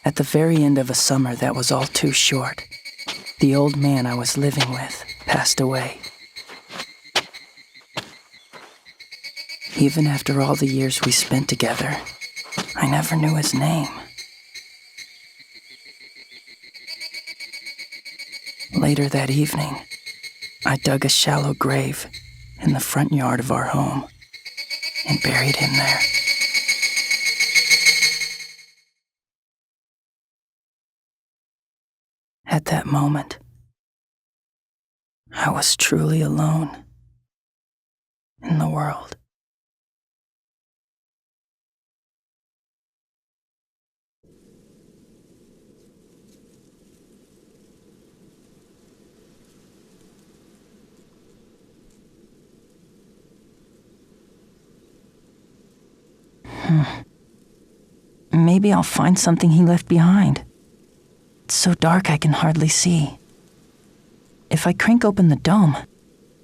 At the very end of a summer that was all too short, the old man I was living with passed away. Even after all the years we spent together, I never knew his name. Later that evening, I dug a shallow grave in the front yard of our home and buried him there. At that moment, I was truly alone in the world. Maybe I'll find something he left behind. It's so dark I can hardly see. If I crank open the dome,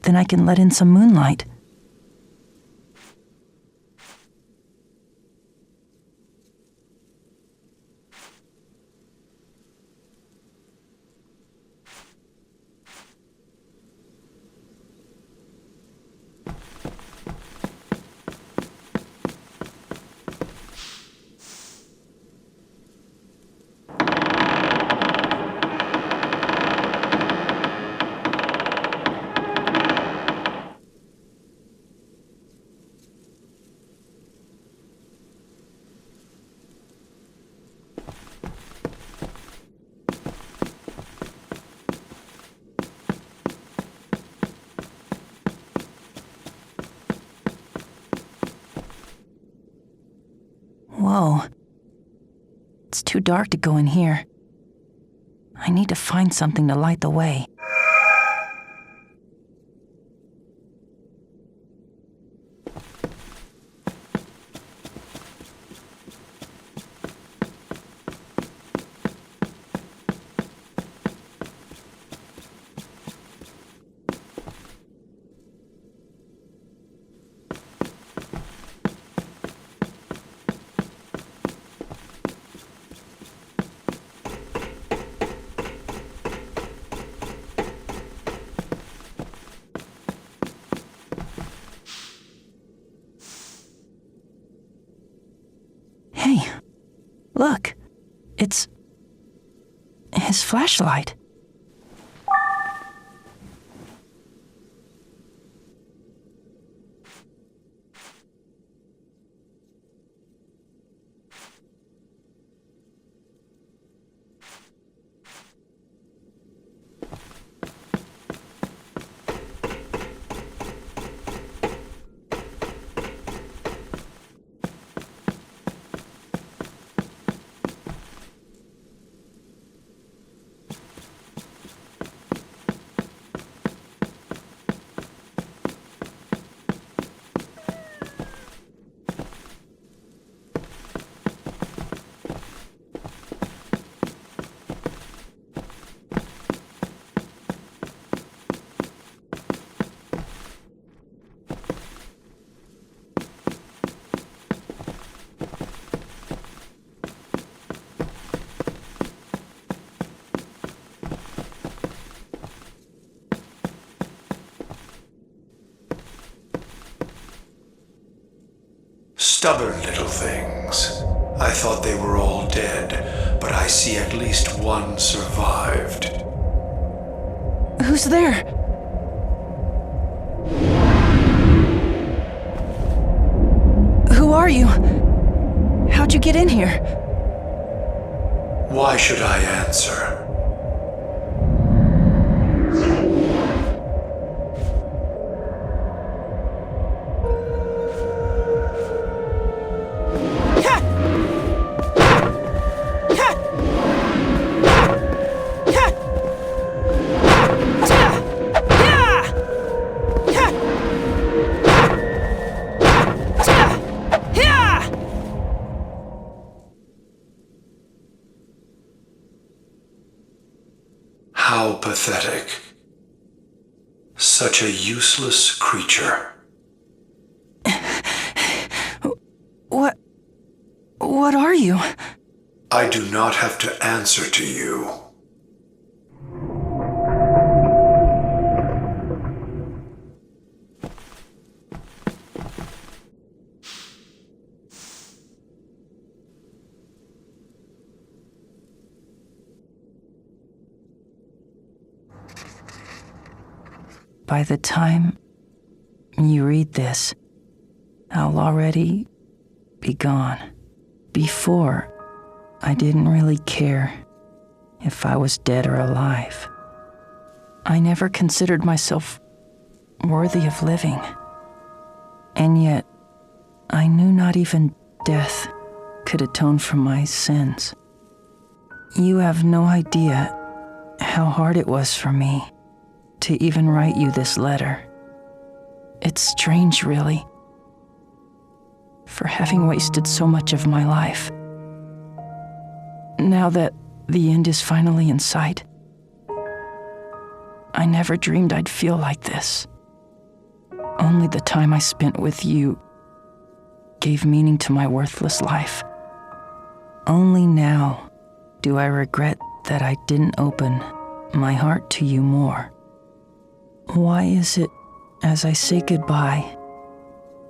then I can let in some moonlight. Whoa. It's too dark to go in here. I need to find something to light the way. Hey, look. It's his flashlight. Stubborn little things. I thought they were all dead, but I see at least one survived. Who's there? Who are you? How'd you get in here? Why should I answer? How pathetic. Such a useless creature. What are you? I do not have to answer to you. By the time you read this, I'll already be gone. Before, I didn't really care if I was dead or alive. I never considered myself worthy of living. And yet, I knew not even death could atone for my sins. You have no idea how hard it was for me to even write you this letter. It's strange, really, for having wasted so much of my life. Now that the end is finally in sight, I never dreamed I'd feel like this. Only the time I spent with you gave meaning to my worthless life. Only now do I regret that I didn't open my heart to you more. Why is it, as I say goodbye,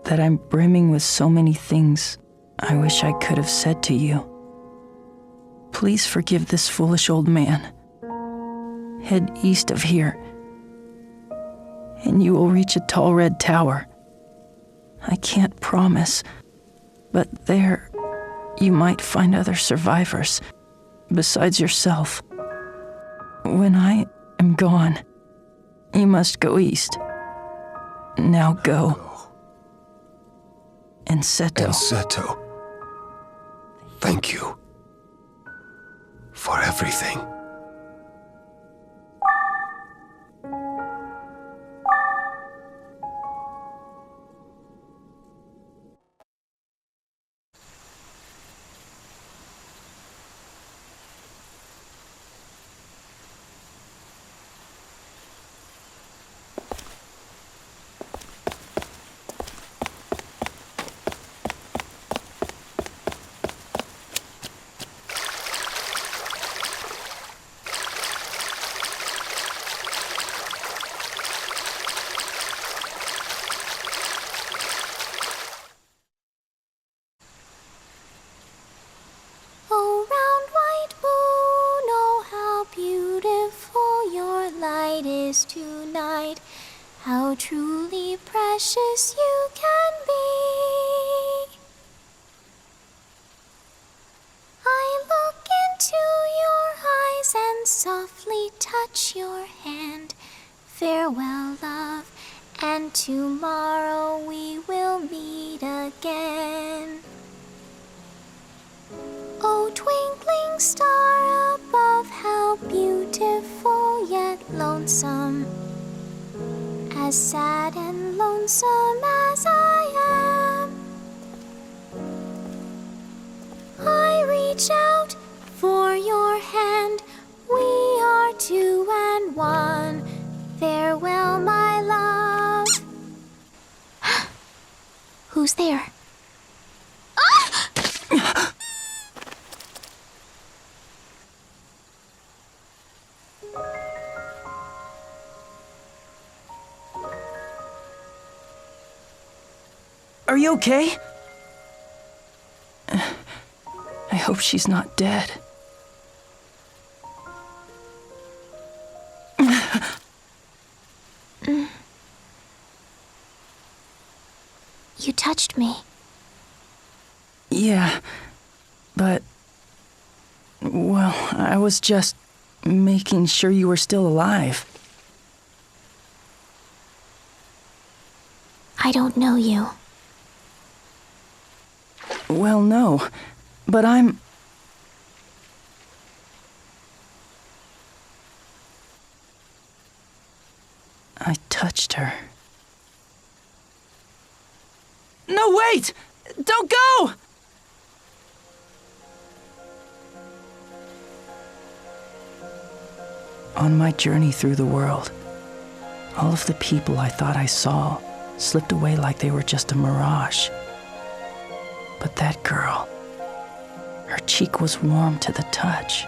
that I'm brimming with so many things I wish I could have said to you? Please forgive this foolish old man. Head east of here, and you will reach a tall red tower. I can't promise, but there you might find other survivors besides yourself. When I am gone, you must go east. Now go. Enseto. Thank you for everything. Tonight, how truly precious you can be. I look into your eyes and softly touch your hand. Farewell, love, and tomorrow we will meet again. Oh, twinkling star above, how beautiful yet lonesome. As sad and lonesome as I am, I reach out for your hand. We are two and one. Farewell, my love. Who's there? Are you okay? I hope she's not dead. You touched me. Yeah, but... well, I was just making sure you were still alive. I don't know you. Well, no, but I'm... I touched her. No, wait! Don't go! On my journey through the world, all of the people I thought I saw slipped away like they were just a mirage. But that girl, Her cheek was warm to the touch.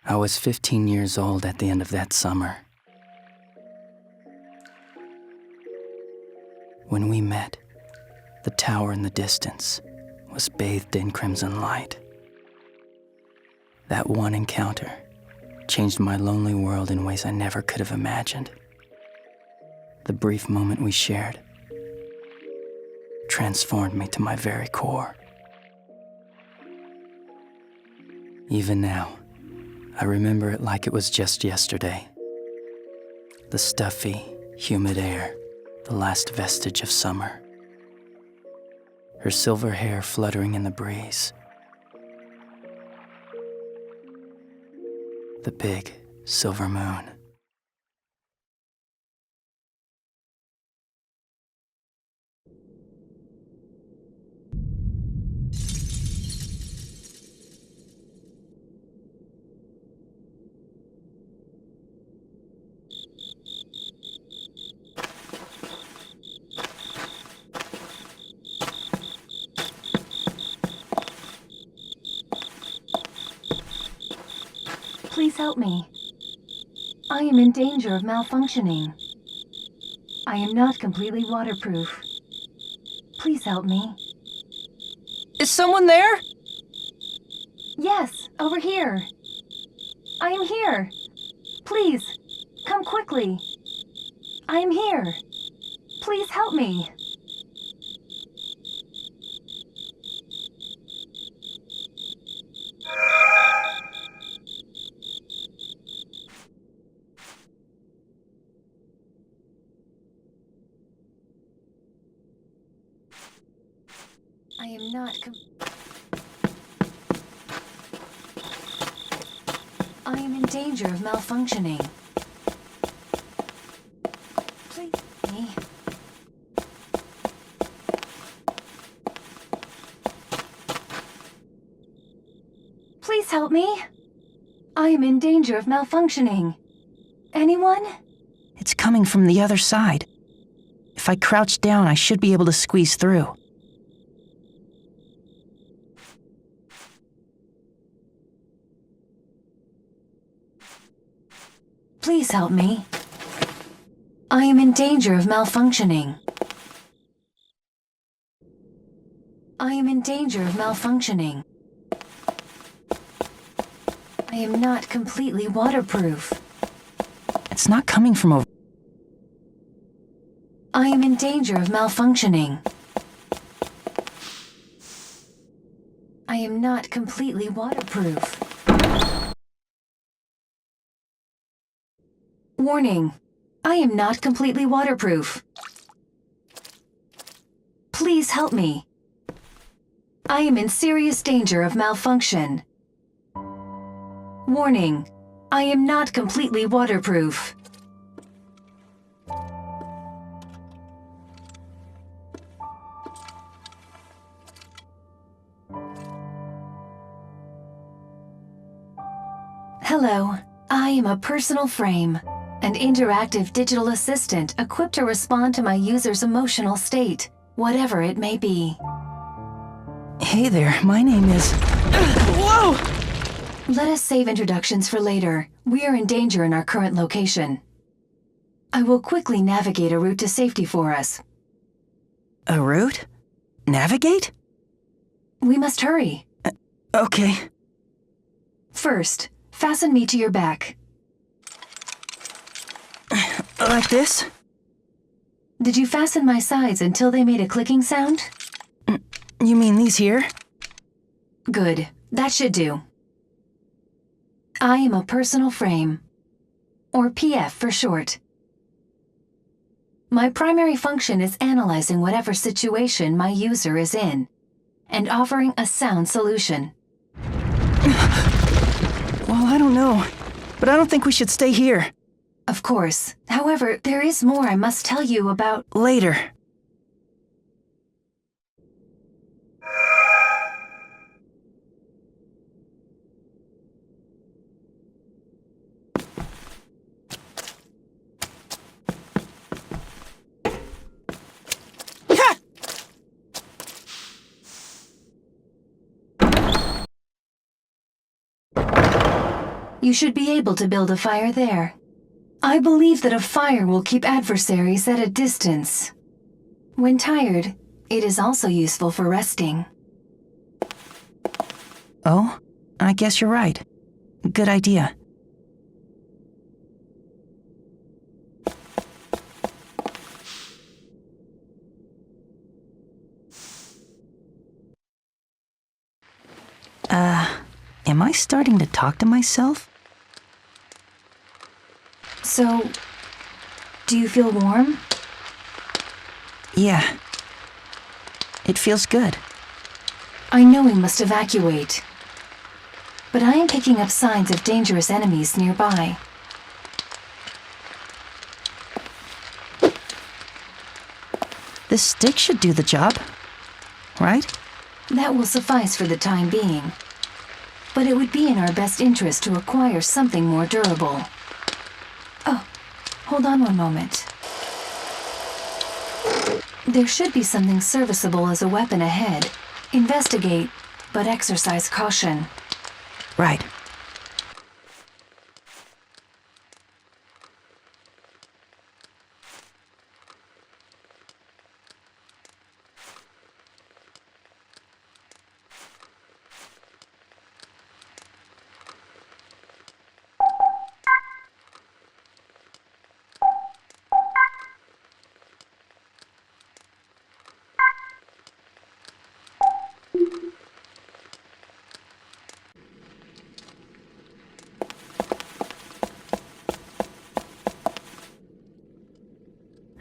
I was 15 years old at the end of that summer. When we met, the tower in the distance was bathed in crimson light. That one encounter changed my lonely world in ways I never could have imagined. The brief moment we shared transformed me to my very core. Even now, I remember it like it was just yesterday. The stuffy, humid air, the last vestige of summer. Her silver hair fluttering in the breeze. The big, silver moon. Please help me. I am in danger of malfunctioning. I am not completely waterproof. Please help me. Is someone there? Yes, over here. I am here. Please, come quickly. I am here. Please help me. I am not I am in danger of malfunctioning. Please help me. Please help me. I am in danger of malfunctioning. Anyone? It's coming from the other side. If I crouch down, I should be able to squeeze through. Please help me. I am in danger of malfunctioning. I am in danger of malfunctioning. I am not completely waterproof. It's not coming from over. I am in danger of malfunctioning. I am not completely waterproof. Warning, I am not completely waterproof. Please help me. I am in serious danger of malfunction. Warning, I am not completely waterproof. Hello, I am a personal frame, an interactive digital assistant equipped to respond to my user's emotional state, whatever it may be. Hey there, my name is... Whoa! Let us save introductions for later. We are in danger in our current location. I will quickly navigate a route to safety for us. A route? Navigate? We must hurry. Okay. First, fasten me to your back. Like this? Did you fasten my sides until they made a clicking sound? You mean these here? Good. That should do. I am a personal frame, or PF for short. My primary function is analyzing whatever situation my user is in, and offering a sound solution. Well, I don't know, but I don't think we should stay here. Of course. However, there is more I must tell you about... Later. You should be able to build a fire there. I believe that a fire will keep adversaries at a distance. When tired, it is also useful for resting. Oh, I guess you're right. Good idea. Am I starting to talk to myself? So, do you feel warm? Yeah. It feels good. I know we must evacuate, but I am picking up signs of dangerous enemies nearby. This stick should do the job, right? That will suffice for the time being. But it would be in our best interest to acquire something more durable. Oh, hold on one moment. There should be something serviceable as a weapon ahead. Investigate, but exercise caution. Right.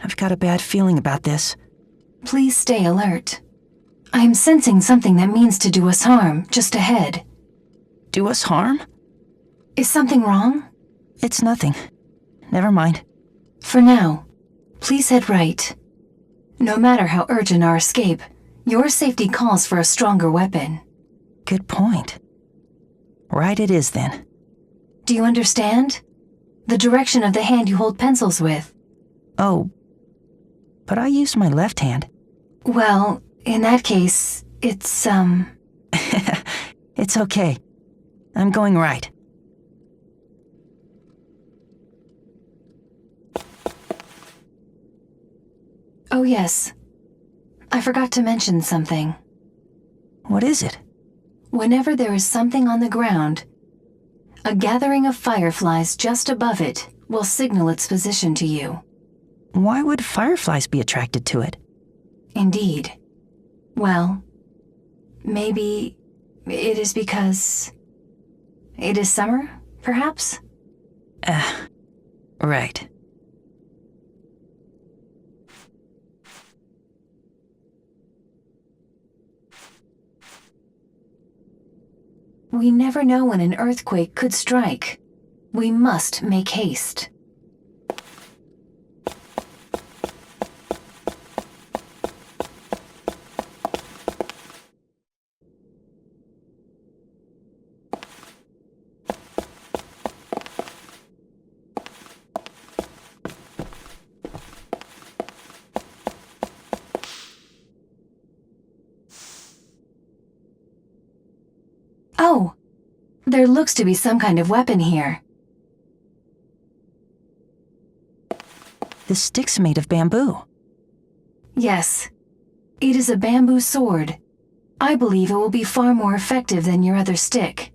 I've got a bad feeling about this. Please stay alert. I am sensing something that means to do us harm, just ahead. Do us harm? Is something wrong? It's nothing. Never mind. For now, please head right. No matter how urgent our escape, your safety calls for a stronger weapon. Good point. Right it is then. Do you understand? The direction of the hand you hold pencils with. Oh, but I use my left hand. Well, in that case, it's, It's okay. I'm going right. Oh yes. I forgot to mention something. What is it? Whenever there is something on the ground, a gathering of fireflies just above it will signal its position to you. Why would fireflies be attracted to it? Indeed. Well, maybe it is because it is summer, perhaps? Right. We never know when an earthquake could strike. We must make haste. Oh, there looks to be some kind of weapon here. The stick's made of bamboo. Yes, it is a bamboo sword. I believe it will be far more effective than your other stick.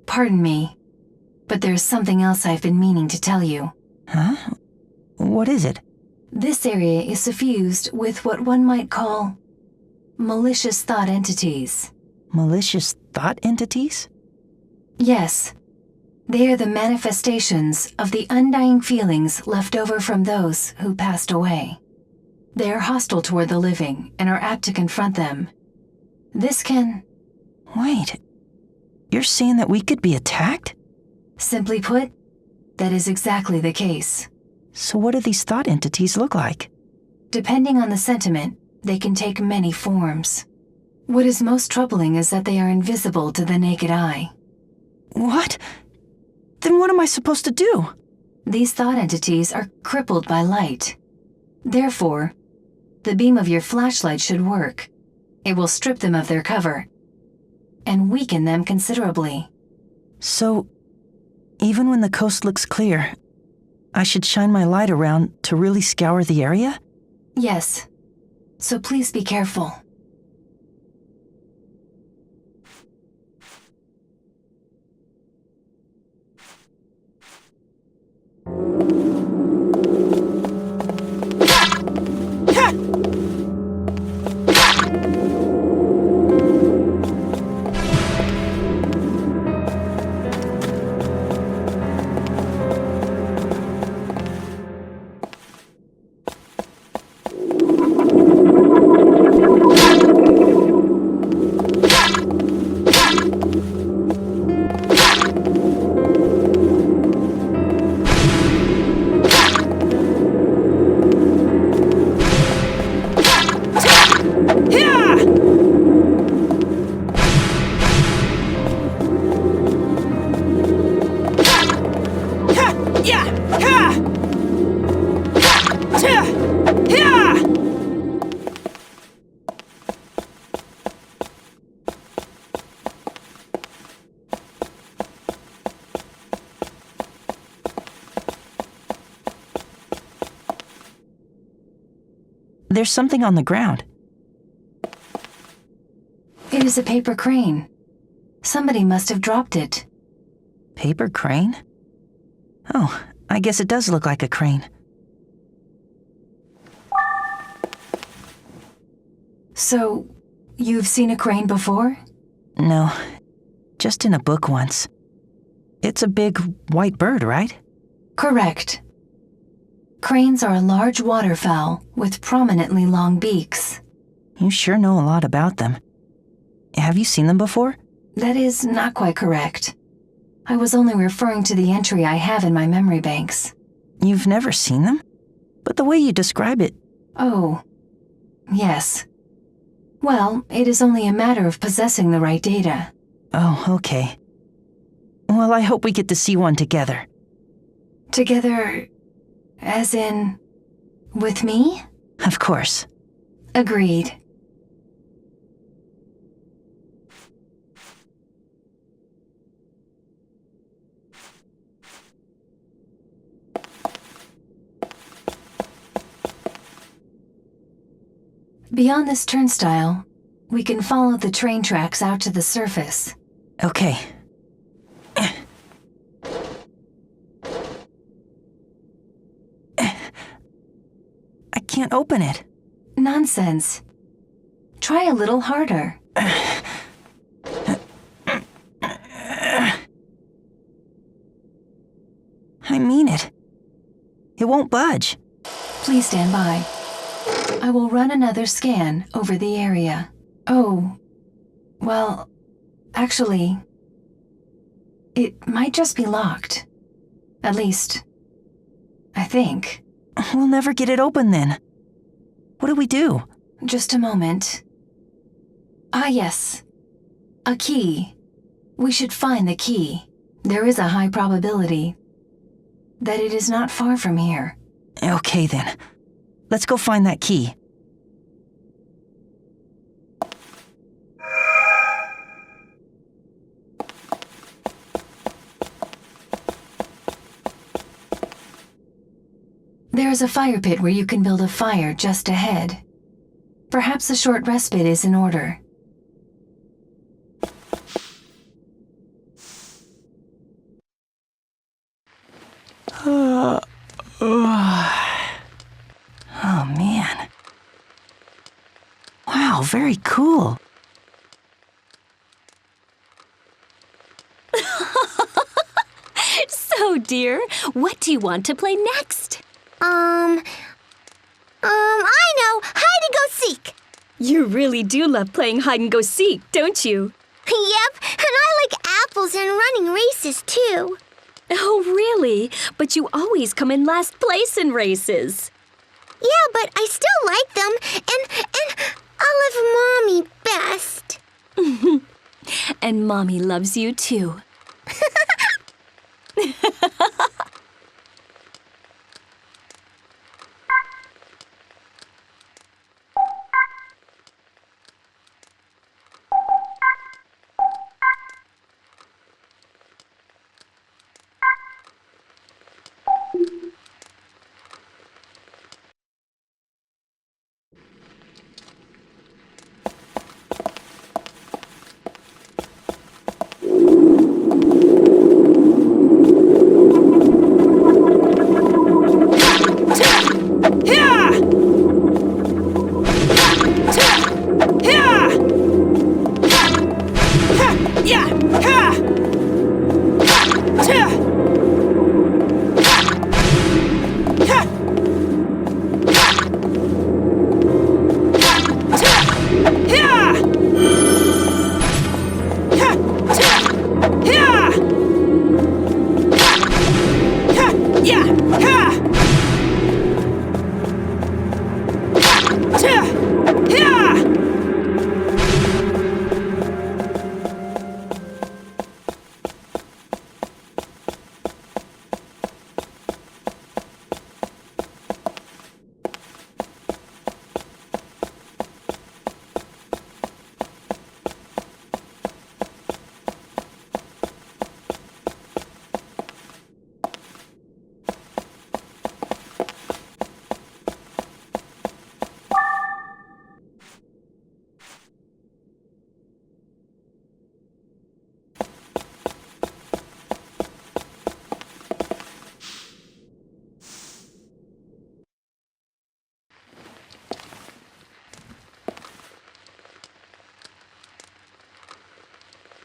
Pardon me, but there's something else I've been meaning to tell you. Huh? What is it? This area is suffused with what one might call malicious thought entities. Malicious thought entities? Yes. They are the manifestations of the undying feelings left over from those who passed away. They are hostile toward the living and are apt to confront them. This can... Wait, you're saying that we could be attacked? Simply put, that is exactly the case. So what do these thought entities look like? Depending on the sentiment, they can take many forms. What is most troubling is that they are invisible to the naked eye. What? Then what am I supposed to do? These thought entities are crippled by light. Therefore, the beam of your flashlight should work. It will strip them of their cover and weaken them considerably. So, even when the coast looks clear, I should shine my light around to really scour the area? Yes. So please be careful. There's something on the ground. It is a paper crane. Somebody must have dropped it. Paper crane? Oh, I guess it does look like a crane. So, you've seen a crane before? No, just in a book once. It's a big white bird, right? Correct. Cranes are a large waterfowl with prominently long beaks. You sure know a lot about them. Have you seen them before? That is not quite correct. I was only referring to the entry I have in my memory banks. You've never seen them? But the way you describe it... Oh, yes. Well, it is only a matter of possessing the right data. Oh, okay. Well, I hope we get to see one together. Together, as in, with me? Of course. Agreed. Beyond this turnstile, we can follow the train tracks out to the surface. Okay. I can't open it. Nonsense. Try a little harder. I mean it. It won't budge. Please stand by. I will run another scan over the area. Oh, well, actually, it might just be locked. At least, I think. We'll never get it open then. What do we do? Just a moment. Ah, yes. A key. We should find the key. There is a high probability that it is not far from here. Okay then. Let's go find that key. There is a fire pit where you can build a fire just ahead. Perhaps a short respite is in order. Oh man. Wow, very cool. dear. What do you want to play next? I know. Hide and go seek. You really do love playing hide and go seek, don't you? Yep, and I like apples and running races too. Oh, really? But you always come in last place in races. Yeah, but I still like them, and I love Mommy best. And Mommy loves you too.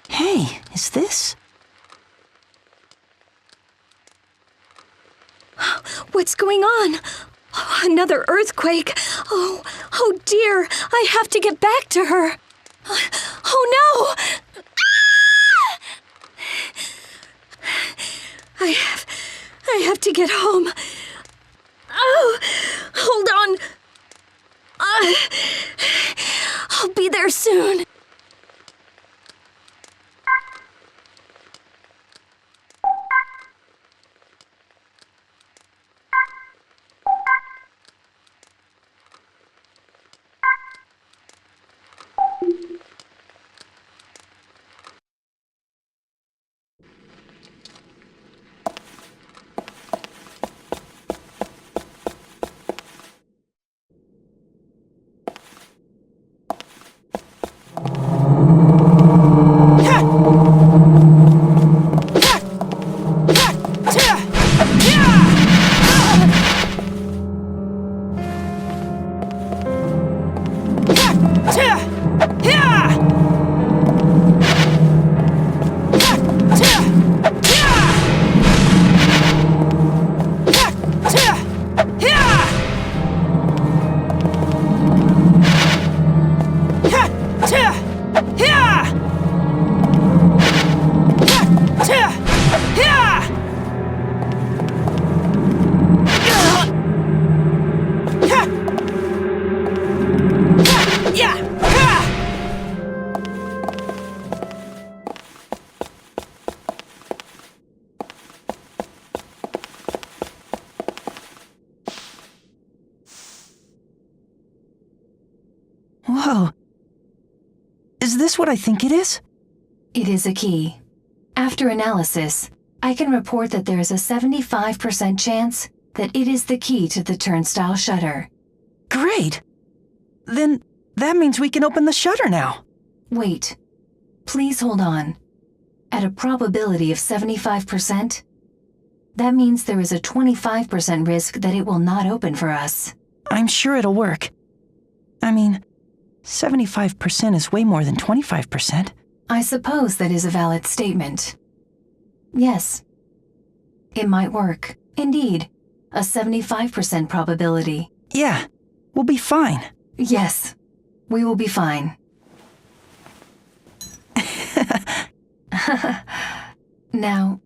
Hey, is this? What's going on? Oh, another earthquake. Oh dear. I have to get back to her. Oh no! I have to get home. Oh, hold on. I'll be there soon. Whoa. Is this what I think it is? It is a key. After analysis, I can report that there is a 75% chance that it is the key to the turnstile shutter. Great. Then that means we can open the shutter now. Wait. Please hold on. At a probability of 75%, that means there is a 25% risk that it will not open for us. I'm sure it'll work. I mean, 75% is way more than 25%. I suppose that is a valid statement. Yes. It might work. Indeed. A 75% probability. Yeah, we'll be fine. Yes, we will be fine. Now,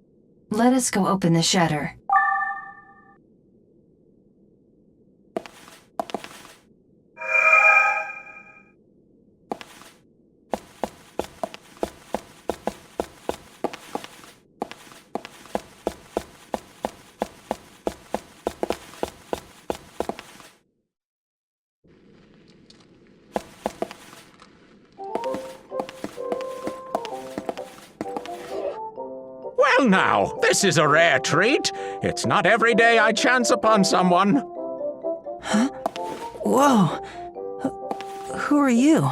let us go open the shutter. Well now, this is a rare treat. It's not every day I chance upon someone. Whoa! Who are you?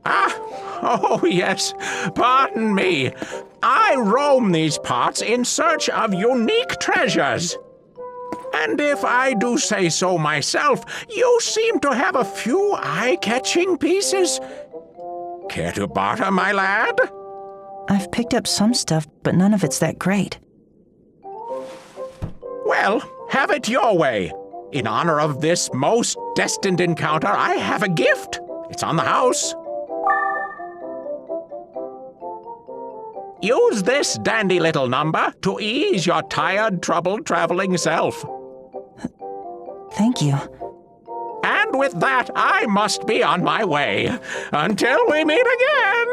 Ah, oh yes, pardon me. I roam these parts in search of unique treasures. And if I do say so myself, you seem to have a few eye-catching pieces. Care to barter, my lad? I've picked up some stuff, but none of it's that great. Well, have it your way. In honor of this most destined encounter, I have a gift. It's on the house. Use this dandy little number to ease your tired, troubled traveling self. Thank you. And with that, I must be on my way. Until we meet again!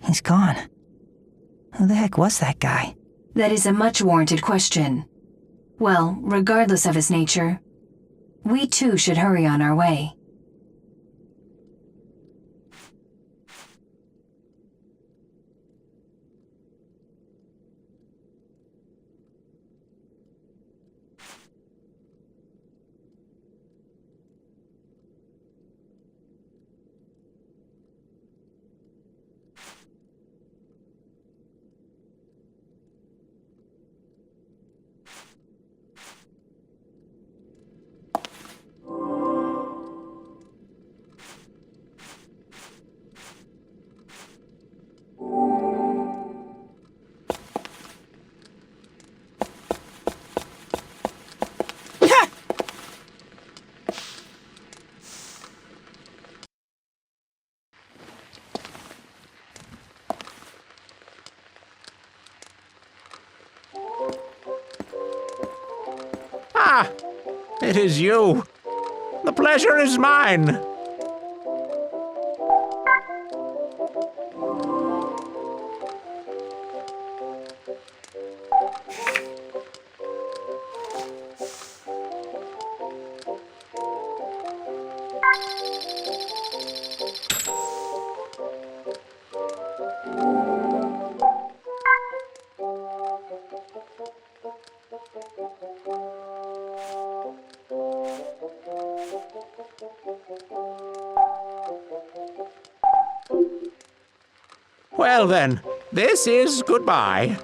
He's gone. Who the heck was that guy? That is a much-warranted question. Well, regardless of his nature, we too should hurry on our way. Ah, it is you. The pleasure is mine. Well then, this is goodbye.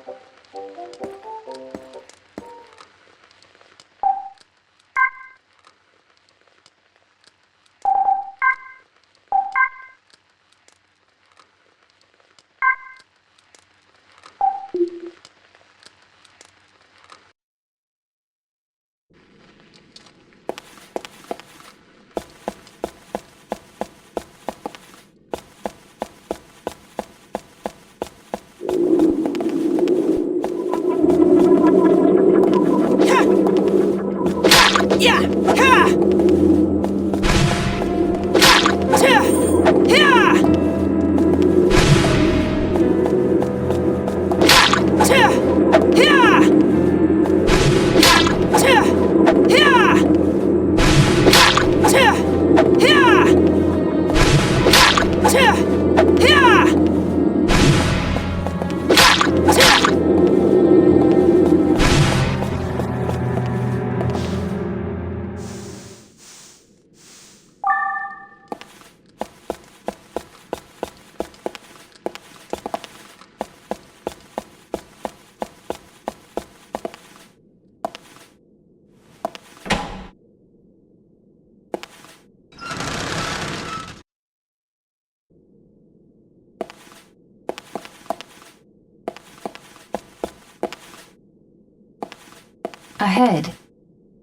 Ahead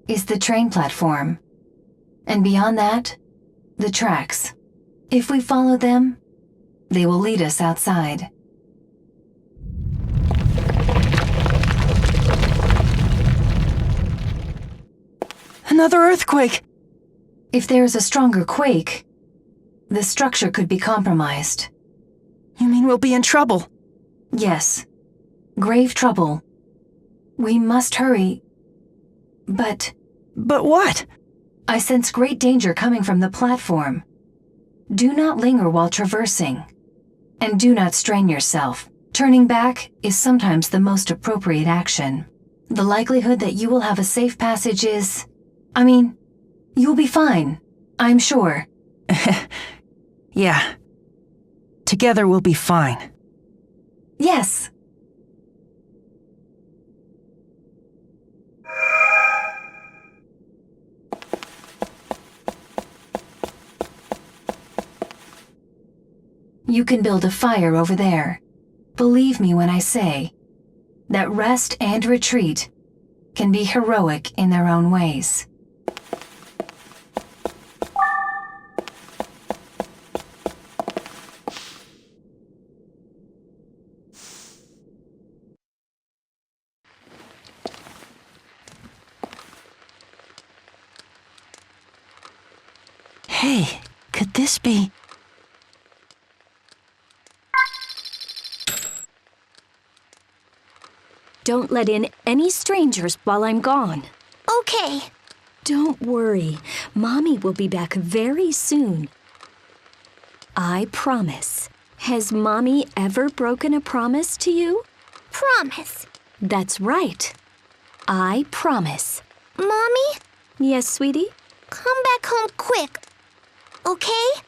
is the train platform, and beyond that, the tracks. If we follow them, they will lead us outside. Another earthquake! If there is a stronger quake, the structure could be compromised. You mean we'll be in trouble? Yes, grave trouble. We must hurry. But what? I sense great danger coming from the platform. Do not linger while traversing, and do not strain yourself. Turning back is sometimes the most appropriate action. The likelihood that you will have a safe passage is... you'll be fine, I'm sure. Yeah. Together we'll be fine. Yes. You can build a fire over there. Believe me when I say that rest and retreat can be heroic in their own ways. Hey, could this be... Don't let in any strangers while I'm gone. Okay. Don't worry. Mommy will be back very soon. I promise. Has Mommy ever broken a promise to you? Promise. That's right. I promise. Mommy, Yes, sweetie? come back home quick. Okay?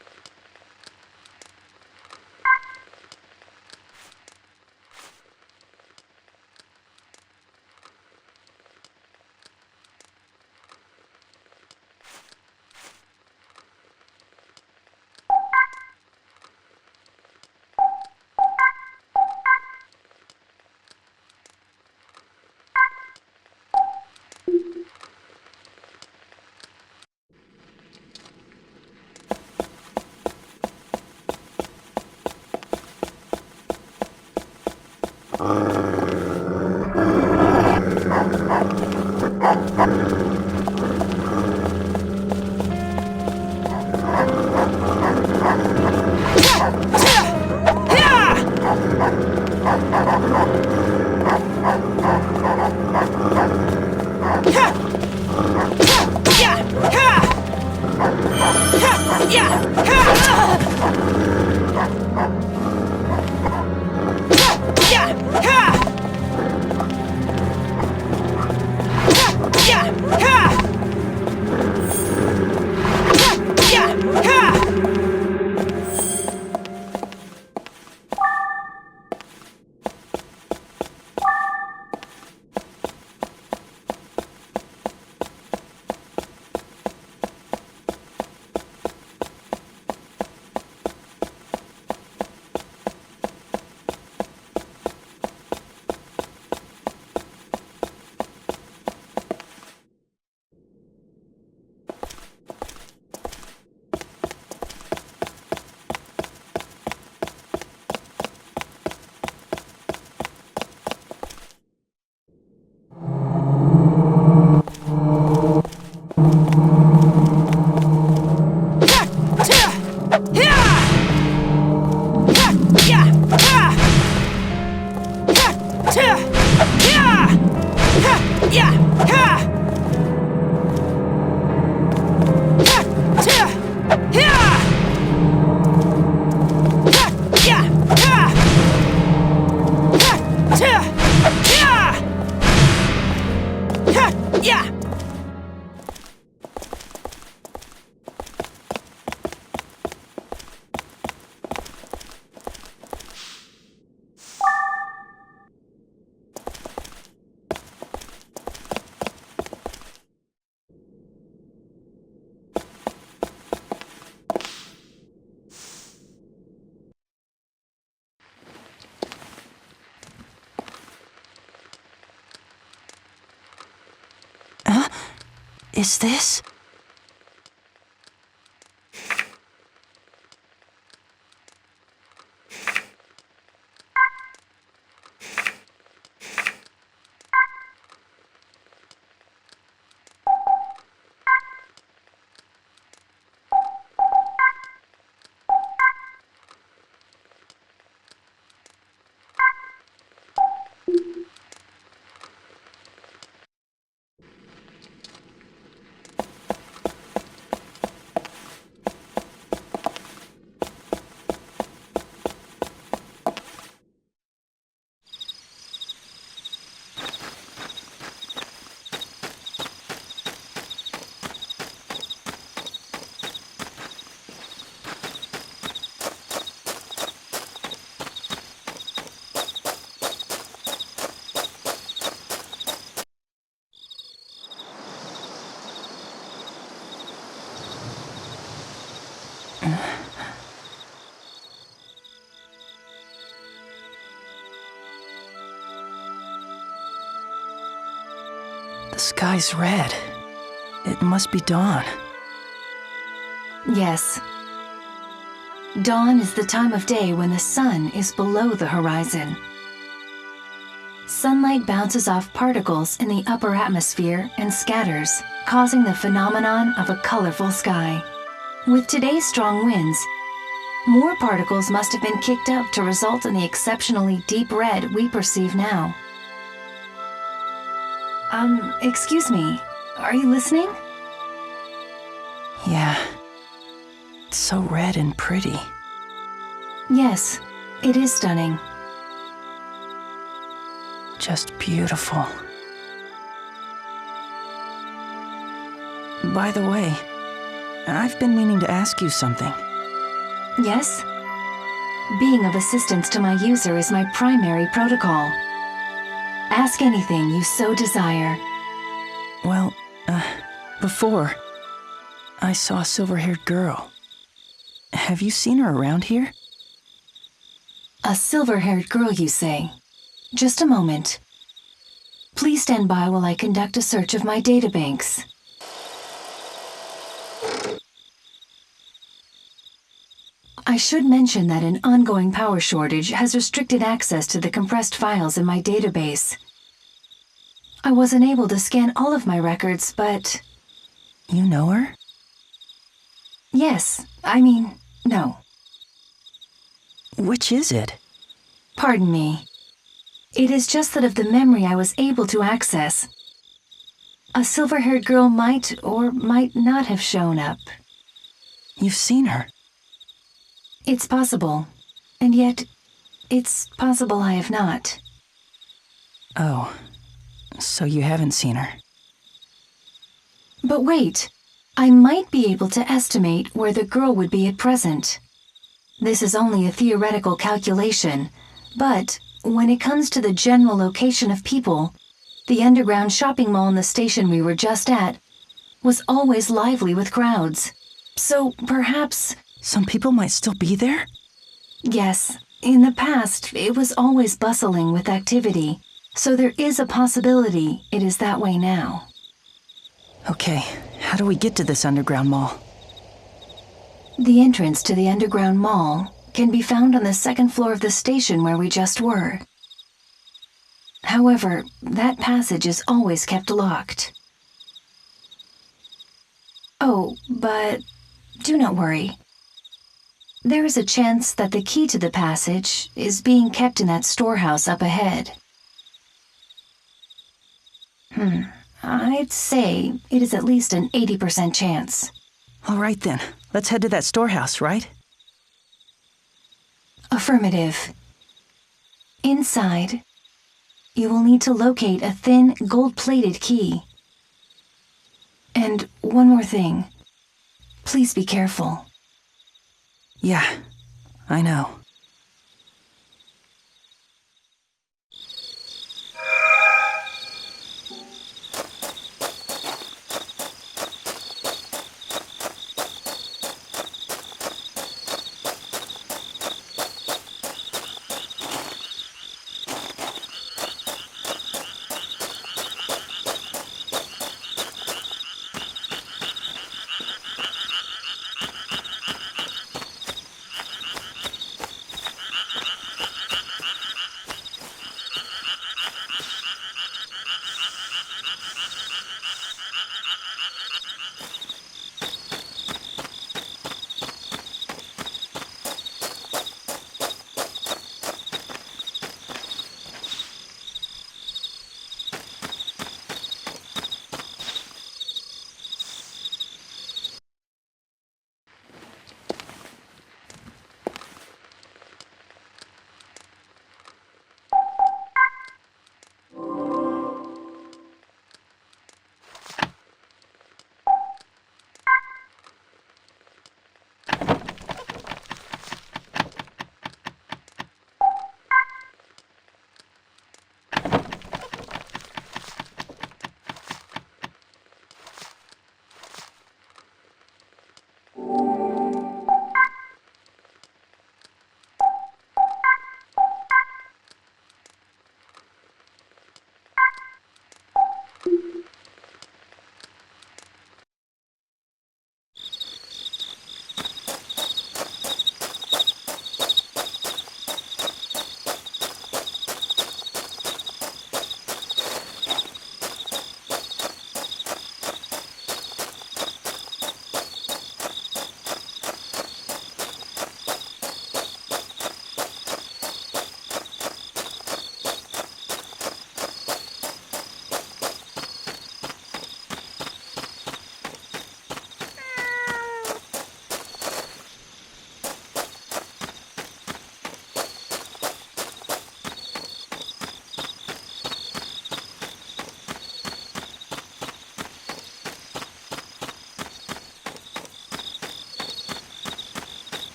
is this? The sky's red. It must be dawn. Yes. Dawn is the time of day when the sun is below the horizon. Sunlight bounces off particles in the upper atmosphere and scatters, causing the phenomenon of a colorful sky. With today's strong winds, more particles must have been kicked up to result in the exceptionally deep red we perceive now. Excuse me, are you listening? Yeah. It's so red and pretty. Yes, it is stunning. Just beautiful. By the way, I've been meaning to ask you something. Yes? Being of assistance to my user is my primary protocol. Ask anything you so desire. Well, before, I saw a silver-haired girl. Have you seen her around here? A silver-haired girl, you say? Just a moment. Please stand by while I conduct a search of my databanks. I should mention that an ongoing power shortage has restricted access to the compressed files in my database. I wasn't able to scan all of my records, but... You know her? Yes, I mean, no. Which is it? Pardon me. It is just that of the memory I was able to access, a silver-haired girl might or might not have shown up. You've seen her? It's possible, and yet it's possible I have not. Oh, so you haven't seen her. But wait, I might be able to estimate where the girl would be at present. This is only a theoretical calculation, but when it comes to the general location of people, the underground shopping mall in the station we were just at was always lively with crowds. So perhaps... Some people might still be there? Yes, in the past it was always bustling with activity, so there is a possibility it is that way now. Okay, how do we get to this underground mall? The entrance to the underground mall can be found on the second floor of the station where we just were. However, that passage is always kept locked. Oh, but do not worry. There is a chance that the key to the passage is being kept in that storehouse up ahead. I'd say it is at least an 80% chance. All right then, let's head to that storehouse, right? Affirmative. Inside, you will need to locate a thin, gold-plated key. And one more thing. Please be careful. Yeah, I know.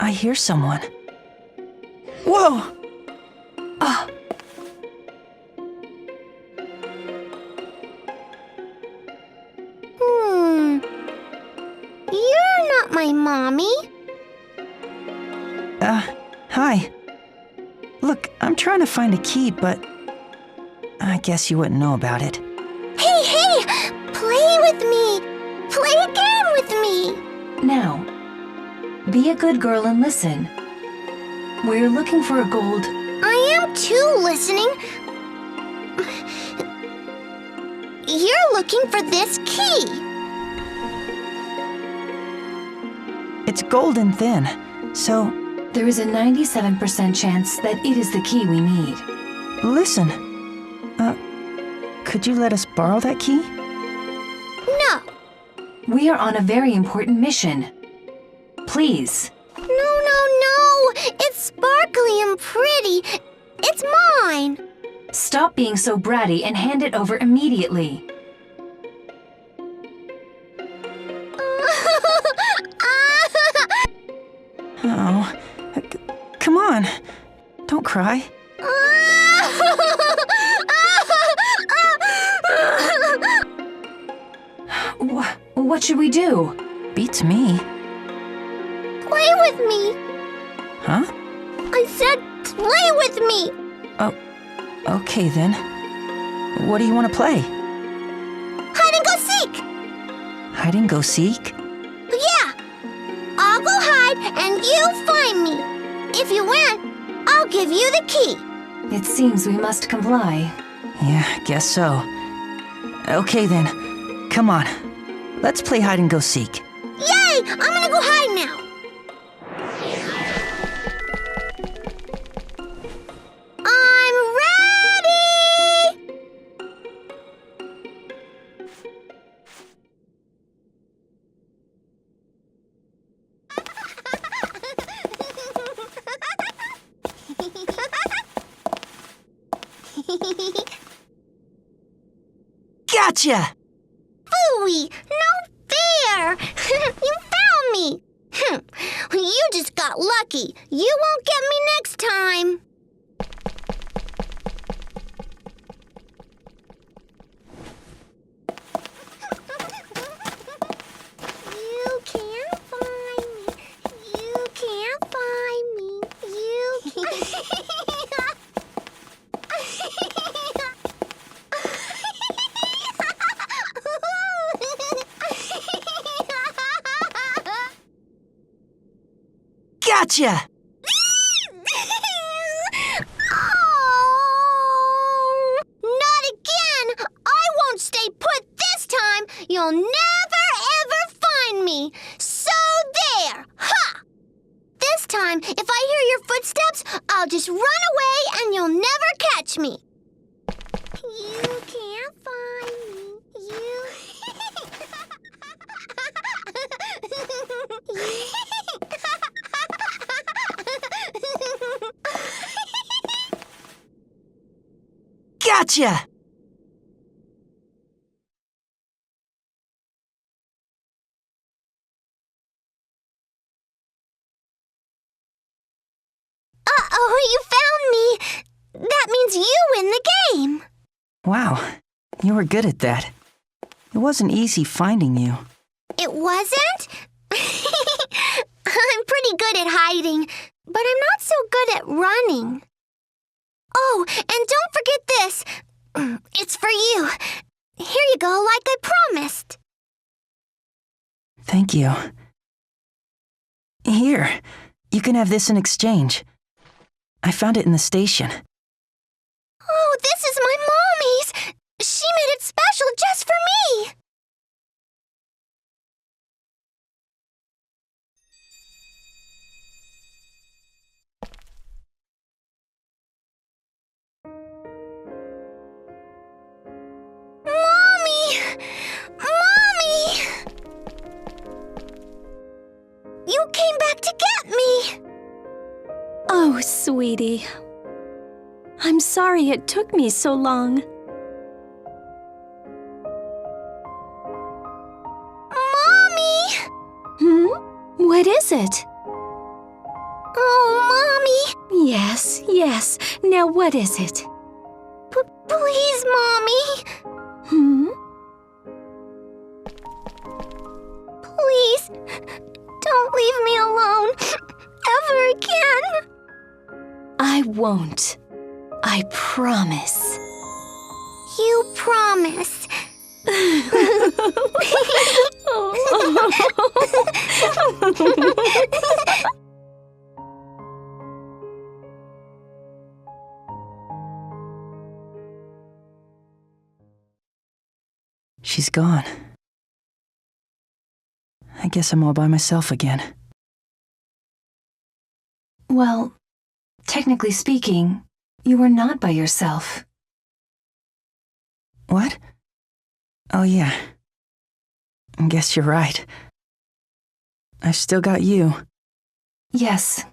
I hear someone. Whoa! Ah! You're not my mommy. Hi. Look, I'm trying to find a key, but I guess you wouldn't know about it. Hey! Play with me! Play a game with me! Now, be a good girl and listen. We're looking for a gold... I am too listening. You're looking for this key. It's golden thin, so There is a 97% chance that it is the key we need. listen. Could you let us borrow that key? No. We are on a very important mission. Please. No. It's sparkly and pretty. It's mine. Stop being so bratty and hand it over immediately. Oh, come on. Don't cry. What should we do? Beats me. Play with me. Huh? I said play with me. Oh, okay then. What do you want to play? Hide and go seek. Hide and go seek? Yeah. I'll go hide and you find me. If you win, I'll give you the key. It seems we must comply. Yeah, guess so. Okay then. Come on. Let's play hide and go seek. Yay! I'm gonna go hide now. I'm ready! Gotcha! Phooey! No fair! You found me! You just got lucky. You won't get me next time. You can't find me. You can't find me. You can't. Gotcha! Oh, not again! I won't stay put this time! You'll never ever find me! So there! Ha! This time, if I hear your footsteps, I'll just run away and you'll never catch me! You can't find me. You... Gotcha! Uh-oh, you found me! That means you win the game! Wow, you were good at that. It wasn't easy finding you. It wasn't? I'm pretty good at hiding, but I'm not so good at running. Oh, and don't forget this. It's for you. Here you go, like I promised. Thank you. Here, you can have this in exchange. I found it in the station. Oh, this is my mommy's. She made it special just for me. Mommy! Mommy! You came back to get me! Oh, sweetie. I'm sorry it took me so long. Mommy! What is it? Now what is it? Please, Mommy. Please, don't leave me alone ever again. I won't. I promise. You promise. She's gone. I guess I'm all by myself again. Well, technically speaking, you were not by yourself. What? Oh yeah. I guess you're right. I've still got you. Yes.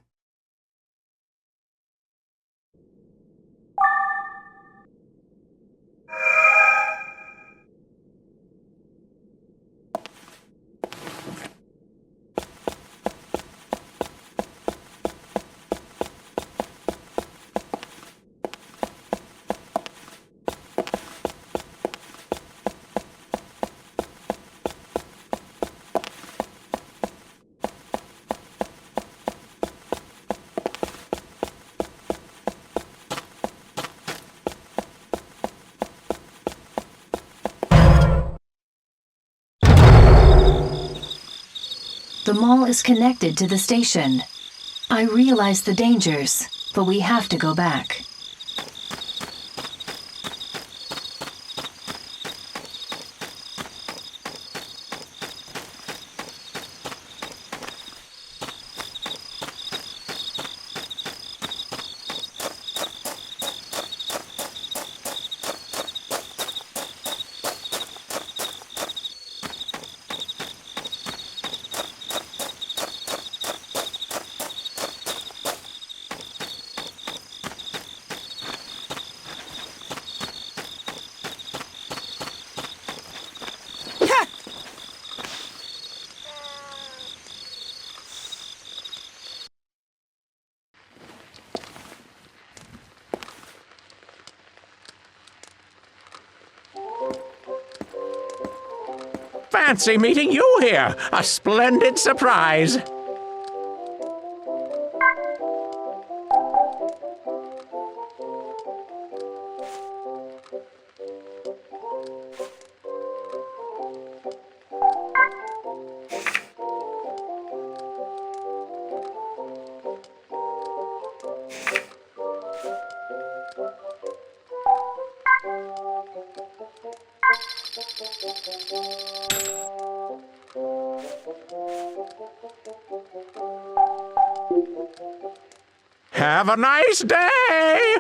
The mall is connected to the station. I realize the dangers, but we have to go back. Fancy meeting you here! A splendid surprise! Have a nice day!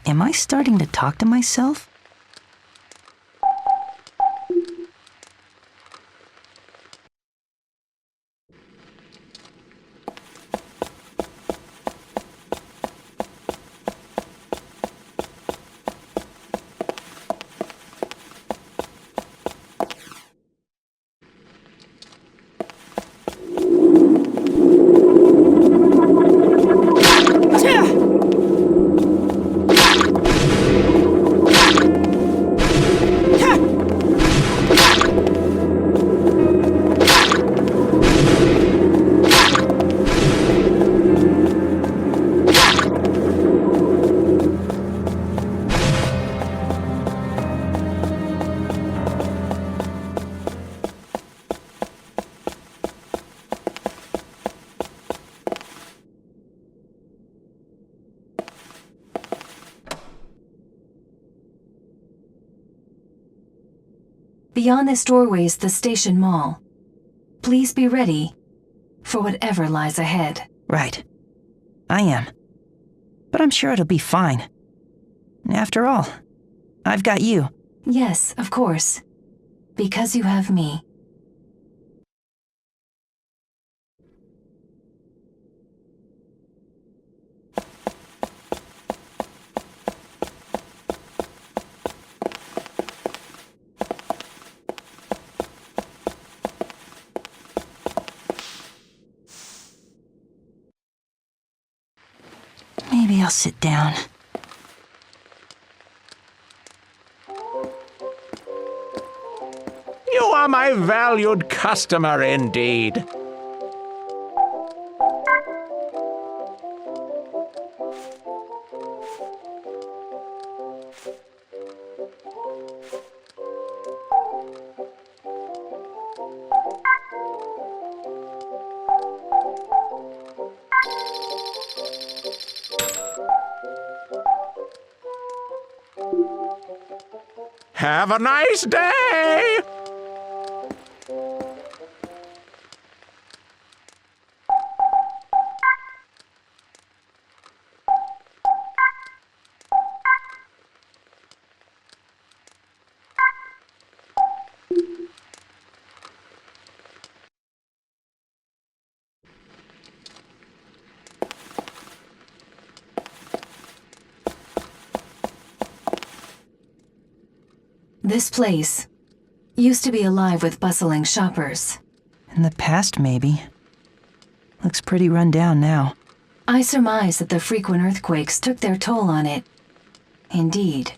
Am I starting to talk to myself? Beyond this doorway is the station mall. Please be ready for whatever lies ahead. Right. I am. But I'm sure it'll be fine. After all, I've got you. Yes, of course. Because you have me. Maybe I'll sit down. You are my valued customer indeed. Have a nice day! This place used to be alive with bustling shoppers. In the past, maybe. Looks pretty run down now. I surmise that the frequent earthquakes took their toll on it. Indeed.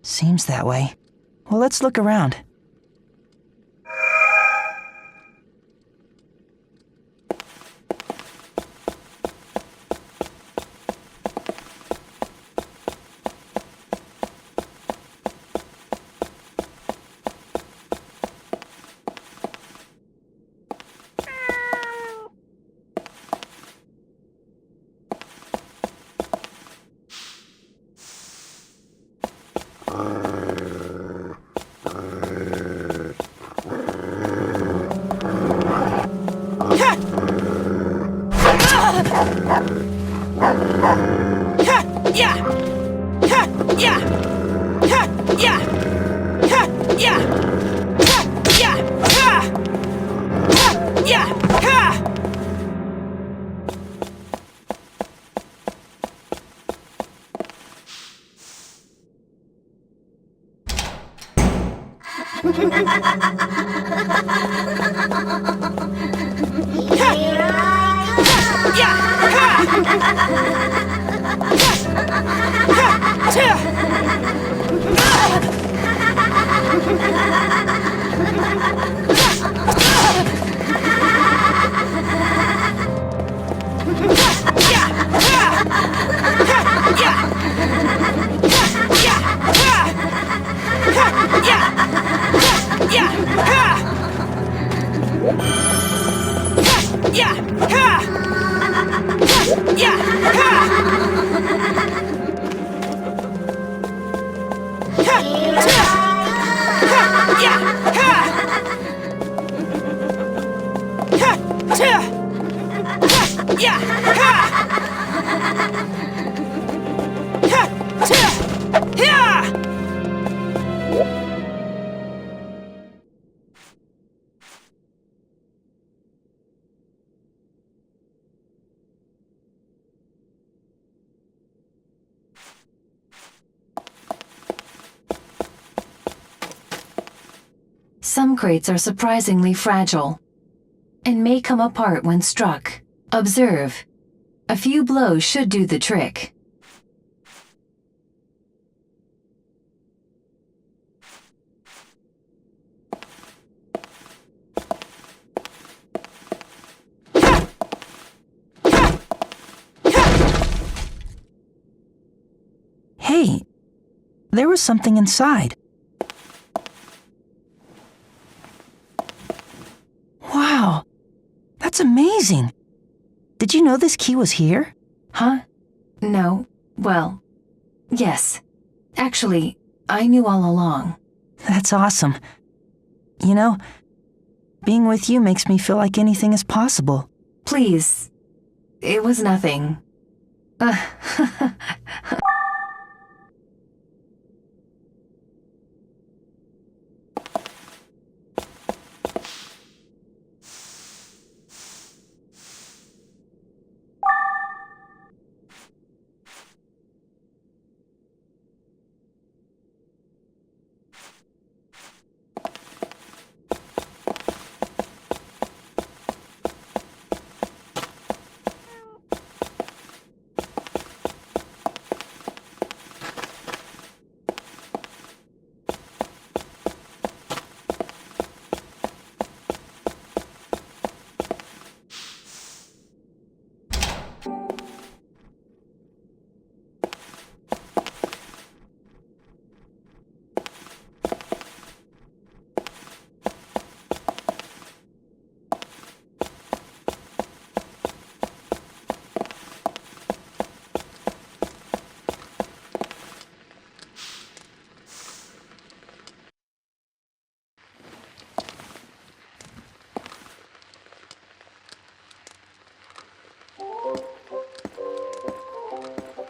Seems that way. Well, let's look around. Some crates are surprisingly fragile and may come apart when struck. Observe. A few blows should do the trick. Hey, there was something inside. Wow, that's amazing. Did you know this key was here? Huh? No. Well, yes. Actually, I knew all along. That's awesome. You know, being with you makes me feel like anything is possible. Please. It was nothing.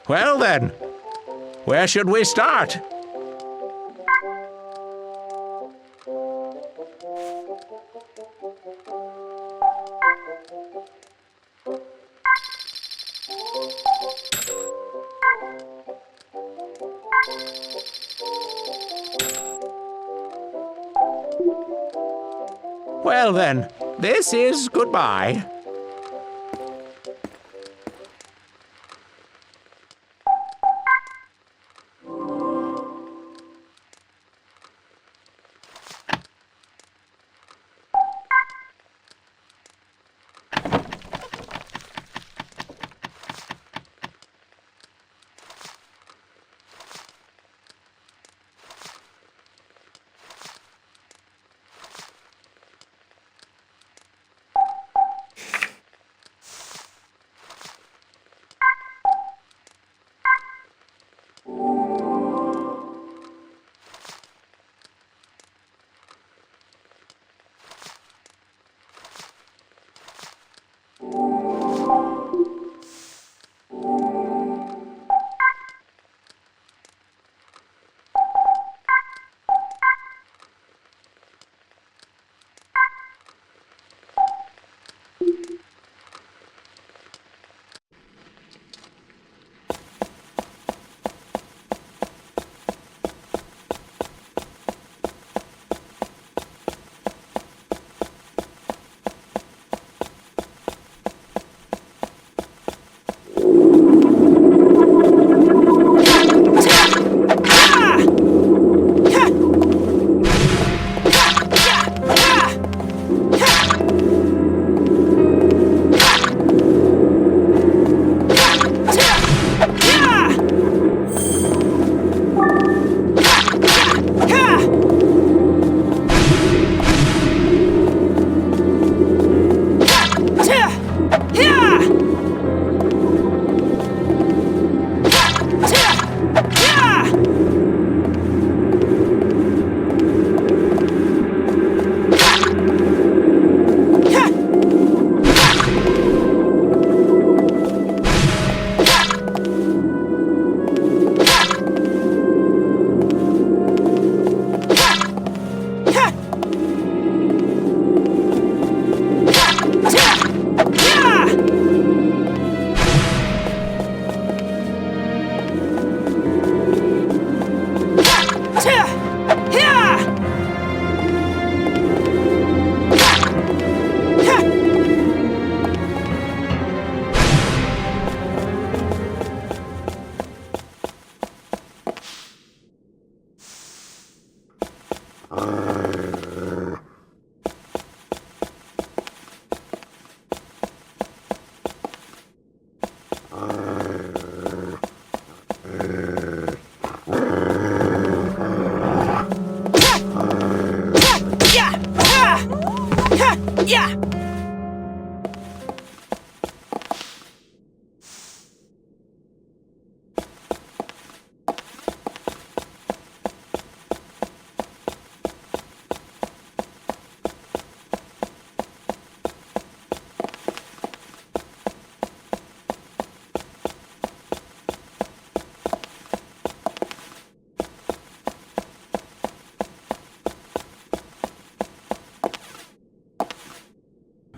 Well then, where should we start? Well then, this is goodbye.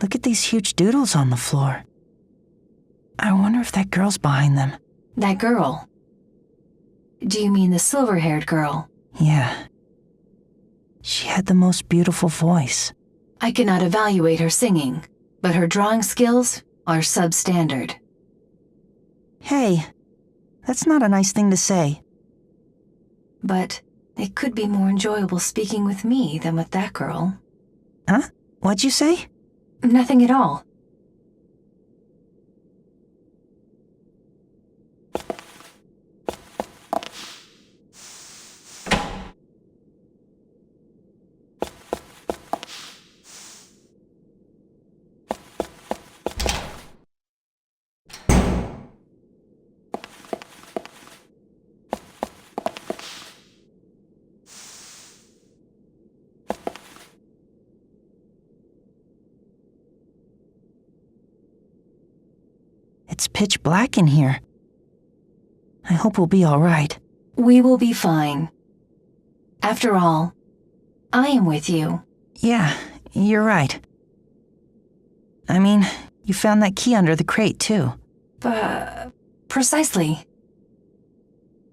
Look at these huge doodles on the floor. I wonder if that girl's behind them. That girl? Do you mean the silver-haired girl? Yeah. She had the most beautiful voice. I cannot evaluate her singing, but her drawing skills are substandard. Hey, that's not a nice thing to say. But it could be more enjoyable speaking with me than with that girl. Huh? What'd you say? Nothing at all. It's pitch black in here. I hope we'll be all right. We will be fine. After all, I am with you. Yeah, you're right. I mean, you found that key under the crate, too. Precisely.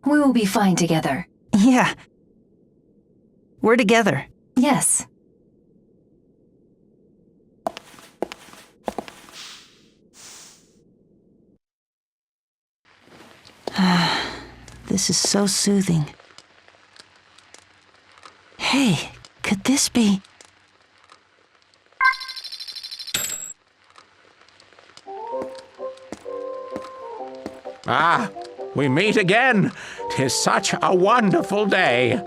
We will be fine together. Yeah. We're together. Yes. This is so soothing. Hey, could this be... Ah, we meet again. 'Tis such a wonderful day.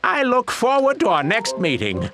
I look forward to our next meeting.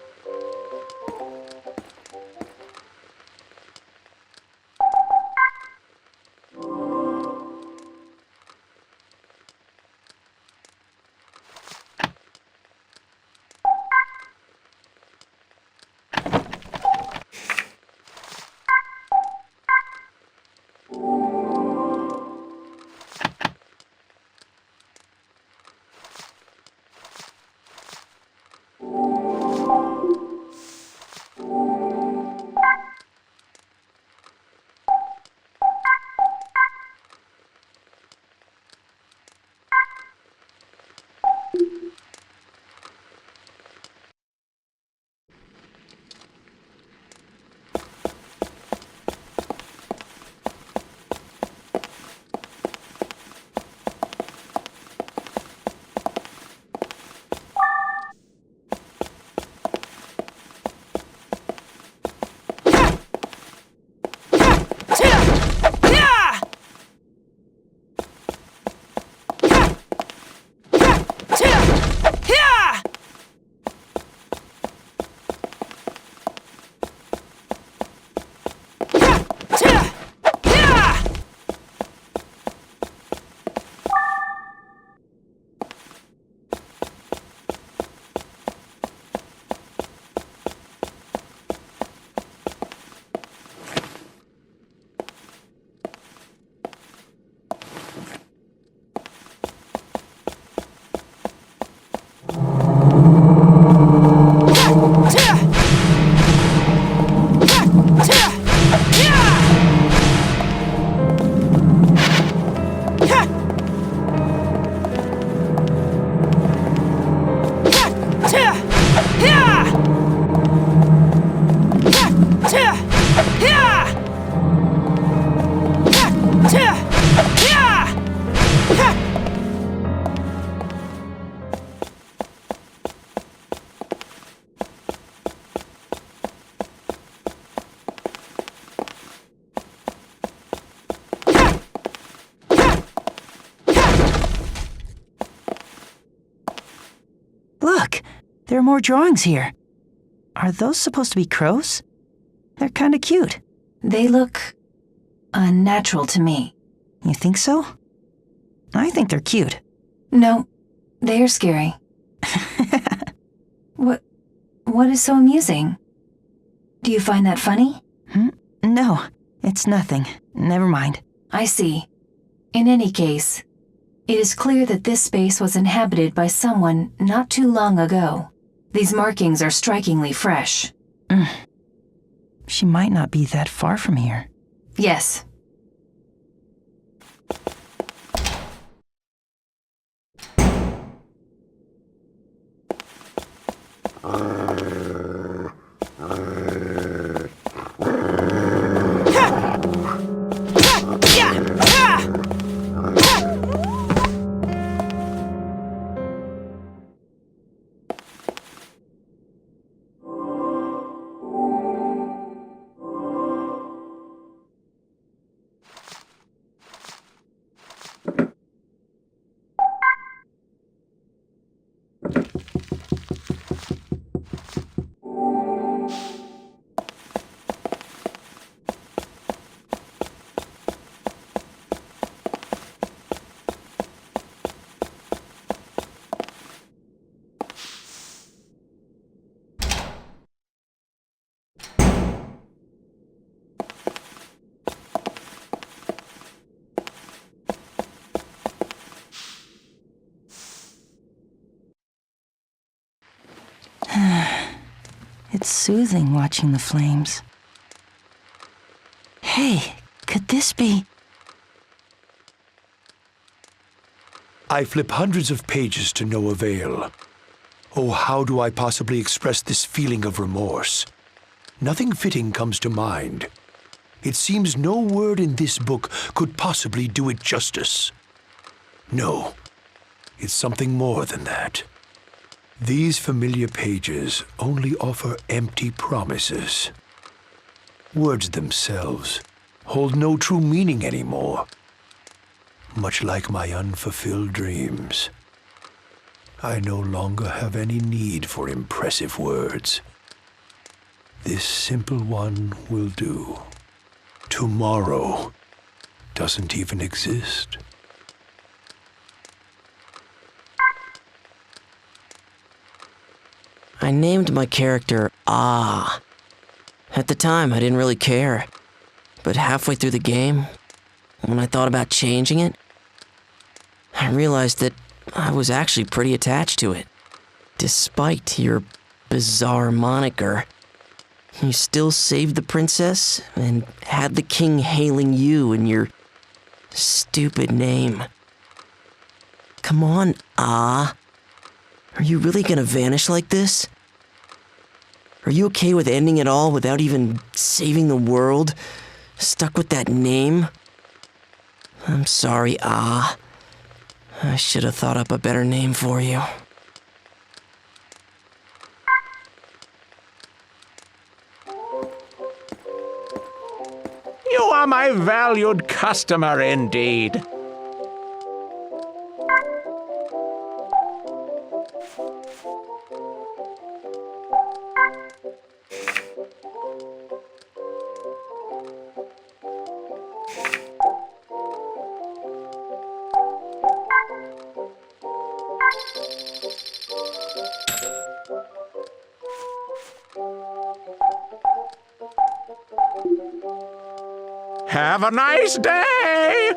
Look, there are more drawings here. Are those supposed to be crows? They're kinda cute. They look unnatural to me. You think so? I think they're cute. No, they're scary. What is so amusing? Do you find that funny? No, it's nothing. Never mind. I see. In any case, it is clear that this space was inhabited by someone not too long ago. These markings are strikingly fresh. She might not be that far from here. Yes. It's soothing watching the flames. Hey, could this be... I flip hundreds of pages to no avail. Oh, how do I possibly express this feeling of remorse? Nothing fitting comes to mind. It seems no word in this book could possibly do it justice. No, it's something more than that. These familiar pages only offer empty promises. Words themselves hold no true meaning anymore. Much like my unfulfilled dreams. I no longer have any need for impressive words. This simple one will do. Tomorrow doesn't even exist. I named my character Ah. At the time, I didn't really care. But halfway through the game, when I thought about changing it, I realized that I was actually pretty attached to it. Despite your bizarre moniker, you still saved the princess and had the king hailing you in your stupid name. Come on, Ah. Are you really gonna vanish like this? Are you okay with ending it all without even saving the world? Stuck with that name? I'm sorry, Ah. I should have thought up a better name for you. You are my valued customer indeed. Have a nice day!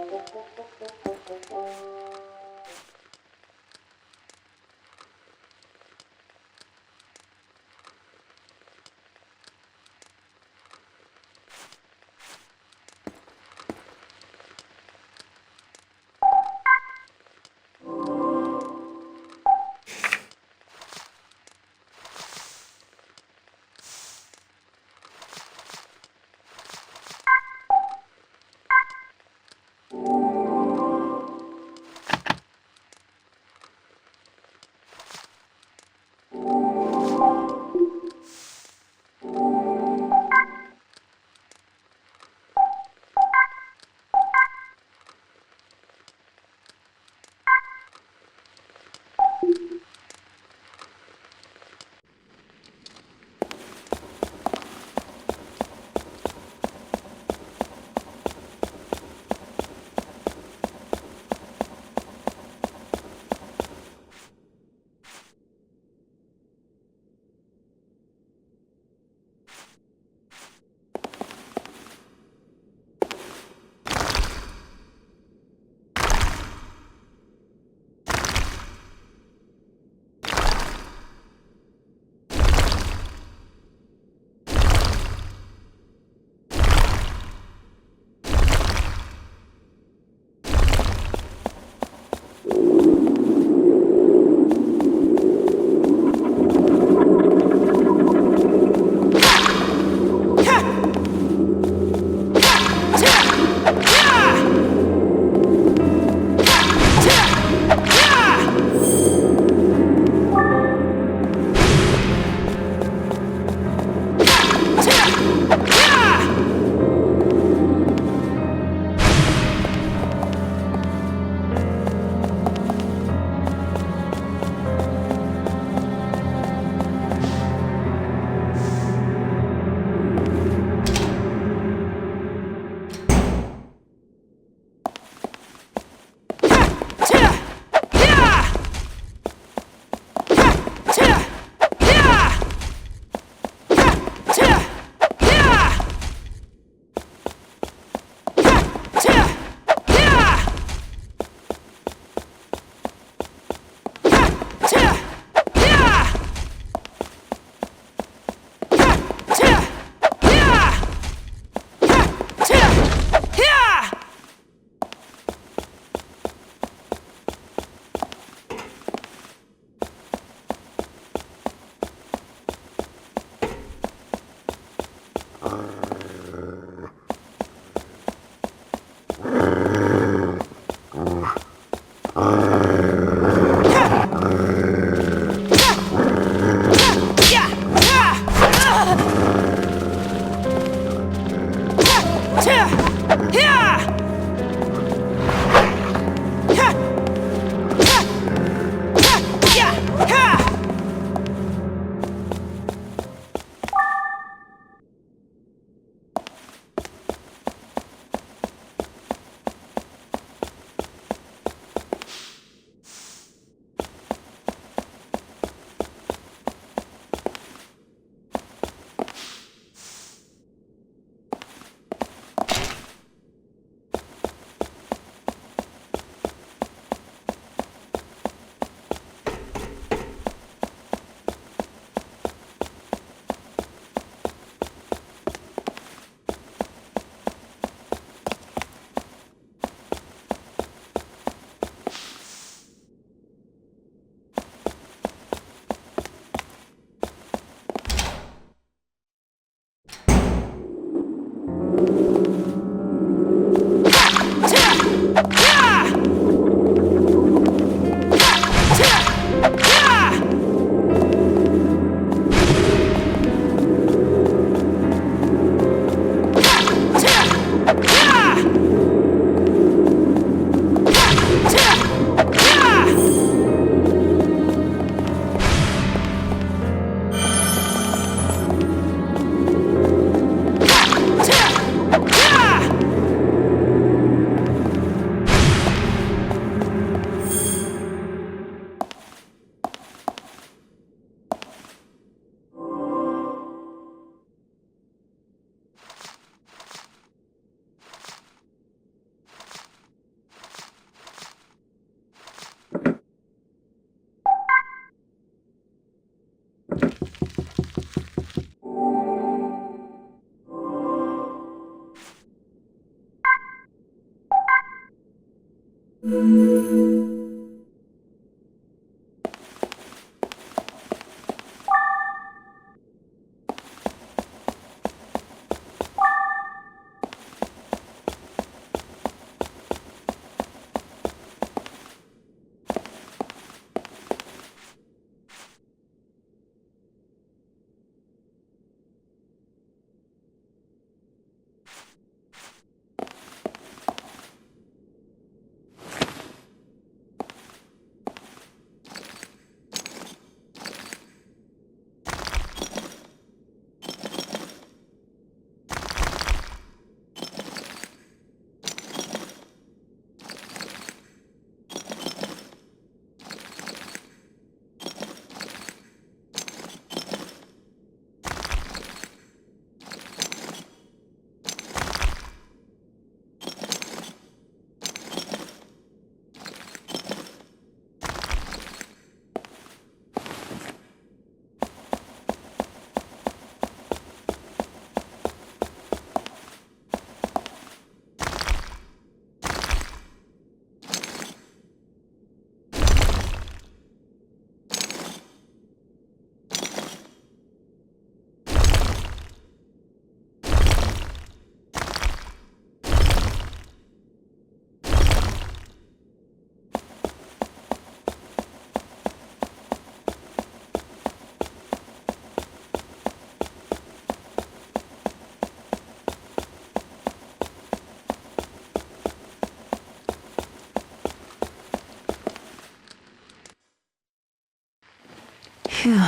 Phew,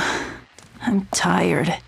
I'm tired.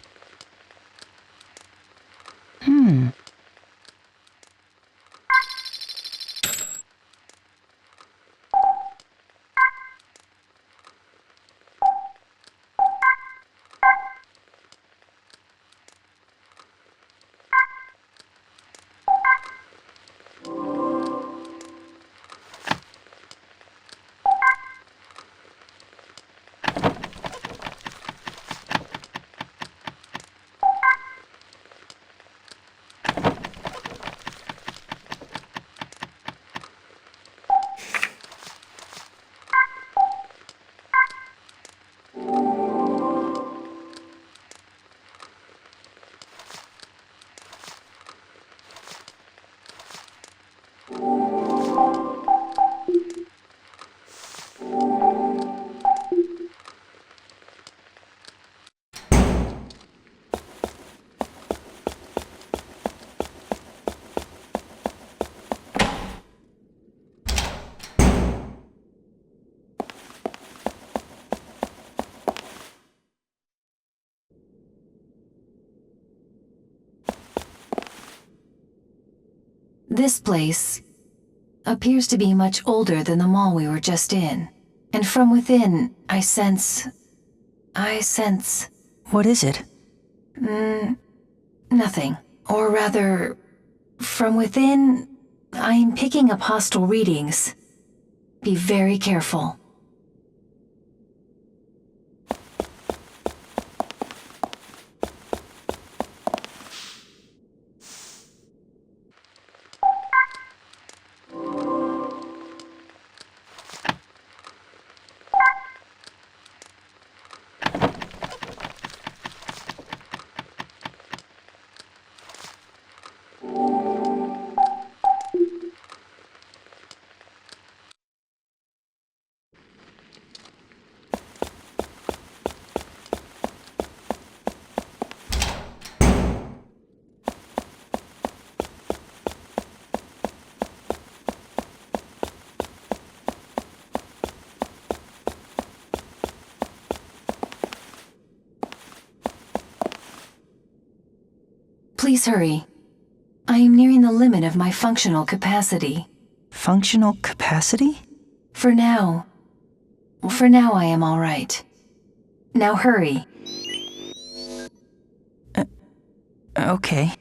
This place appears to be much older than the mall we were just in. And from within, I sense... What is it? Nothing. Or rather, from within, I'm picking up hostile readings. Be very careful. Please hurry. I am nearing the limit of my functional capacity. Functional capacity? For now I am all right. Now hurry. Okay.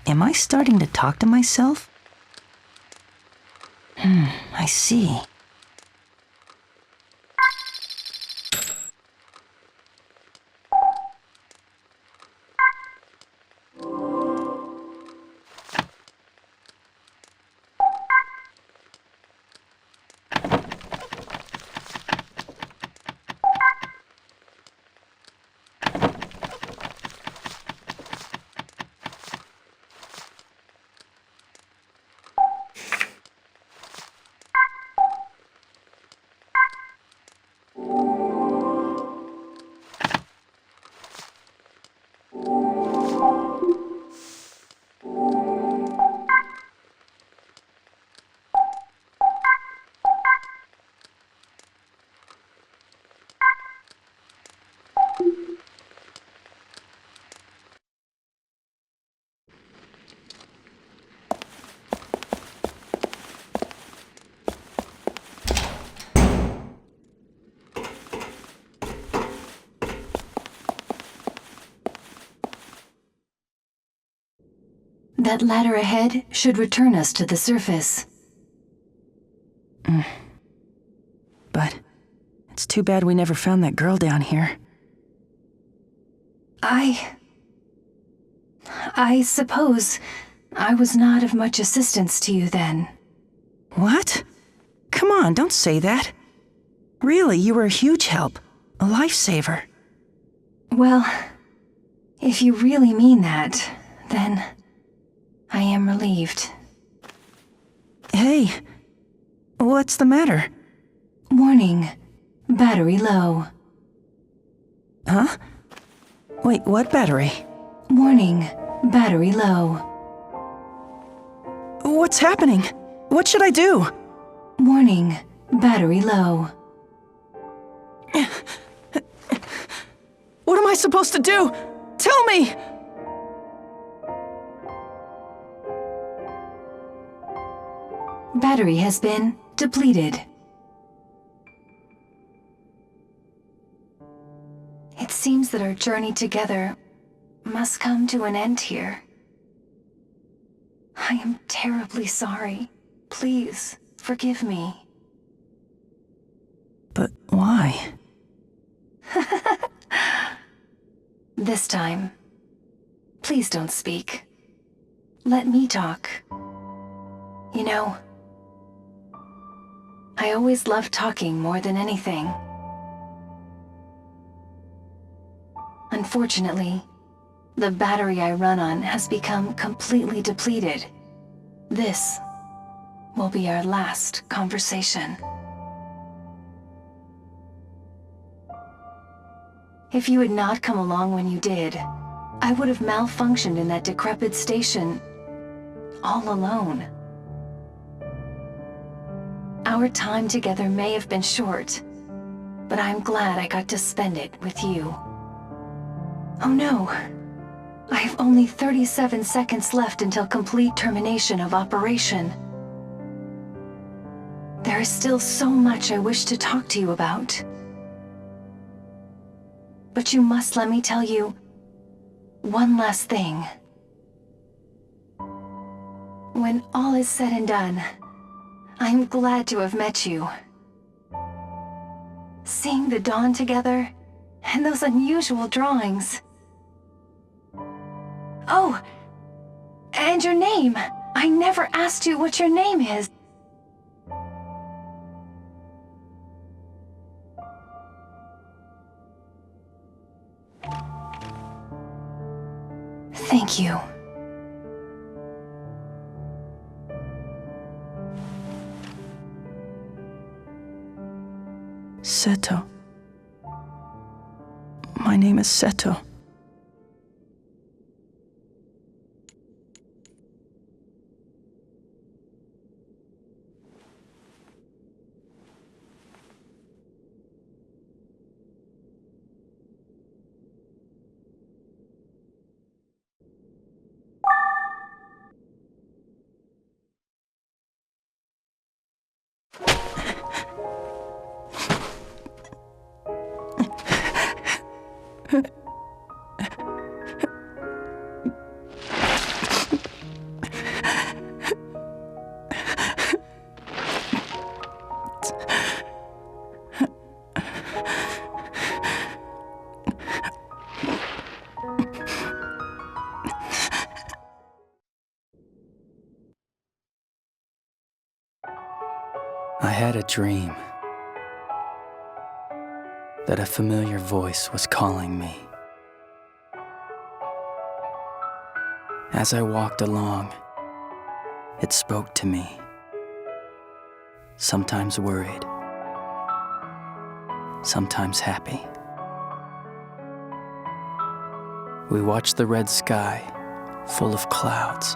Am I starting to talk to myself? I see. That ladder ahead should return us to the surface. But it's too bad we never found that girl down here. I suppose I was not of much assistance to you then. What? Come on, don't say that. Really, you were a huge help. A lifesaver. Well, if you really mean that, then I am relieved. Hey, what's the matter? Warning, battery low. Huh? Wait, what battery? Warning, battery low. What's happening? What should I do? Warning, battery low. What am I supposed to do? Tell me! Battery has been depleted. It seems that our journey together must come to an end here. I am terribly sorry. Please, forgive me. But why? This time, please don't speak. Let me talk. You know, I always loved talking more than anything. Unfortunately, the battery I run on has become completely depleted. This will be our last conversation. If you had not come along when you did, I would have malfunctioned in that decrepit station, all alone. Our time together may have been short, but I'm glad I got to spend it with you. Oh no, I have only 37 seconds left until complete termination of operation. There is still so much I wish to talk to you about. But you must let me tell you one last thing. When all is said and done, I'm glad to have met you. Seeing the dawn together, and those unusual drawings. Oh, and your name. I never asked you what your name is. Thank you. Seto. My name is Seto. I had a dream that a familiar voice was calling me. As I walked along, it spoke to me, sometimes worried, sometimes happy. We watched the red sky, full of clouds,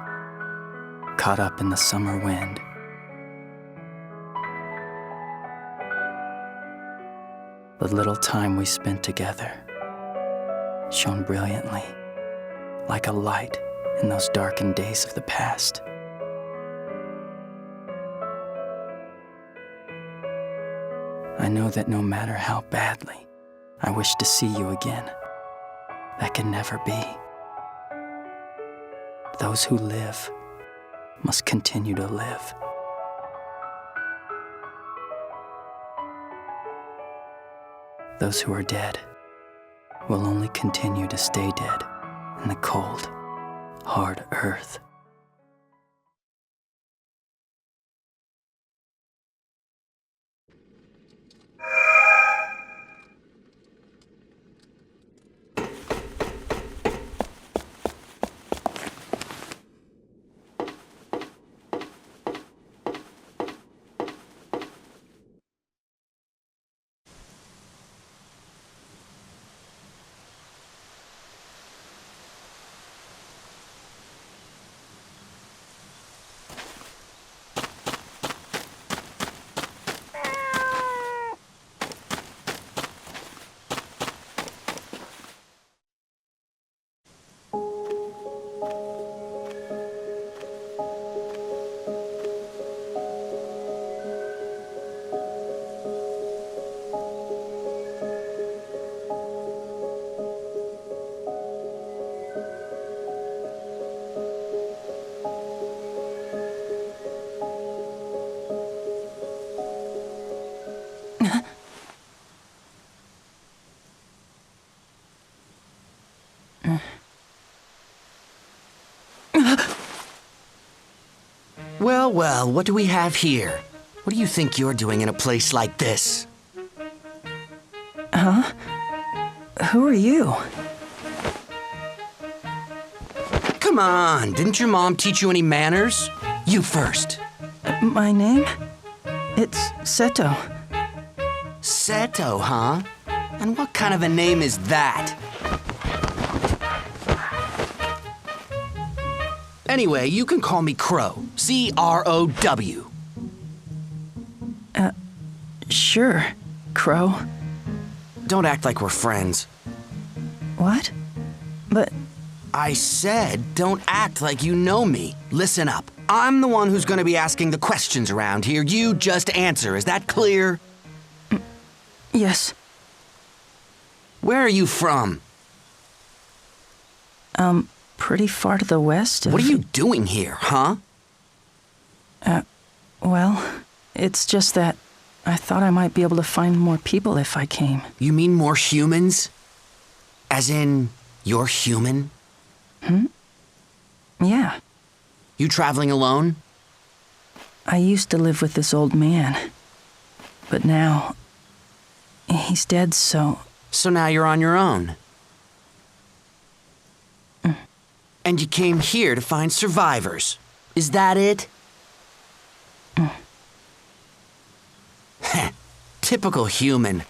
caught up in the summer wind. The little time we spent together shone brilliantly, like a light in those darkened days of the past. I know that no matter how badly I wish to see you again, that can never be. Those who live must continue to live. Those who are dead will only continue to stay dead in the cold, hard earth. Well, well, what do we have here? What do you think you're doing in a place like this? Huh? Who are you? Come on, didn't your mom teach you any manners? You first. My name? It's Seto. Seto, huh? And what kind of a name is that? Anyway, you can call me Crow. C-R-O-W. Sure, Crow. Don't act like we're friends. What? But... I said, don't act like you know me. Listen up. I'm the one who's gonna be asking the questions around here. You just answer. Is that clear? Yes. Where are you from? Pretty far to the west of... What are you doing here, huh? Well, it's just that I thought I might be able to find more people if I came. You mean more humans? As in, you're human? Yeah. You traveling alone? I used to live with this old man. But now, he's dead, so... So now you're on your own. And you came here to find survivors. Is that it? Typical human.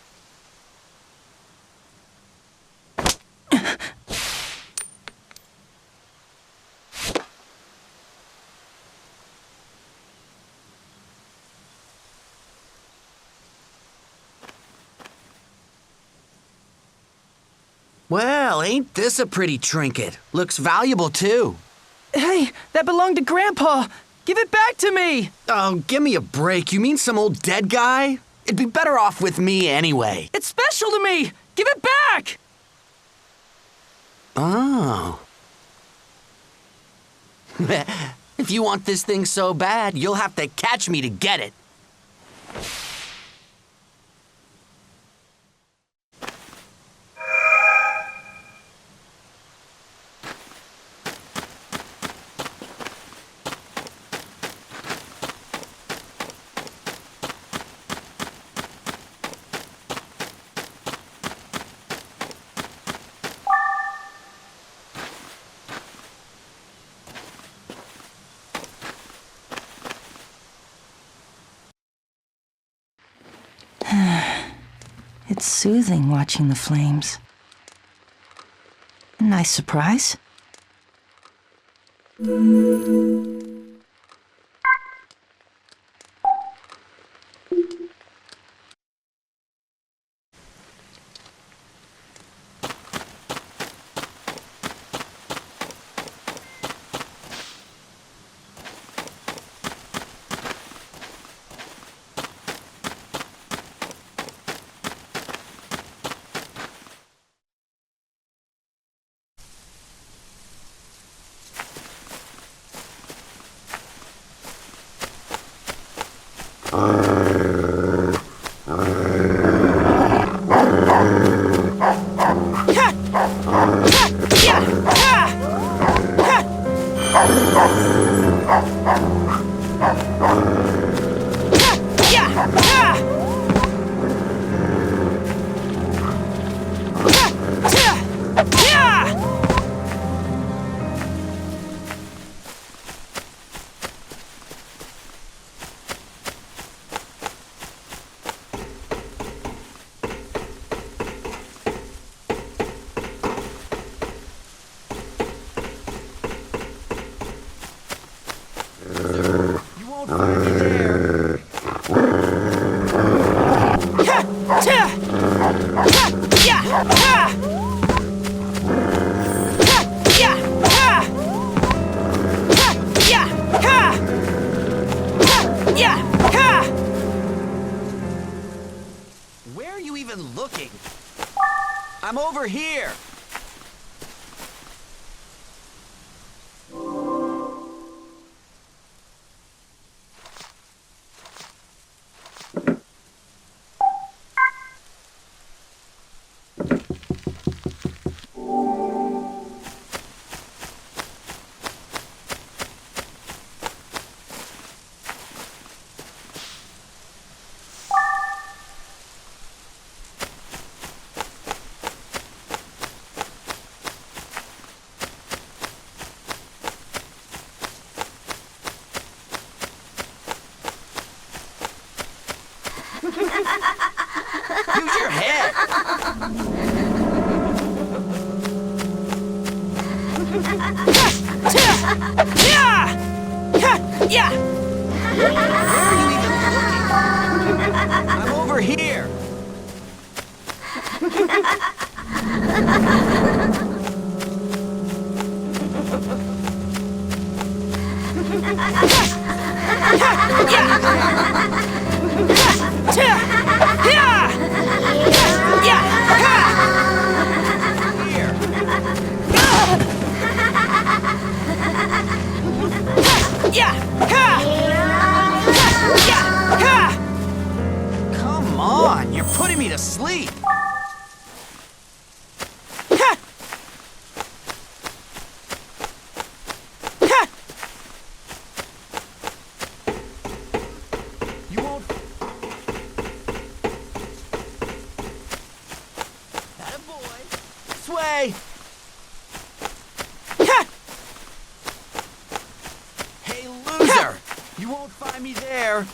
Well, ain't this a pretty trinket? Looks valuable, too. Hey, that belonged to Grandpa! Give it back to me! Oh, give me a break. You mean some old dead guy? It'd be better off with me anyway. It's special to me! Give it back! Oh. If you want this thing so bad, you'll have to catch me to get it. It's soothing watching the flames. A nice surprise. Where are you even looking? I'm over here. Use your head. Where are you even looking? I'm over here. Come on, you're putting me to sleep. You won't find me there.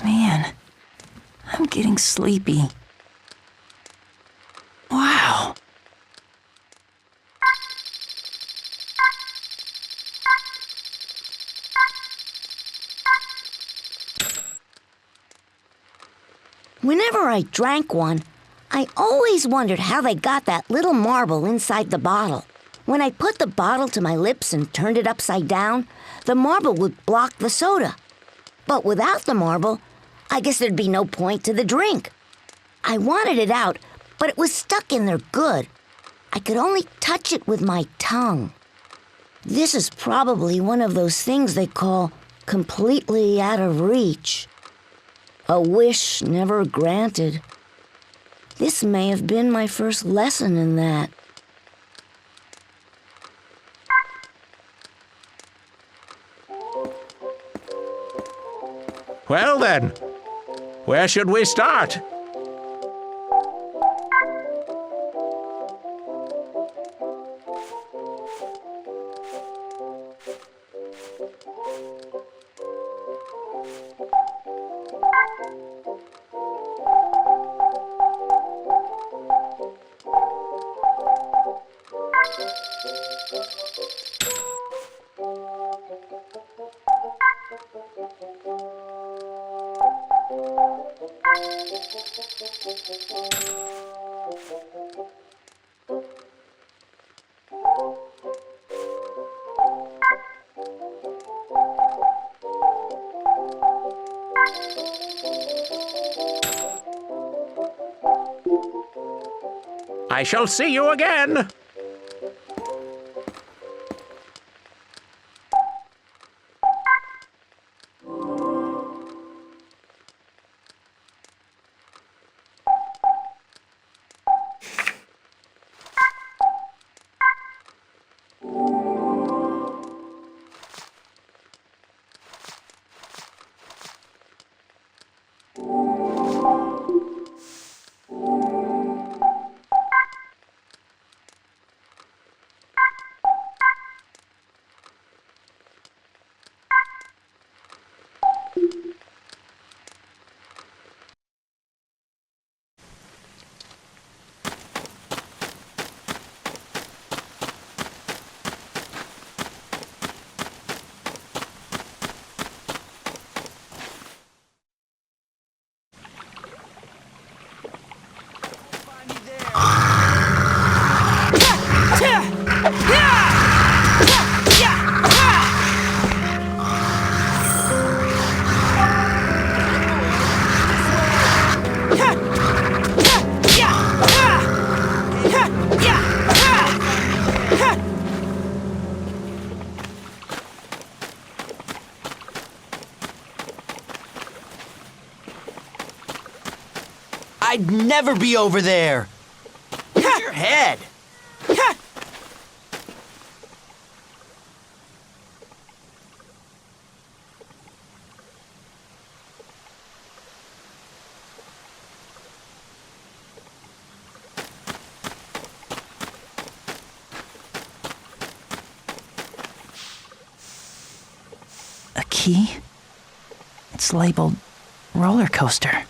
Man, I'm getting sleepy. Wow. Whenever I drank one, I always wondered how they got that little marble inside the bottle. When I put the bottle to my lips and turned it upside down, the marble would block the soda. But without the marble, I guess there'd be no point to the drink. I wanted it out, but it was stuck in there good. I could only touch it with my tongue. This is probably one of those things they call completely out of reach. A wish never granted. This may have been my first lesson in that. Well then, where should we start? I shall see you again. I'd never be over there. Use your head. A key? It's labeled roller coaster.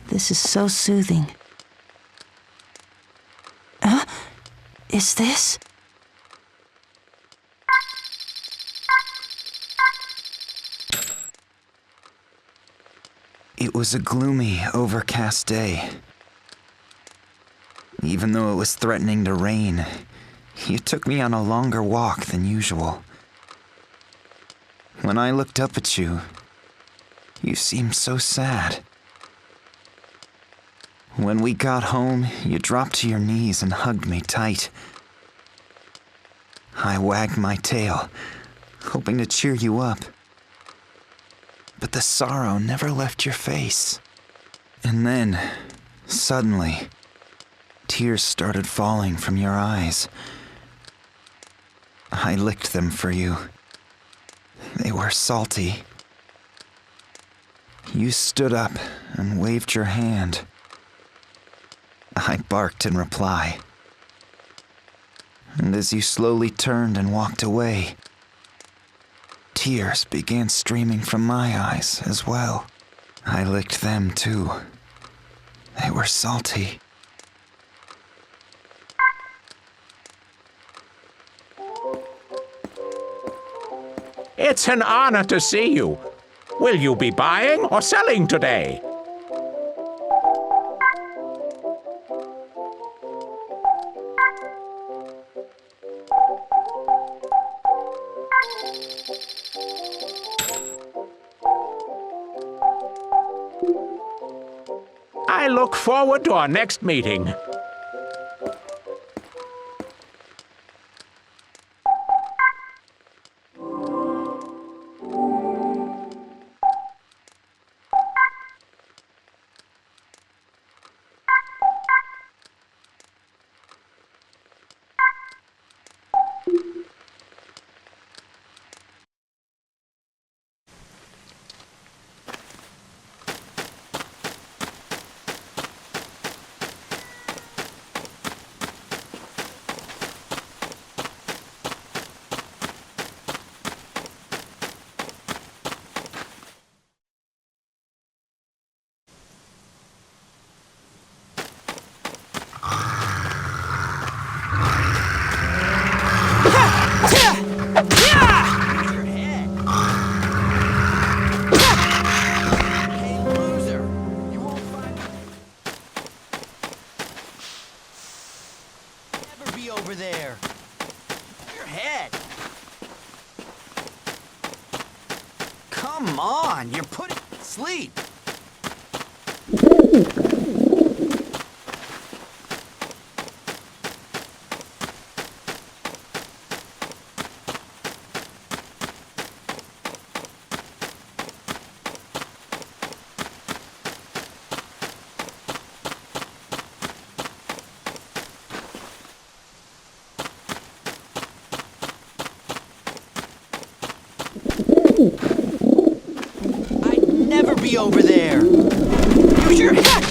This is so soothing. Is this? It was a gloomy, overcast day. Even though it was threatening to rain, you took me on a longer walk than usual. When I looked up at you, you seemed so sad. When we got home, you dropped to your knees and hugged me tight. I wagged my tail, hoping to cheer you up. But the sorrow never left your face. And then, suddenly, tears started falling from your eyes. I licked them for you. They were salty. You stood up and waved your hand. I barked in reply. And as you slowly turned and walked away, tears began streaming from my eyes as well. I licked them too. They were salty. It's an honor to see you. Will you be buying or selling today? I look forward to our next meeting. Over there. Your head. Come on, you're putting sleep. over there! Use your head!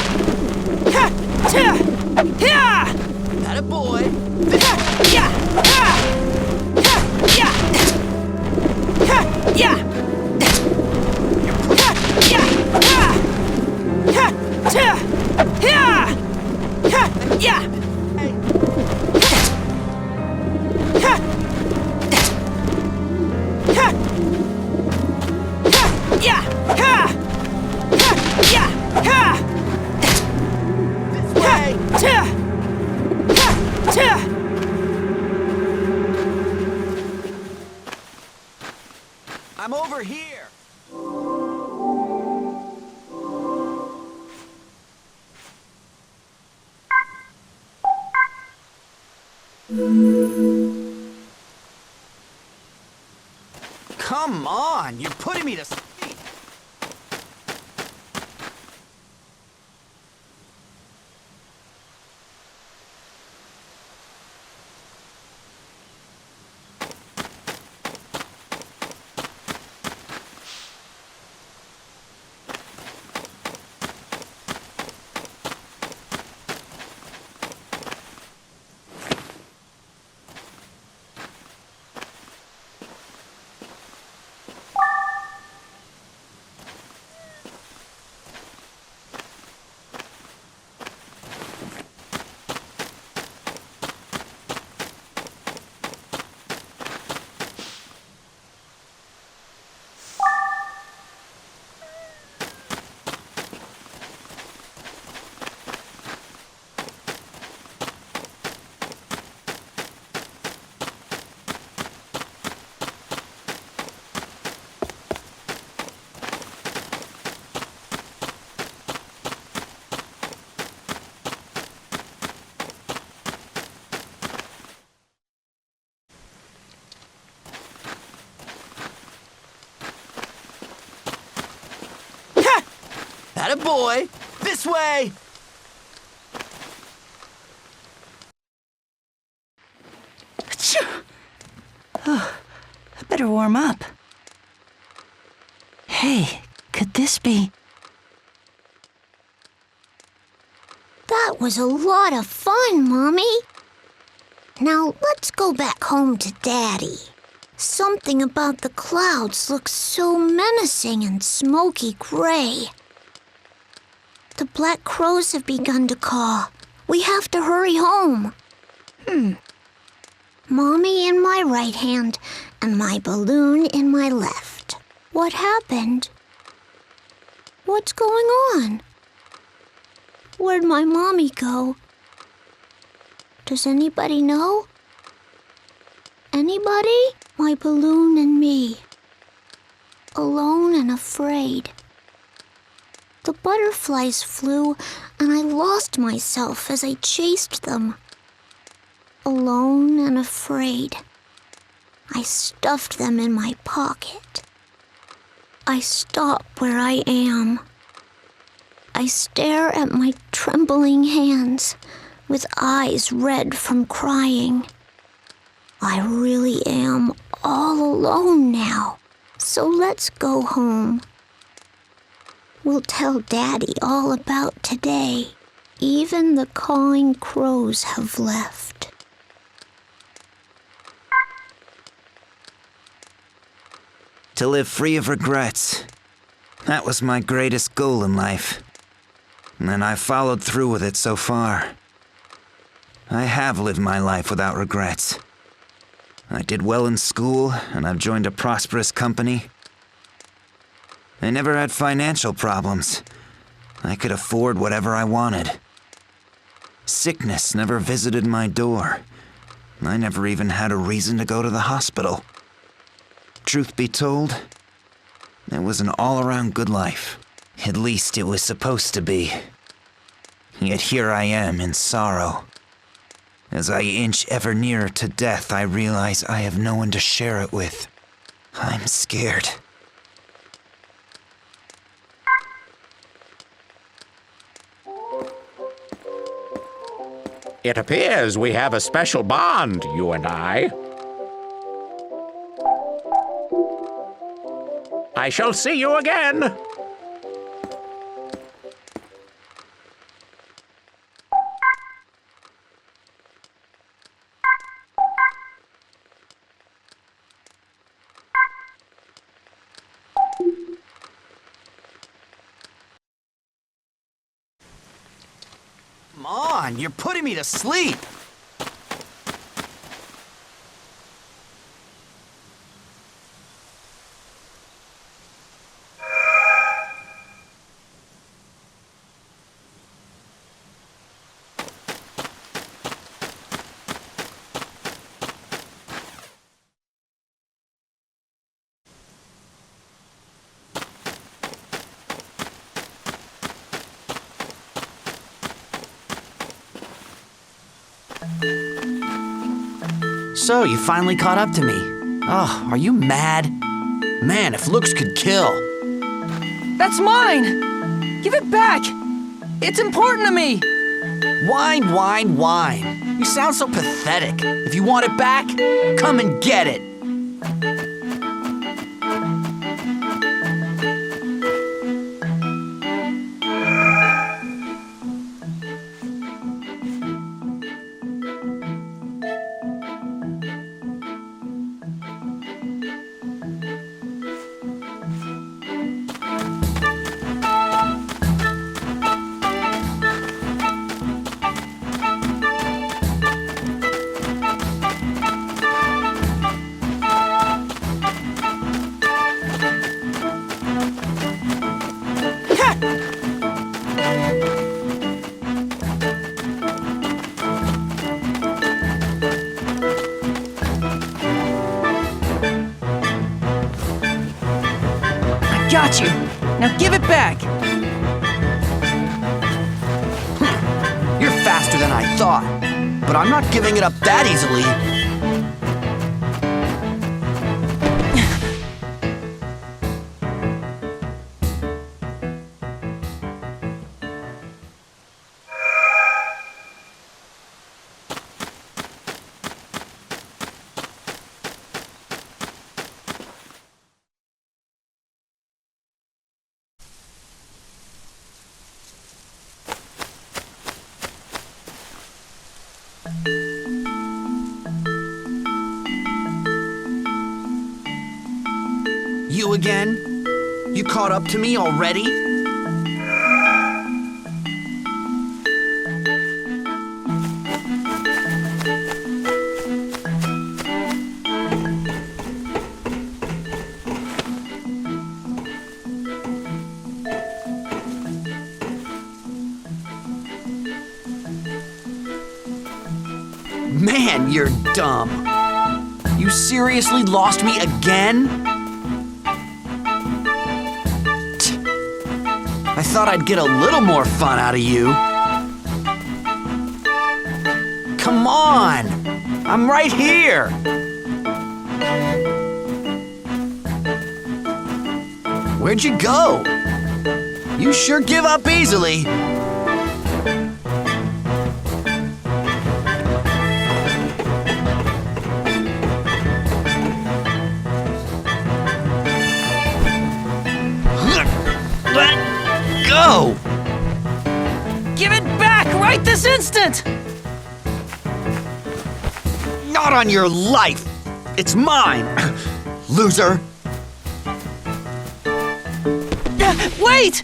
Atta boy! I'm over here! Come on, you're putting me to sleep. Atta boy! This way! Oh, I better warm up. Hey, could this be... That was a lot of fun, Mommy. Now let's go back home to Daddy. Something about the clouds looks so menacing and smoky gray. The black crows have begun to caw. We have to hurry home. Mommy in my right hand and my balloon in my left. What happened? What's going on? Where'd my mommy go? Does anybody know? Anybody? My balloon and me. Alone and afraid. The butterflies flew, and I lost myself as I chased them. Alone and afraid. I stuffed them in my pocket. I stop where I am. I stare at my trembling hands, with eyes red from crying. I really am all alone now, so let's go home. We'll tell Daddy all about today. Even the cawing crows have left. To live free of regrets. That was my greatest goal in life. And I followed through with it so far. I have lived my life without regrets. I did well in school, and I've joined a prosperous company. I never had financial problems. I could afford whatever I wanted. Sickness never visited my door. I never even had a reason to go to the hospital. Truth be told, it was an all-around good life. At least it was supposed to be. Yet here I am in sorrow. As I inch ever nearer to death, I realize I have no one to share it with. I'm scared. It appears we have a special bond, you and I. I shall see you again. Come on, you're putting me to sleep. So, you finally caught up to me. Oh, are you mad? Man, if looks could kill. That's mine! Give it back! It's important to me! Whine, whine, whine. You sound so pathetic. If you want it back, come and get it. Got you. Now give it back. You're faster than I thought, but I'm not giving it up that easily. You again? You caught up to me already? Man, you're dumb. You seriously lost me again? I thought I'd get a little more fun out of you. Come on! I'm right here! Where'd you go? You sure give up easily. Go! Give it back right this instant! Not on your life! It's mine! Loser! Wait!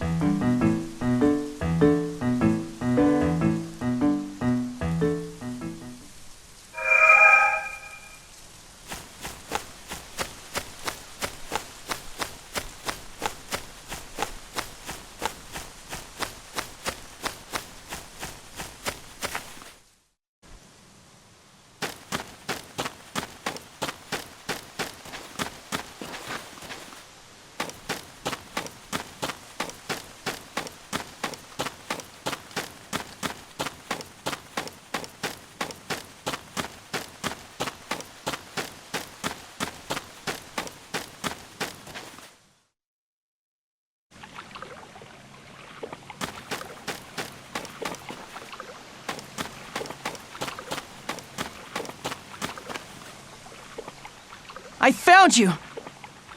I found you!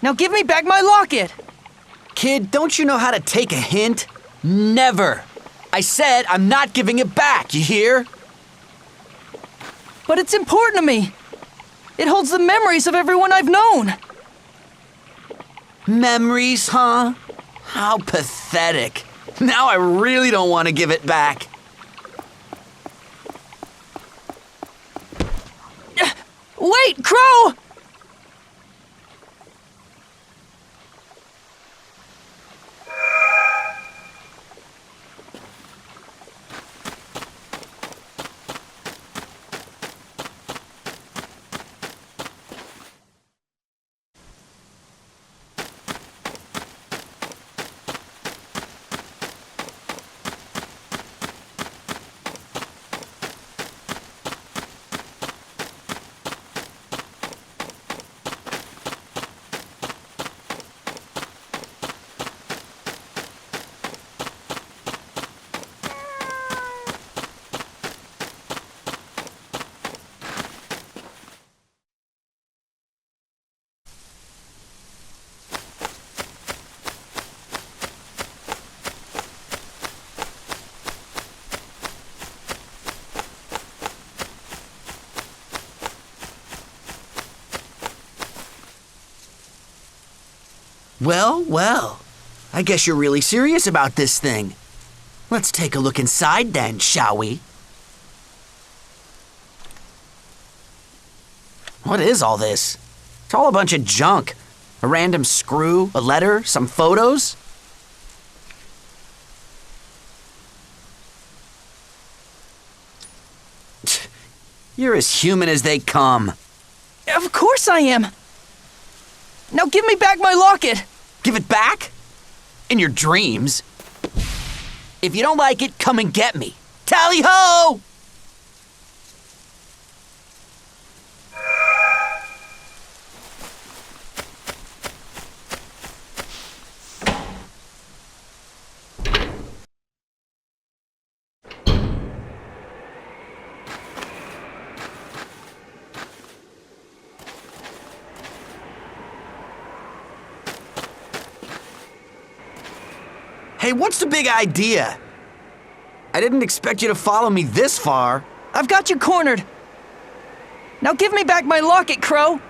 Now give me back my locket! Kid, don't you know how to take a hint? Never! I said I'm not giving it back, you hear? But it's important to me! It holds the memories of everyone I've known! Memories, huh? How pathetic. Now I really don't want to give it back. Wait, Crow! Well, well. I guess you're really serious about this thing. Let's take a look inside then, shall we? What is all this? It's all a bunch of junk. A random screw, a letter, some photos. You're as human as they come. Of course I am. Now give me back my locket. Give it back? In your dreams? If you don't like it, come and get me. Tally-ho! Hey, what's the big idea? I didn't expect you to follow me this far. I've got you cornered. Now give me back my locket, Crow.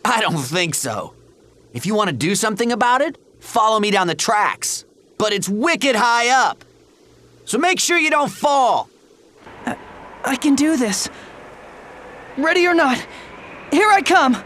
I don't think so. If you want to do something about it, follow me down the tracks. But it's wicked high up. So make sure you don't fall. I can do this. Ready or not, here I come.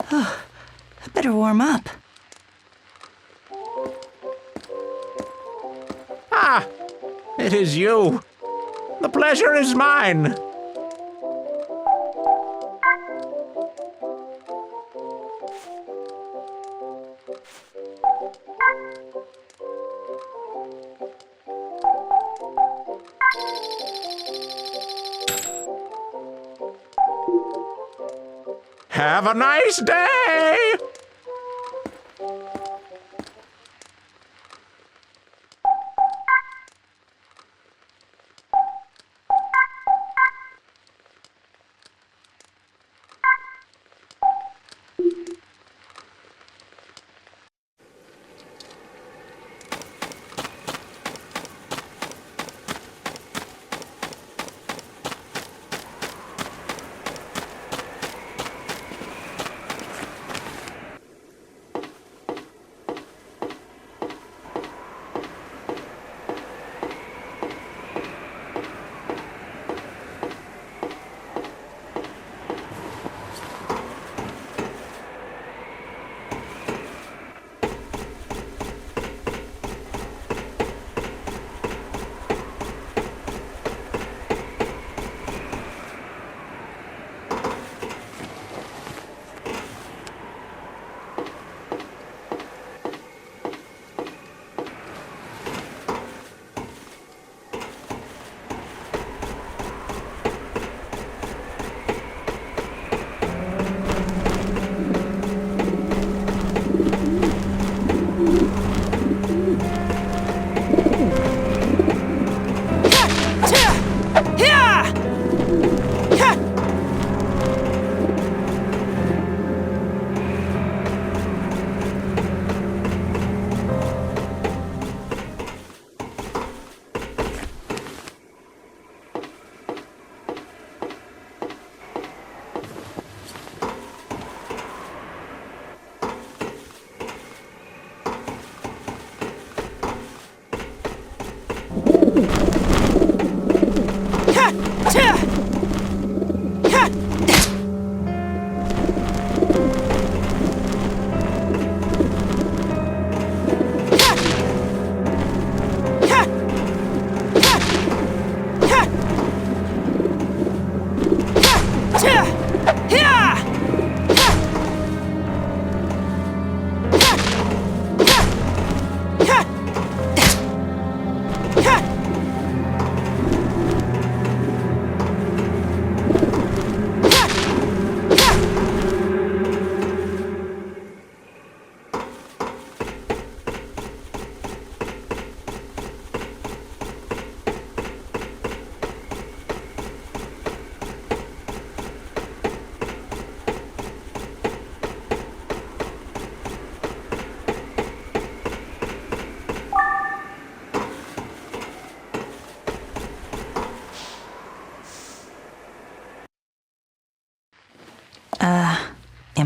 I better warm up. Ah, it is you. The pleasure is mine. Have a nice day!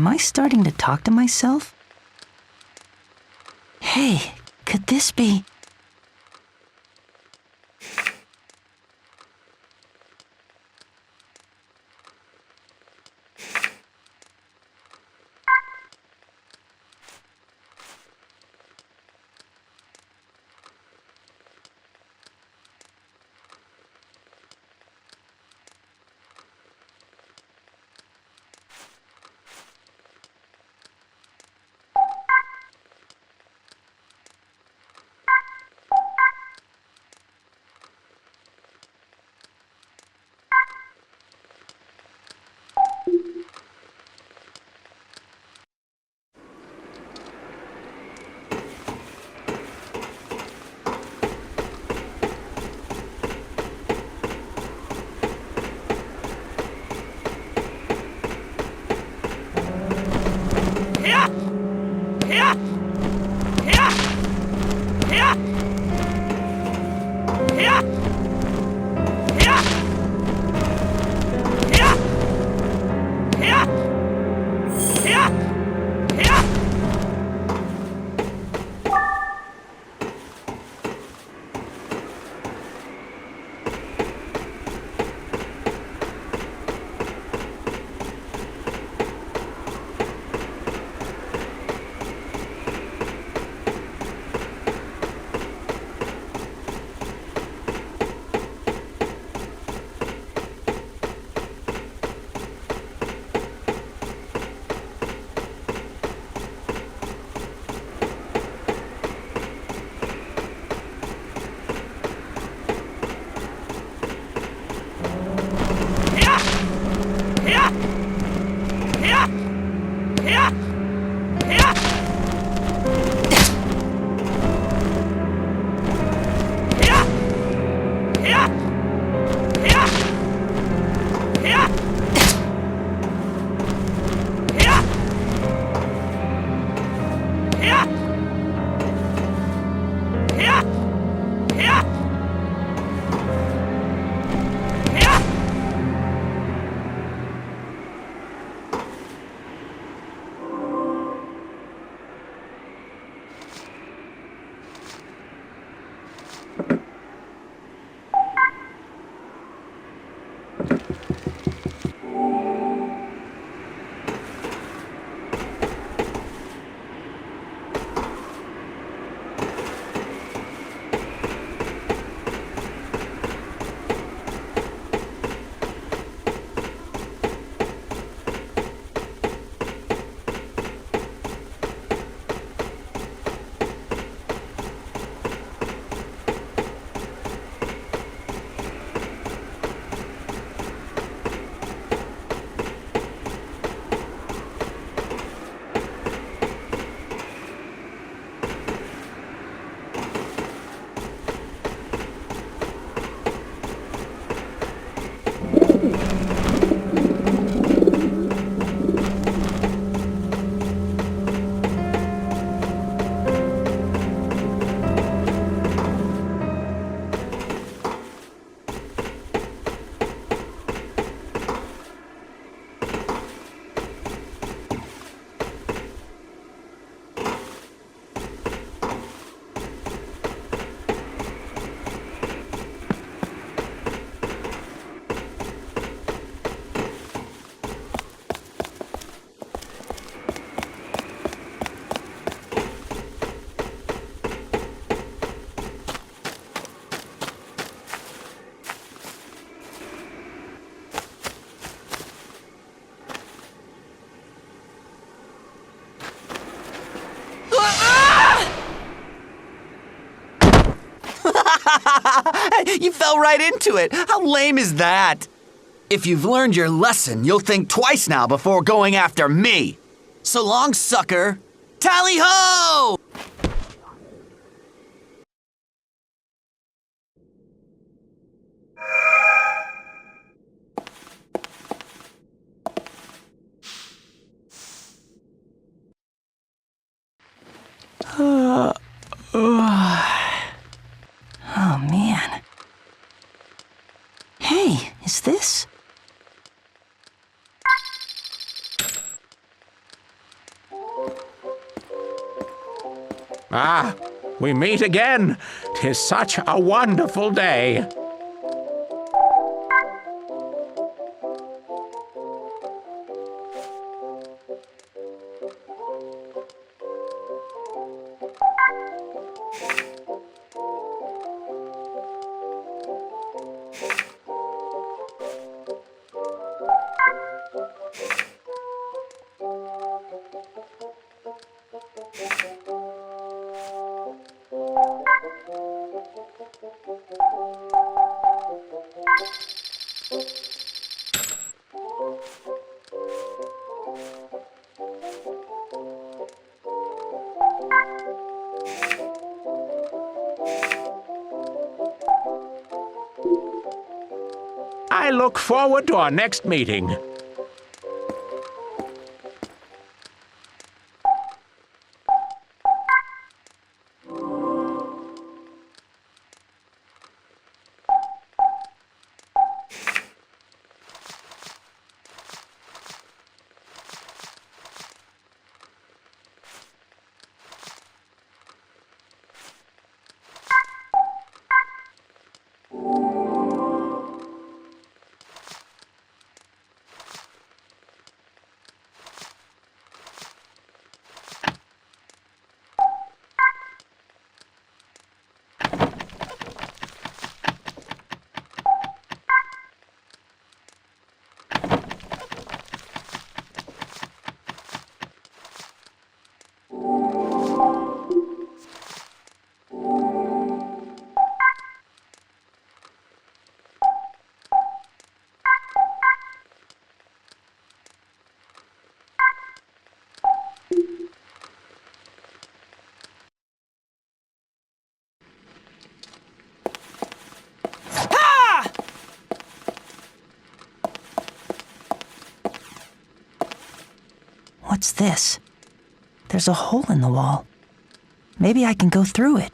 Am I starting to talk to myself? Hey, could this be... You fell right into it. How lame is that? If you've learned your lesson, you'll think twice now before going after me. So long, sucker. Tally-ho! Oh, man. Hey, is this? Ah, we meet again. 'Tis such a wonderful day. I look forward to our next meeting. What's this? There's a hole in the wall. Maybe I can go through it.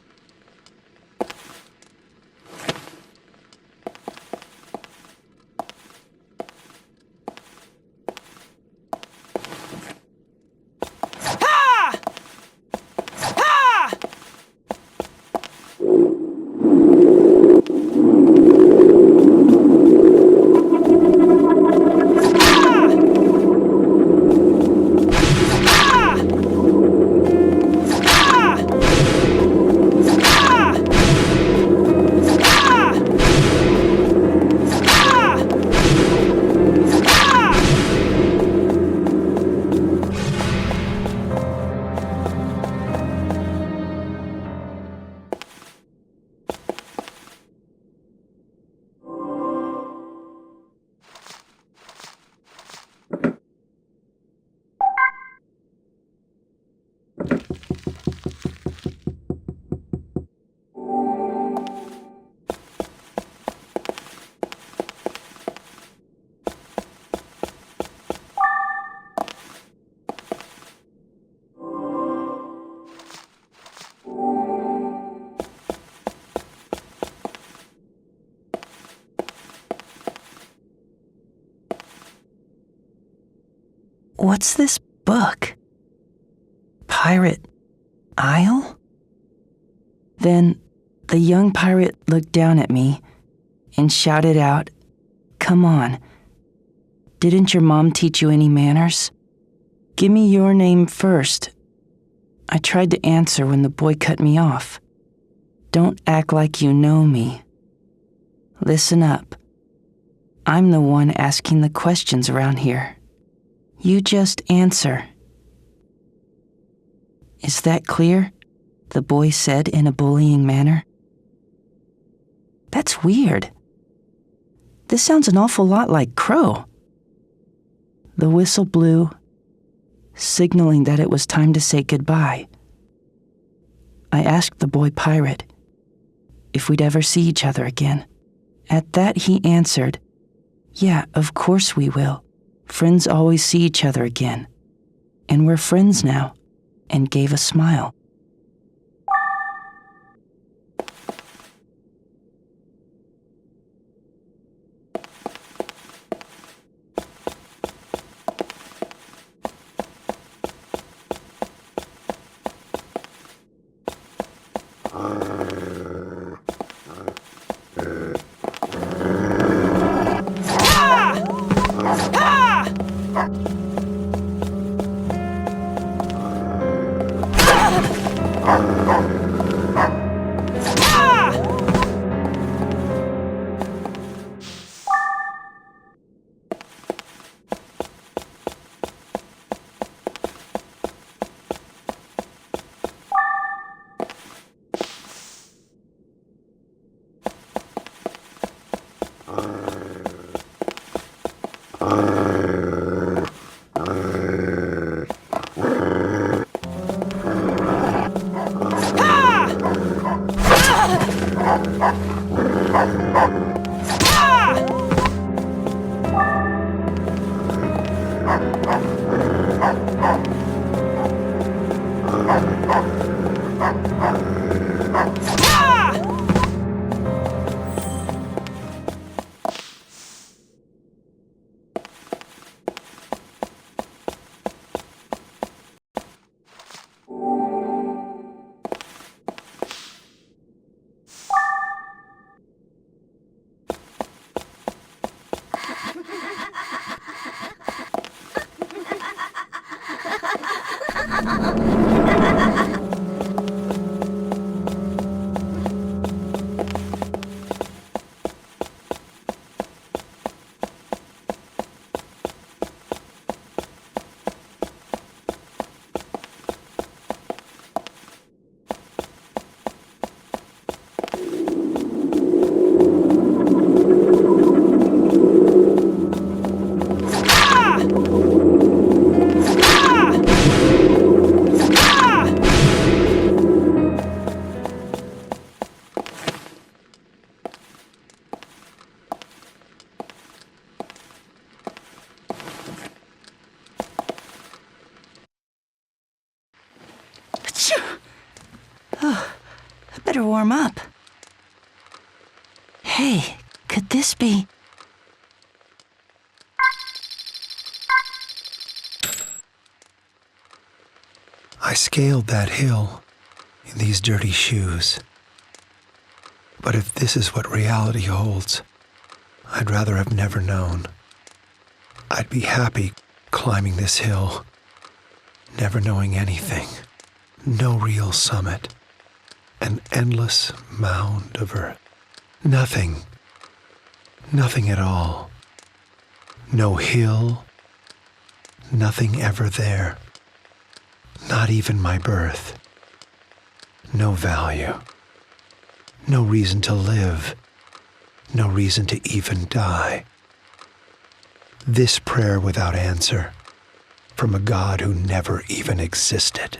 What's this book? Pirate Isle? Then the young pirate looked down at me and shouted out, "Come on. Didn't your mom teach you any manners? Give me your name first." I tried to answer when the boy cut me off. "Don't act like you know me. Listen up. I'm the one asking the questions around here. You just answer." "Is that clear?" the boy said in a bullying manner. "That's weird. This sounds an awful lot like Crow." The whistle blew, signaling that it was time to say goodbye. I asked the boy pirate if we'd ever see each other again. At that, he answered, "Yeah, of course we will. Friends always see each other again. And we're friends now," and gave a smile. better warm up. Hey, could this be... I scaled that hill in these dirty shoes. But if this is what reality holds, I'd rather have never known. I'd be happy climbing this hill, never knowing anything. No real summit. An endless mound of earth. Nothing. Nothing at all. No hill. Nothing ever there. Not even my birth. No value. No reason to live. No reason to even die. This prayer without answer from a God who never even existed.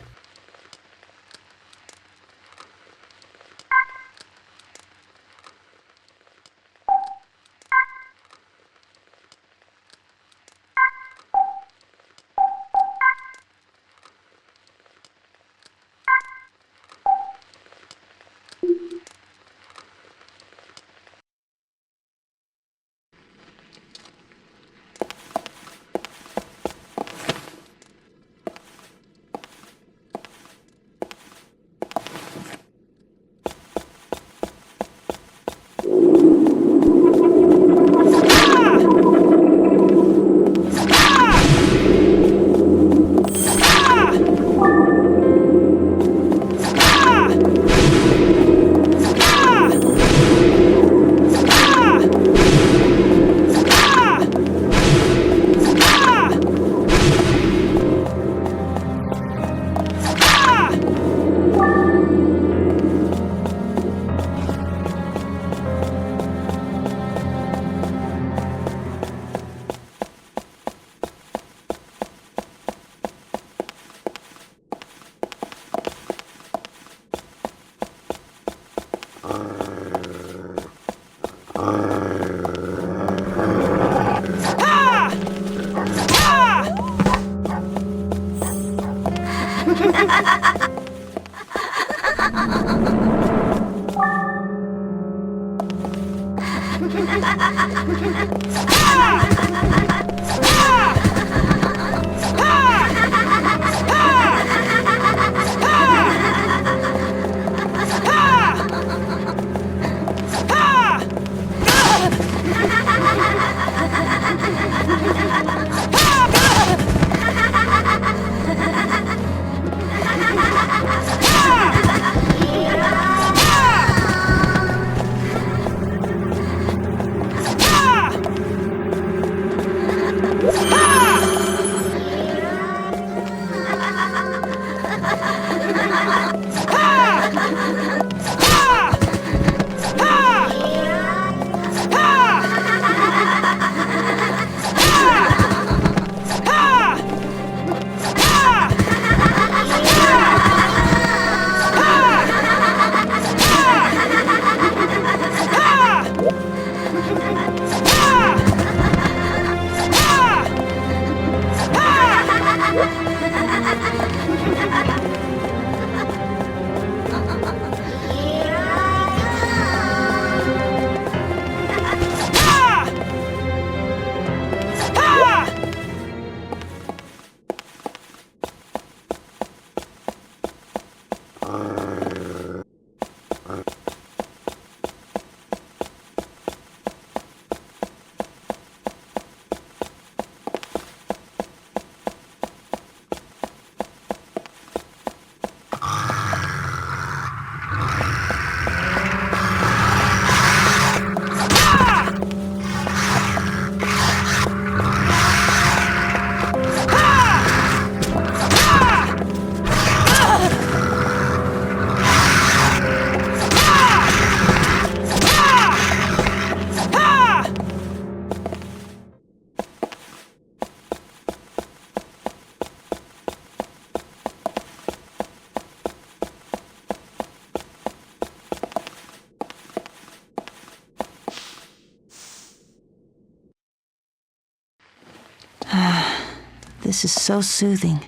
This is so soothing.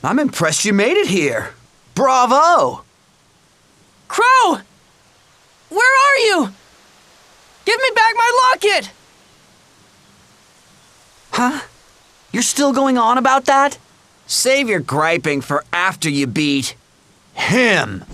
I'm impressed you made it here. Bravo! Crow! Where are you? Give me back my locket! Huh? You're still going on about that? Save your griping for after you beat him.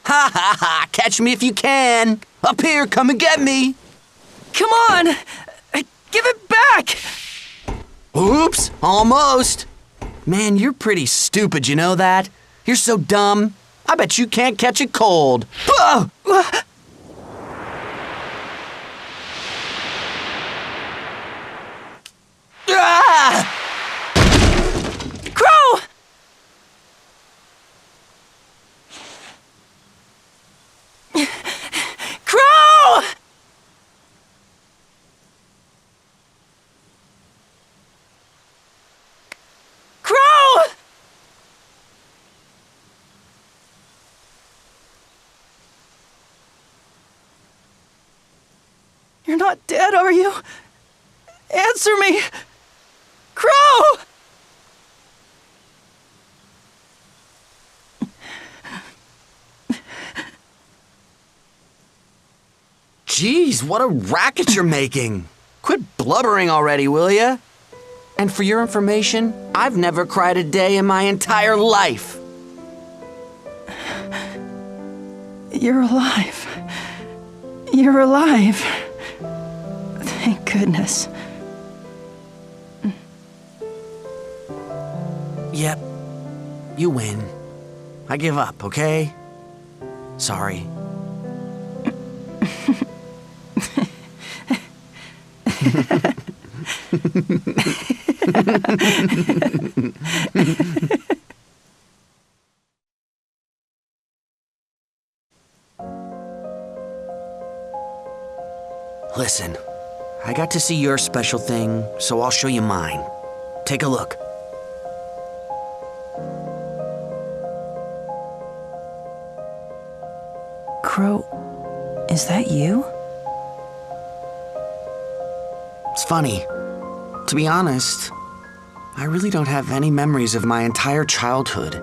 Ha ha ha! Catch me if you can! Up here, come and get me! Come on! Give it back! Oops! Almost! Man, you're pretty stupid, you know that? You're so dumb. I bet you can't catch a cold. Ah! Ah! Crow! Crow! Crow! You're not dead, are you? Answer me! Crow! Jeez, what a racket you're making. Quit blubbering already, will ya? And for your information, I've never cried a day in my entire life. You're alive. You're alive. Thank goodness. Yep, you win. I give up, okay? Sorry. Listen, I got to see your special thing, so I'll show you mine. Take a look. Crow, is that you? It's funny. To be honest, I really don't have any memories of my entire childhood.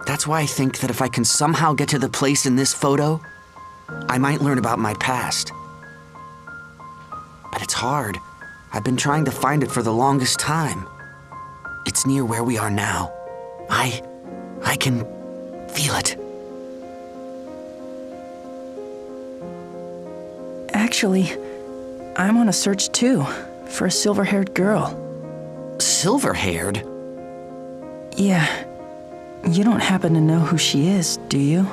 That's why I think that if I can somehow get to the place in this photo, I might learn about my past. But it's hard. I've been trying to find it for the longest time. It's near where we are now. I can feel it. Actually, I'm on a search too, for a silver-haired girl. Silver-haired? Yeah. You don't happen to know who she is, do you?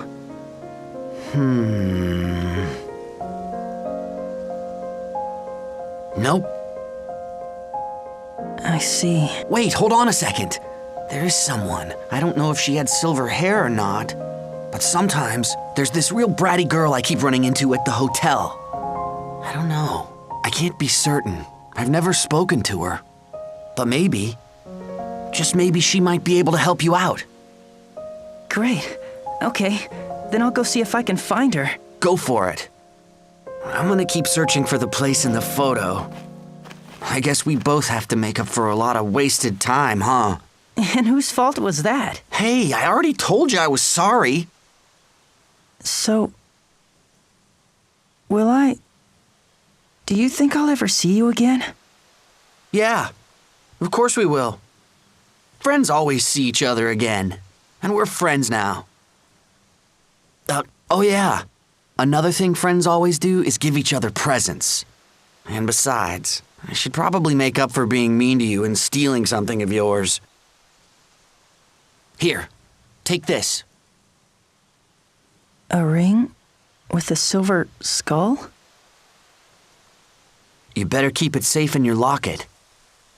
Nope. I see. Wait, hold on a second. There is someone. I don't know if she had silver hair or not, but sometimes there's this real bratty girl I keep running into at the hotel. I don't know. I can't be certain. I've never spoken to her. But maybe, just maybe she might be able to help you out. Great. Okay, then I'll go see if I can find her. Go for it. I'm gonna keep searching for the place in the photo. I guess we both have to make up for a lot of wasted time, huh? And whose fault was that? Hey, I already told you I was sorry. So, do you think I'll ever see you again? Yeah, of course we will. Friends always see each other again, and we're friends now. Oh yeah, another thing friends always do is give each other presents. And besides, I should probably make up for being mean to you and stealing something of yours. Here, take this. A ring with a silver skull? You better keep it safe in your locket,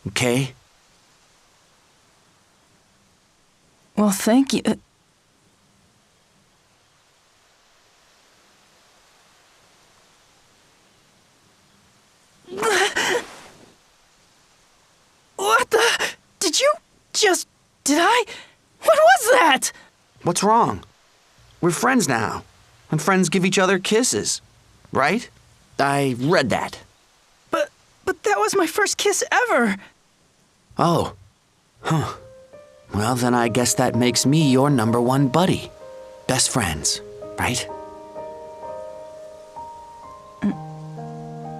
okay? Well, thank you. What the? Did you just... Did I? What was that? What's wrong? We're friends now, and friends give each other kisses, right? I read that. But that was my first kiss ever. Oh. Huh. Well, then I guess that makes me your #1 buddy. Best friends, right?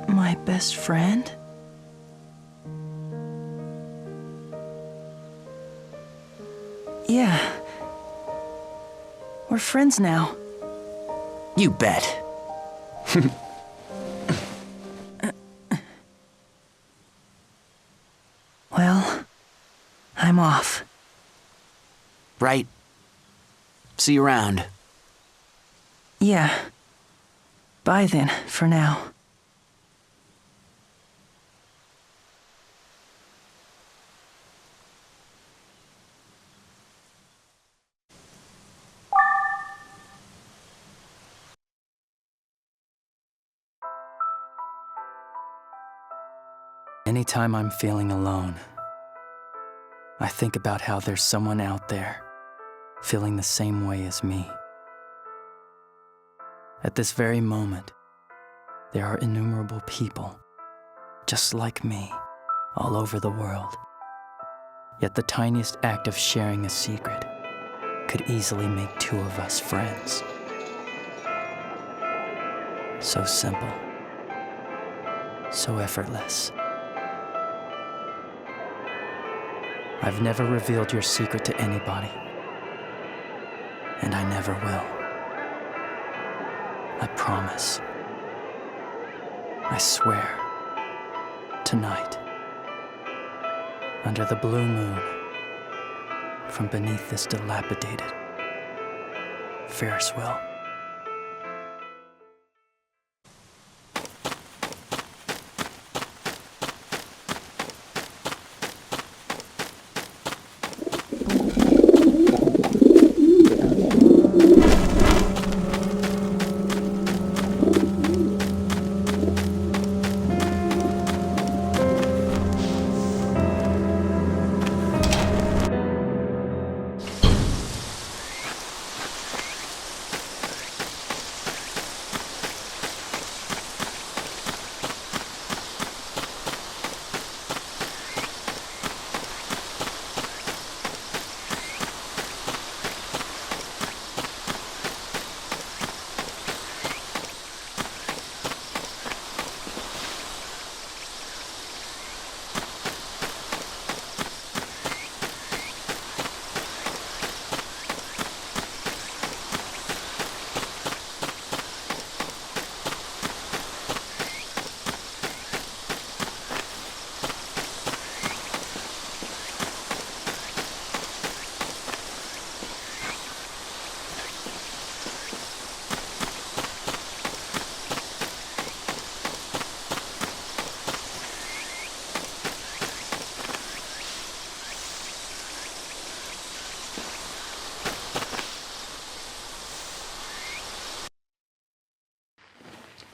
My best friend? Yeah. We're friends now. You bet. Well, I'm off. Right. See you around. Yeah. Bye then, for now. Anytime I'm feeling alone, I think about how there's someone out there feeling the same way as me. At this very moment, there are innumerable people just like me all over the world. Yet the tiniest act of sharing a secret could easily make two of us friends. So simple, so effortless. I've never revealed your secret to anybody, and I never will. I promise. I swear. Tonight, under the blue moon, from beneath this dilapidated Ferris wheel.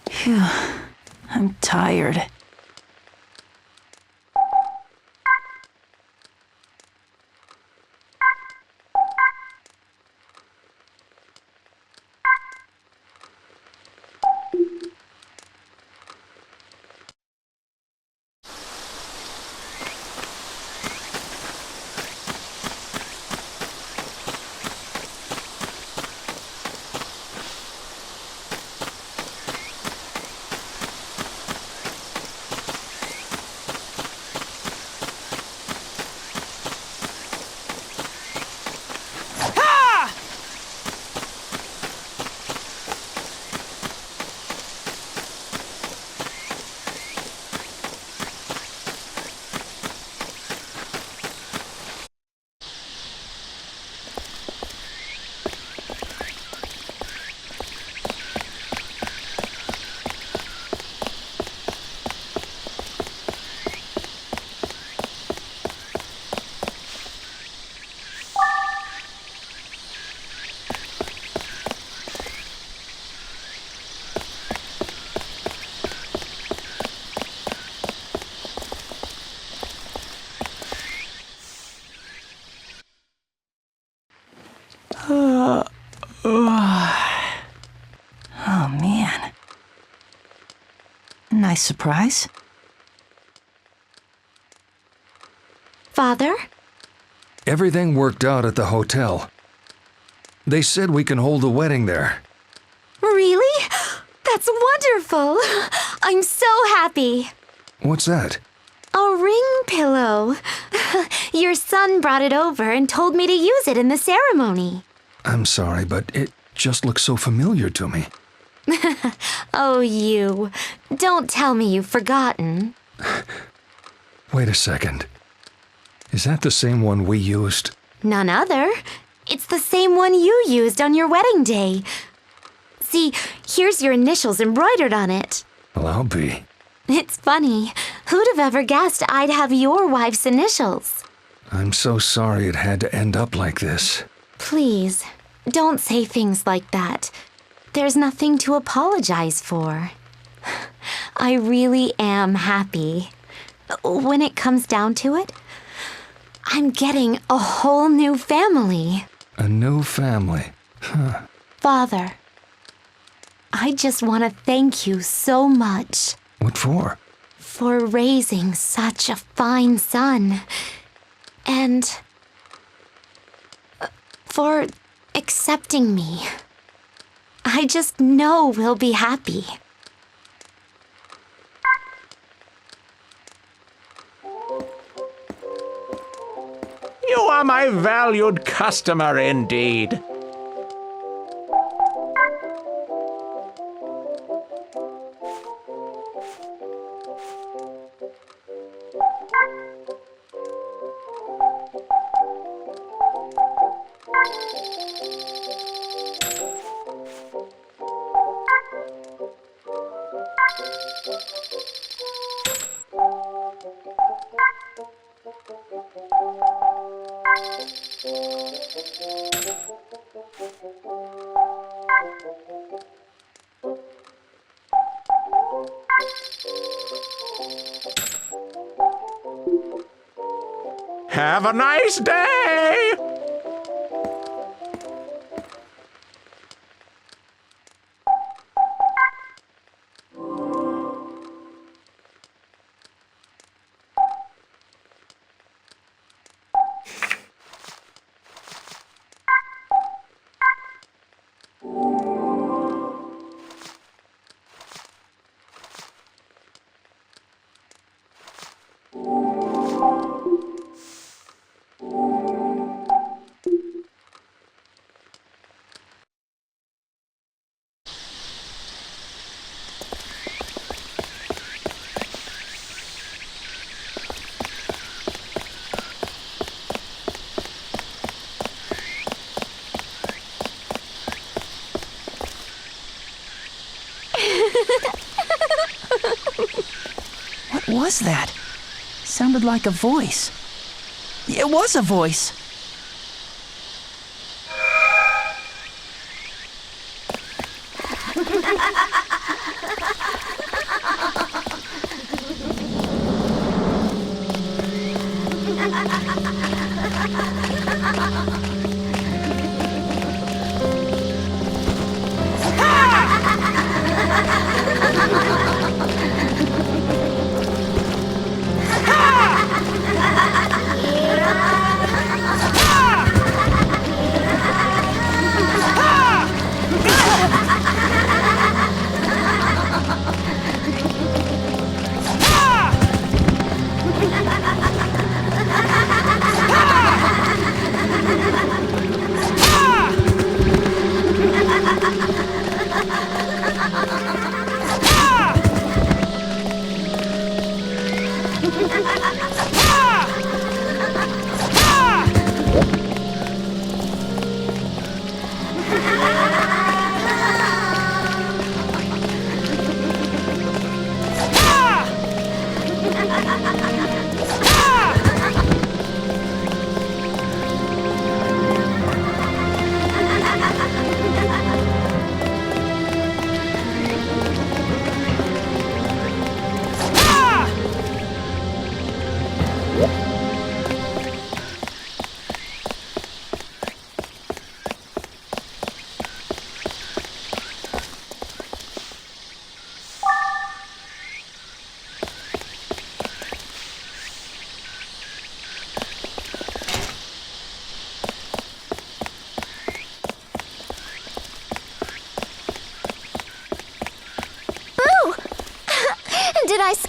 Phew, I'm tired. Oh, man. Nice surprise. Father? Everything worked out at the hotel. They said we can hold a wedding there. Really? That's wonderful. I'm so happy. What's that? A ring pillow. Your son brought it over and told me to use it in the ceremony. I'm sorry, but it just looks so familiar to me. Oh, you. Don't tell me you've forgotten. Wait a second. Is that the same one we used? None other. It's the same one you used on your wedding day. See, here's your initials embroidered on it. Well, I'll be. It's funny. Who'd have ever guessed I'd have your wife's initials? I'm so sorry it had to end up like this. Please, don't say things like that. There's nothing to apologize for. I really am happy. When it comes down to it, I'm getting a whole new family. A new family? Huh. Father, I just want to thank you so much. What for? For raising such a fine son. And for accepting me. I just know we'll be happy. You are my valued customer indeed. Have a nice day! What was that? Sounded like a voice. It was a voice.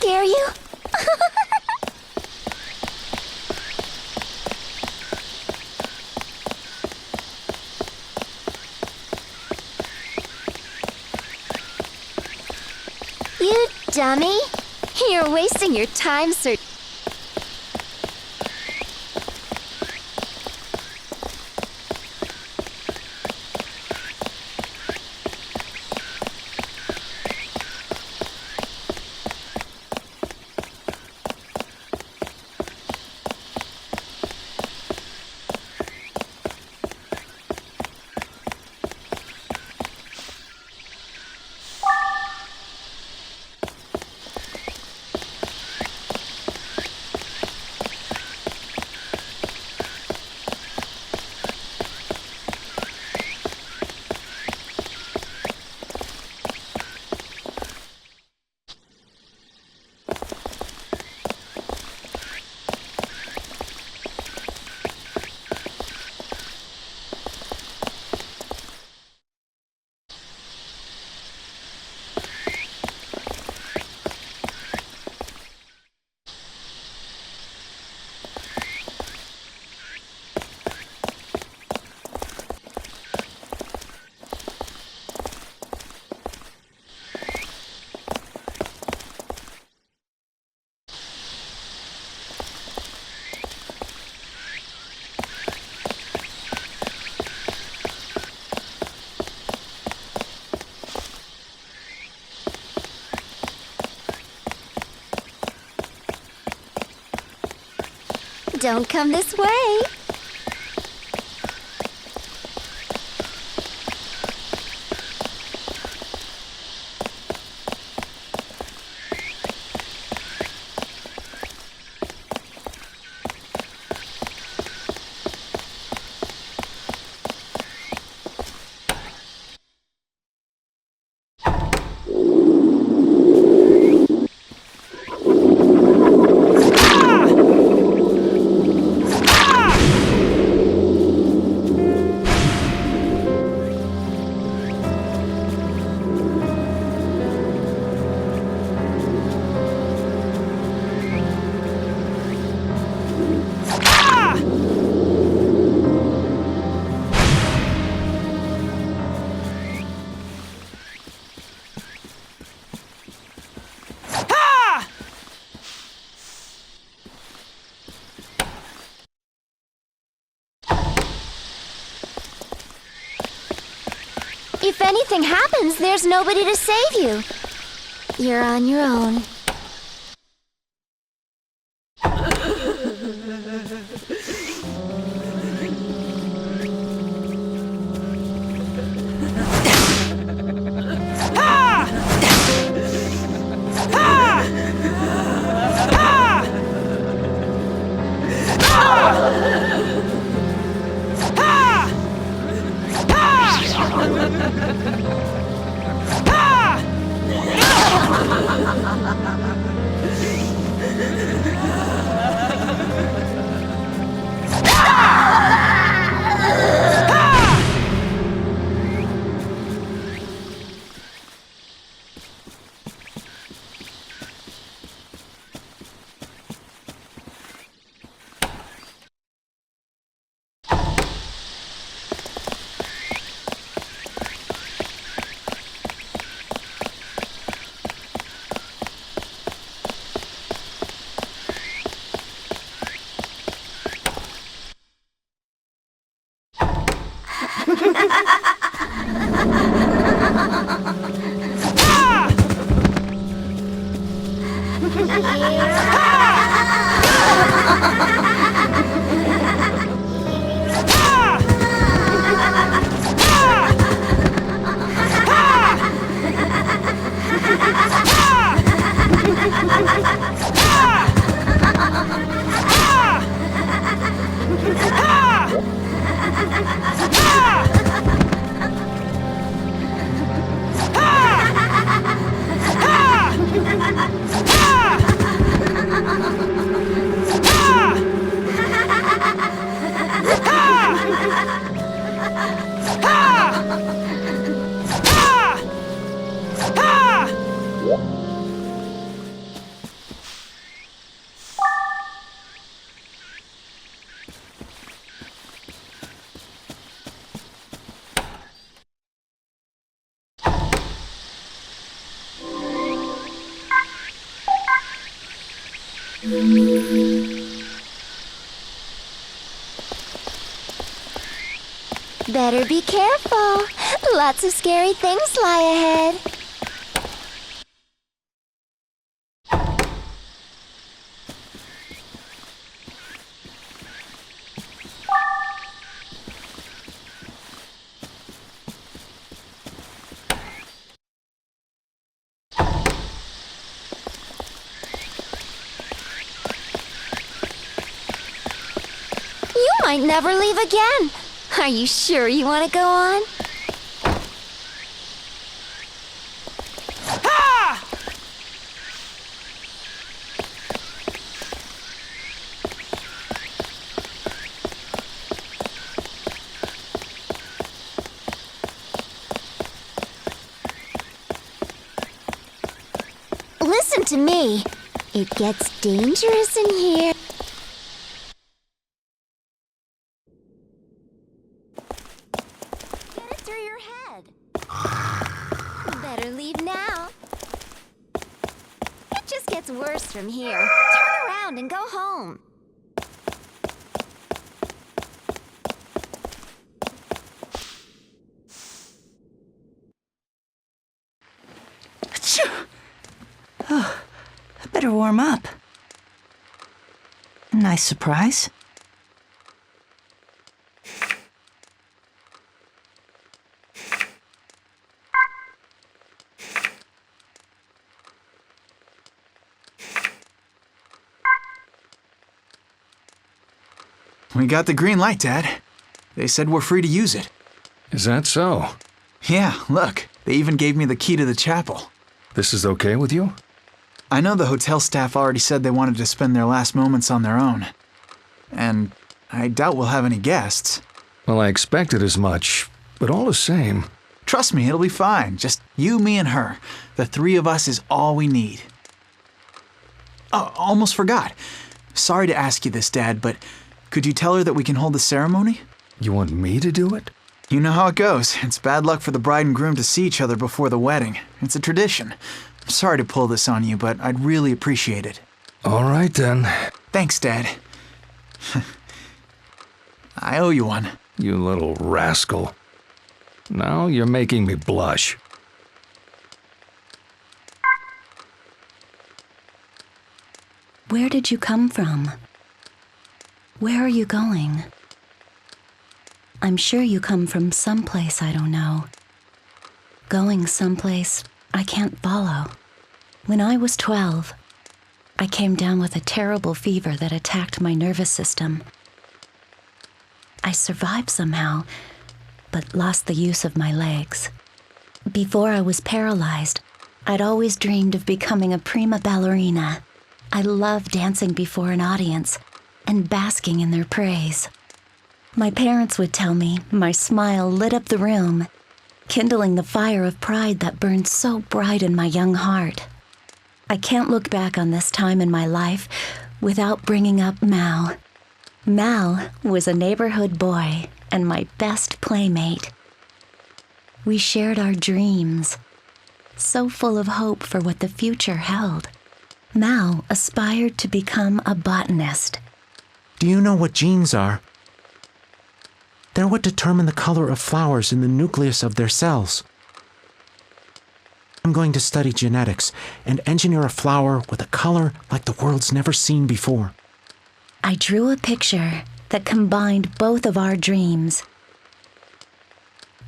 scare you? You dummy! You're wasting your time, sir. Don't come this way. If anything happens, there's nobody to save you. You're on your own. Better be careful. Lots of scary things lie ahead. You might never leave again. Are you sure you want to go on? Ha! Listen to me. It gets dangerous in here. Get it through your head. Better leave now. It just gets worse from here. Turn around and go home. Oh, I better warm up. Nice surprise. We got the green light, Dad. They said we're free to use it. Is that so? Yeah, look. They even gave me the key to the chapel. This is okay with you? I know the hotel staff already said they wanted to spend their last moments on their own. And I doubt we'll have any guests. Well, I expected as much, but all the same. Trust me, it'll be fine. Just you, me, and her. The three of us is all we need. Oh, almost forgot. Sorry to ask you this, Dad, but could you tell her that we can hold the ceremony? You want me to do it? You know how it goes. It's bad luck for the bride and groom to see each other before the wedding. It's a tradition. I'm sorry to pull this on you, but I'd really appreciate it. All right, then. Thanks, Dad. I owe you one. You little rascal. Now you're making me blush. Where did you come from? Where are you going? I'm sure you come from someplace I don't know. Going someplace I can't follow. When I was 12, I came down with a terrible fever that attacked my nervous system. I survived somehow, but lost the use of my legs. Before I was paralyzed, I'd always dreamed of becoming a prima ballerina. I loved dancing before an audience and basking in their praise. My parents would tell me my smile lit up the room, kindling the fire of pride that burned so bright in my young heart. I can't look back on this time in my life without bringing up Mao. Mao was a neighborhood boy and my best playmate. We shared our dreams, so full of hope for what the future held. Mao aspired to become a botanist. Do you know what genes are? They're what determine the color of flowers in the nucleus of their cells. I'm going to study genetics and engineer a flower with a color like the world's never seen before. I drew a picture that combined both of our dreams.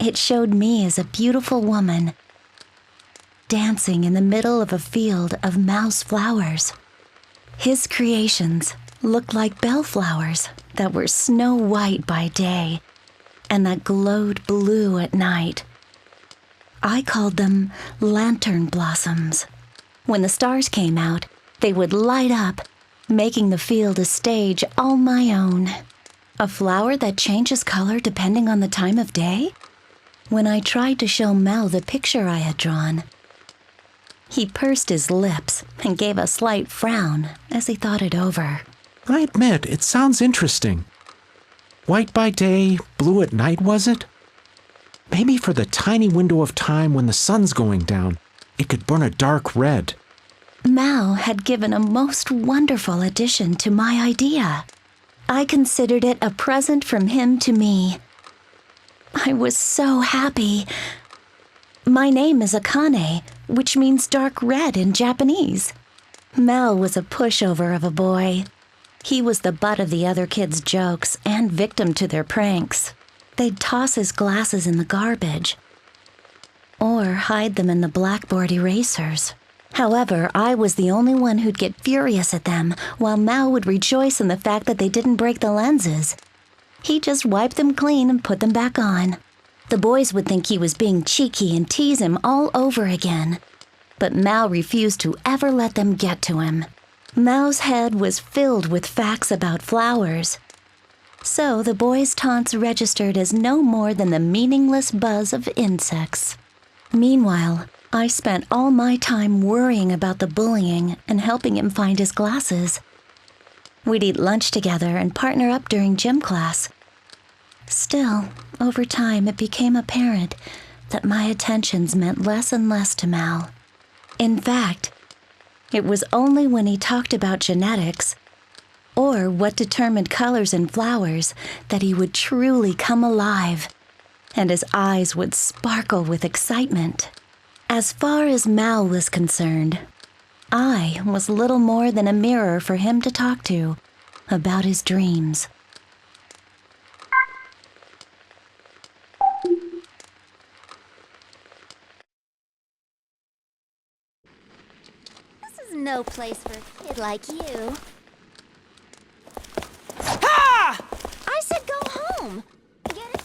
It showed me as a beautiful woman dancing in the middle of a field of mouse flowers. His creations looked like bellflowers that were snow white by day and that glowed blue at night. I called them lantern blossoms. When the stars came out, they would light up, making the field a stage all my own. A flower that changes color depending on the time of day? When I tried to show Mel the picture I had drawn, he pursed his lips and gave a slight frown as he thought it over. I admit, it sounds interesting. White by day, blue at night, was it? Maybe for the tiny window of time when the sun's going down, it could burn a dark red. Mao had given a most wonderful addition to my idea. I considered it a present from him to me. I was so happy. My name is Akane, which means dark red in Japanese. Mal was a pushover of a boy. He was the butt of the other kids' jokes and victim to their pranks. They'd toss his glasses in the garbage or hide them in the blackboard erasers. However, I was the only one who'd get furious at them, while Mal would rejoice in the fact that they didn't break the lenses. He just wiped them clean and put them back on. The boys would think he was being cheeky and tease him all over again. But Mal refused to ever let them get to him. Mal's head was filled with facts about flowers. So the boys' taunts registered as no more than the meaningless buzz of insects. Meanwhile, I spent all my time worrying about the bullying and helping him find his glasses. We'd eat lunch together and partner up during gym class. Still, over time it became apparent that my attentions meant less and less to Mal. In fact, it was only when he talked about genetics or what determined colors in flowers that he would truly come alive, and his eyes would sparkle with excitement. As far as Mal was concerned, I was little more than a mirror for him to talk to about his dreams. This is no place for a kid like you. Ha! I said go home. Get it?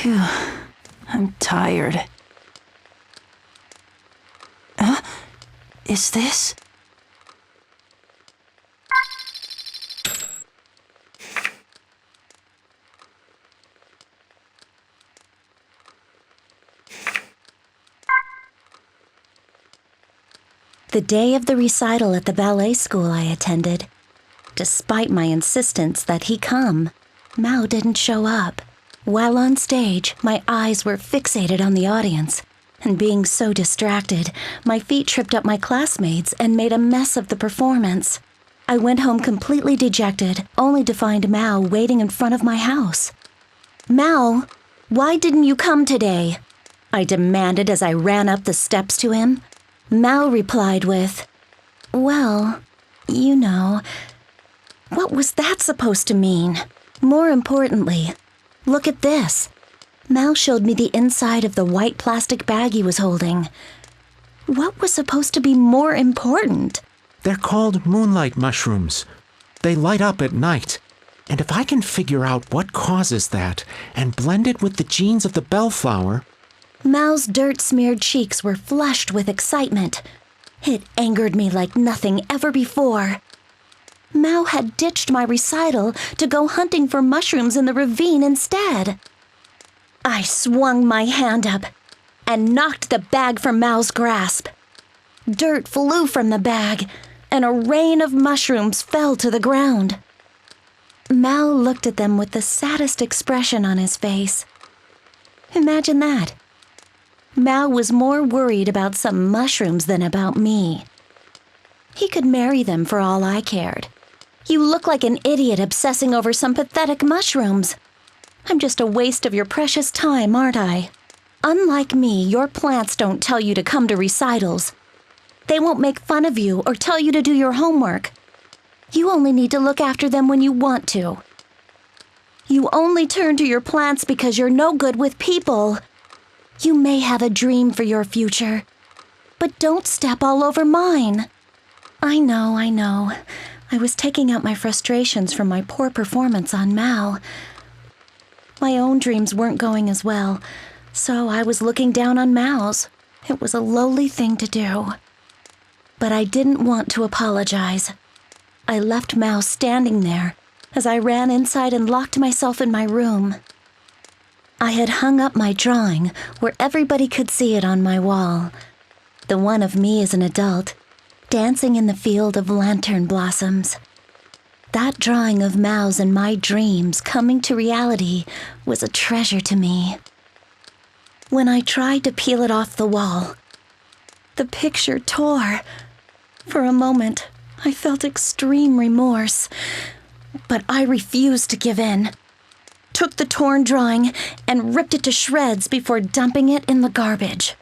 Phew, I'm tired. Is this? The day of the recital at the ballet school I attended, despite my insistence that he come, Mao didn't show up. While on stage, my eyes were fixated on the audience, and being so distracted, my feet tripped up my classmates and made a mess of the performance. I went home completely dejected, only to find Mao waiting in front of my house. "Mao, why didn't you come today?" I demanded as I ran up the steps to him. Mao replied with, "Well, you know." What was that supposed to mean? More importantly, look at this. Mao showed me the inside of the white plastic bag he was holding. What was supposed to be more important? They're called moonlight mushrooms. They light up at night. And if I can figure out what causes that and blend it with the genes of the bellflower... Mao's dirt-smeared cheeks were flushed with excitement. It angered me like nothing ever before. Mao had ditched my recital to go hunting for mushrooms in the ravine instead. I swung my hand up and knocked the bag from Mao's grasp. Dirt flew from the bag, and a rain of mushrooms fell to the ground. Mao looked at them with the saddest expression on his face. Imagine that. Mao was more worried about some mushrooms than about me. He could marry them for all I cared. You look like an idiot obsessing over some pathetic mushrooms. I'm just a waste of your precious time, aren't I? Unlike me, your plants don't tell you to come to recitals. They won't make fun of you or tell you to do your homework. You only need to look after them when you want to. You only turn to your plants because you're no good with people. You may have a dream for your future, but don't step all over mine. I know. I was taking out my frustrations from my poor performance on Mao. My own dreams weren't going as well, so I was looking down on Mao's. It was a lowly thing to do. But I didn't want to apologize. I left Mao standing there as I ran inside and locked myself in my room. I had hung up my drawing where everybody could see it on my wall. The one of me as an adult, dancing in the field of lantern blossoms. That drawing of Mao's and my dreams coming to reality was a treasure to me. When I tried to peel it off the wall, the picture tore. For a moment, I felt extreme remorse, but I refused to give in. Took the torn drawing and ripped it to shreds before dumping it in the garbage.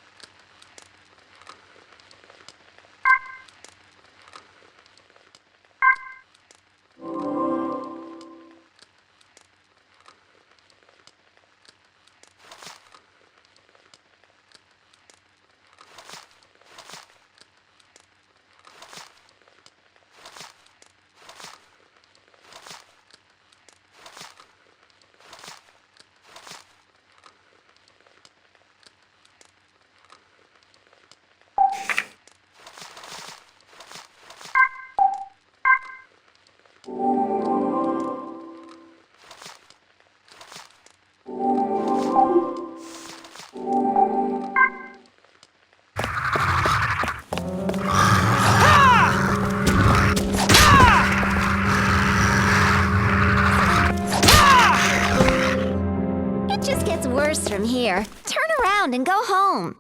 Worse from here. Turn around and go home.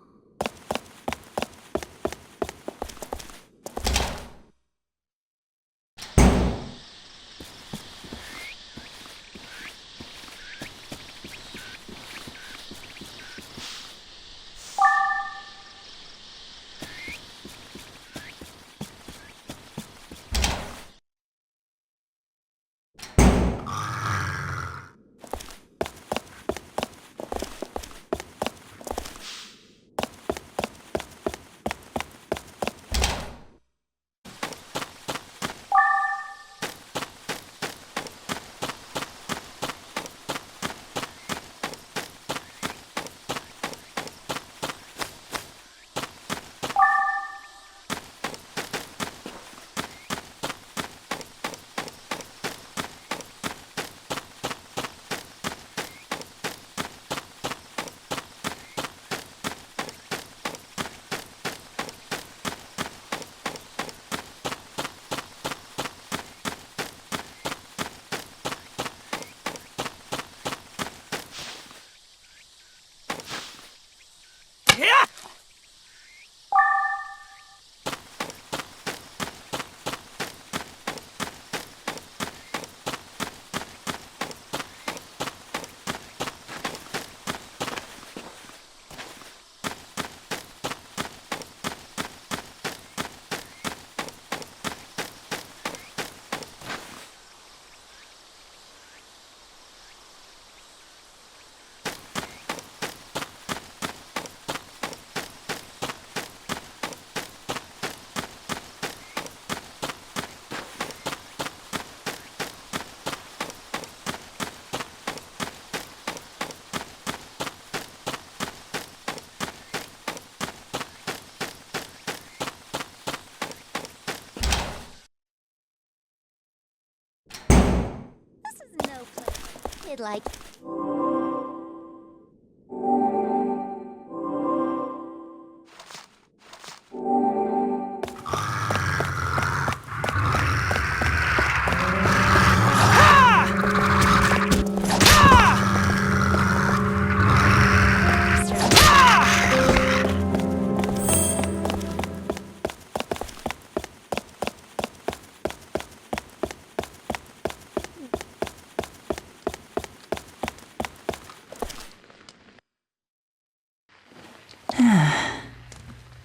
Kid like.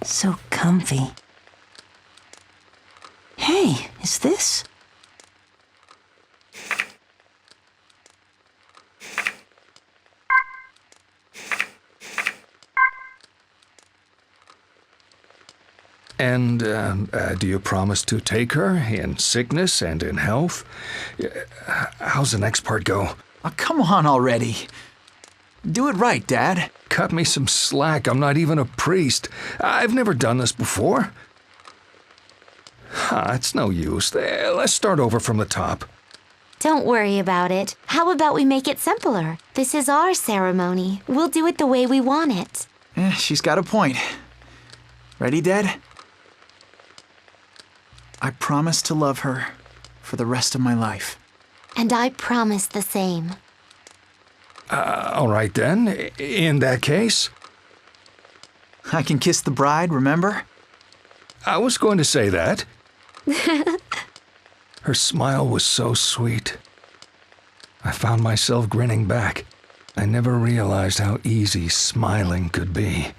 So comfy. Hey, is this? And, do you promise to take her in sickness and in health? How's the next part go? Oh, come on already. Do it right, Dad. Cut me some slack. I'm not even a priest. I've never done this before. It's no use. Let's start over from the top. Don't worry about it. How about we make it simpler? This is our ceremony. We'll do it the way we want it. She's got a point. Ready, Dad? I promise to love her for the rest of my life. And I promise the same. All right then. In that case, I can kiss the bride, remember? I was going to say that. Her smile was so sweet. I found myself grinning back. I never realized how easy smiling could be.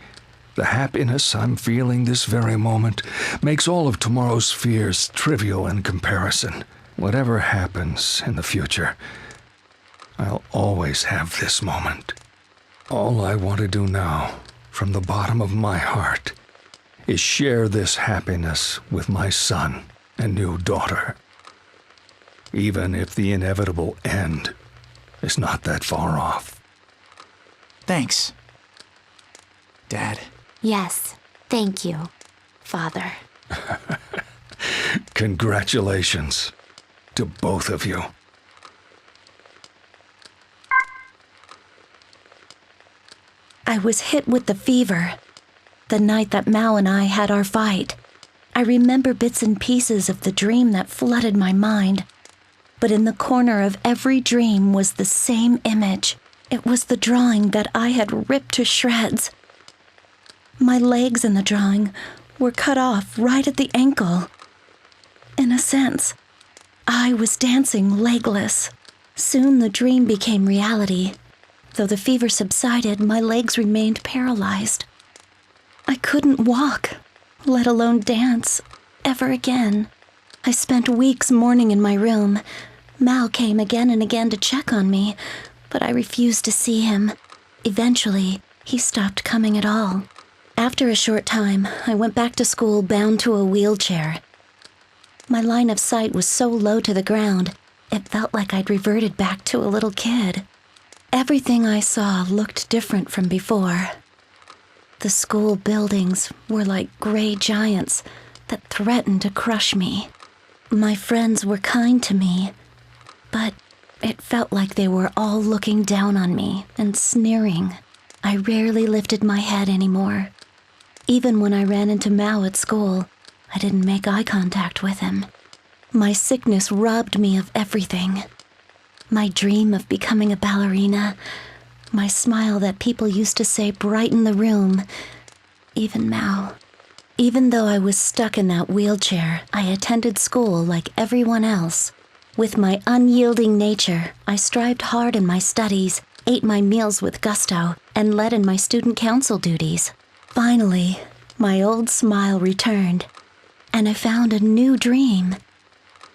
The happiness I'm feeling this very moment makes all of tomorrow's fears trivial in comparison. Whatever happens in the future, I'll always have this moment. All I want to do now, from the bottom of my heart, is share this happiness with my son and new daughter. Even if the inevitable end is not that far off. Thanks, Dad. Yes, thank you, Father. Congratulations to both of you. I was hit with the fever the night that Mao and I had our fight. I remember bits and pieces of the dream that flooded my mind. But in the corner of every dream was the same image. It was the drawing that I had ripped to shreds. My legs in the drawing were cut off right at the ankle. In a sense, I was dancing legless. Soon the dream became reality. Though the fever subsided, my legs remained paralyzed. I couldn't walk, let alone dance, ever again. I spent weeks mourning in my room. Mal came again and again to check on me, but I refused to see him. Eventually, he stopped coming at all. After a short time, I went back to school bound to a wheelchair. My line of sight was so low to the ground, it felt like I'd reverted back to a little kid. Everything I saw looked different from before. The school buildings were like gray giants that threatened to crush me. My friends were kind to me, but it felt like they were all looking down on me and sneering. I rarely lifted my head anymore. Even when I ran into Mao at school, I didn't make eye contact with him. My sickness robbed me of everything. My dream of becoming a ballerina, my smile that people used to say brightened the room, even Mao. Even though I was stuck in that wheelchair, I attended school like everyone else. With my unyielding nature, I strived hard in my studies, ate my meals with gusto, and led in my student council duties. Finally, my old smile returned, and I found a new dream.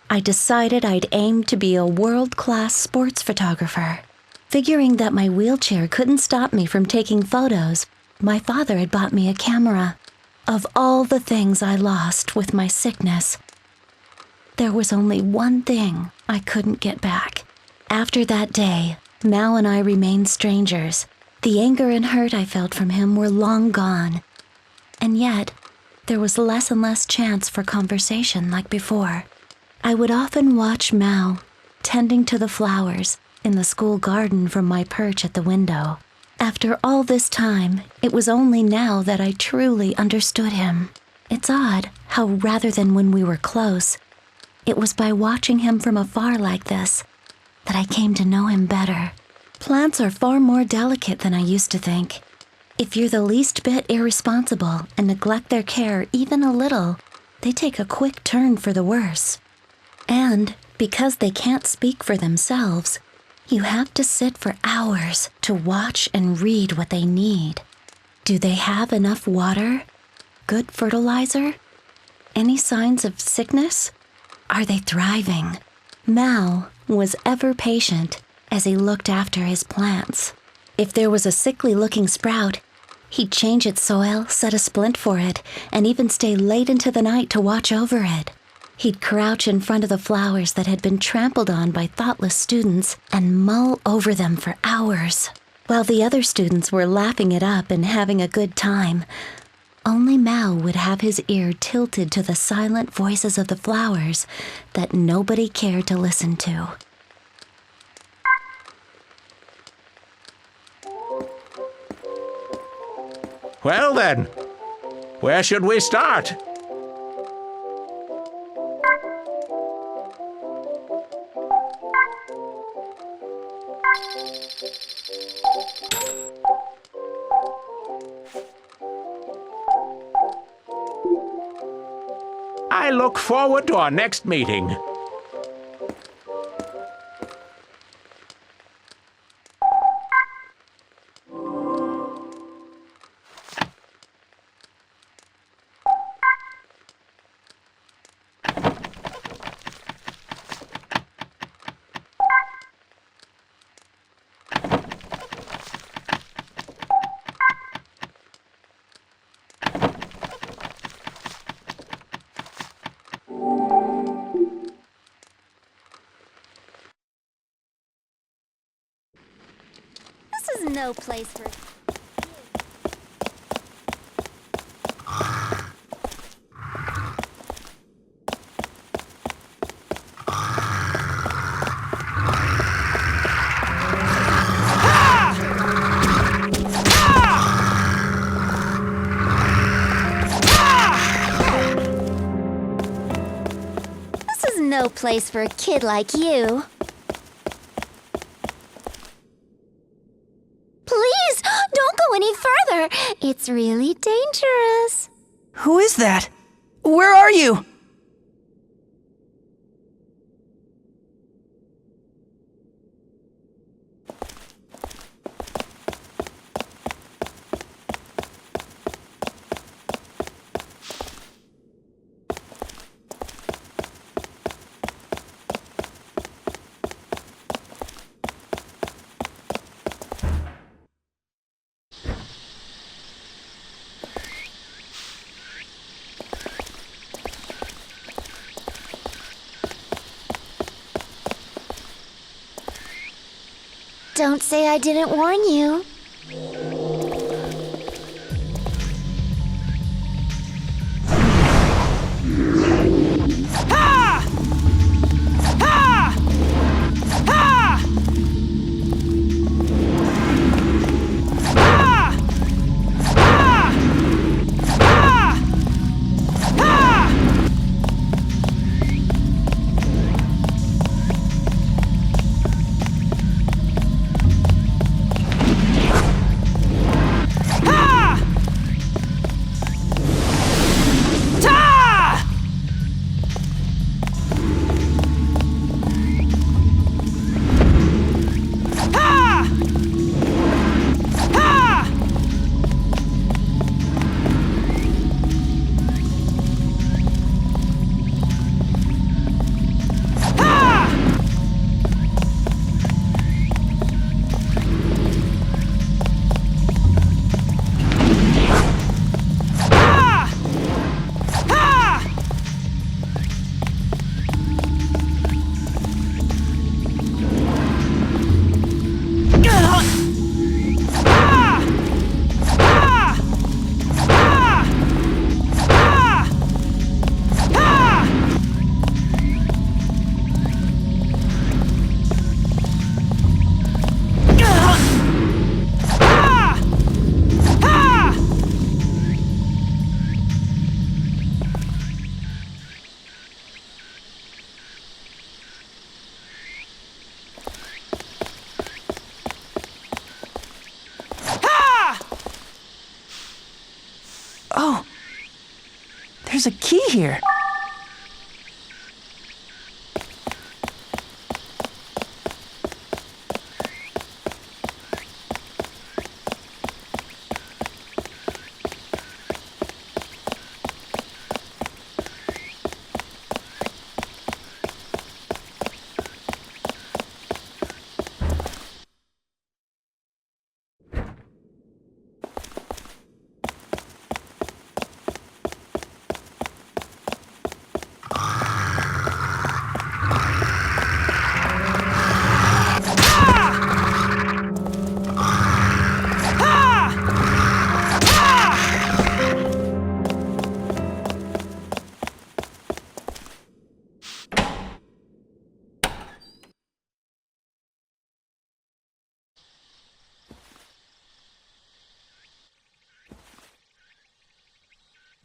I decided I'd aim to be a world-class sports photographer. Figuring that my wheelchair couldn't stop me from taking photos, my father had bought me a camera. Of all the things I lost with my sickness, there was only one thing I couldn't get back. After that day, Mao and I remained strangers. The anger and hurt I felt from him were long gone. And yet, there was less and less chance for conversation like before. I would often watch Mao, tending to the flowers, in the school garden from my perch at the window. After all this time, it was only now that I truly understood him. It's odd how rather than when we were close, it was by watching him from afar like this that I came to know him better. Plants are far more delicate than I used to think. If you're the least bit irresponsible and neglect their care even a little, they take a quick turn for the worse. And because they can't speak for themselves, you have to sit for hours to watch and read what they need. Do they have enough water? Good fertilizer? Any signs of sickness? Are they thriving? Mao was ever patient as he looked after his plants. If there was a sickly-looking sprout, he'd change its soil, set a splint for it, and even stay late into the night to watch over it. He'd crouch in front of the flowers that had been trampled on by thoughtless students and mull over them for hours. While the other students were laughing it up and having a good time, only Mao would have his ear tilted to the silent voices of the flowers that nobody cared to listen to. Well then, where should we start? I look forward to our next meeting. This is no place for... This is no place for a kid like you. Please, don't go any further. It's really dangerous. Who is that? Where are you? Don't say I didn't warn you. There's a key here.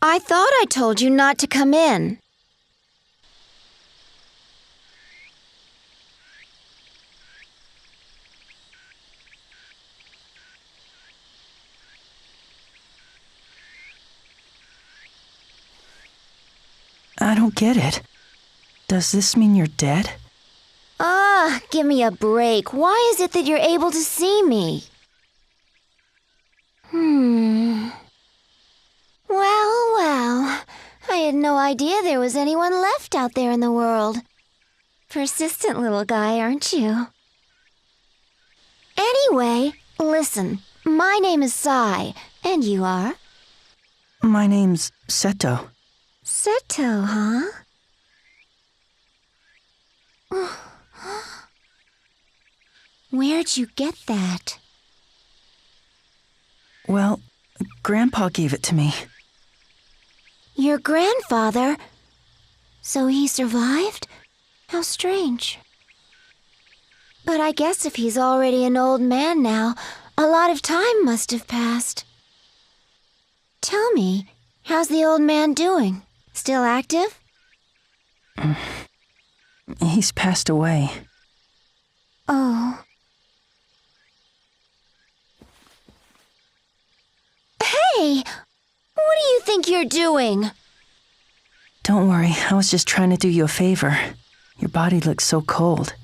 I thought I told you not to come in. I don't get it. Does this mean you're dead? Give me a break. Why is it that you're able to see me? Well, I had no idea there was anyone left out there in the world. Persistent little guy, aren't you? Anyway, listen, my name is Sai, and you are? My name's Seto. Seto, huh? Where'd you get that? Well, Grandpa gave it to me. Your grandfather? So he survived? How strange. But I guess if he's already an old man now, a lot of time must have passed. Tell me, how's the old man doing? Still active? He's passed away. Oh. Hey! What do you think you're doing? Don't worry, I was just trying to do you a favor. Your body looks so cold.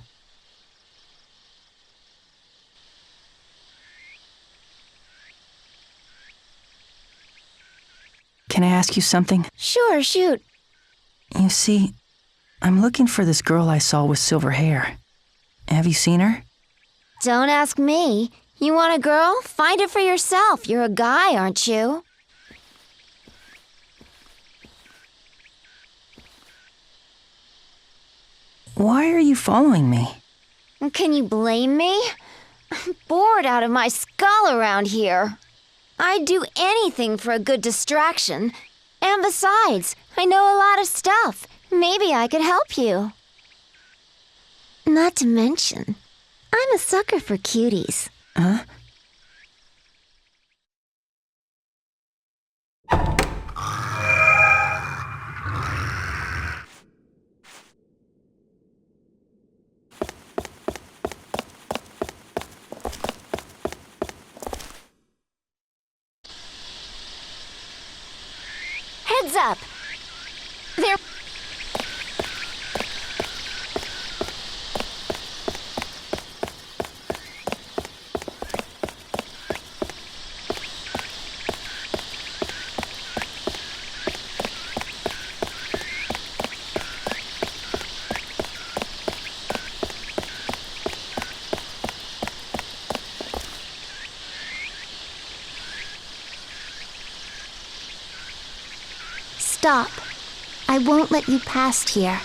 Can I ask you something? Sure, shoot. You see, I'm looking for this girl I saw with silver hair. Have you seen her? Don't ask me. You want a girl? Find it for yourself. You're a guy, aren't you? Why are you following me? Can you blame me? I'm bored out of my skull around here. I'd do anything for a good distraction. And besides, I know a lot of stuff. Maybe I could help you. Not to mention, I'm a sucker for cuties. Huh? Heads up! There... Stop. I won't let you past here.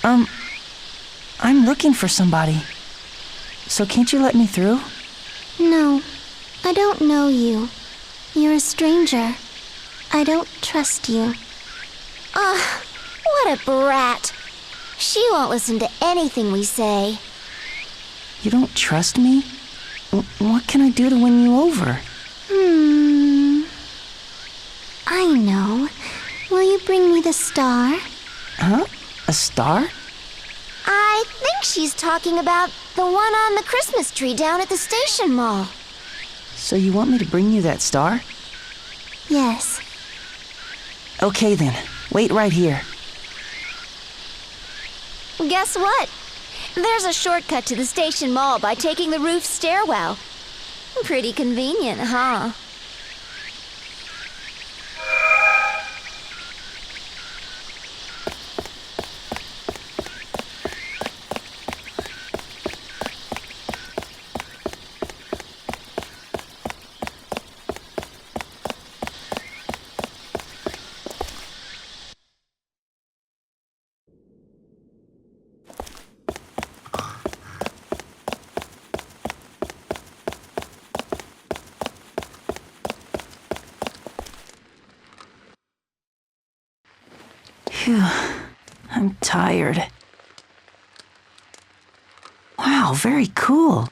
I'm looking for somebody. So can't you let me through? No, I don't know you. You're a stranger. I don't trust you. What a brat. She won't listen to anything we say. You don't trust me? What can I do to win you over? I know. Will you bring me the star? Huh? A star? I think she's talking about the one on the Christmas tree down at the station mall. So you want me to bring you that star? Yes. Okay then, Wait right here. Guess what? There's a shortcut to the station mall by taking the roof stairwell. Pretty convenient, huh? Phew, I'm tired. Wow, very cool.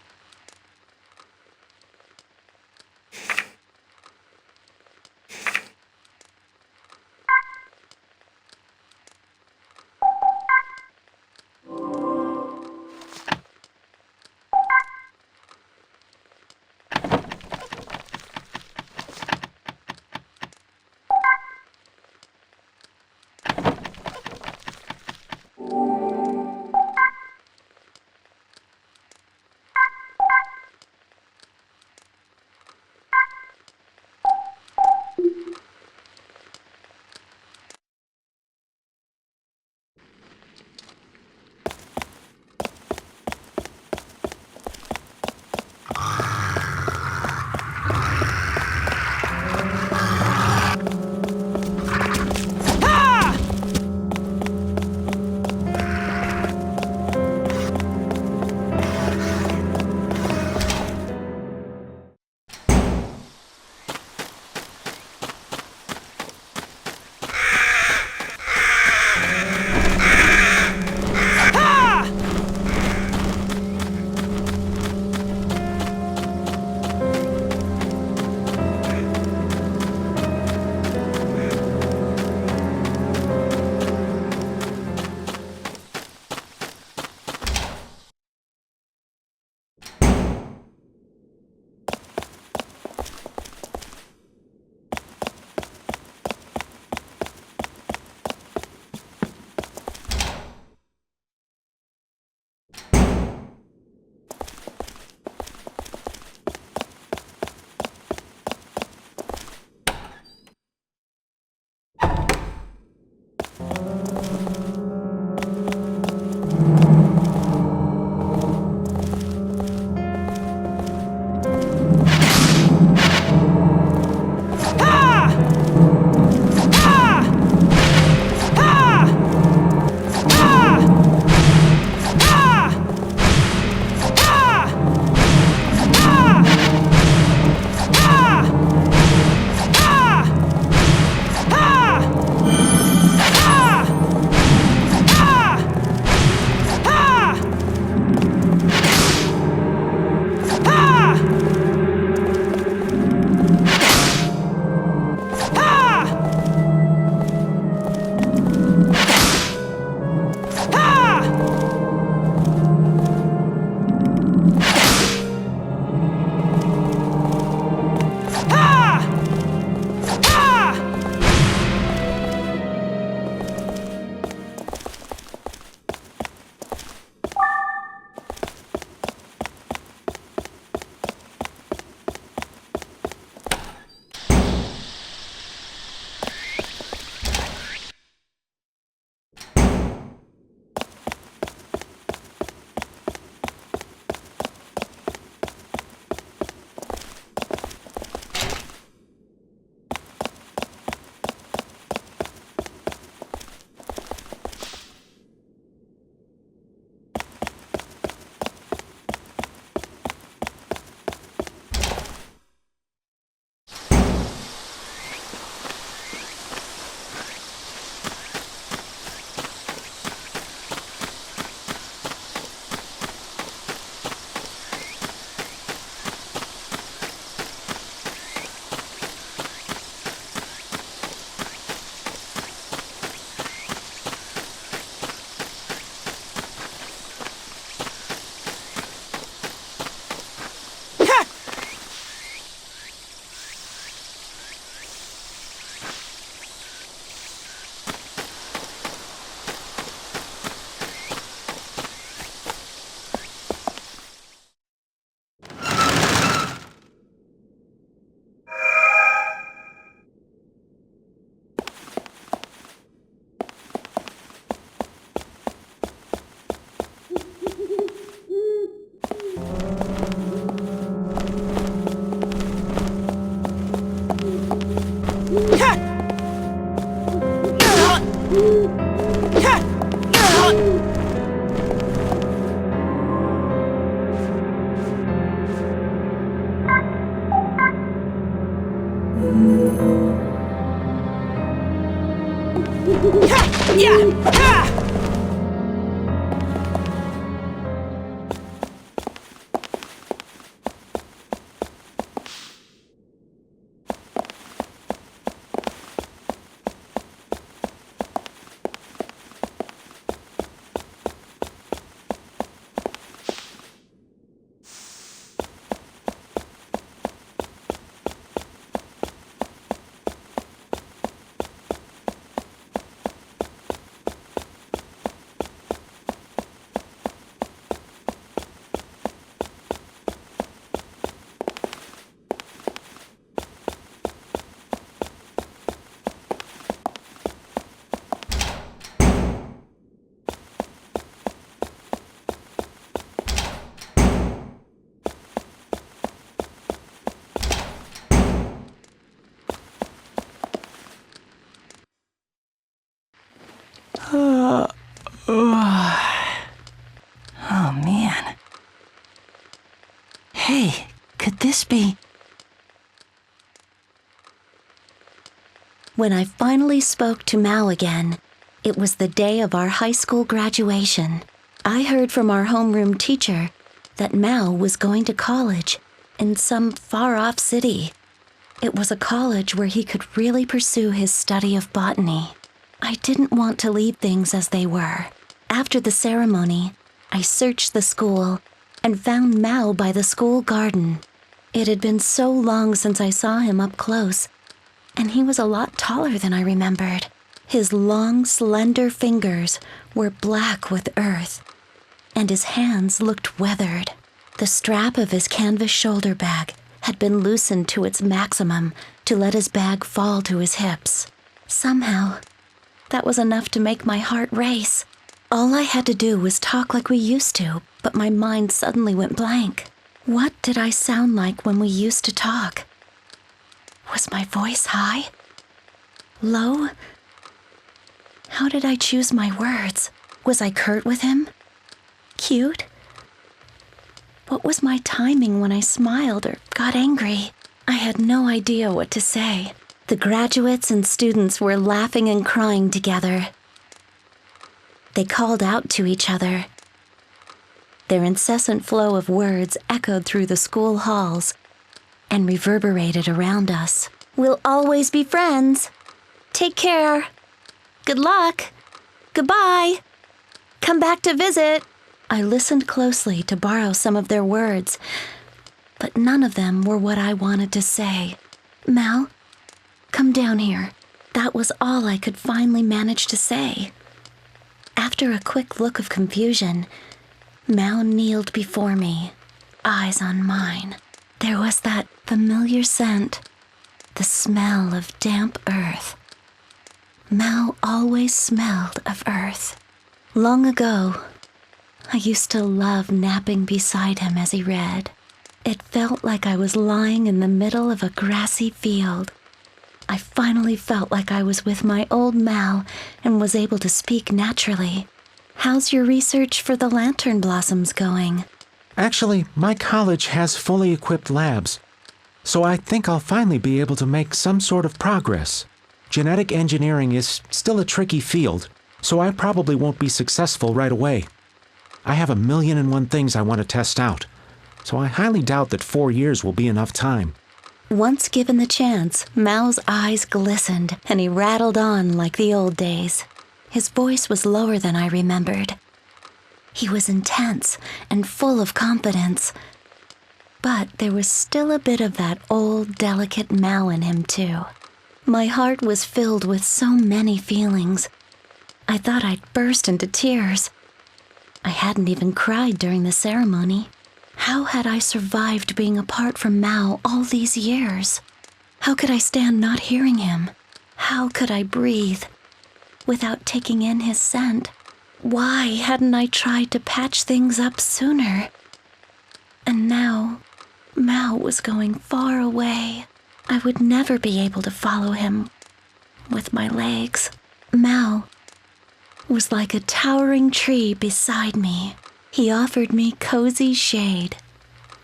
Oh, man. Hey, could this be... When I finally spoke to Mao again, it was the day of our high school graduation. I heard from our homeroom teacher that Mao was going to college in some far-off city. It was a college where he could really pursue his study of botany. I didn't want to leave things as they were. After the ceremony, I searched the school and found Mao by the school garden. It had been so long since I saw him up close, and he was a lot taller than I remembered. His long, slender fingers were black with earth, and his hands looked weathered. The strap of his canvas shoulder bag had been loosened to its maximum to let his bag fall to his hips. Somehow, that was enough to make my heart race. All I had to do was talk like we used to, but my mind suddenly went blank. What did I sound like when we used to talk? Was my voice high? Low? How did I choose my words? Was I curt with him? Cute? What was my timing when I smiled or got angry? I had no idea what to say. The graduates and students were laughing and crying together. They called out to each other. Their incessant flow of words echoed through the school halls and reverberated around us. We'll always be friends. Take care. Good luck. Goodbye. Come back to visit. I listened closely to borrow some of their words, but none of them were what I wanted to say. Mao, come down here. That was all I could finally manage to say. After a quick look of confusion, Mao kneeled before me, eyes on mine. There was that familiar scent, the smell of damp earth. Mao always smelled of earth. Long ago, I used to love napping beside him as he read. It felt like I was lying in the middle of a grassy field. I finally felt like I was with my old Mao and was able to speak naturally. How's your research for the lantern blossoms going? Actually, my college has fully equipped labs, so I think I'll finally be able to make some sort of progress. Genetic engineering is still a tricky field, so I probably won't be successful right away. I have 1,000,001 things I want to test out, so I highly doubt that 4 years will be enough time. Once given the chance, Mao's eyes glistened, and he rattled on like the old days. His voice was lower than I remembered. He was intense and full of confidence, but there was still a bit of that old, delicate Mao in him, too. My heart was filled with so many feelings. I thought I'd burst into tears. I hadn't even cried during the ceremony. How had I survived being apart from Mao all these years? How could I stand not hearing him? How could I breathe without taking in his scent? Why hadn't I tried to patch things up sooner? And now, Mao was going far away. I would never be able to follow him with my legs. Mao was like a towering tree beside me. He offered me cozy shade,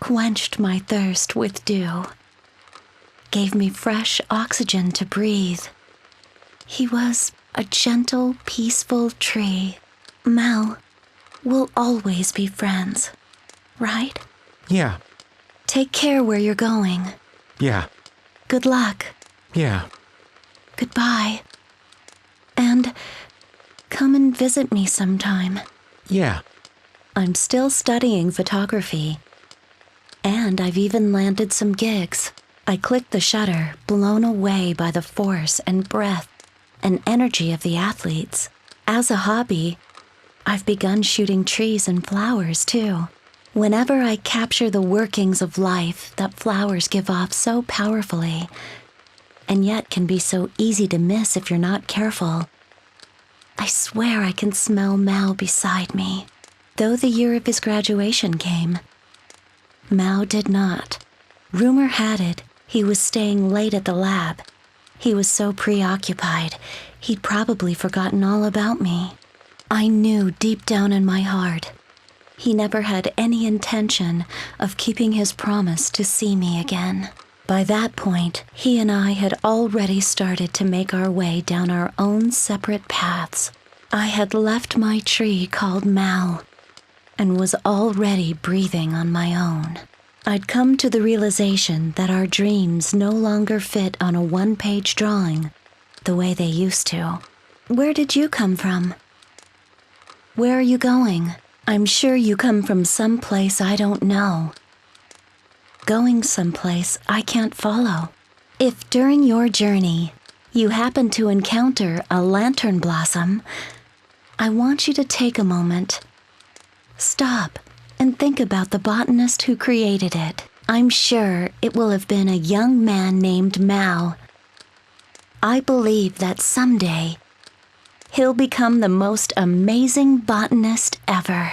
quenched my thirst with dew, gave me fresh oxygen to breathe. He was A gentle, peaceful tree. Mal, we'll always be friends, right? Yeah, Take care where you're going. yeah, Good luck. yeah. Goodbye. And come and visit me sometime. Yeah. I'm still studying photography. And I've even landed some gigs. I clicked the shutter, blown away by the force and breath and energy of the athletes. As a hobby, I've begun shooting trees and flowers too. Whenever I capture the workings of life that flowers give off so powerfully, and yet can be so easy to miss if you're not careful, I swear I can smell Mao beside me. Though the year of his graduation came, Mao did not. Rumor had it he was staying late at the lab. He was so preoccupied, he'd probably forgotten all about me. I knew deep down in my heart, he never had any intention of keeping his promise to see me again. By that point, he and I had already started to make our way down our own separate paths. I had left my tree called Mal and was already breathing on my own. I'd come to the realization that our dreams no longer fit on a one-page drawing the way they used to. Where did you come from? Where are you going? I'm sure you come from some place I don't know. Going someplace I can't follow. If during your journey you happen to encounter a lantern blossom, I want you to take a moment. Stop and think about the botanist who created it. I'm sure it will have been a young man named Mao. I believe that someday he'll become the most amazing botanist ever.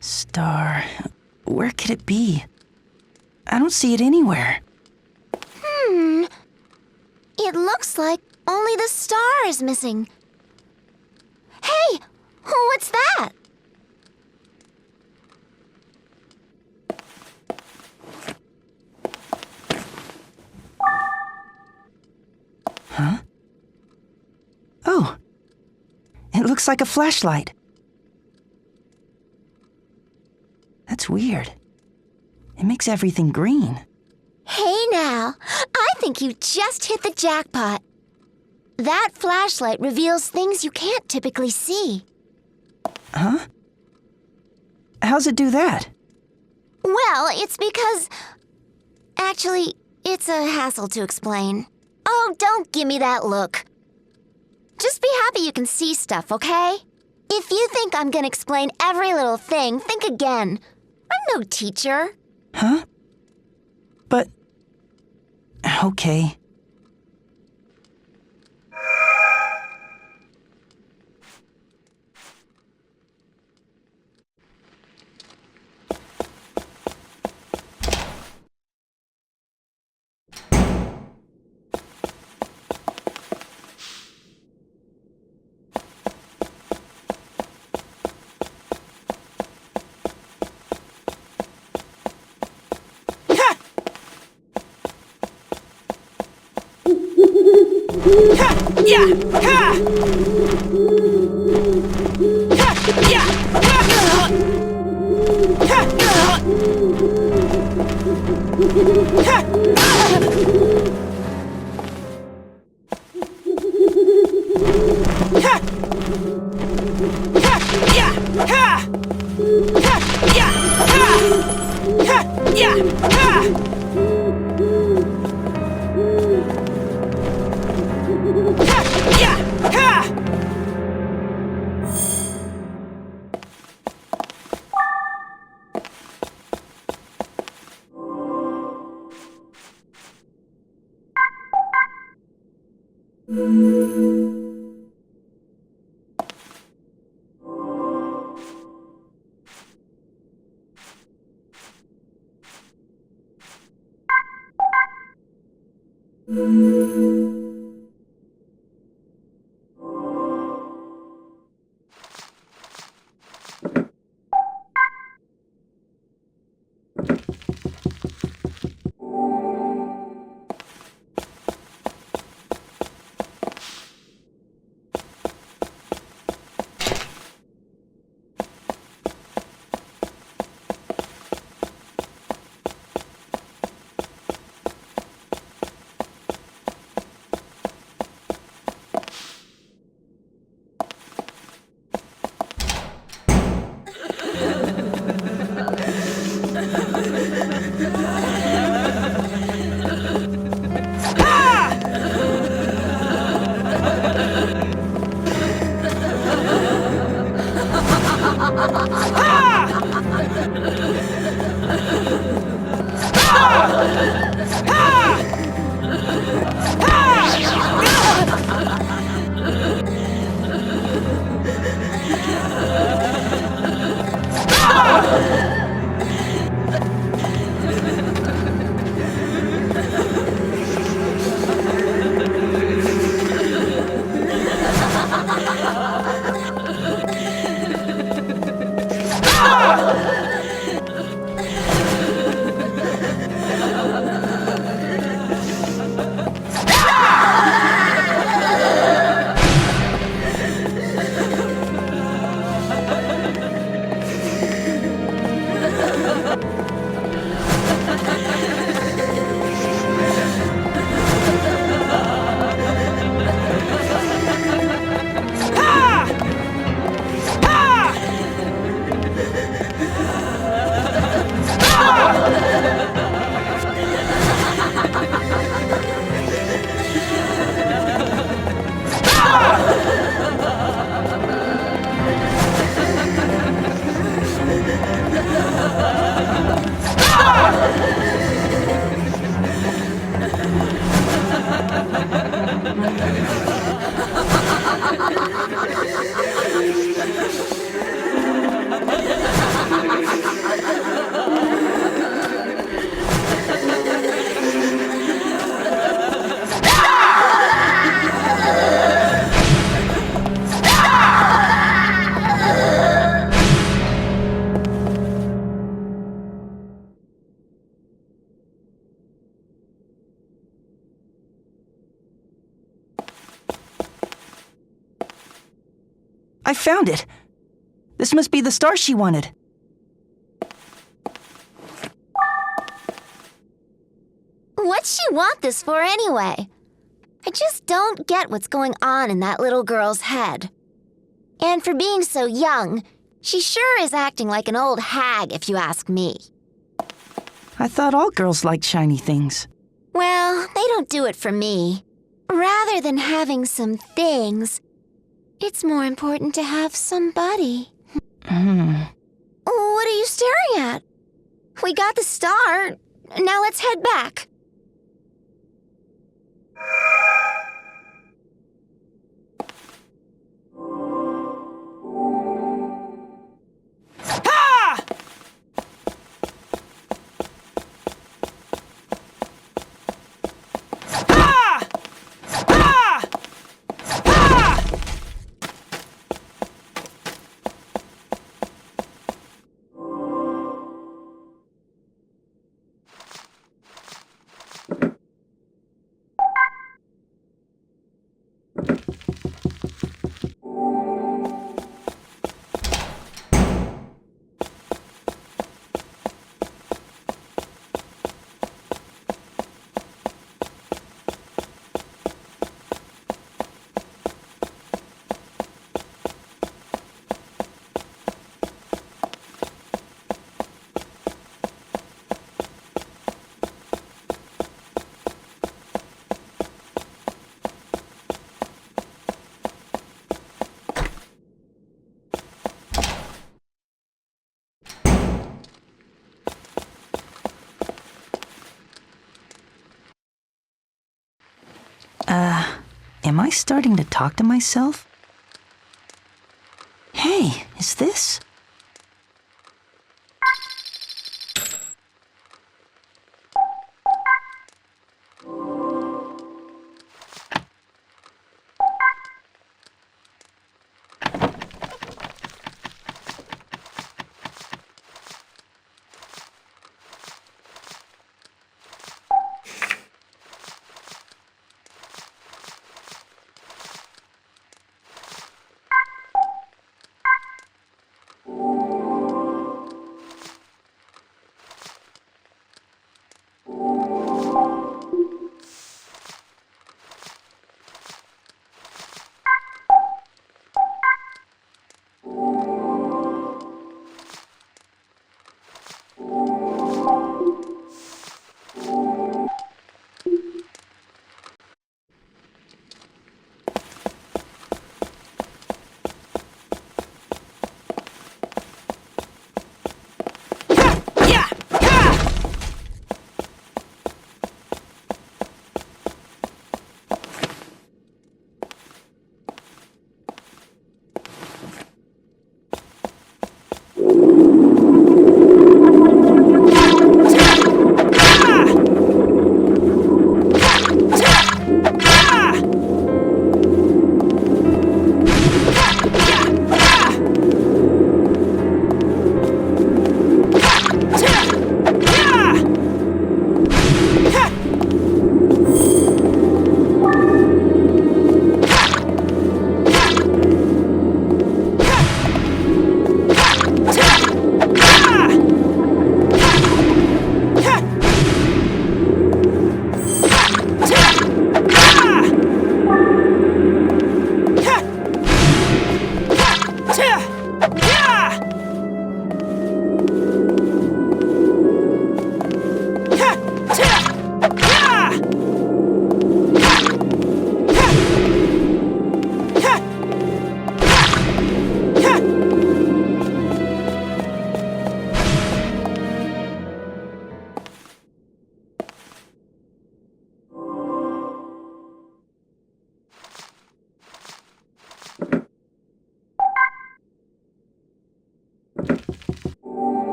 Star. Where could it be? I don't see it anywhere. It looks like only the star is missing. Hey! What's that? Huh? Oh. It looks like a flashlight. That's weird. It makes everything green. Hey now, I think you just hit the jackpot. That flashlight reveals things you can't typically see. Huh? How's it do that? Well, it's because... Actually, it's a hassle to explain. Oh, don't give me that look. Just be happy you can see stuff, okay? If you think I'm gonna explain every little thing, think again. I'm no teacher. Huh? But... Okay. I found it. This must be the star she wanted. What'd she want this for anyway? I just don't get what's going on in that little girl's head. And for being so young, she sure is acting like an old hag, if you ask me. I thought all girls liked shiny things. Well, they don't do it for me. Rather than having some things, it's more important to have somebody. What are you staring at? We got the star. Now let's head back. Am I starting to talk to myself? Hey, is this?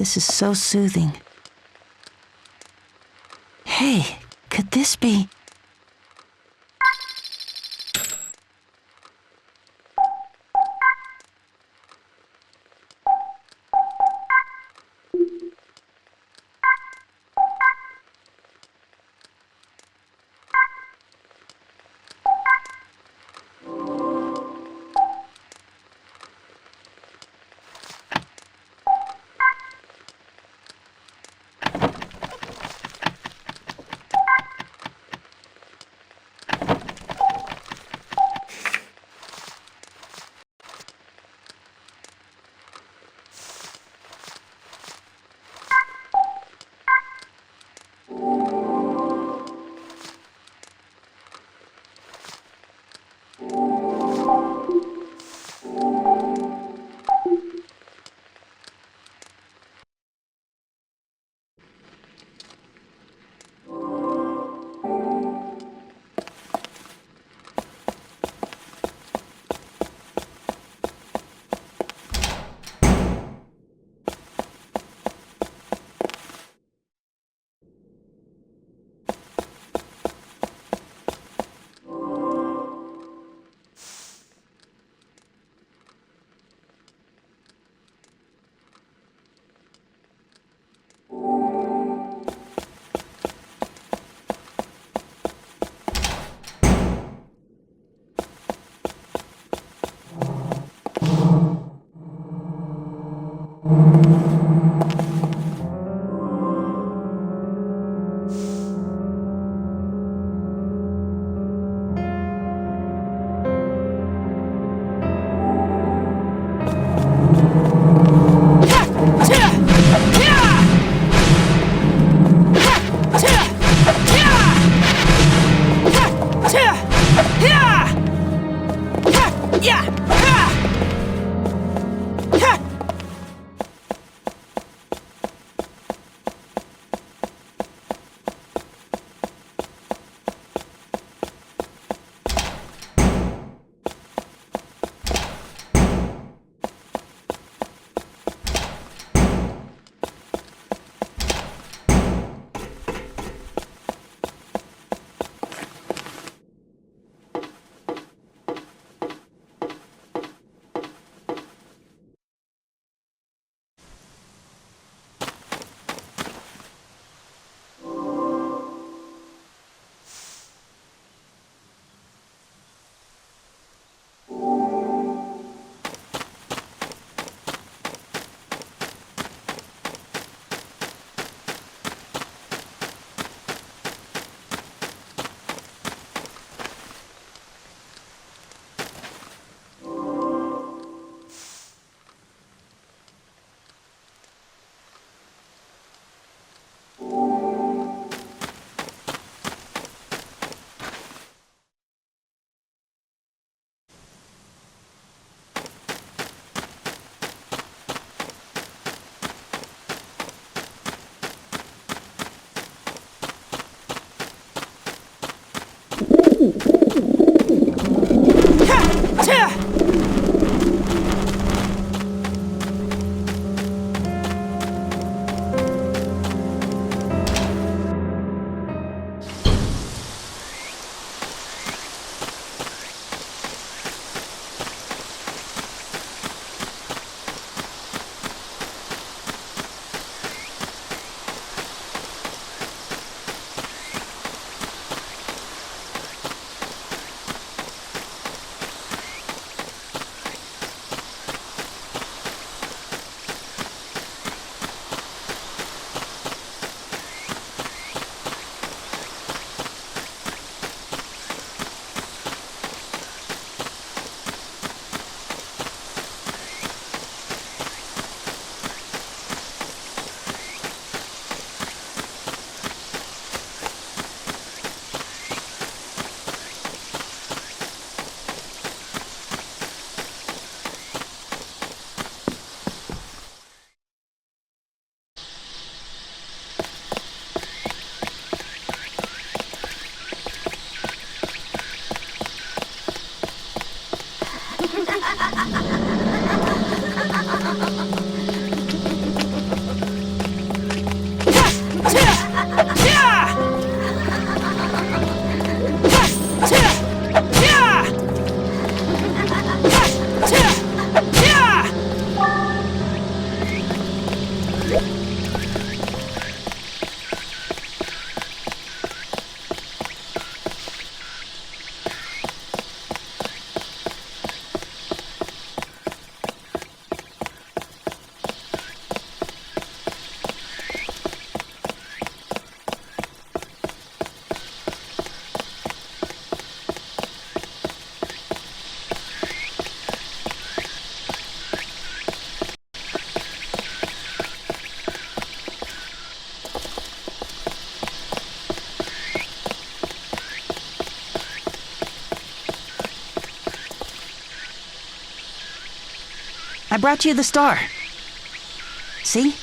This is so soothing. Hey, could this be... I brought you the star. See?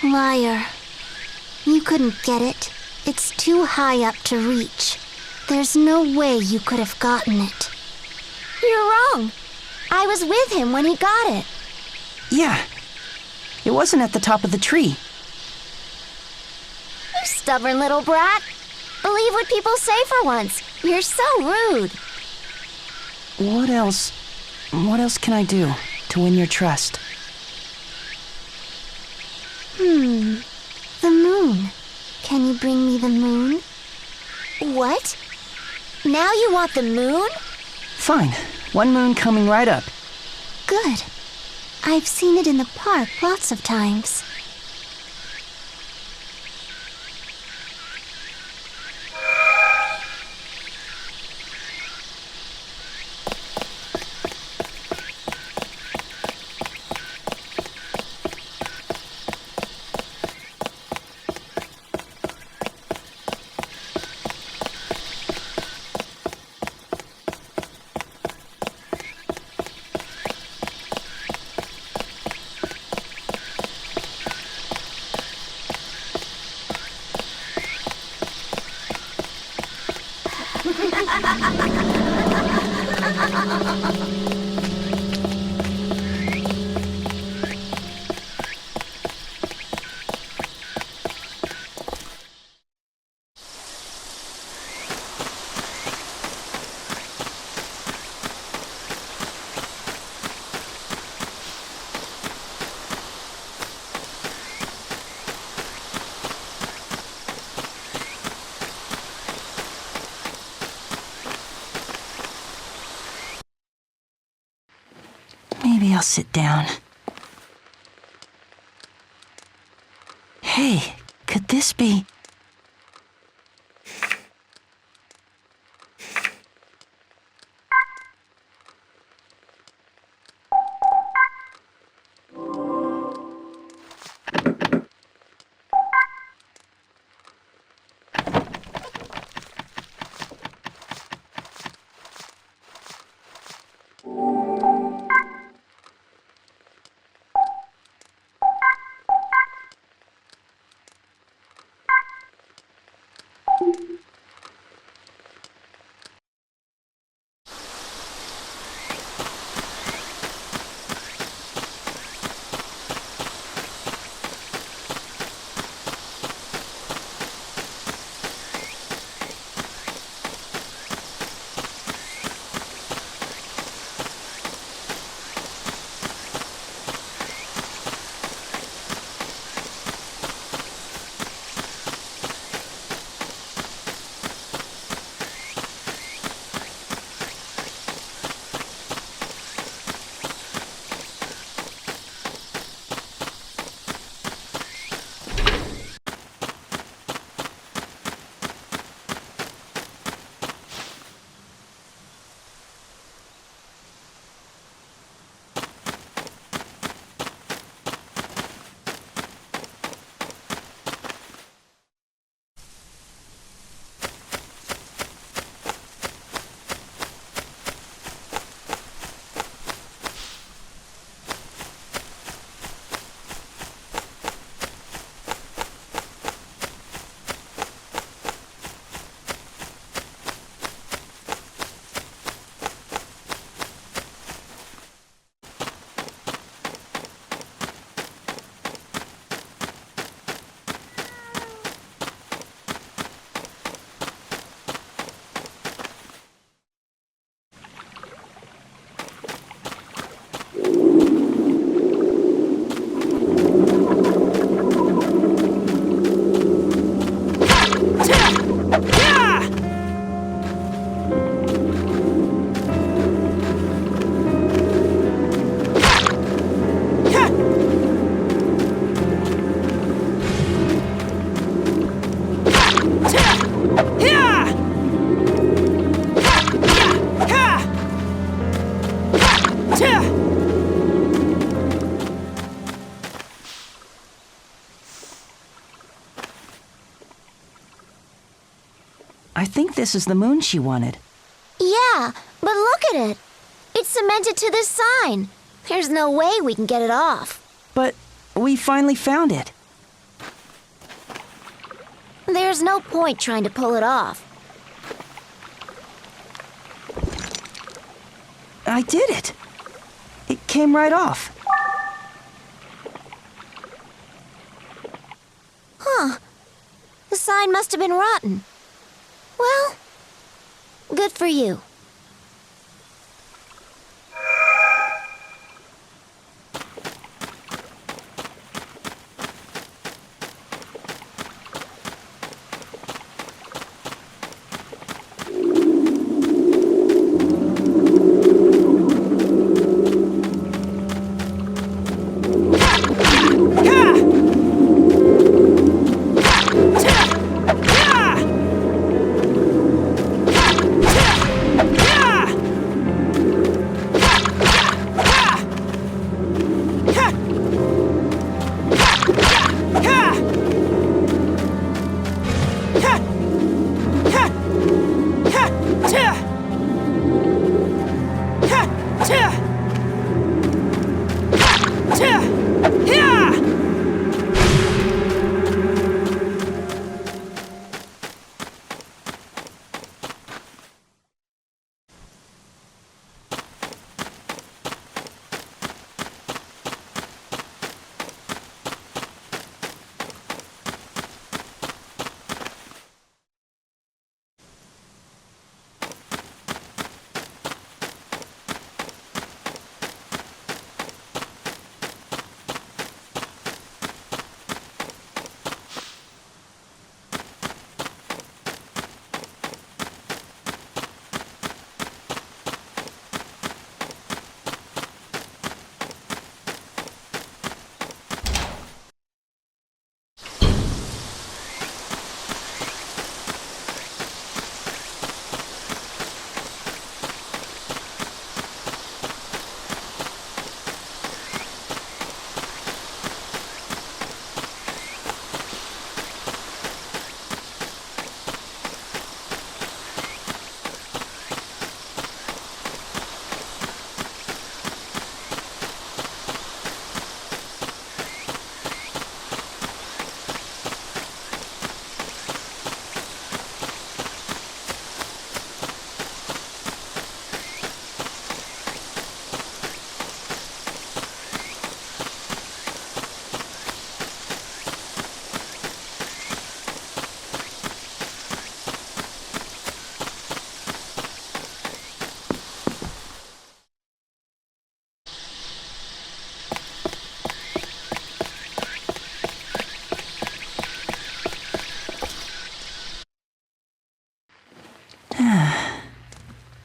Liar. You couldn't get it. It's too high up to reach. There's no way you could have gotten it. You're wrong. I was with him when he got it. Yeah. It wasn't at the top of the tree. You stubborn little brat. Believe what people say for once. You're so rude. What else can I do to win your trust? The moon. Can you bring me the moon? What? Now you want the moon? Fine. One moon coming right up. Good. I've seen it in the park lots of times. Maybe I'll sit down. Hey, could this be... I think this is the moon she wanted. Yeah, but look at it. It's cemented to this sign. There's no way we can get it off. But we finally found it. There's no point trying to pull it off. I did it. It came right off. Huh. The sign must have been rotten. Well, good for you.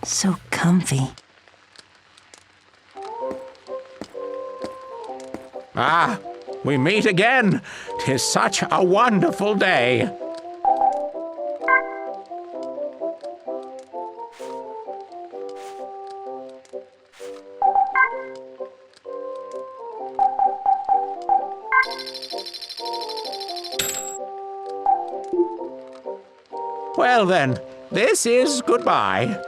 So comfy. Ah, we meet again. 'Tis such a wonderful day. Well then, this is goodbye.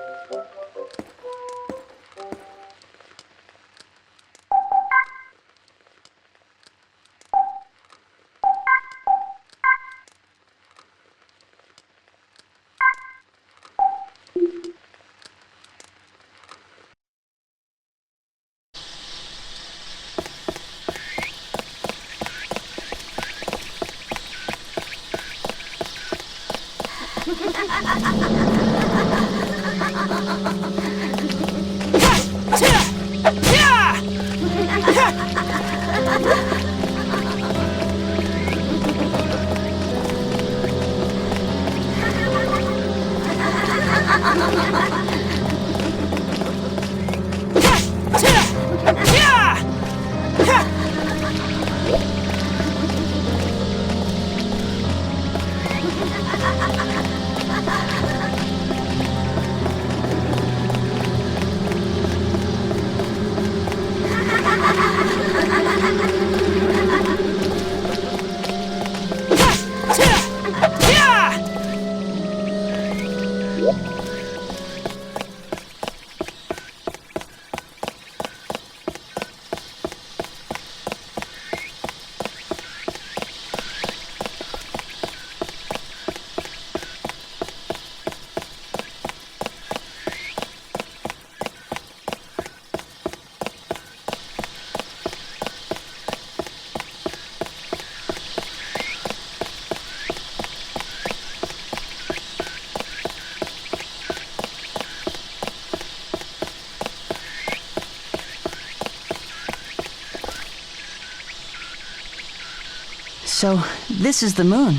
So, this is the moon,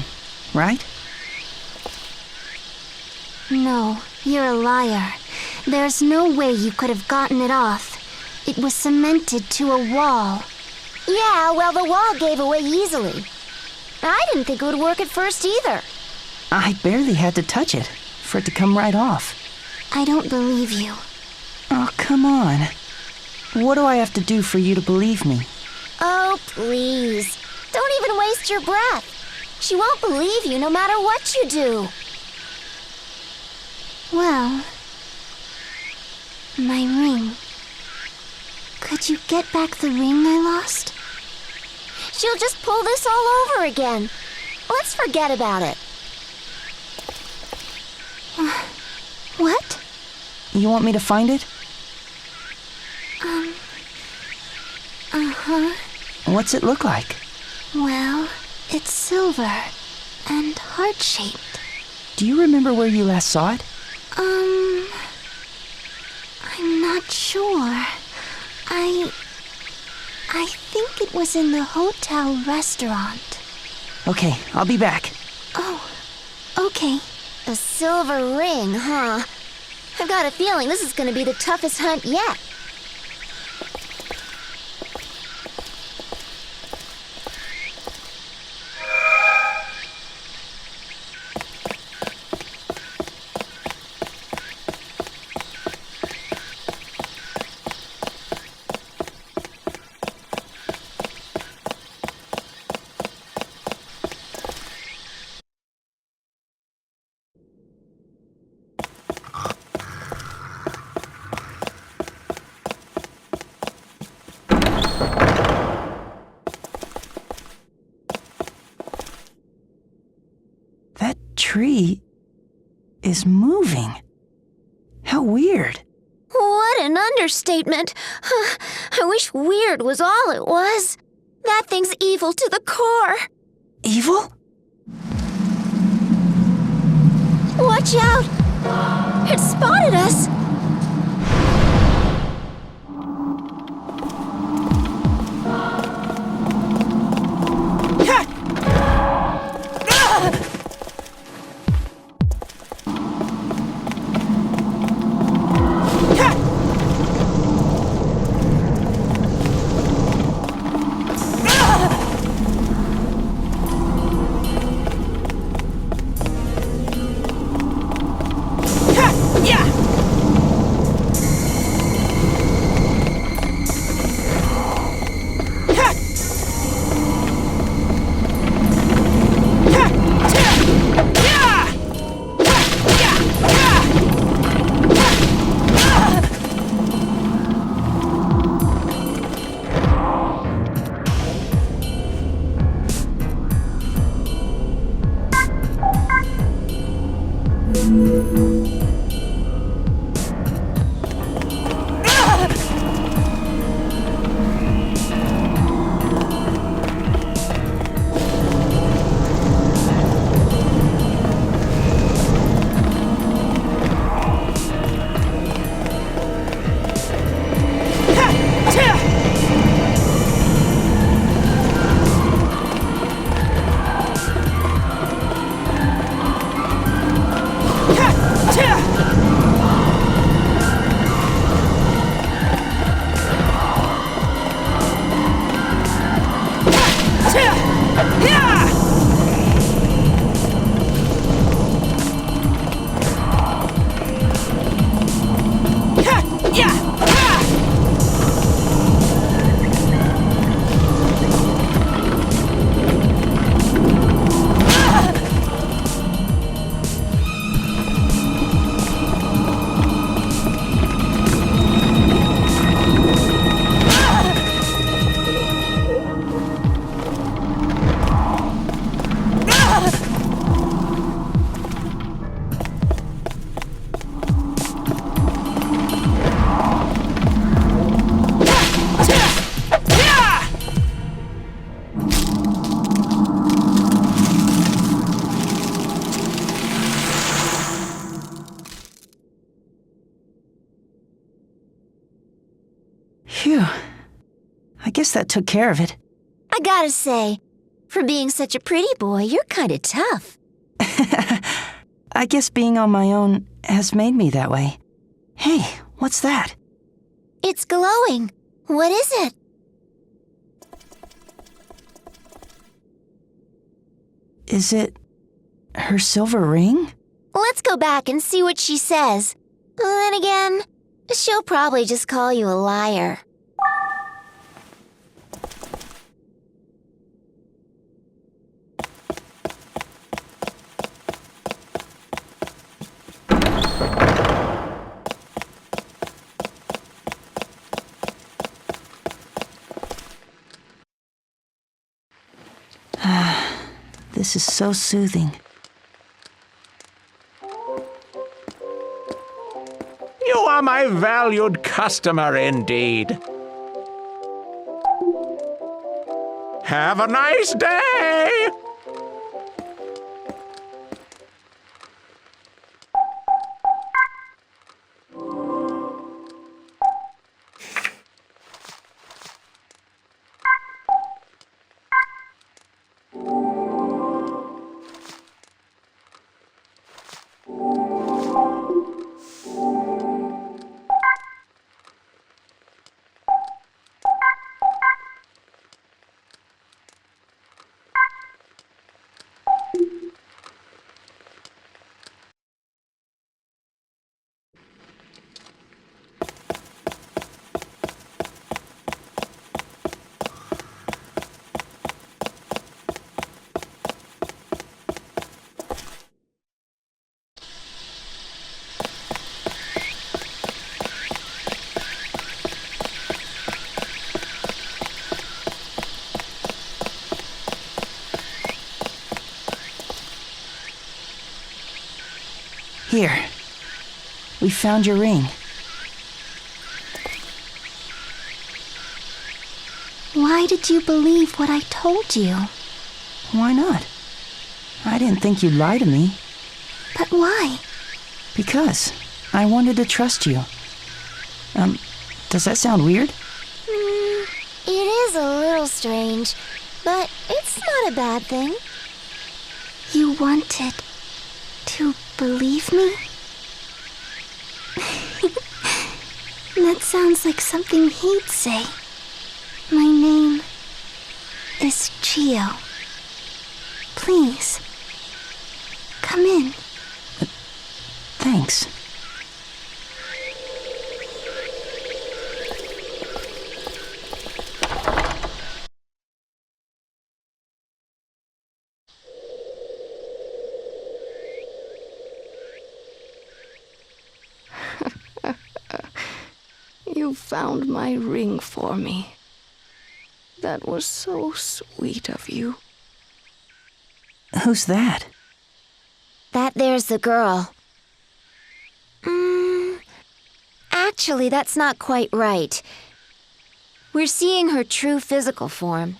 right? No, you're a liar. There's no way you could have gotten it off. It was cemented to a wall. Yeah, well, the wall gave away easily. I didn't think it would work at first either. I barely had to touch it for it to come right off. I don't believe you. Oh, come on. What do I have to do for you to believe me? Oh, please. Don't even waste your breath. She won't believe you no matter what you do. Well, my ring. Could you get back the ring I lost? She'll just pull this all over again. Let's forget about it. What? You want me to find it? Uh-huh. What's it look like? Well, it's silver and heart-shaped. Do you remember where you last saw it? I'm not sure. I think it was in the hotel restaurant. Okay, I'll be back. Oh, okay. A silver ring, huh? I've got a feeling this is gonna be the toughest hunt yet. Tree is moving. How weird. What an understatement. I wish weird was all it was. That thing's evil to the core. Evil? Watch out! It spotted us! Phew. I guess that took care of it. I gotta say, For being such a pretty boy, you're kinda tough. I guess being on my own has made me that way. Hey, what's that? It's glowing. What is it? Is it her silver ring? Let's go back and see what she says. Then again, she'll probably just call you a liar. This is so soothing. You are my valued customer indeed. Have a nice day! Here. We found your ring. Why did you believe what I told you? Why not? I didn't think you'd lie to me. But why? Because I wanted to trust you. Does that sound weird? It is a little strange, but it's not a bad thing. You wanted to believe me? That sounds like something he'd say. My name is Chio. Please, come in. Thanks. You found my ring for me. That was so sweet of you. Who's that? That there's the girl. Actually, that's not quite right. We're seeing her true physical form.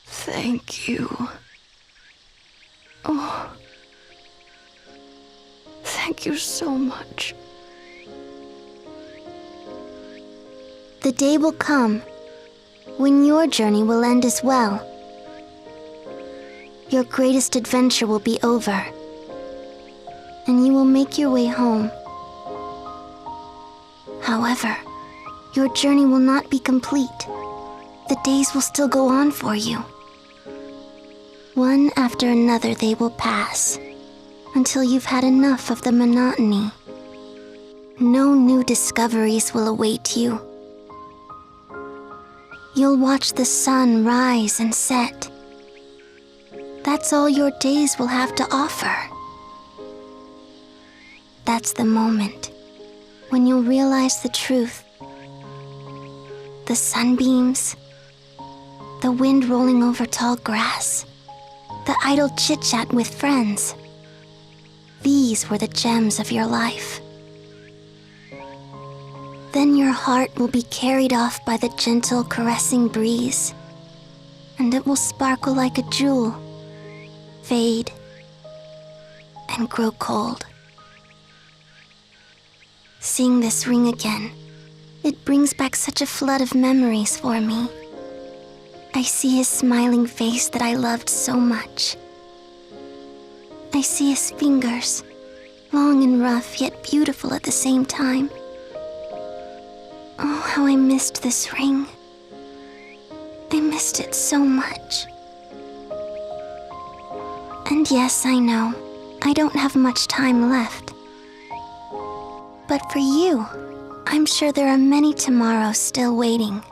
Thank you. Oh. Thank you so much. The day will come when your journey will end as well. Your greatest adventure will be over, and you will make your way home. However, your journey will not be complete. The days will still go on for you. One after another they will pass, until you've had enough of the monotony. No new discoveries will await you. You'll watch the sun rise and set. That's all your days will have to offer. That's the moment when you'll realize the truth. The sunbeams, the wind rolling over tall grass, the idle chit-chat with friends. These were the gems of your life. Then your heart will be carried off by the gentle, caressing breeze, and it will sparkle like a jewel, fade, and grow cold. Seeing this ring again, it brings back such a flood of memories for me. I see his smiling face that I loved so much. I see his fingers, long and rough, yet beautiful at the same time. Oh, how I missed this ring. I missed it so much. And yes, I know, I don't have much time left. But for you, I'm sure there are many tomorrows still waiting.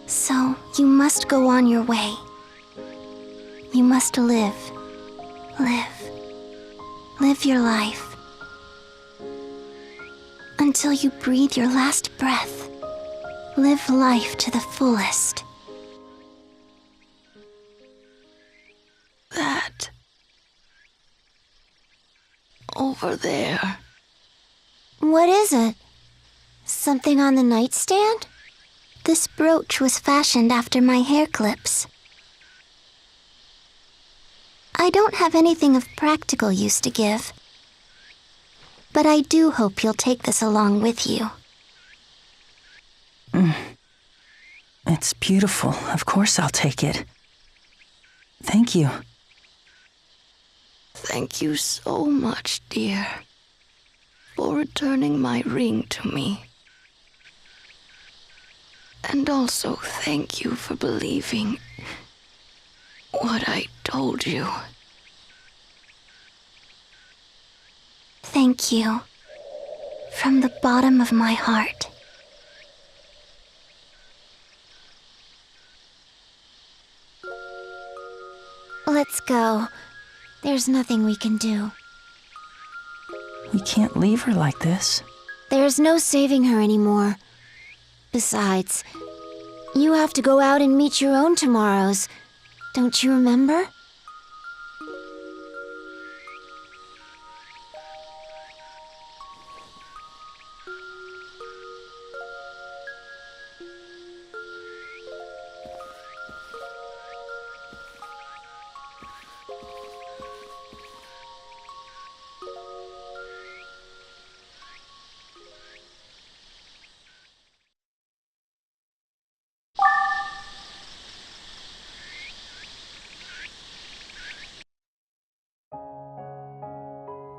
So, you must go on your way. You must live. Live your life. Until you breathe your last breath. Live life to the fullest. That. Over there. What is it? Something on the nightstand? This brooch was fashioned after my hair clips. I don't have anything of practical use to give. But I do hope you'll take this along with you. It's beautiful. Of course I'll take it. Thank you. Thank you so much, dear, for returning my ring to me. And also thank you for believing what I told you. Thank you. From the bottom of my heart. Let's go. There's nothing we can do. We can't leave her like this. There's no saving her anymore. Besides, you have to go out and meet your own tomorrows. Don't you remember?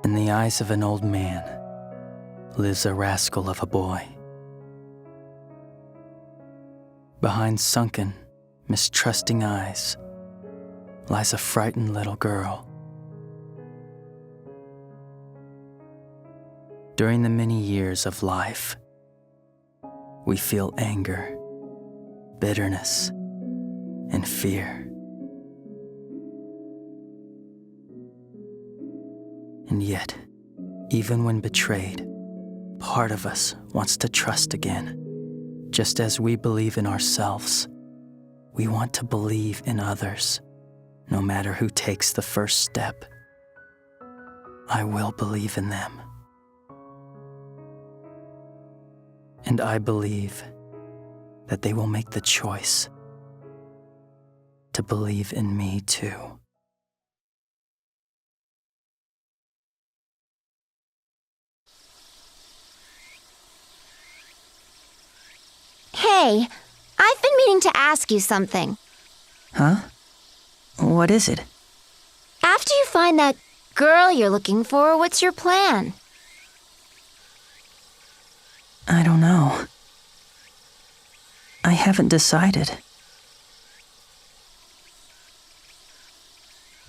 In the eyes of an old man lives a rascal of a boy. Behind sunken, mistrusting eyes lies a frightened little girl. During the many years of life, we feel anger, bitterness, and fear. And yet, even when betrayed, part of us wants to trust again. Just as we believe in ourselves, we want to believe in others, no matter who takes the first step. I will believe in them. And I believe that they will make the choice to believe in me too. Hey, I've been meaning to ask you something. Huh? What is it? After you find that girl you're looking for, what's your plan? I don't know. I haven't decided.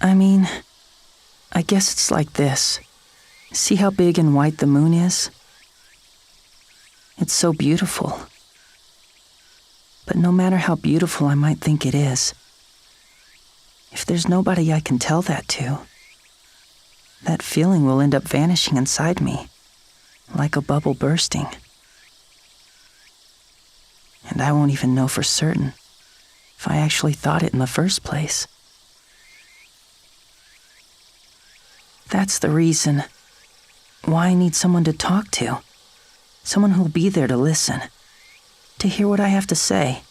I mean, I guess it's like this. See how big and white the moon is? It's so beautiful. But no matter how beautiful I might think it is, if there's nobody I can tell that to, that feeling will end up vanishing inside me, like a bubble bursting. And I won't even know for certain if I actually thought it in the first place. That's the reason why I need someone to talk to, someone who'll be there to listen, to hear what I have to say.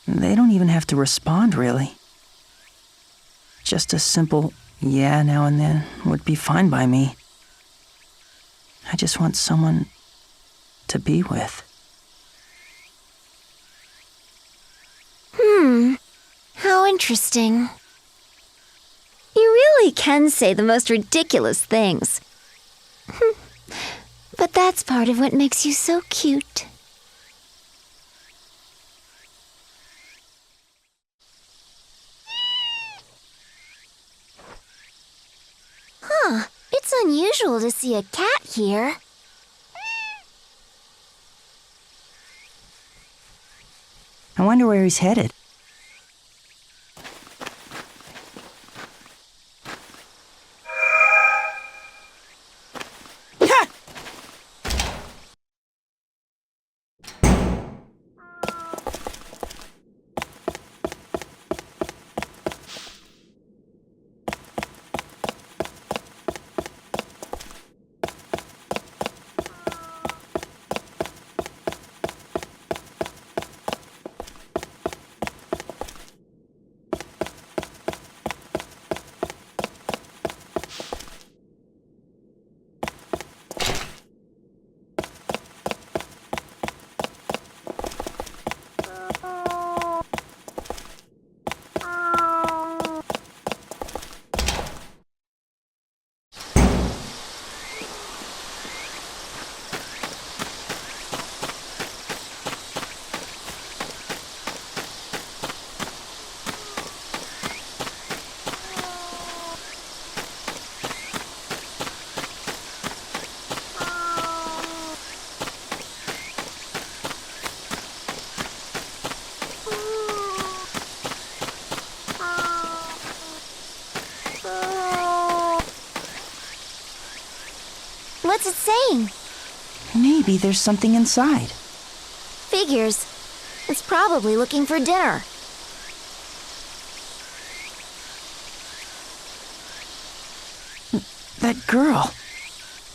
They don't even have to respond, really. Just a simple yeah now and then would be fine by me. I just want someone to be with. interesting. You really can say the most ridiculous things. But that's part of what makes you so cute. Huh, it's unusual to see a cat here. I wonder where he's headed. What's it saying? Maybe there's something inside. Figures. It's probably looking for dinner. That girl.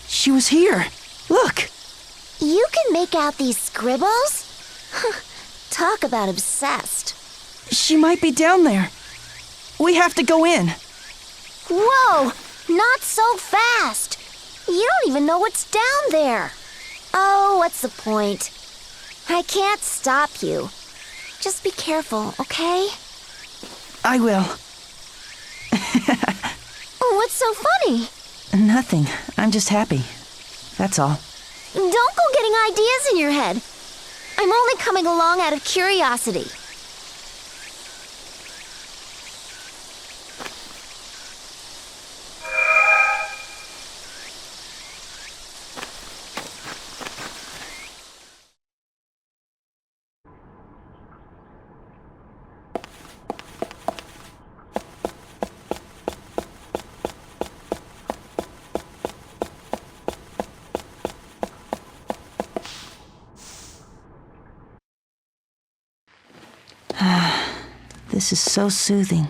She was here. Look. You can make out these scribbles? Talk about obsessed. She might be down there. We have to go in. Whoa! Not so fast! You don't even know what's down there. Oh, what's the point? I can't stop you. Just be careful, okay? I will. What's so funny? Nothing. I'm just happy. That's all. Don't go getting ideas in your head. I'm only coming along out of curiosity. This is so soothing.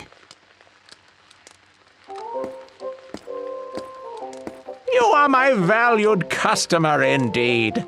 You are my valued customer indeed.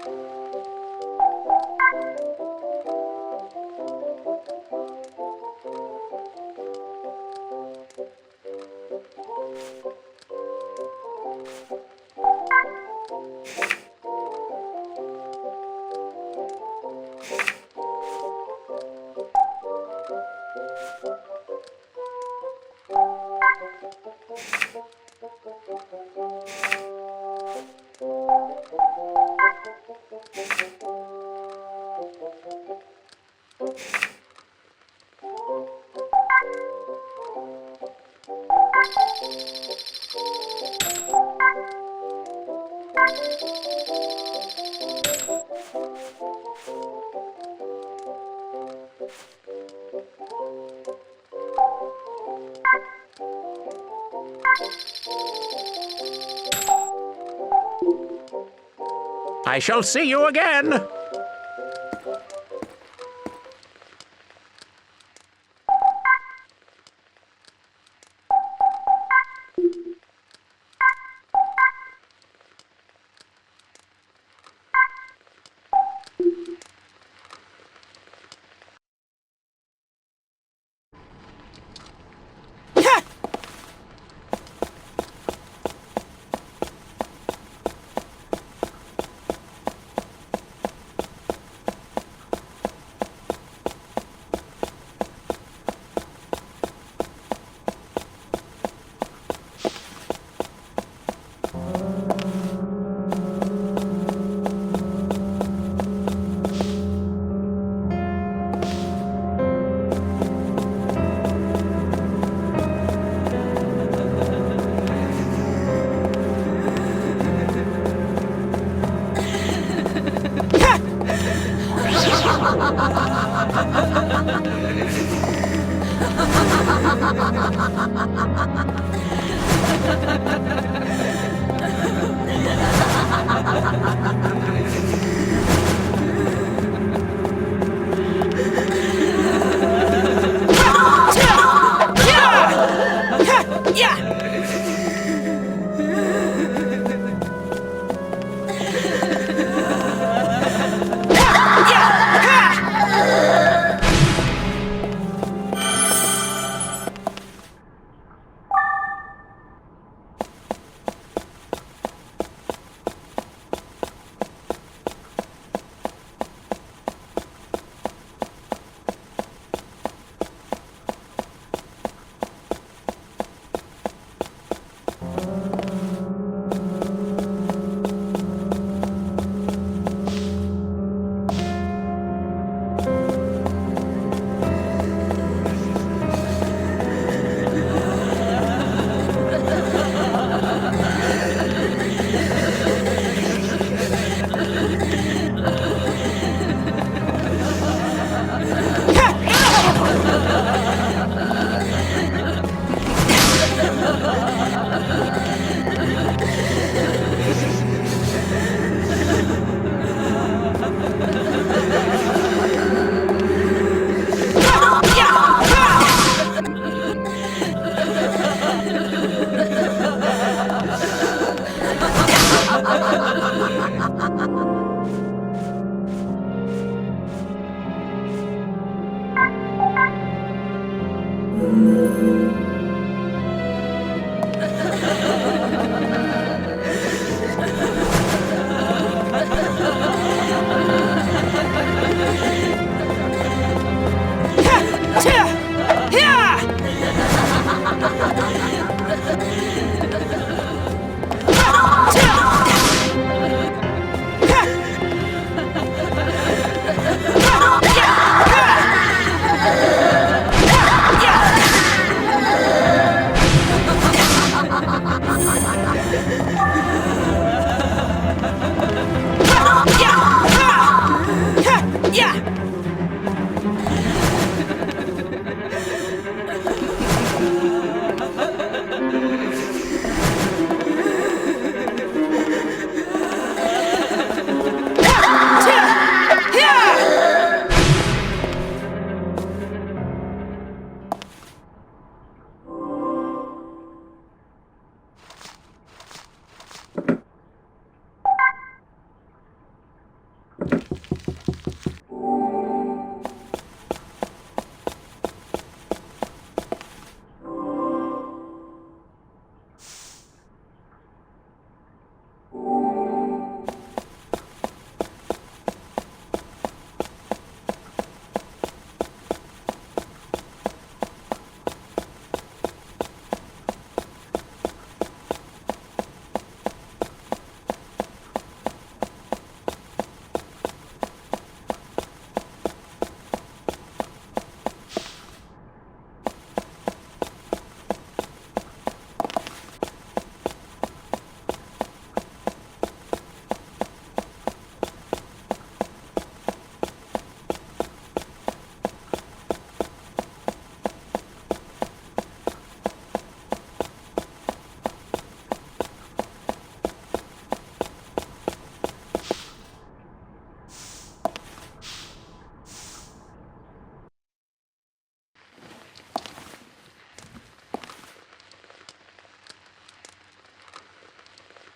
I shall see you again.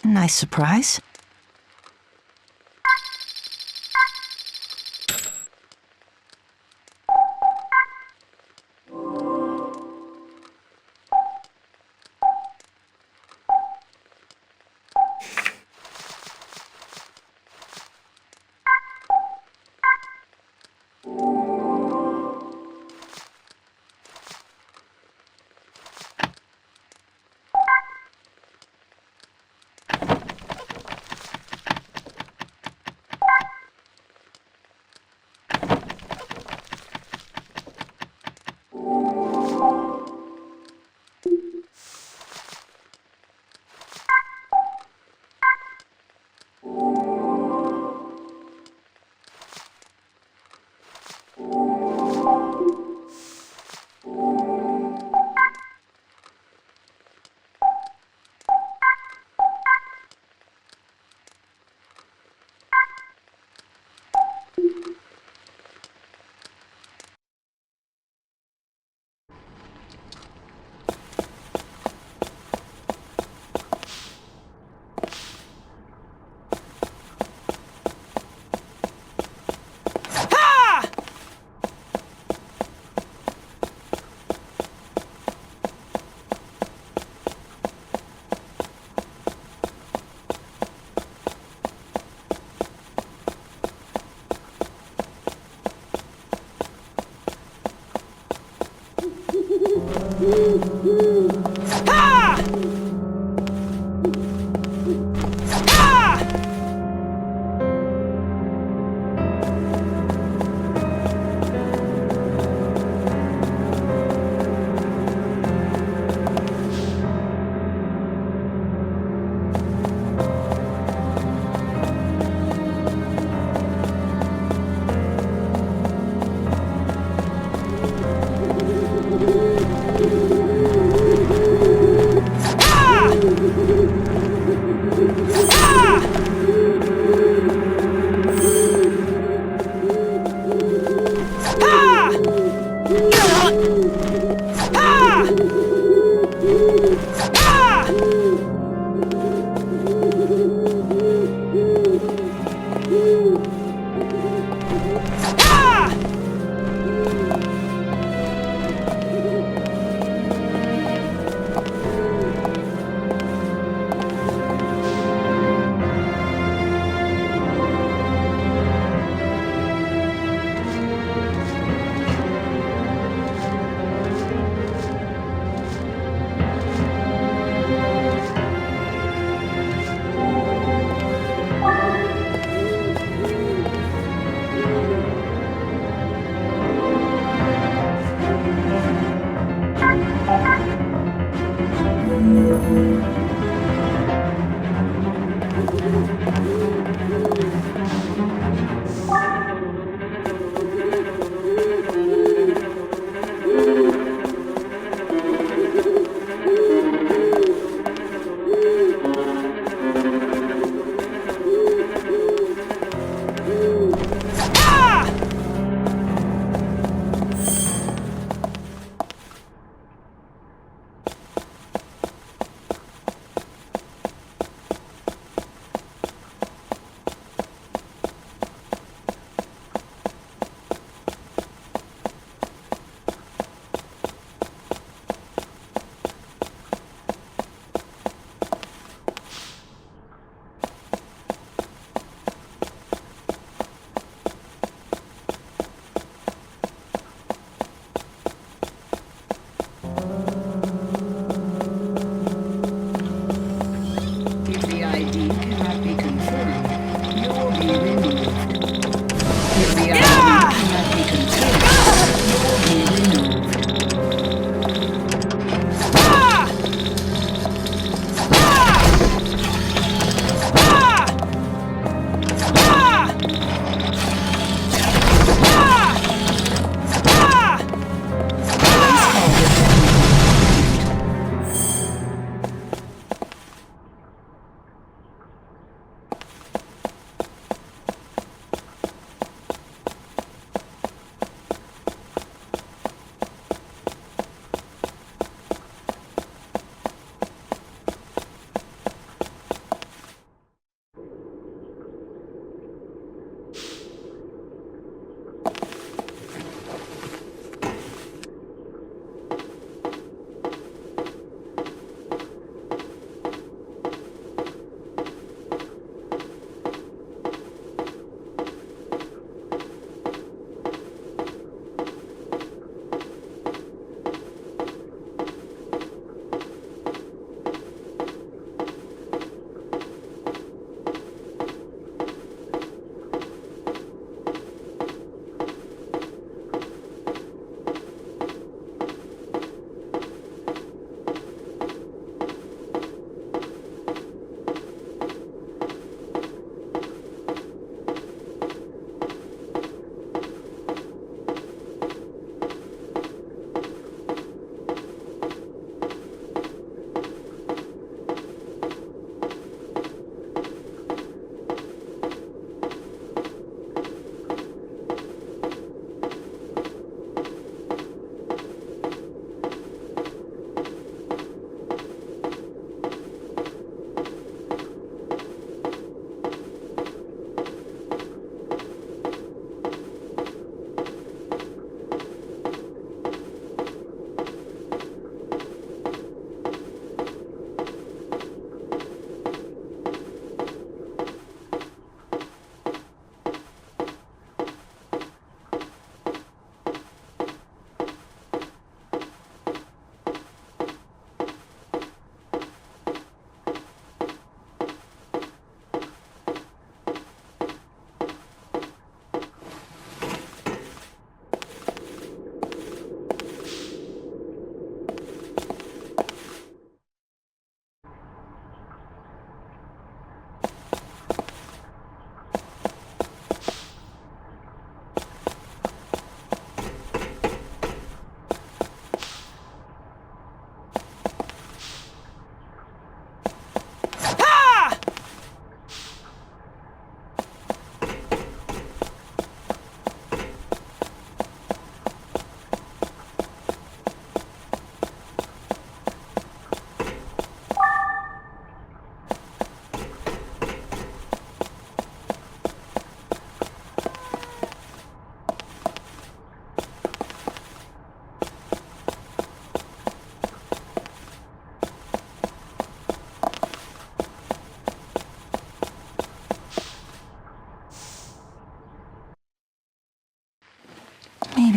Nice surprise. Ha! Ha!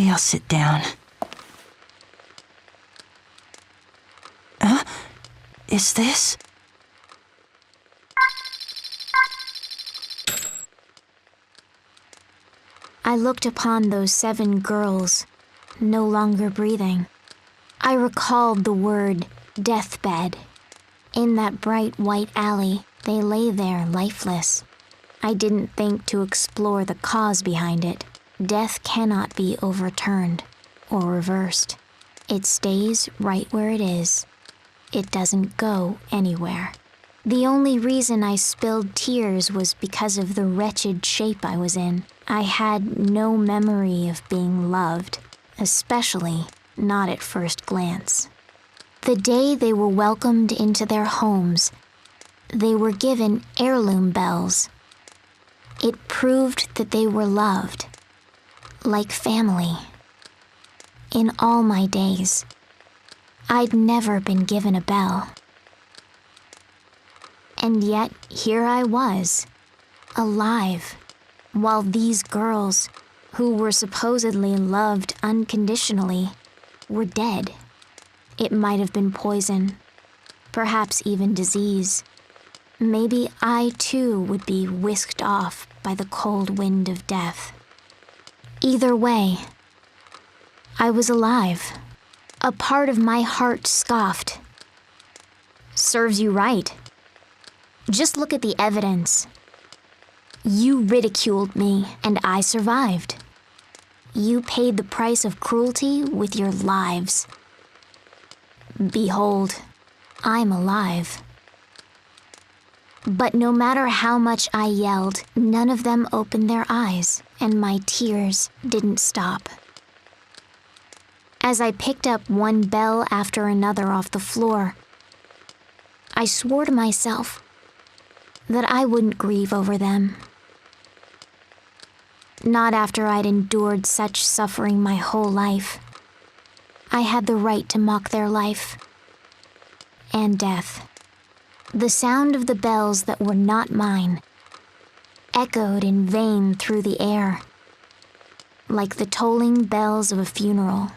Maybe I'll sit down. Huh? Is this? I looked upon those 7 girls, no longer breathing. I recalled the word deathbed. In that bright white alley, they lay there lifeless. I didn't think to explore the cause behind it. Death cannot be overturned or reversed. It stays right where it is. It doesn't go anywhere. The only reason I spilled tears was because of the wretched shape I was in. I had no memory of being loved, especially not at first glance. The day they were welcomed into their homes, they were given heirloom bells. It proved that they were loved, like family. In all my days, I'd never been given a bell. And yet, here I was, alive, while these girls, who were supposedly loved unconditionally, were dead. It might have been poison, perhaps even disease. Maybe I too would be whisked off by the cold wind of death. Either way, I was alive. A part of my heart scoffed. Serves you right. Just look at the evidence. You ridiculed me, and I survived. You paid the price of cruelty with your lives. Behold, I'm alive. But no matter how much I yelled, none of them opened their eyes, and my tears didn't stop. As I picked up one bell after another off the floor, I swore to myself that I wouldn't grieve over them. Not after I'd endured such suffering my whole life. I had the right to mock their life and death. The sound of the bells that were not mine echoed in vain through the air, like the tolling bells of a funeral.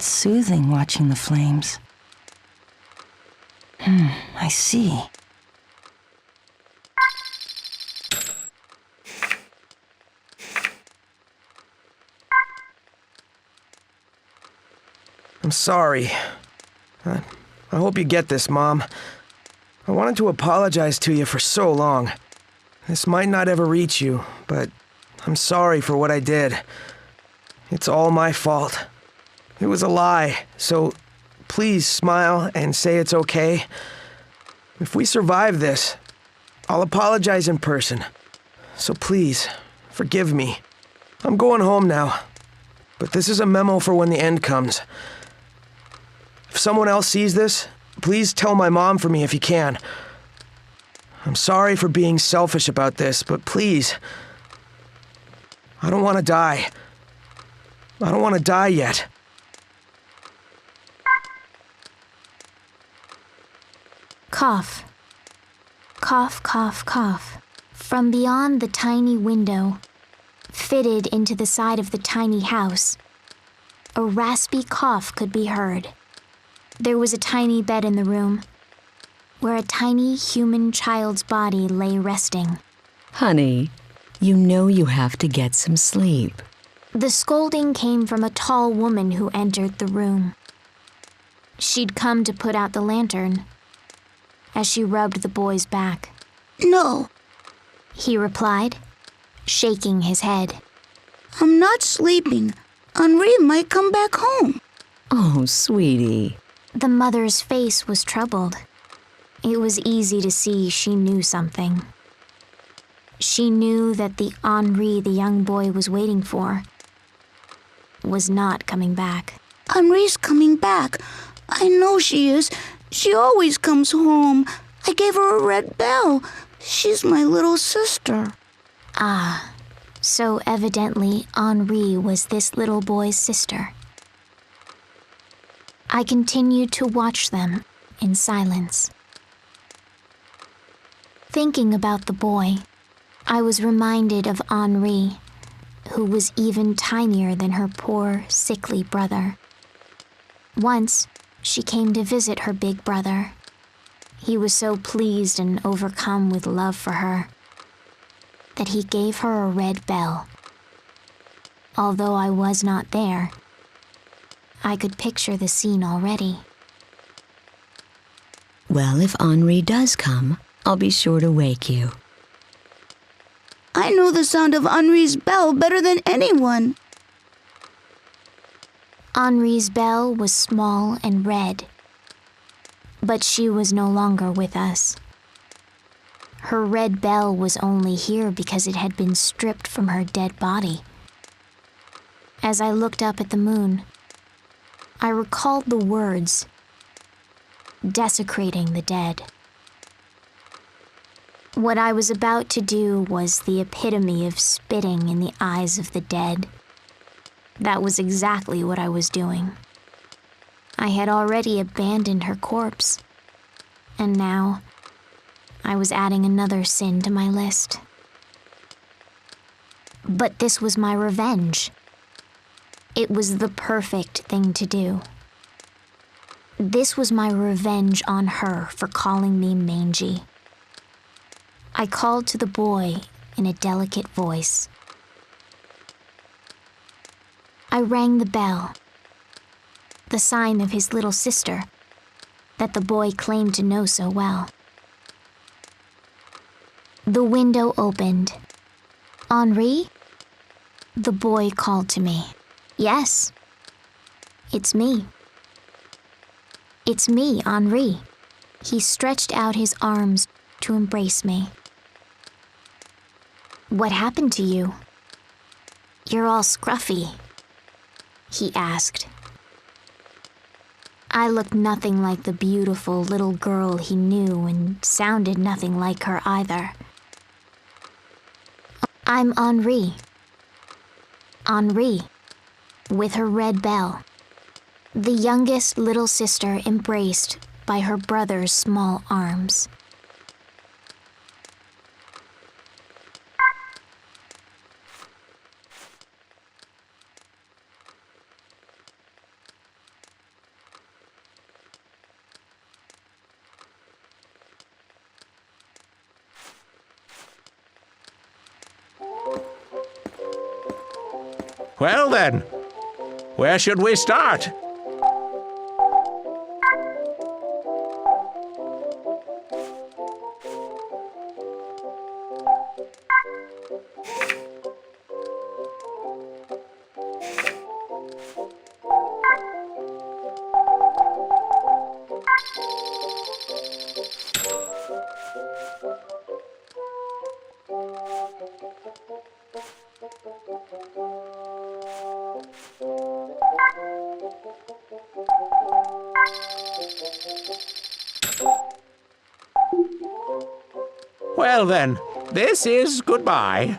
It's soothing watching the flames. I see. I'm sorry. I hope you get this, Mom. I wanted to apologize to you for so long. This might not ever reach you, but I'm sorry for what I did. It's all my fault. It was a lie, so please smile and say it's okay. If we survive this, I'll apologize in person. So please, Forgive me. I'm going home now. But this is a memo for when the end comes. If someone else sees this, please tell my mom for me if you can. I'm sorry for being selfish about this, but please. I don't want to die. I don't want to die yet. Cough. Cough, cough, cough. From beyond the tiny window, fitted into the side of the tiny house, a raspy cough could be heard. There was a tiny bed in the room, where a tiny human child's body lay resting. Honey, you know you have to get some sleep. The scolding came from a tall woman who entered the room. She'd come to put out the lantern as she rubbed the boy's back. No, he replied, shaking his head. I'm not sleeping. Henri might come back home. Oh, sweetie. The mother's face was troubled. It was easy to see she knew something. She knew that the Henri the young boy was waiting for was not coming back. Henri's coming back. I know she is. She always comes home. I gave her a red bell. She's my little sister. Ah, so evidently Henri was this little boy's sister. I continued to watch them in silence. Thinking about the boy, I was reminded of Henri, who was even tinier than her poor, sickly brother. Once, she came to visit her big brother. He was so pleased and overcome with love for her that he gave her a red bell. Although I was not there, I could picture the scene already. Well, if Henri does come, I'll be sure to wake you. I know the sound of Henri's bell better than anyone. Henri's bell was small and red, but she was no longer with us. Her red bell was only here because it had been stripped from her dead body. As I looked up at the moon, I recalled the words, desecrating the dead. What I was about to do was the epitome of spitting in the eyes of the dead. That was exactly what I was doing. I had already abandoned her corpse, and now I was adding another sin to my list. But this was my revenge. It was the perfect thing to do. This was my revenge on her for calling me mangy. I called to the boy in a delicate voice. I rang the bell, the sign of his little sister that the boy claimed to know so well. The window opened. Henri? The boy called to me. Yes, it's me. It's me, Henri. He stretched out his arms to embrace me. What happened to you? You're all scruffy, he asked. I looked nothing like the beautiful little girl he knew and sounded nothing like her either. I'm Henri. Henri, with her red bell. The youngest little sister embraced by her brother's small arms. Well then, where should we start? Well then, this is goodbye.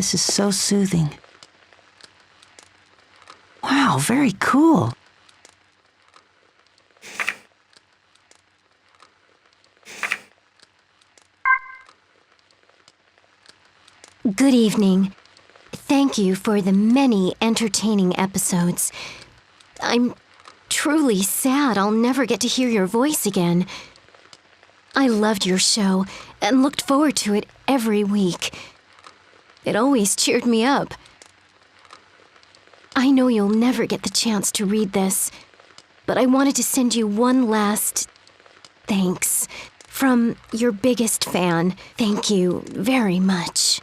This is so soothing. Wow, very cool. Good evening. Thank you for the many entertaining episodes. I'm truly sad I'll never get to hear your voice again. I loved your show and looked forward to it every week. It always cheered me up. I know you'll never get the chance to read this, but I wanted to send you one last thanks from your biggest fan. Thank you very much.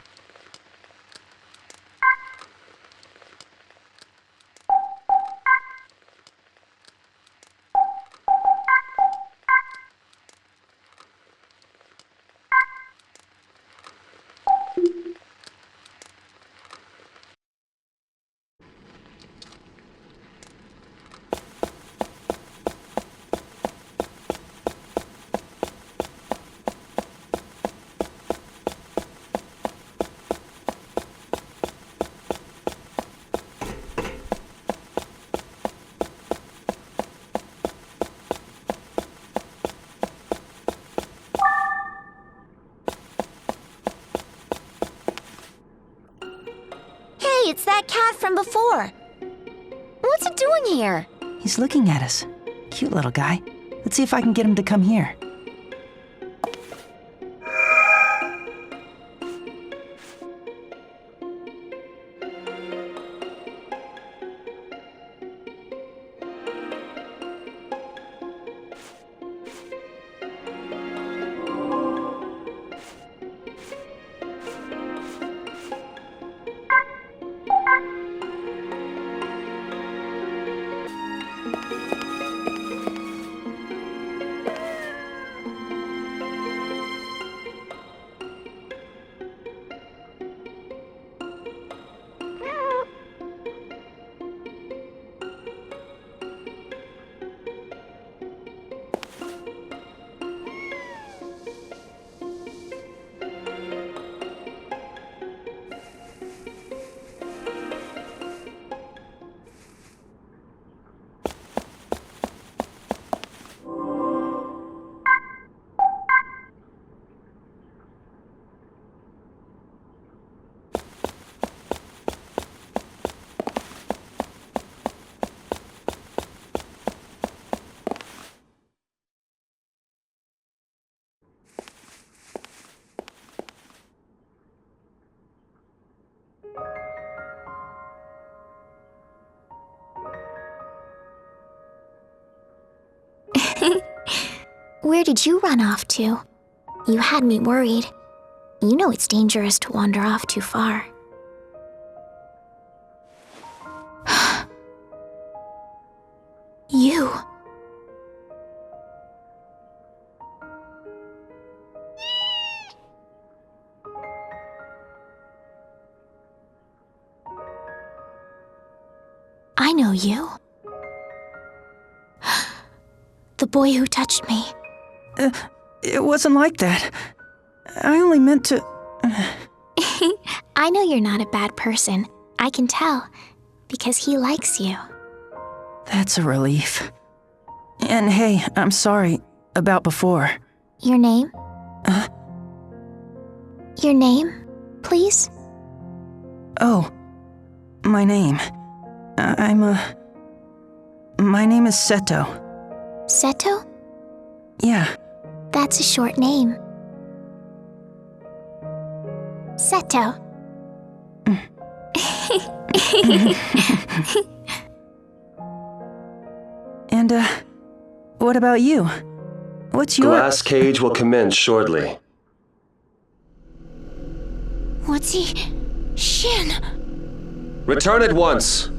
It's that cat from before. What's it doing here? He's looking at us. Cute little guy. Let's see if I can get him to come here. Where did you run off to? You had me worried. You know it's dangerous to wander off too far. You. I know you. The boy who touched me. It wasn't like that. I only meant to... I know you're not a bad person. I can tell. Because he likes you. That's a relief. And hey, I'm sorry about before. Your name? Your name, please? Oh, my name. My name is Seto. Seto? Yeah. That's a short name. Seto. And, what about you? What's your... Glass cage will commence shortly. What's he... Shin? Return at once.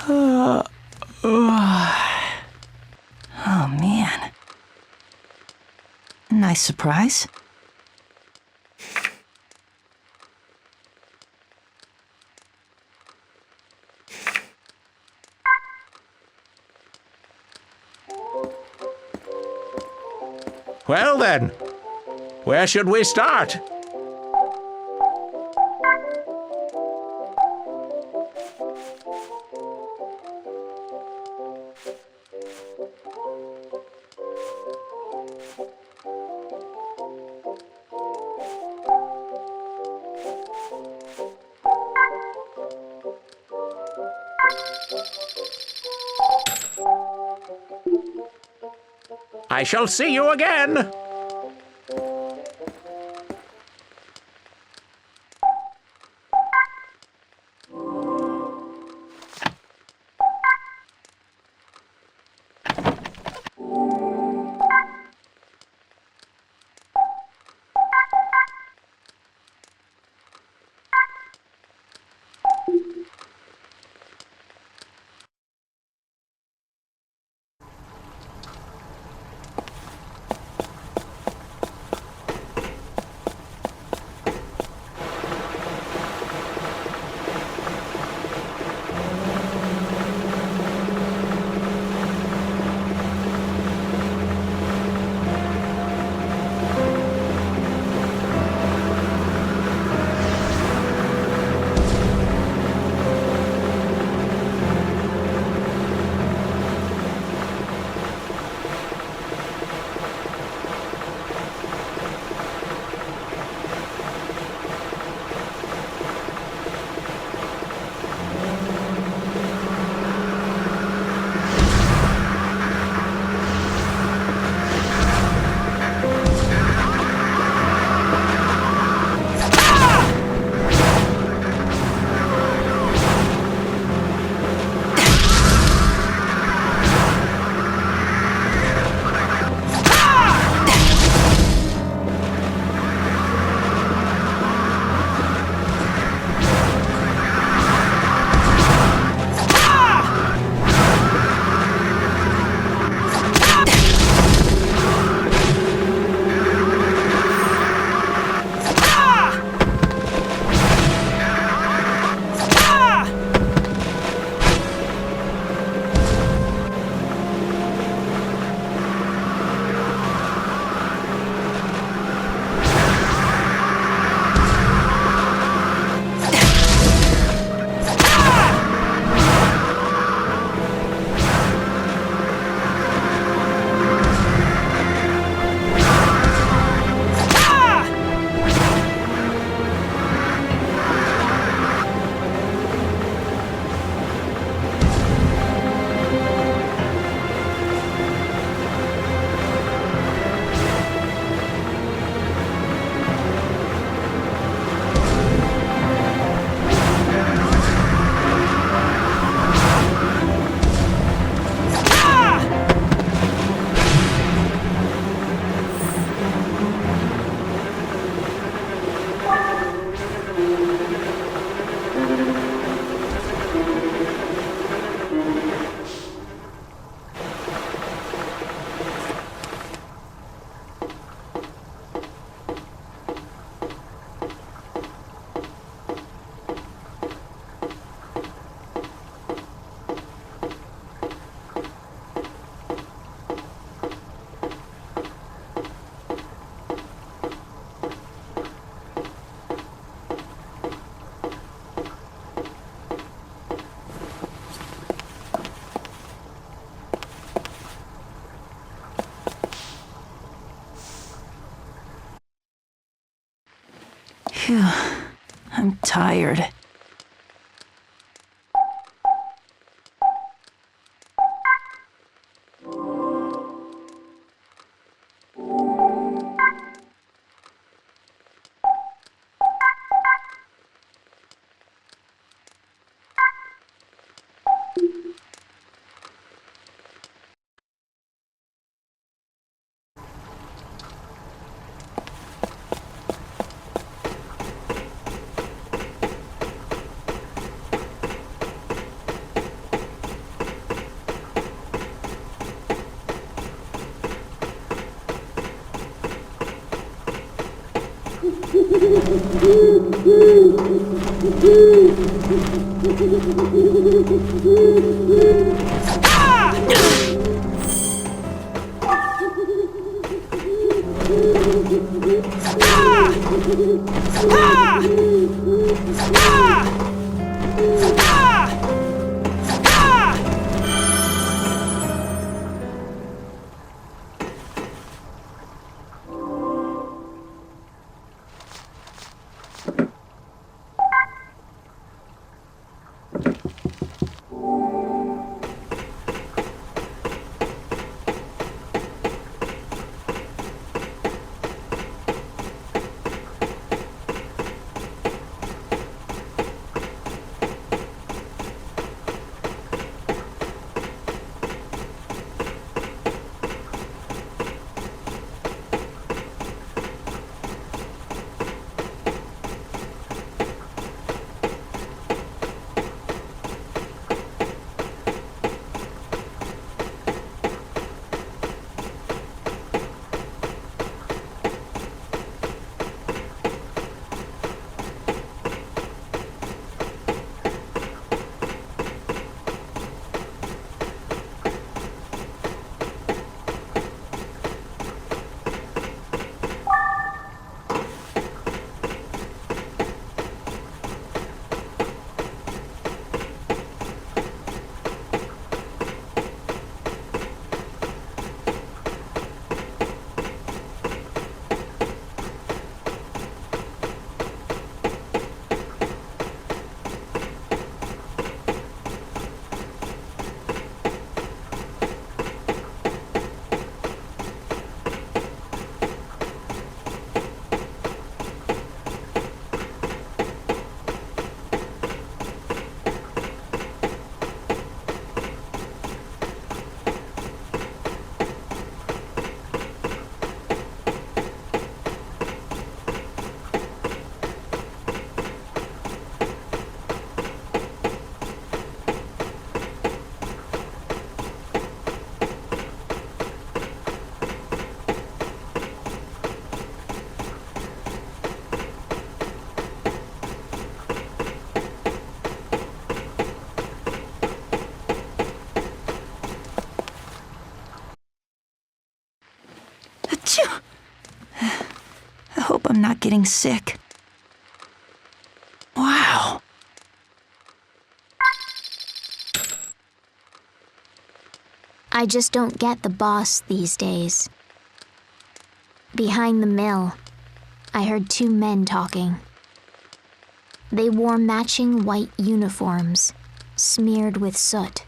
Oh, man. Nice surprise. Well then, where should we start? I shall see you again. Phew, I'm tired. I hope I'm not getting sick. Wow. I just don't get the boss these days. Behind the mill, I heard two men talking. They wore matching white uniforms, smeared with soot,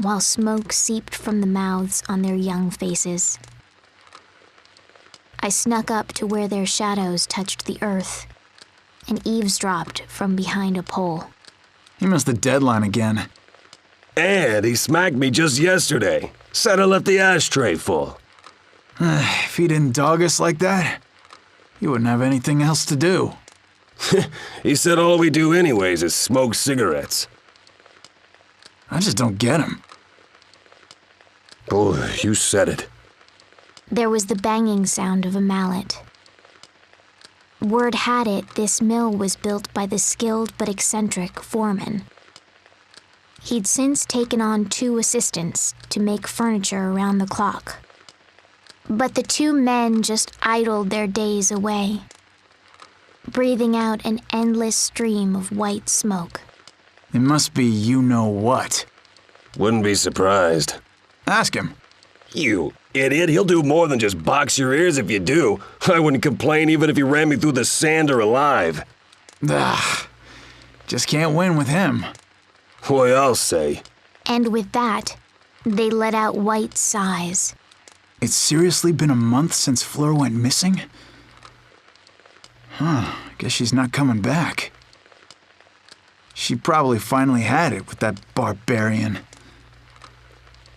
while smoke seeped from the mouths on their young faces. I snuck up to where their shadows touched the earth and eavesdropped from behind a pole. He missed the deadline again. And he smacked me just yesterday. Said I left the ashtray full. If he didn't dog us like that, he wouldn't have anything else to do. He said all we do anyways is smoke cigarettes. I just don't get him. Oh, you said it. There was the banging sound of a mallet. Word had it this mill was built by the skilled but eccentric foreman. He'd since taken on 2 assistants to make furniture around the clock. But the 2 men just idled their days away, breathing out an endless stream of white smoke. It must be you-know-what. Wouldn't be surprised. Ask him. You idiot, he'll do more than just box your ears if you do. I wouldn't complain even if he ran me through the sander alive. Just can't win with him. What I'll say. And with that, they let out white sighs. It's seriously been a month since Fleur went missing? Guess she's not coming back. She probably finally had it with that barbarian.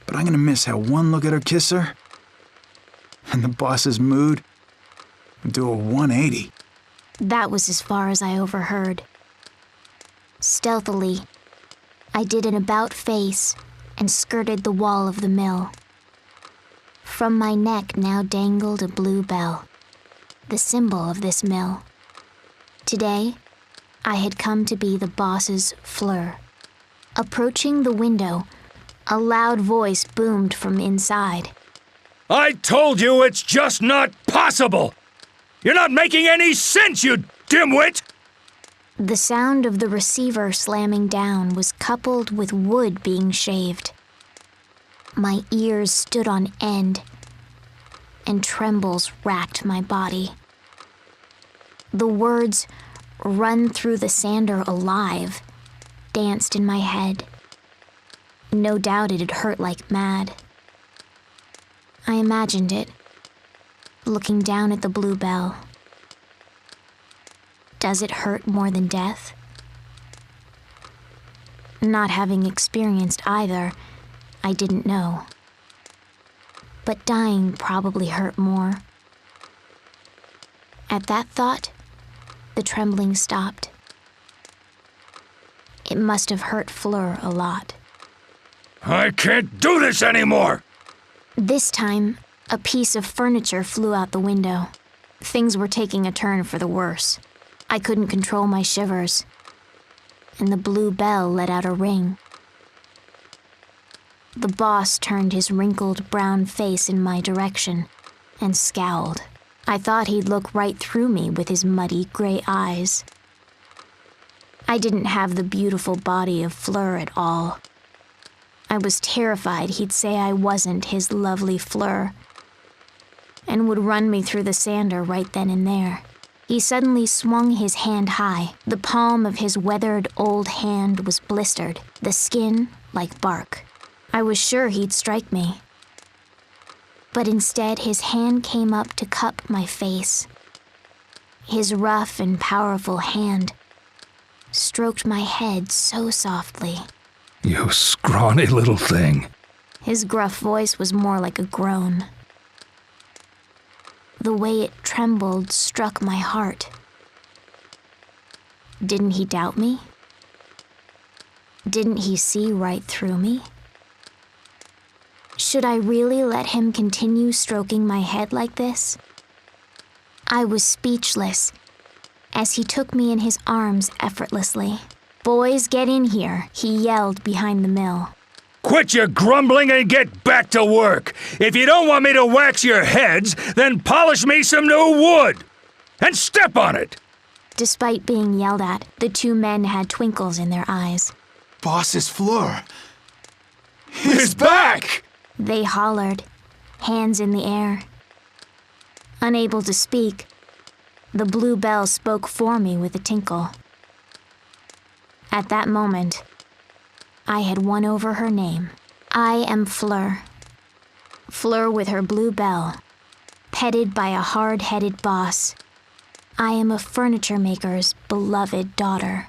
But I'm gonna miss how one look at her kiss her, and the boss's mood would do a 180. That was as far as I overheard. Stealthily, I did an about-face and skirted the wall of the mill. From my neck now dangled a blue bell, the symbol of this mill. Today, I had come to be the boss's Fleur. Approaching the window, a loud voice boomed from inside. I told you it's just not possible! You're not making any sense, you dimwit! The sound of the receiver slamming down was coupled with wood being shaved. My ears stood on end, and trembles racked my body. The words, "Run through the sander alive," danced in my head. No doubt it had hurt like mad. I imagined it, looking down at the blue bell. Does it hurt more than death? Not having experienced either, I didn't know. But dying probably hurt more. At that thought, the trembling stopped. It must have hurt Fleur a lot. I can't do this anymore! This time, a piece of furniture flew out the window. Things were taking a turn for the worse. I couldn't control my shivers, and the blue bell let out a ring. The boss turned his wrinkled brown face in my direction and scowled. I thought he'd look right through me with his muddy gray eyes. I didn't have the beautiful body of Fleur at all. I was terrified he'd say I wasn't his lovely Fleur and would run me through the sander right then and there. He suddenly swung his hand high. The palm of his weathered old hand was blistered, the skin like bark. I was sure he'd strike me. But instead, his hand came up to cup my face. His rough and powerful hand stroked my head so softly. You scrawny little thing. His gruff voice was more like a groan. The way it trembled struck my heart. Didn't he doubt me? Didn't he see right through me? Should I really let him continue stroking my head like this? I was speechless as he took me in his arms effortlessly. "Boys, get in here," he yelled behind the mill. Quit your grumbling and get back to work! If you don't want me to wax your heads, then polish me some new wood! And step on it! Despite being yelled at, the two men had twinkles in their eyes. Boss's Fleur. He's back! They hollered, hands in the air. Unable to speak, the blue bell spoke for me with a tinkle. At that moment, I had won over her name. I am Fleur. Fleur with her blue bell, petted by a hard-headed boss. I am a furniture maker's beloved daughter.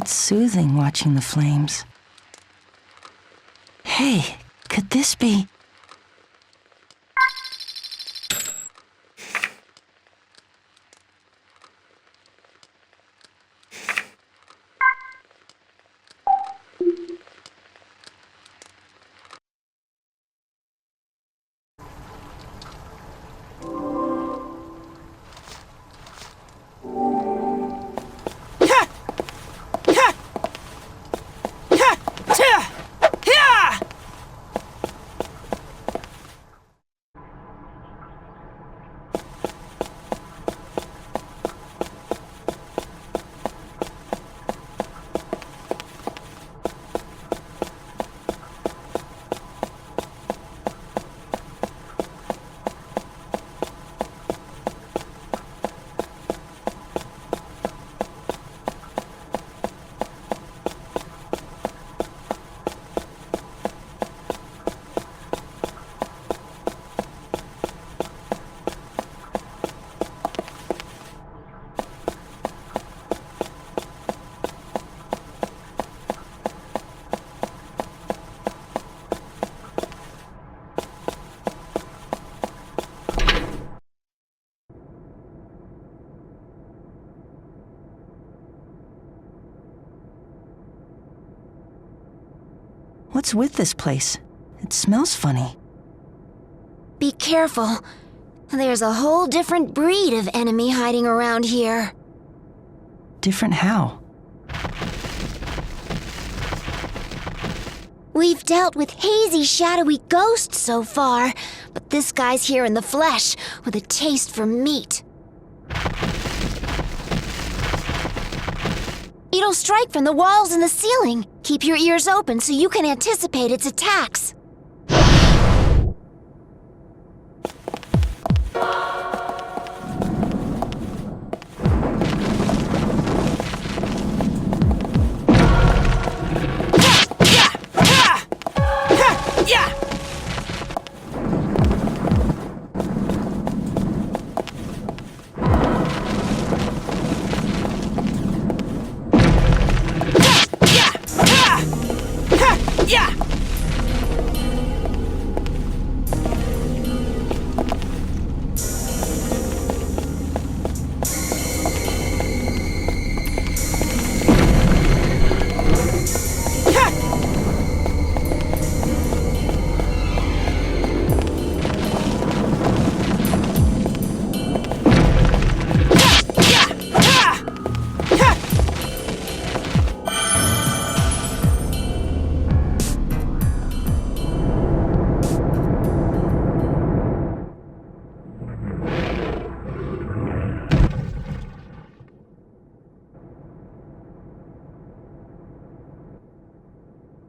It's soothing watching the flames. Hey, could this be... What's with this place? It smells funny. Be careful. There's a whole different breed of enemy hiding around here. Different how? We've dealt with hazy, shadowy ghosts so far, but this guy's here in the flesh with a taste for meat. It'll strike from the walls and the ceiling. Keep your ears open so you can anticipate its attacks.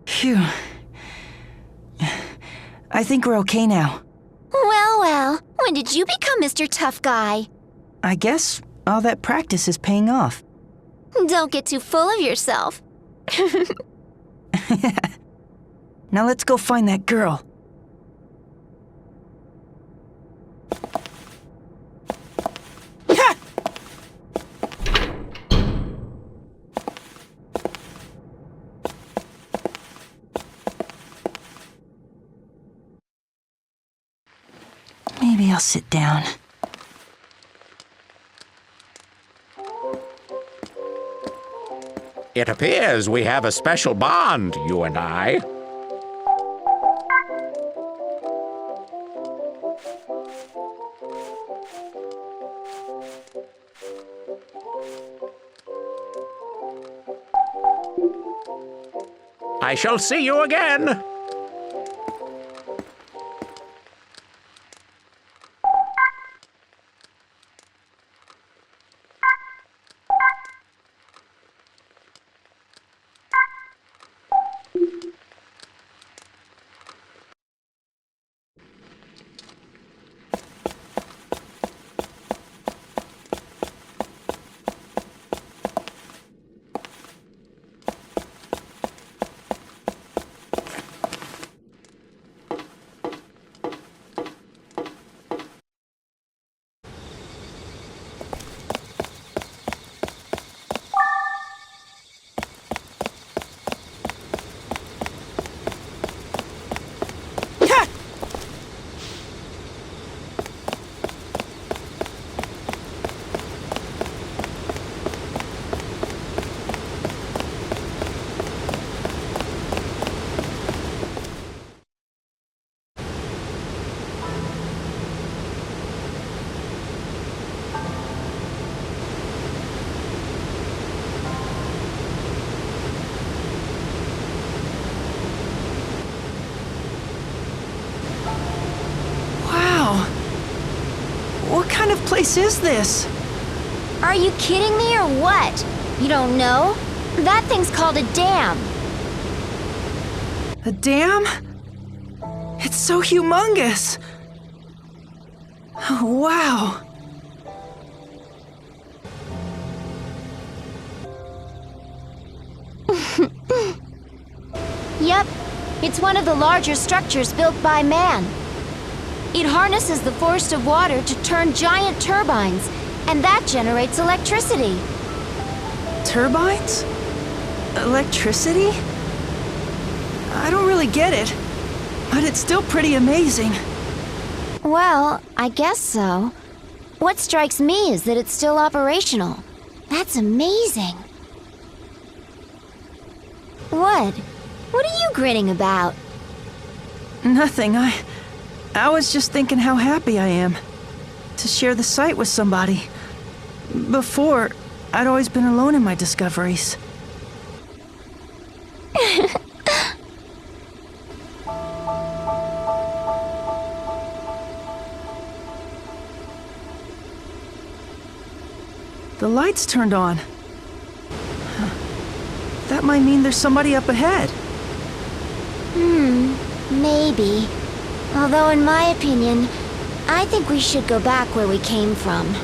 Phew. I think we're okay now. Well, well. When did you become Mr. Tough Guy? I guess all that practice is paying off. Don't get too full of yourself. Now let's go find that girl. Maybe I'll sit down. It appears we have a special bond, you and I. I shall see you again. What kind of place is this? Are you kidding me or what? You don't know? That thing's called a dam. A dam? It's so humongous. Oh, wow. Yep, it's one of the larger structures built by man. It harnesses the force of water to turn giant turbines, and that generates electricity. Turbines? Electricity? I don't really get it, but it's still pretty amazing. Well, I guess so. What strikes me is that it's still operational. That's amazing. What? What are you grinning about? Nothing. I was just thinking how happy I am to share the site with somebody. Before, I'd always been alone in my discoveries. The lights turned on. That might mean there's somebody up ahead. Maybe. Although in my opinion, I think we should go back where we came from.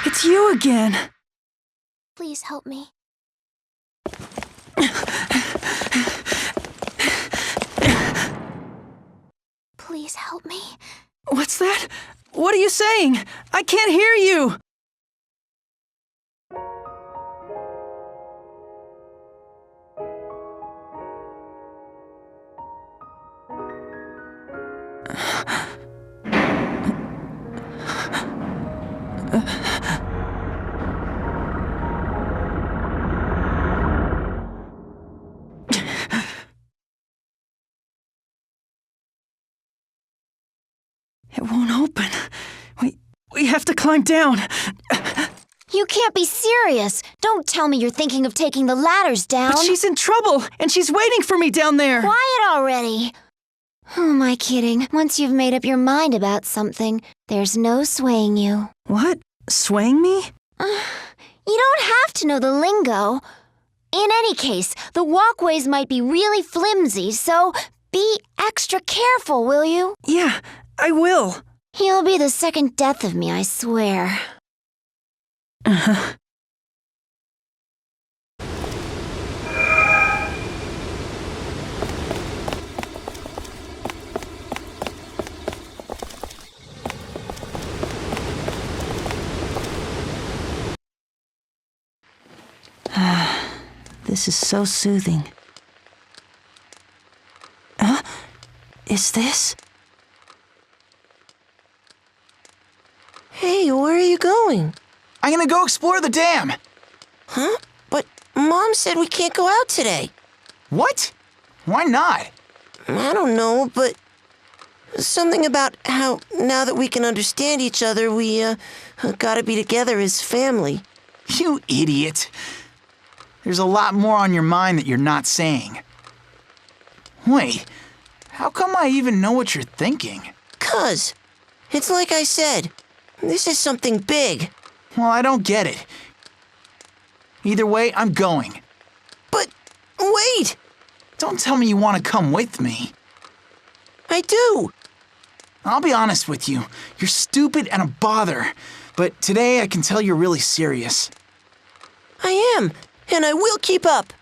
It's you again. Please help me. Please help me. What's that? What are you saying? I can't hear you. It won't open. We have to climb down. You can't be serious. Don't tell me you're thinking of taking the ladders down. But she's in trouble, and she's waiting for me down there. Quiet already. Who am I kidding? Once you've made up your mind about something, there's no swaying you. What? Swaying me? You don't have to know the lingo. In any case, the walkways might be really flimsy, so be extra careful, will you? Yeah, I will. You'll be the second death of me, I swear. This is so soothing. Is this? Hey, where are you going? I'm gonna go explore the dam. Huh? But Mom said we can't go out today. What? Why not? I don't know, but something about how now that we can understand each other, we gotta be together as family. You idiot. There's a lot more on your mind that you're not saying. Wait, how come I even know what you're thinking? 'Cause it's like I said, this is something big. Well, I don't get it. Either way, I'm going. But wait! Don't tell me you want to come with me. I do. I'll be honest with you. You're stupid and a bother. But today I can tell you're really serious. I am, and I will keep up.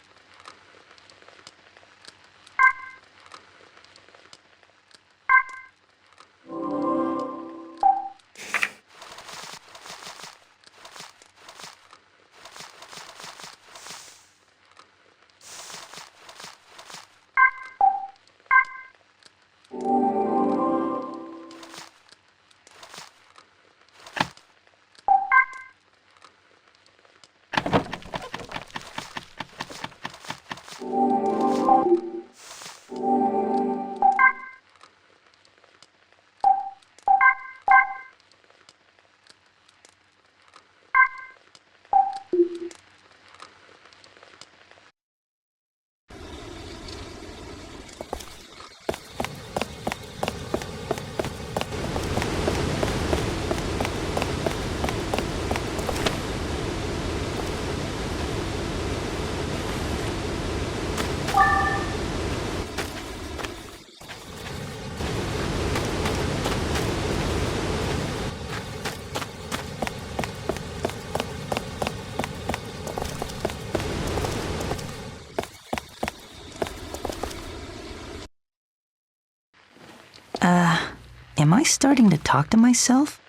Am I starting to talk to myself?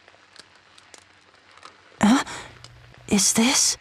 Is this?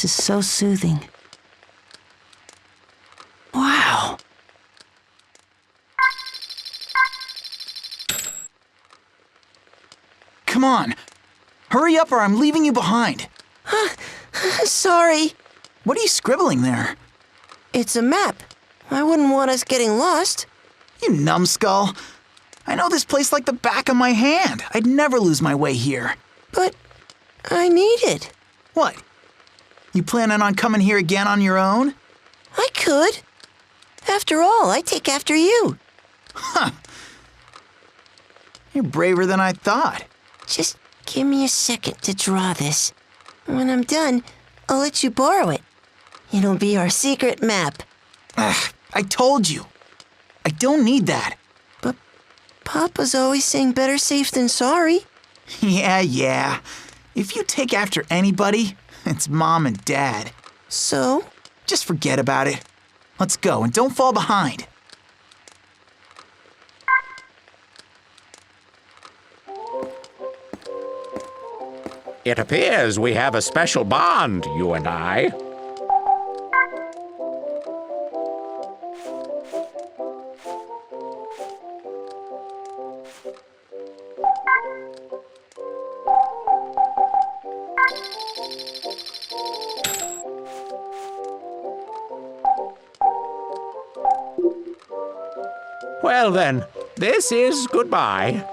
This is so soothing. Wow. Come on. Hurry up or I'm leaving you behind. Sorry. What are you scribbling there? It's a map. I wouldn't want us getting lost. You numbskull. I know this place like the back of my hand. I'd never lose my way here. But I need it. What? You planning on coming here again on your own? I could. After all, I take after you. Huh. You're braver than I thought. Just give me a second to draw this. When I'm done, I'll let you borrow it. It'll be our secret map. I told you. I don't need that. But Papa's always saying better safe than sorry. Yeah. If you take after anybody, it's Mom and Dad. So? Just forget about it. Let's go and don't fall behind. It appears we have a special bond, you and I. Well then, this is goodbye.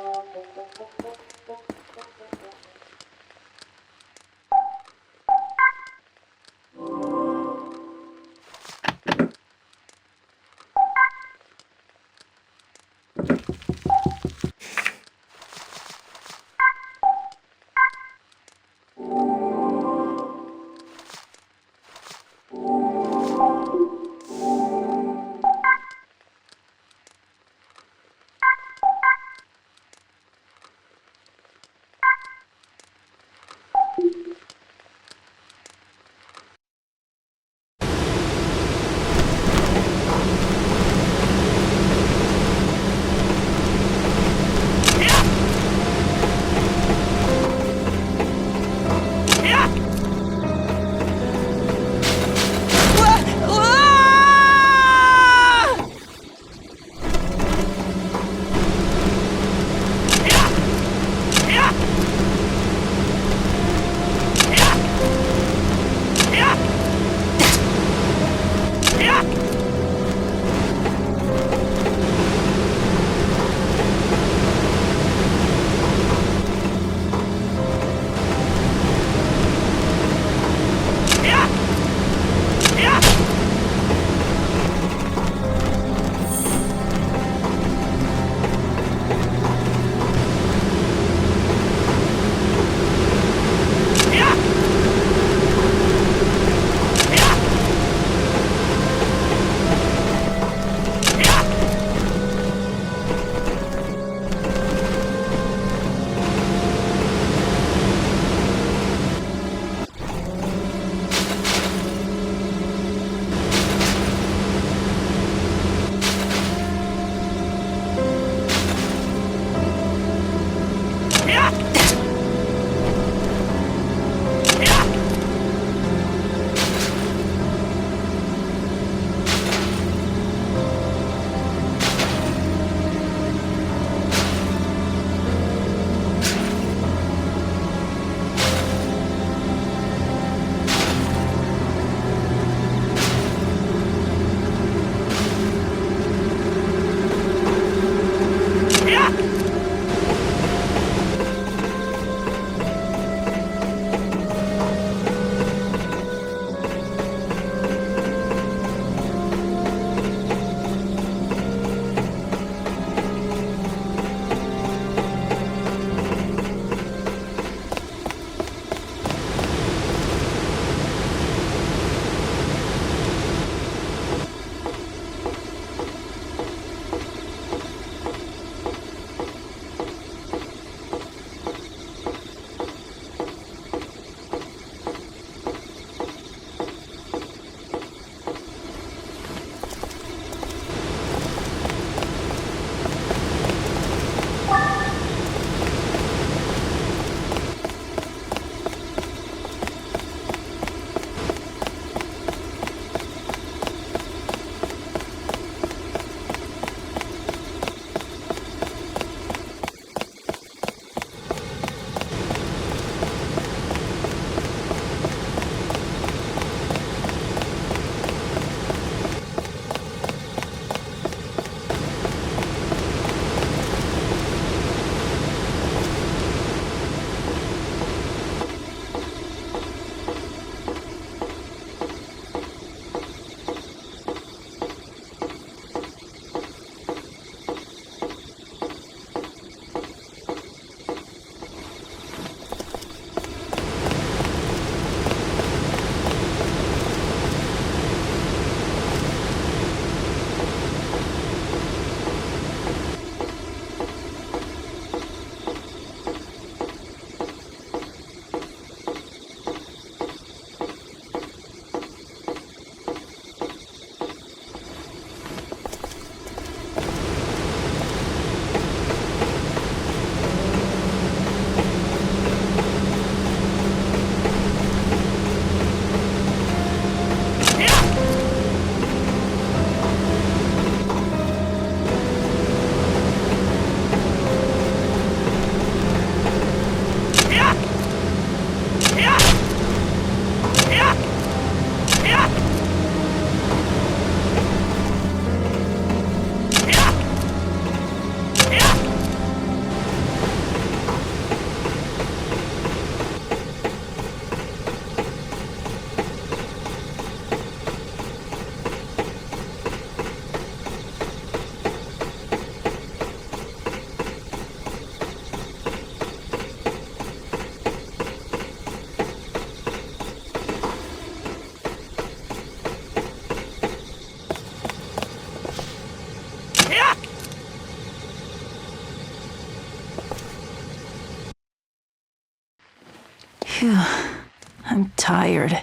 tired.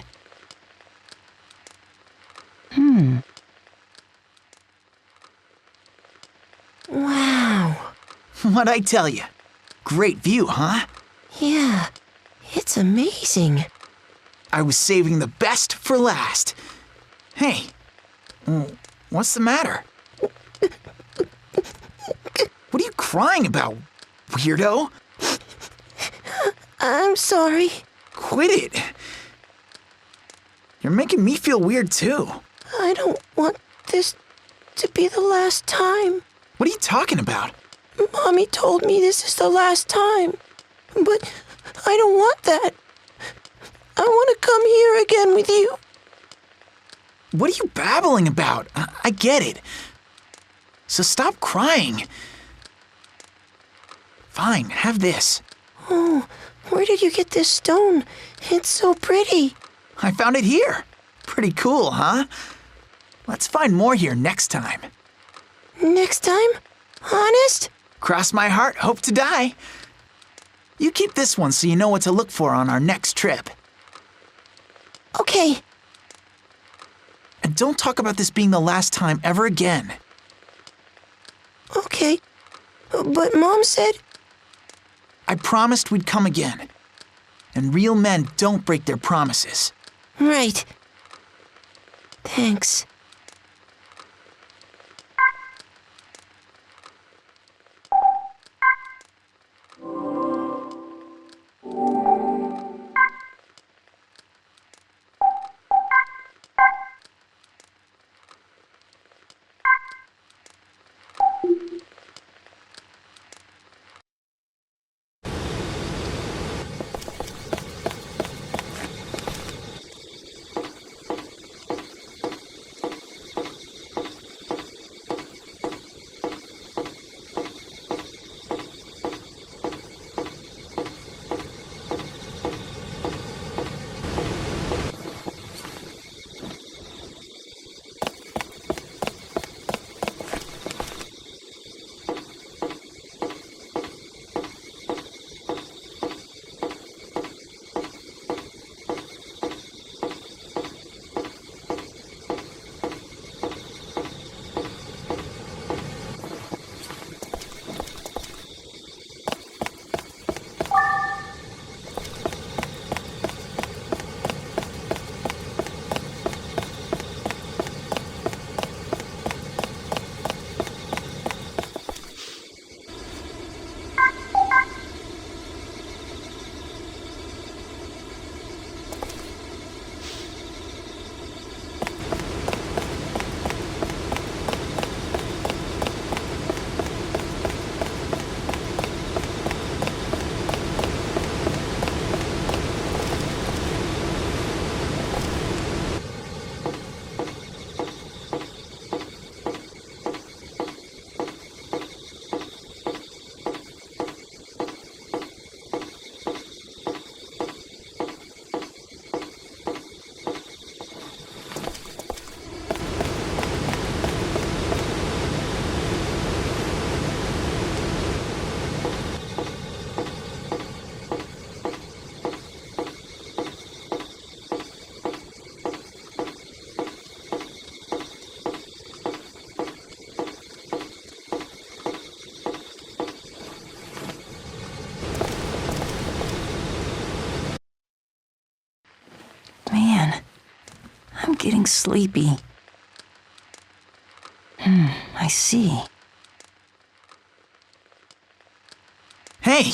Wow. What'd I tell you? Great view, huh? Yeah, it's amazing. I was saving the best for last. Hey, what's the matter? What are you crying about, weirdo? I'm sorry. Quit it. You're making me feel weird too. I don't want this to be the last time. What are you talking about? Mommy told me this is the last time. But I don't want that. I want to come here again with you. What are you babbling about? I get it. So stop crying. Fine, have this. Oh, where did you get this stone? It's so pretty. I found it here. Pretty cool, huh? Let's find more here next time. Next time? Honest? Cross my heart, hope to die. You keep this one so you know what to look for on our next trip. Okay. And don't talk about this being the last time ever again. Okay. But Mom said... I promised we'd come again. And real men don't break their promises. Right. Thanks. Getting sleepy. I see. Hey,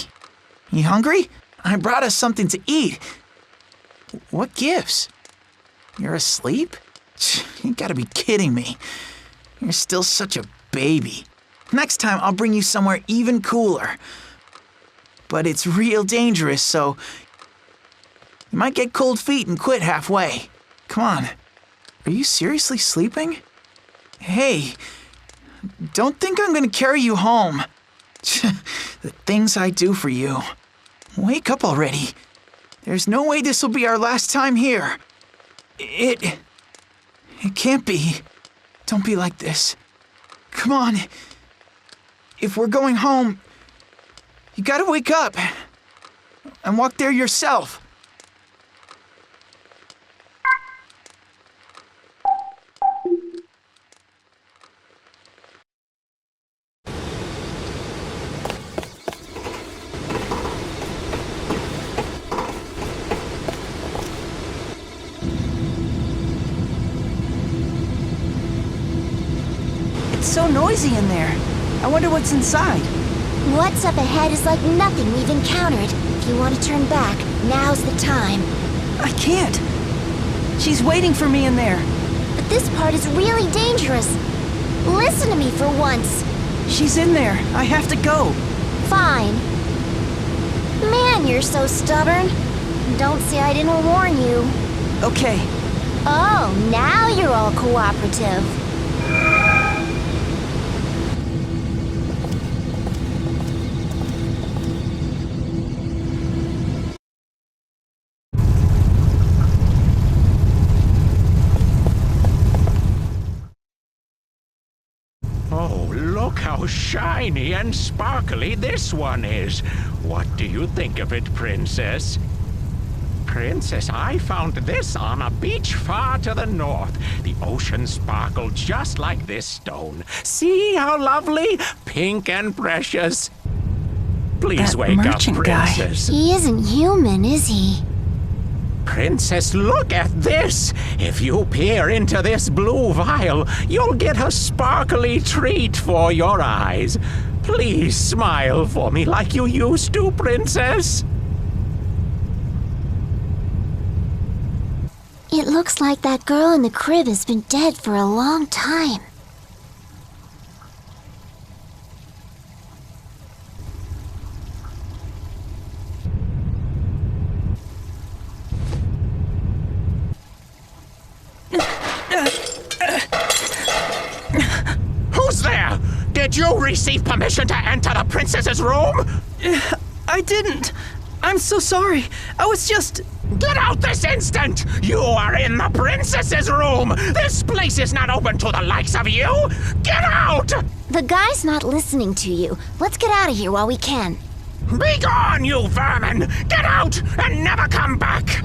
you hungry? I brought us something to eat. What gives? You're asleep? You gotta be kidding me. You're still such a baby. Next time I'll bring you somewhere even cooler. But it's real dangerous, so you might get cold feet and quit halfway. Come on. Are you seriously sleeping? Hey, don't think I'm gonna carry you home. The things I do for you. Wake up already. There's no way this will be our last time here. It can't be. Don't be like this. Come on. If we're going home, you gotta wake up and walk there yourself. It's so noisy in there. I wonder what's inside. What's up ahead is like nothing we've encountered. If you want to turn back, now's the time. I can't. She's waiting for me in there. But this part is really dangerous. Listen to me for once. She's in there. I have to go. Fine. Man, you're so stubborn. Don't say I didn't warn you. Okay. Oh, now you're all cooperative. Oh, look how shiny and sparkly this one is. What do you think of it, Princess? Princess, I found this on a beach far to the north. The ocean sparkled just like this stone. See how lovely? Pink and precious. Please That wake up, merchant guy. Princess. He isn't human, is he? Princess, look at this! If you peer into this blue vial, you'll get a sparkly treat for your eyes. Please smile for me like you used to, Princess. It looks like that girl in the crib has been dead for a long time. Who's there? Did you receive permission to enter the princess's room? I didn't. I'm so sorry. I was just... Get out this instant! You are in the princess's room! This place is not open to the likes of you! Get out! The guy's not listening to you. Let's get out of here while we can. Be gone, you vermin! Get out and never come back!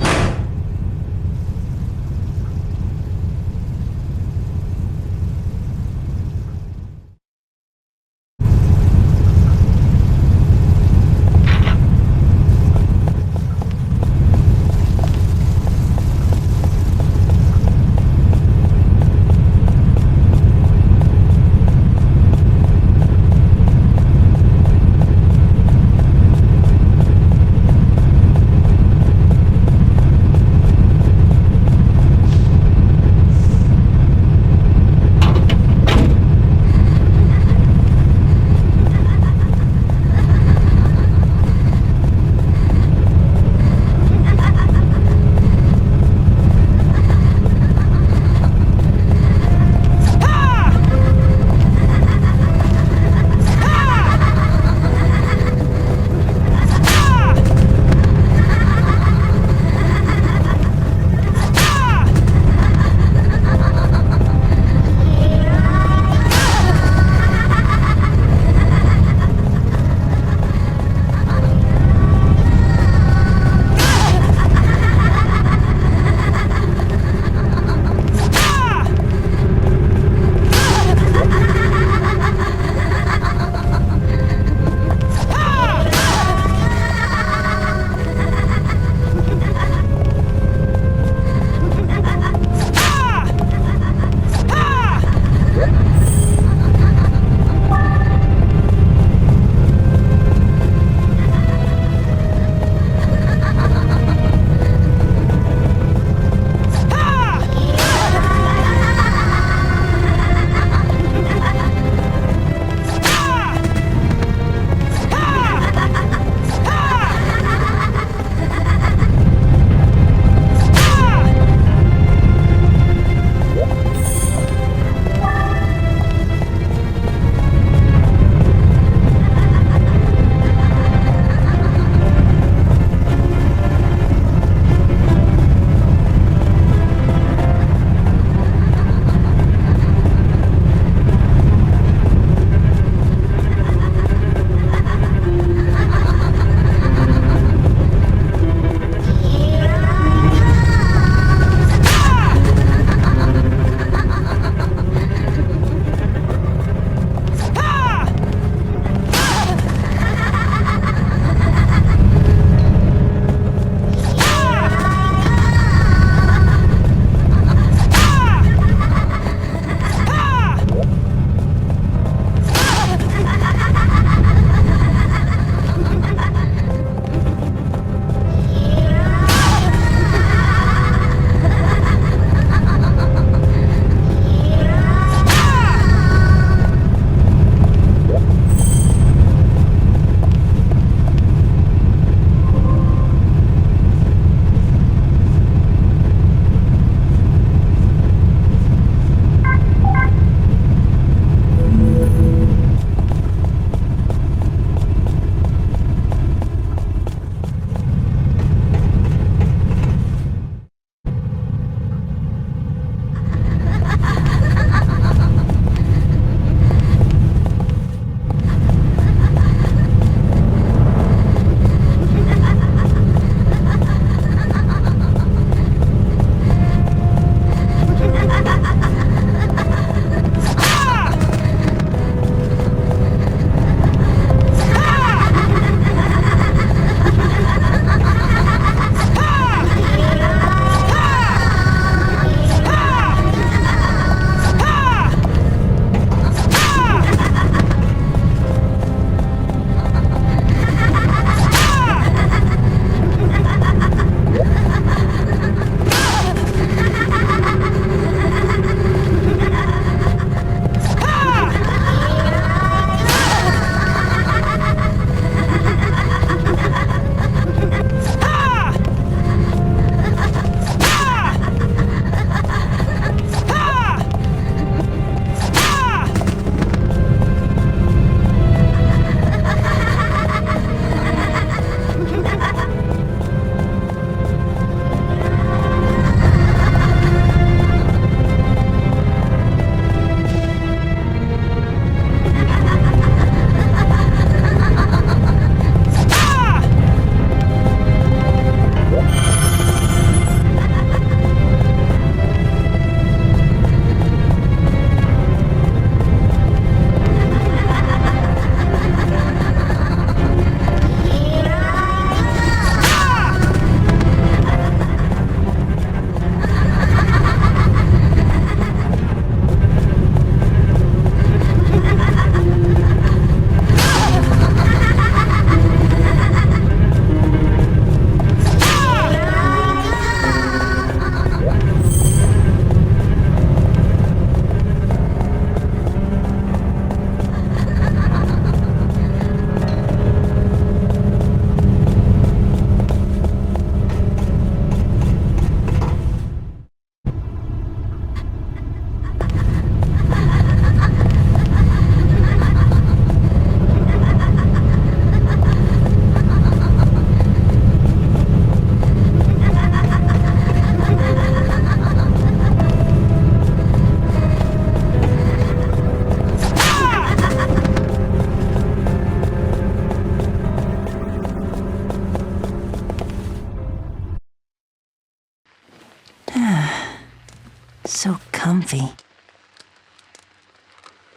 comfy.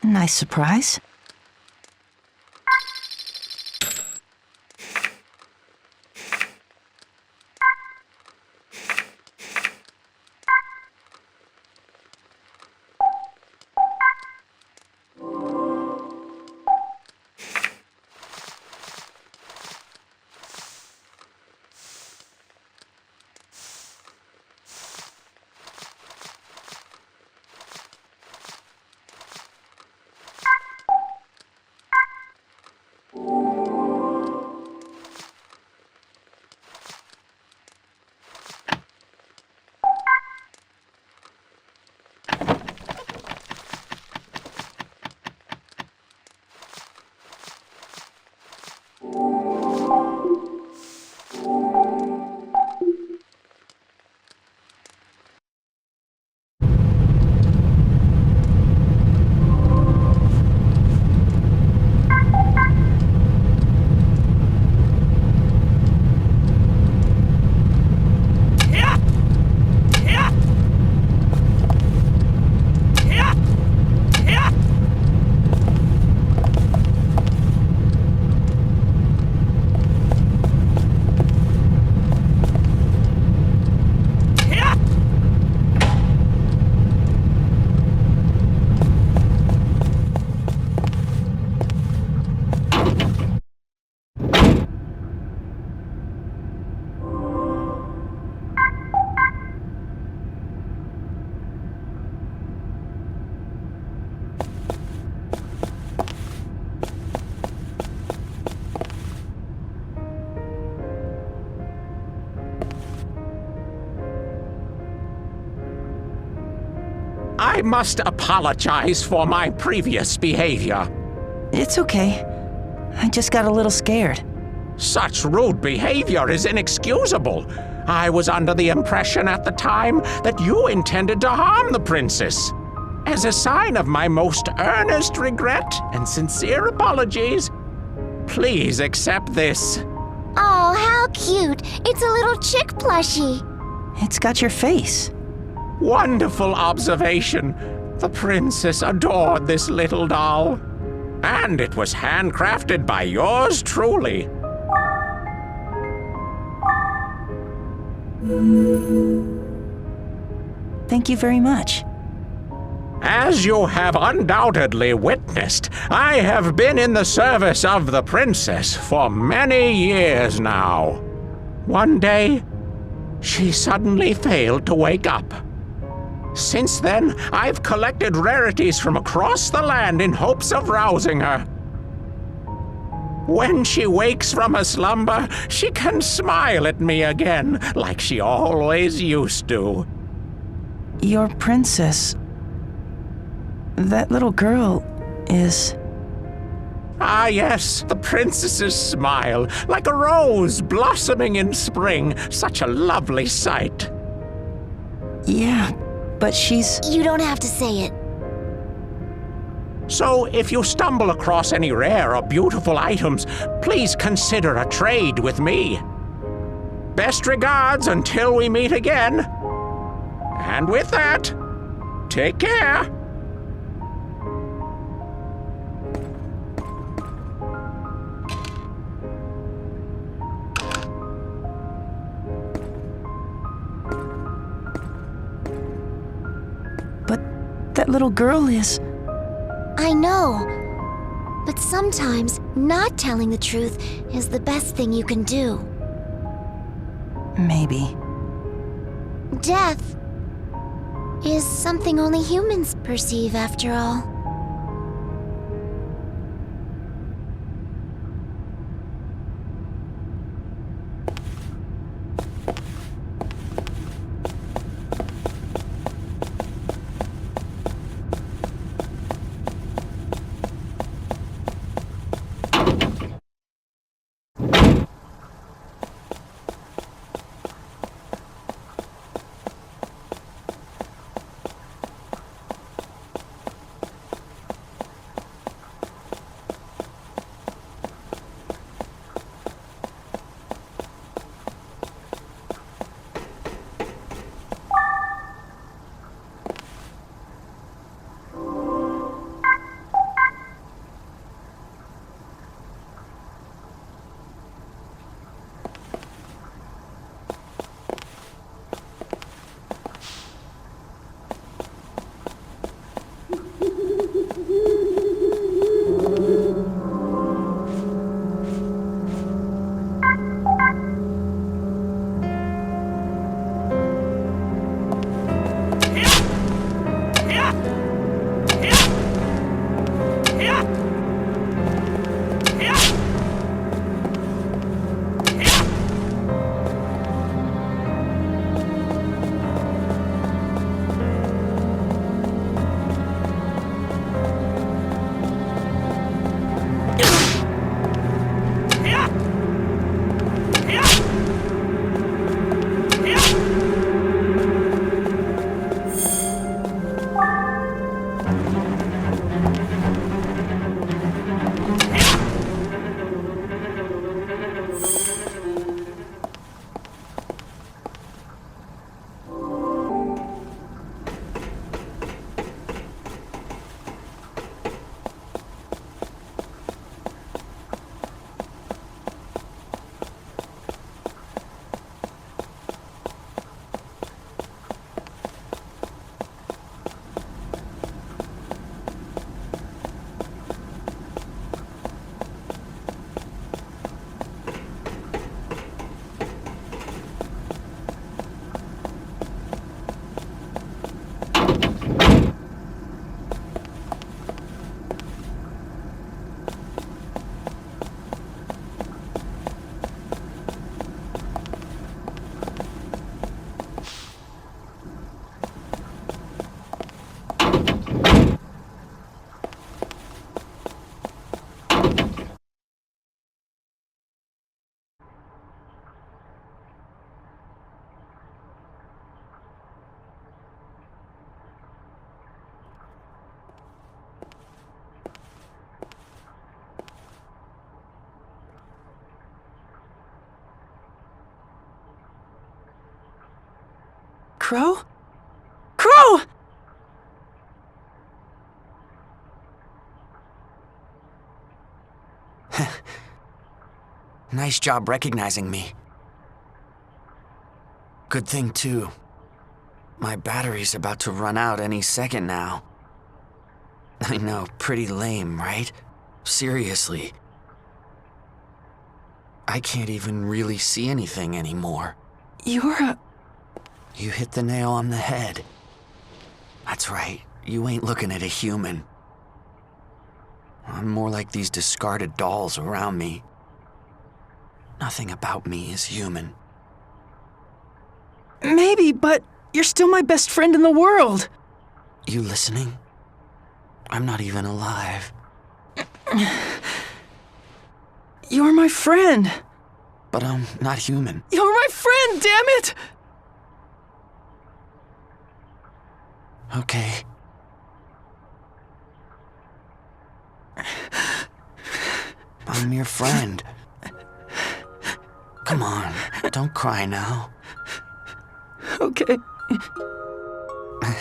Nice surprise. I must apologize for my previous behavior. It's okay. I just got a little scared. Such rude behavior is inexcusable. I was under the impression at the time that you intended to harm the princess. As a sign of my most earnest regret and sincere apologies, please accept this. Oh, how cute. It's a little chick plushie. It's got your face. Wonderful observation. The princess adored this little doll. And it was handcrafted by yours truly. Thank you very much. As you have undoubtedly witnessed, I have been in the service of the princess for many years now. One day, she suddenly failed to wake up. Since then, I've collected rarities from across the land in hopes of rousing her. When she wakes from her slumber, she can smile at me again, like she always used to. Your princess... That little girl is... Ah, yes, the princess's smile, like a rose blossoming in spring. Such a lovely sight. Yeah, but she's... You don't have to say it. So, if you stumble across any rare or beautiful items, please consider a trade with me. Best regards until we meet again. And with that, take care. That little girl is... I know. But sometimes, not telling the truth is the best thing you can do. Maybe. Death is something only humans perceive, after all. Crow? Crow! Nice job recognizing me. Good thing, too. My battery's about to run out any second now. I know, pretty lame, right? Seriously. I can't even really see anything anymore. You're a... You hit the nail on the head. That's right, you ain't looking at a human. I'm more like these discarded dolls around me. Nothing about me is human. Maybe, but you're still my best friend in the world. You listening? I'm not even alive. You're my friend. But I'm not human. You're my friend, damn it! Okay. I'm your friend. Come on, don't cry now. Okay.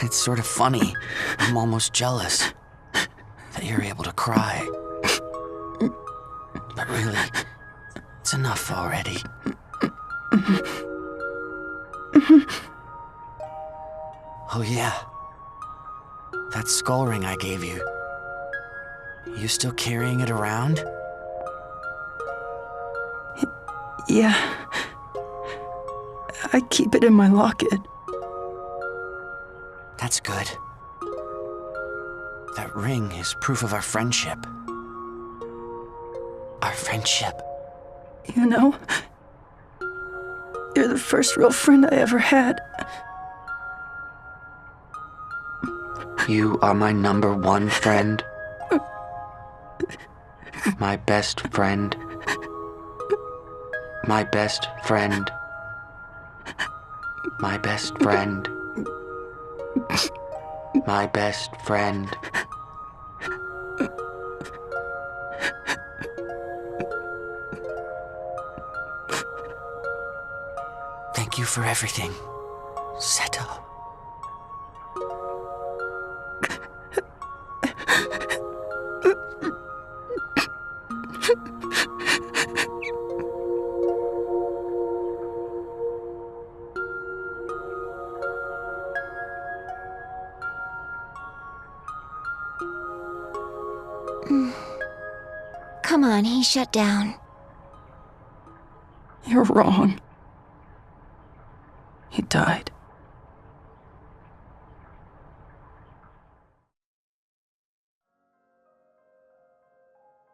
It's sort of funny. I'm almost jealous that you're able to cry. But really, it's enough already. Oh yeah. That skull ring I gave you. You still carrying it around? Yeah. I keep it in my locket. That's good. That ring is proof of our friendship. Our friendship. You know, you're the first real friend I ever had. You are my #1 friend. My best friend. My best friend. My best friend. My best friend. Thank you for everything, Seto. Come on, he shut down. You're wrong. He died.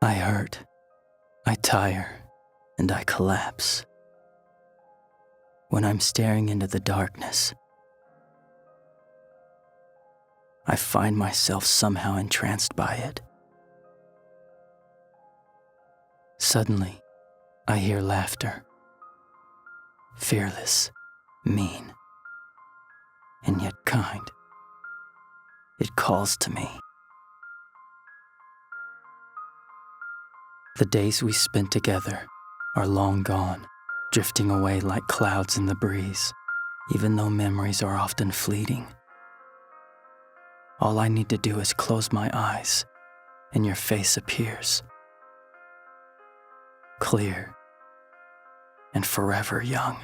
I hurt, I tire, and I collapse. When I'm staring into the darkness, I find myself somehow entranced by it. Suddenly, I hear laughter. Fearless, mean, and yet kind. It calls to me. The days we spent together are long gone, drifting away like clouds in the breeze, even though memories are often fleeting. All I need to do is close my eyes, and your face appears. Clear and forever young.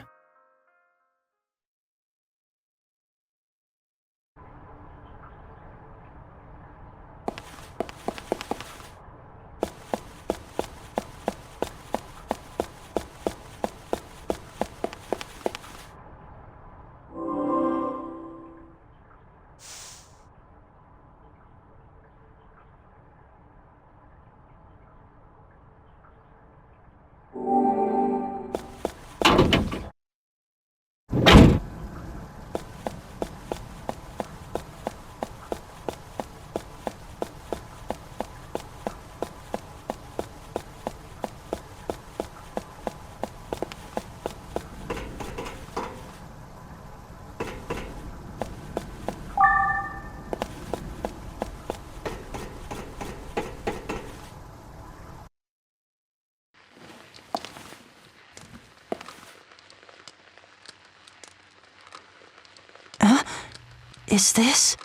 is this?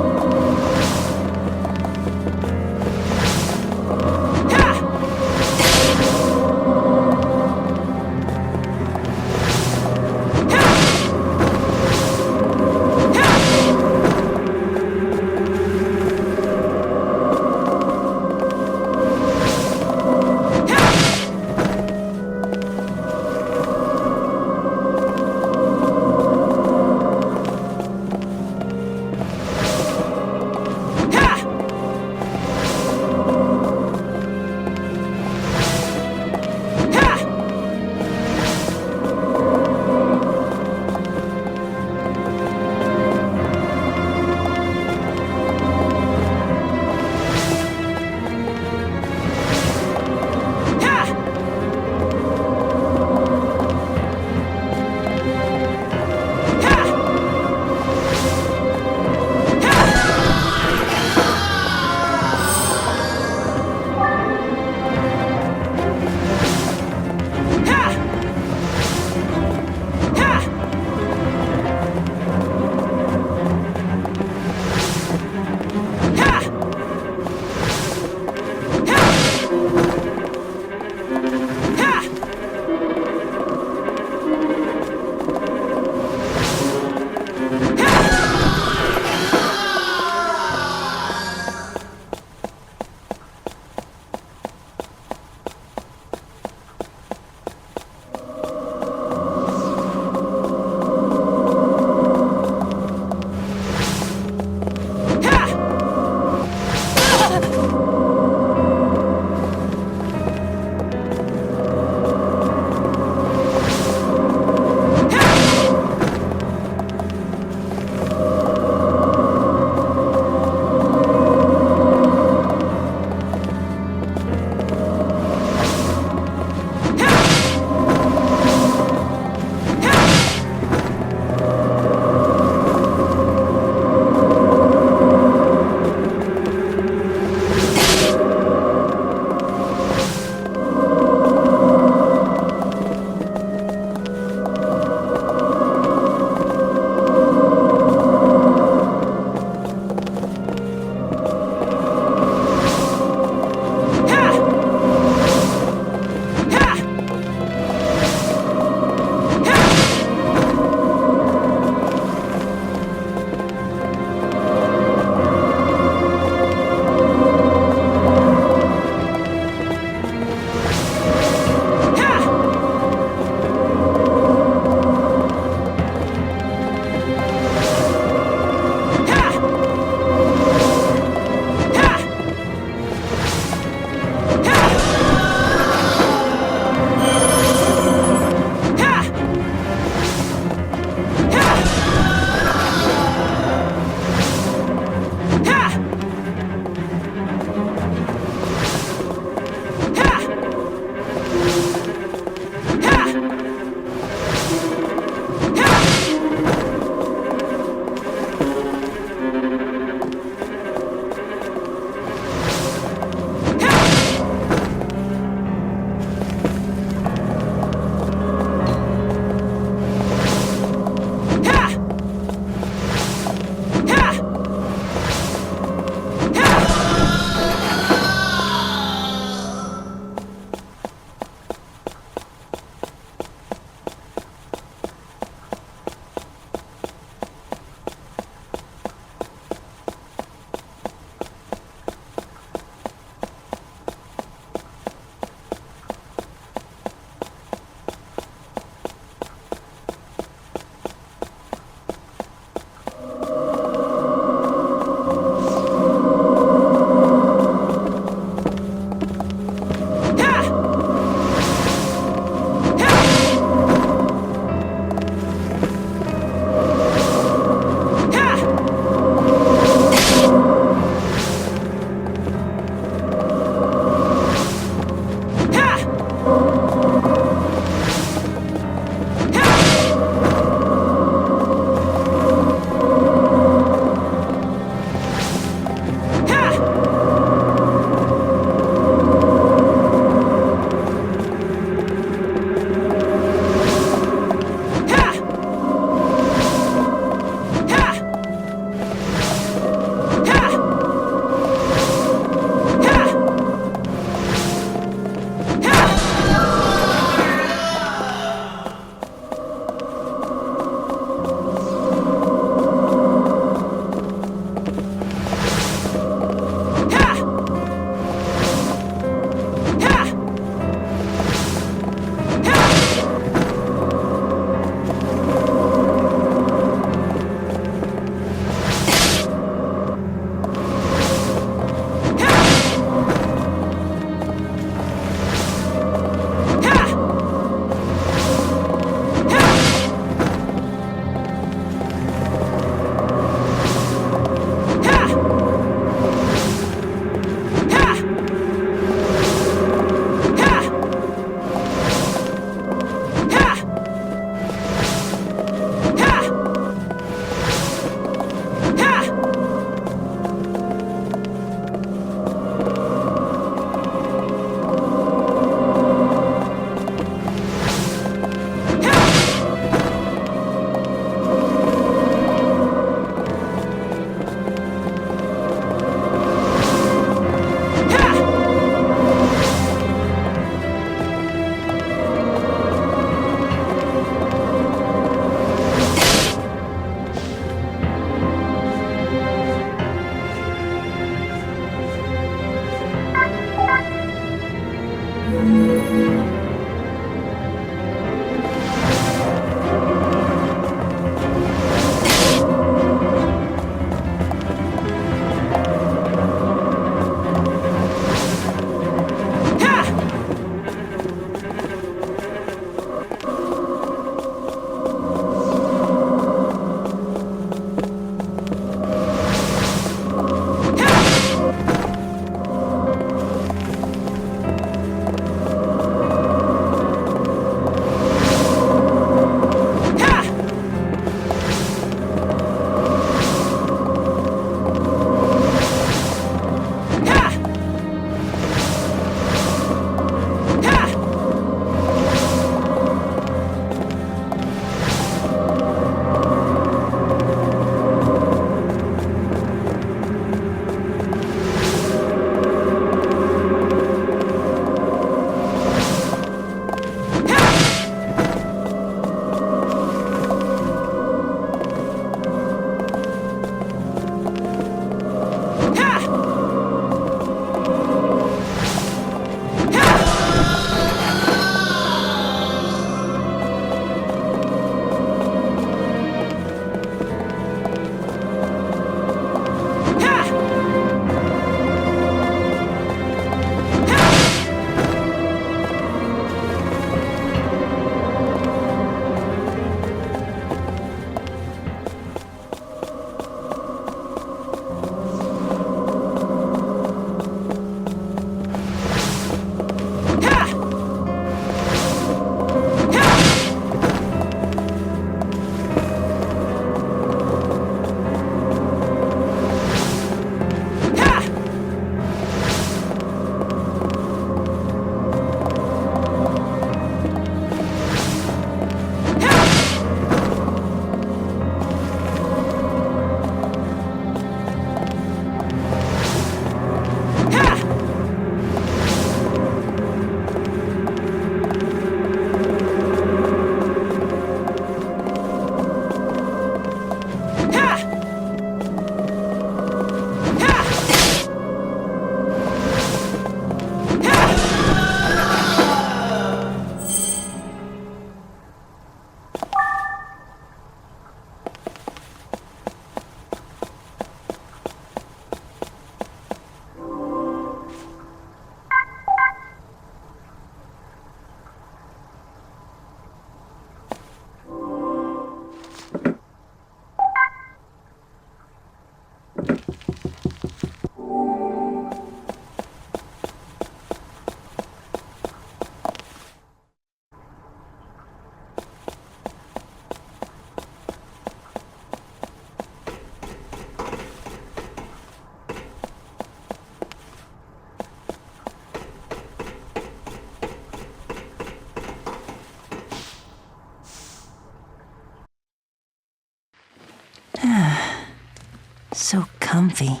So comfy.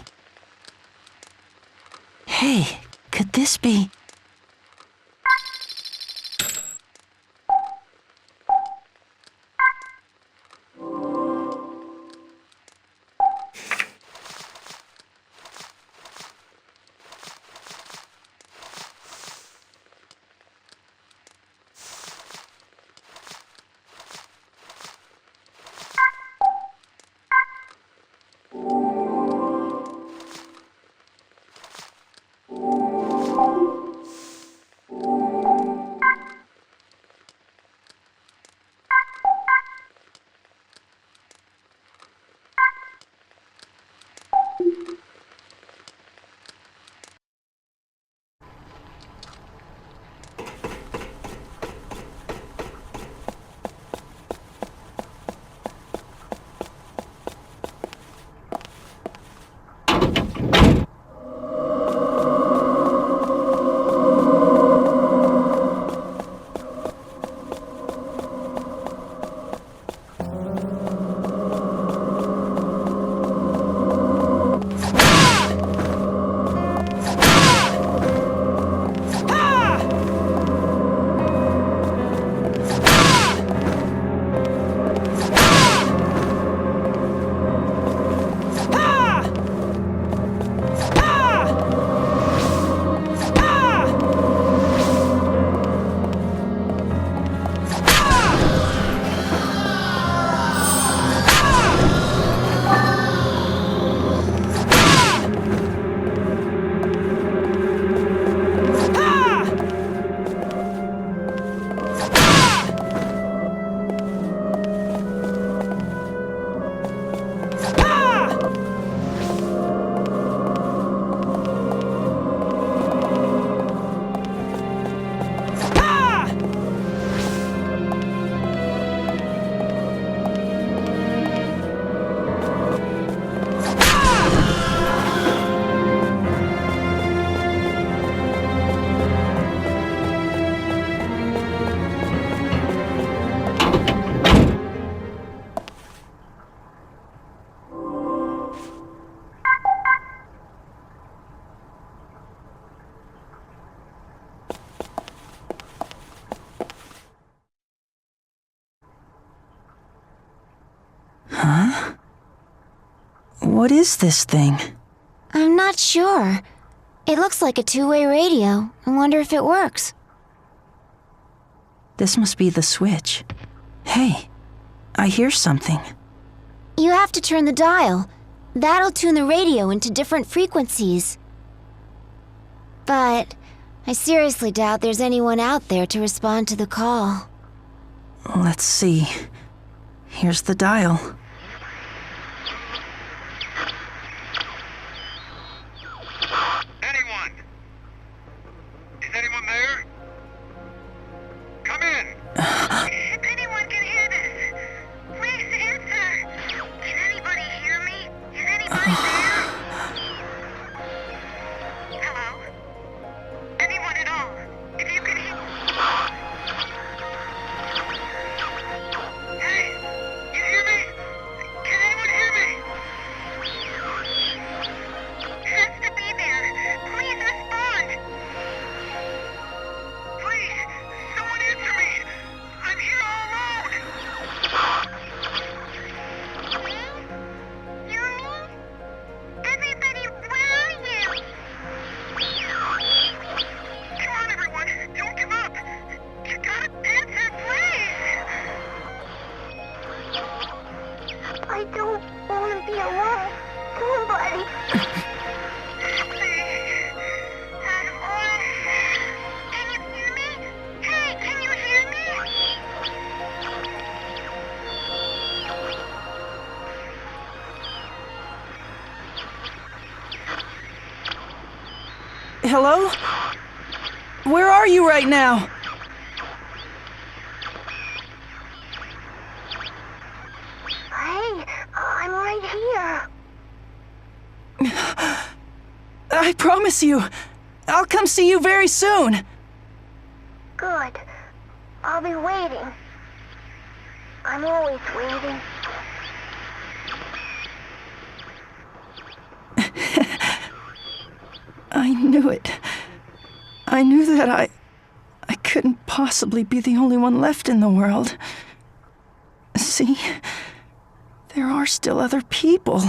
Hey, could this be... What is this thing? I'm not sure. It looks like a two-way radio. I wonder if it works. This must be the switch. Hey, I hear something. You have to turn the dial. That'll tune the radio into different frequencies. But I seriously doubt there's anyone out there to respond to the call. Let's see. Here's the dial. Anyone? Is anyone there? Come in. If anyone can hear this, please answer. Can anybody hear me? Is anybody there? Hello? Anyone at all? If you can hear... Hey, you hear me? Can anyone hear me? Has to be there. Please respond. Please, someone answer me. I'm here all alone. Yumi? Everybody, where are you? Come on, everyone. Don't give up. You gotta answer, please. I don't want to be alone. Somebody. Can you hear me? Hey, can you hear me? Hello? Where are you right now? Hey, I'm right here. I promise you, I'll come see you very soon. Good. I'll be waiting. I'm always waiting. I knew it. I knew that I couldn't possibly be the only one left in the world. See? There are still other people.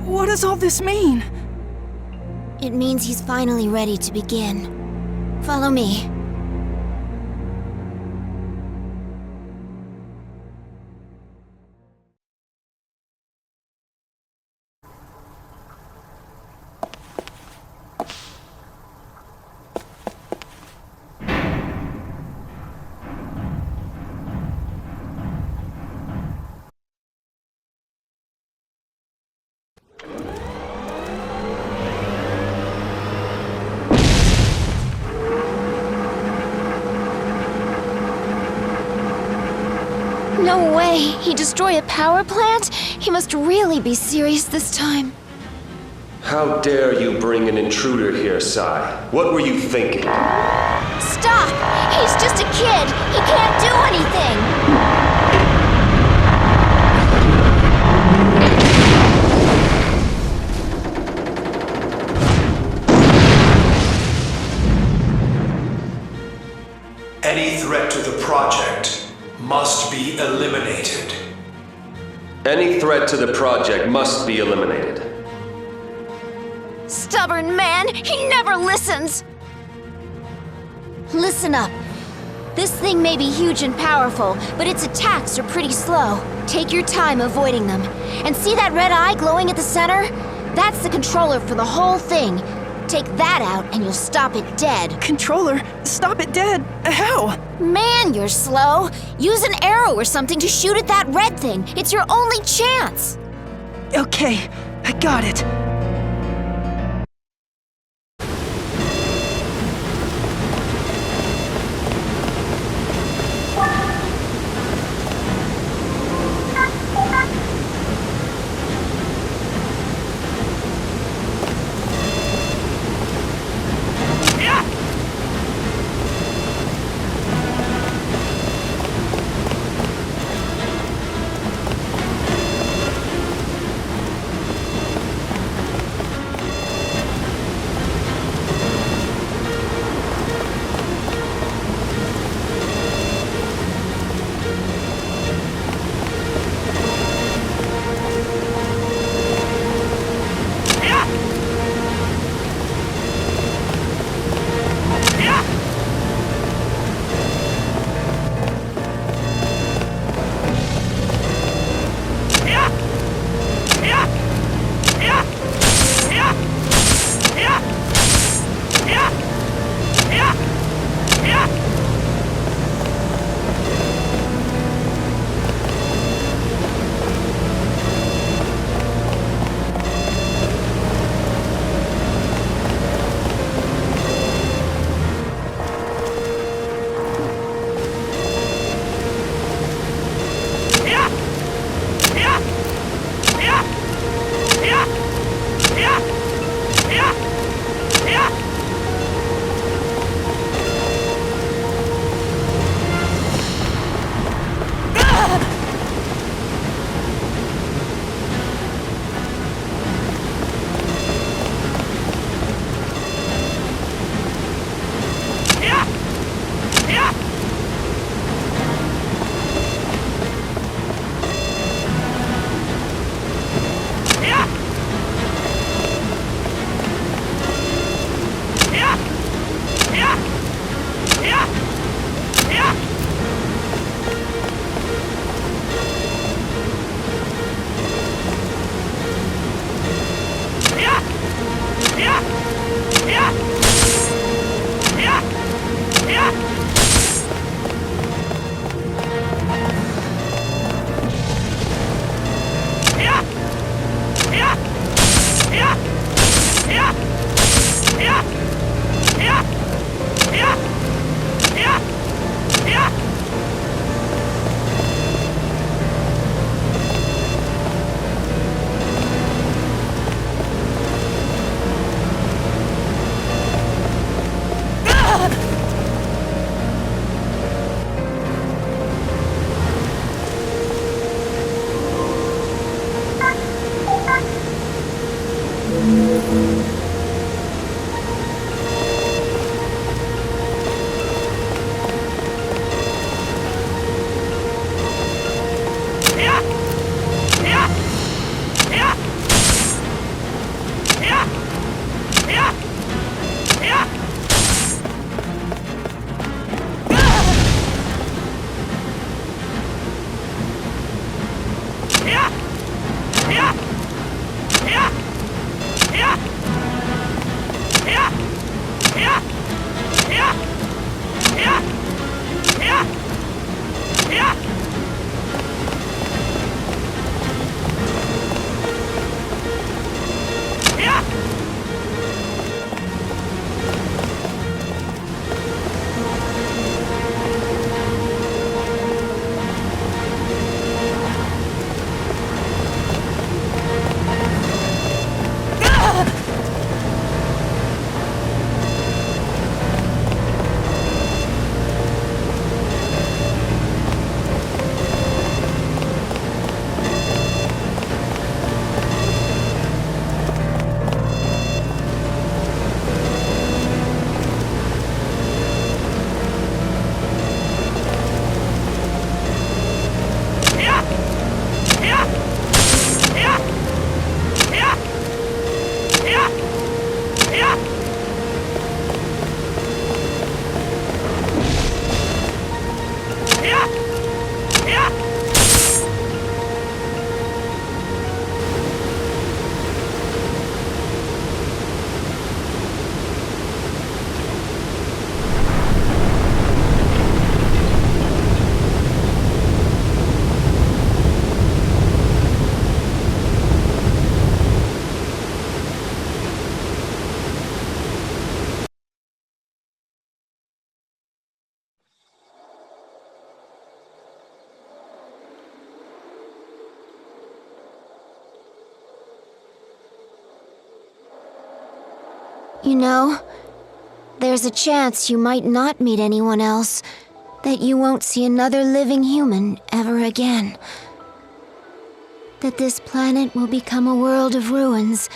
What does all this mean? It means he's finally ready to begin. Follow me. No way! He destroyed a power plant? He must really be serious this time. How dare you bring an intruder here, Sai? What were you thinking? Stop! He's just a kid! He can't do anything! Any threat to the project must be eliminated. Any threat to the project must be eliminated. Stubborn man! He never listens! Listen up. This thing may be huge and powerful, but its attacks are pretty slow. Take your time avoiding them. And see that red eye glowing at the center? That's the controller for the whole thing. Take that out and you'll stop it dead. Controller? Stop it dead? How? Man, you're slow. Use an arrow or something to shoot at that red thing. It's your only chance. Okay, I got it. You know, there's a chance you might not meet anyone else, that you won't see another living human ever again. That this planet will become a world of ruins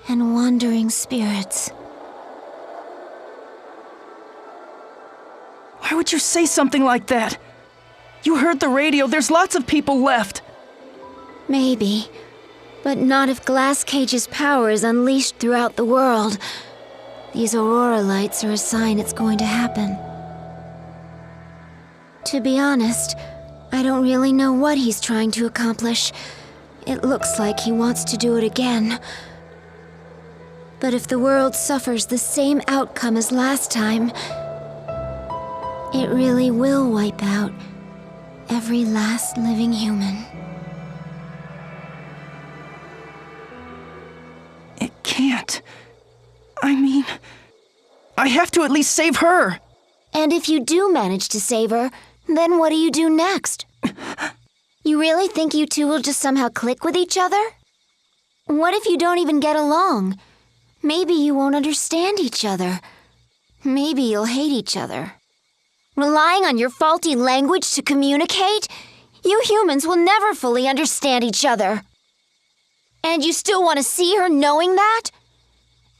and wandering spirits. Why would you say something like that? You heard the radio, there's lots of people left. Maybe, but not if Glass Cage's power is unleashed throughout the world. These aurora lights are a sign it's going to happen. To be honest, I don't really know what he's trying to accomplish. It looks like he wants to do it again. But if the world suffers the same outcome as last time, it really will wipe out every last living human. It can't. I mean, I have to at least save her. And if you do manage to save her, then what do you do next? You really think you two will just somehow click with each other? What if you don't even get along? Maybe you won't understand each other. Maybe you'll hate each other. Relying on your faulty language to communicate? You humans will never fully understand each other. And you still want to see her knowing that?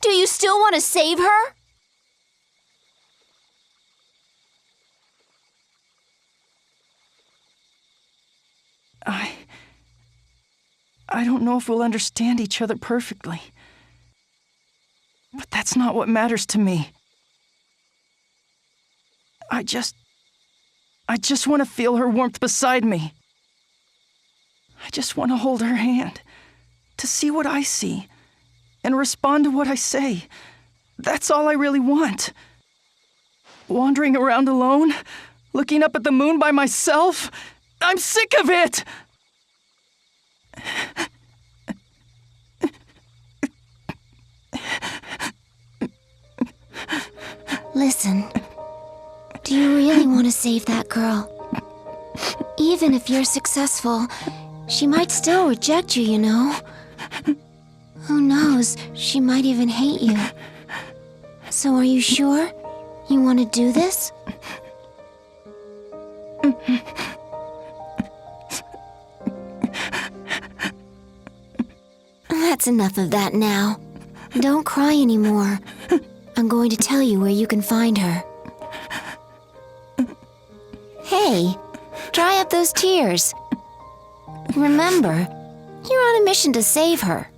Do you still want to save her? I don't know if we'll understand each other perfectly. But that's not what matters to me. I just want to feel her warmth beside me. I just want to hold her hand, to see what I see, and respond to what I say. That's all I really want. Wandering around alone, looking up at the moon by myself, I'm sick of it! Listen, do you really want to save that girl? Even if you're successful, she might still reject you, you know? Who knows, she might even hate you. So are you sure you want to do this? That's enough of that now. Don't cry anymore. I'm going to tell you where you can find her. Hey, dry up those tears. Remember, you're on a mission to save her.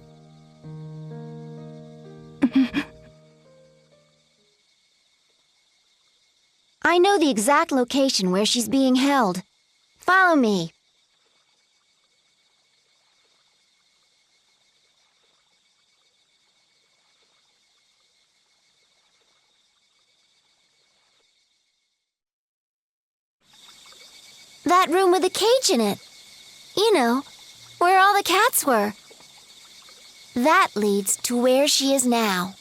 I know the exact location where she's being held. Follow me. That room with a cage in it. You know, where all the cats were. That leads to where she is now.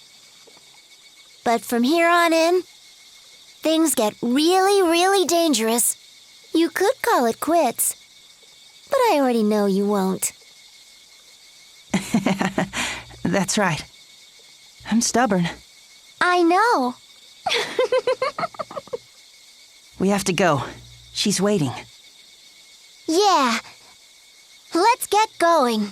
But from here on in, things get really, really dangerous. You could call it quits, but I already know you won't. That's right. I'm stubborn. I know. We have to go. She's waiting. Yeah. Let's get going.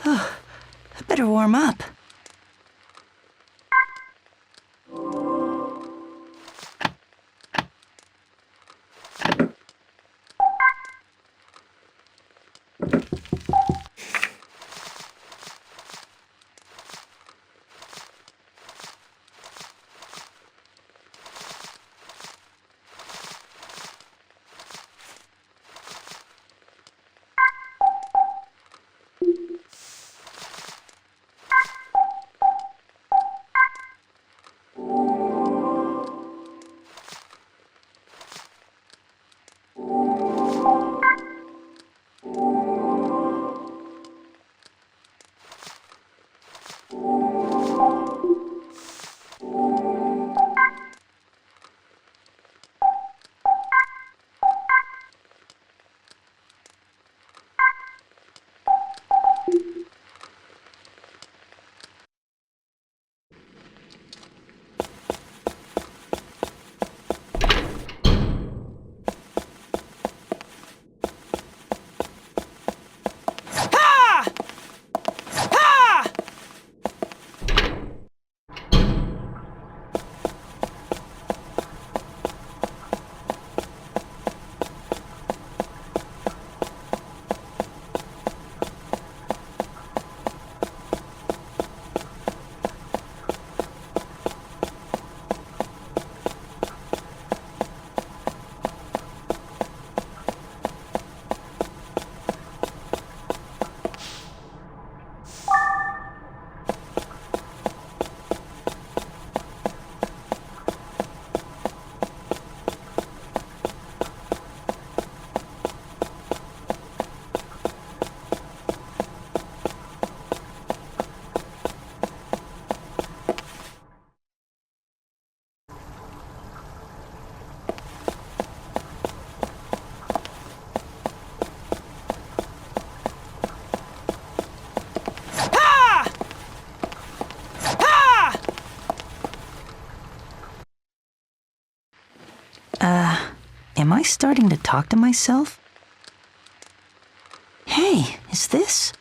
Oh, I better warm up. Am I starting to talk to myself? Hey, is this?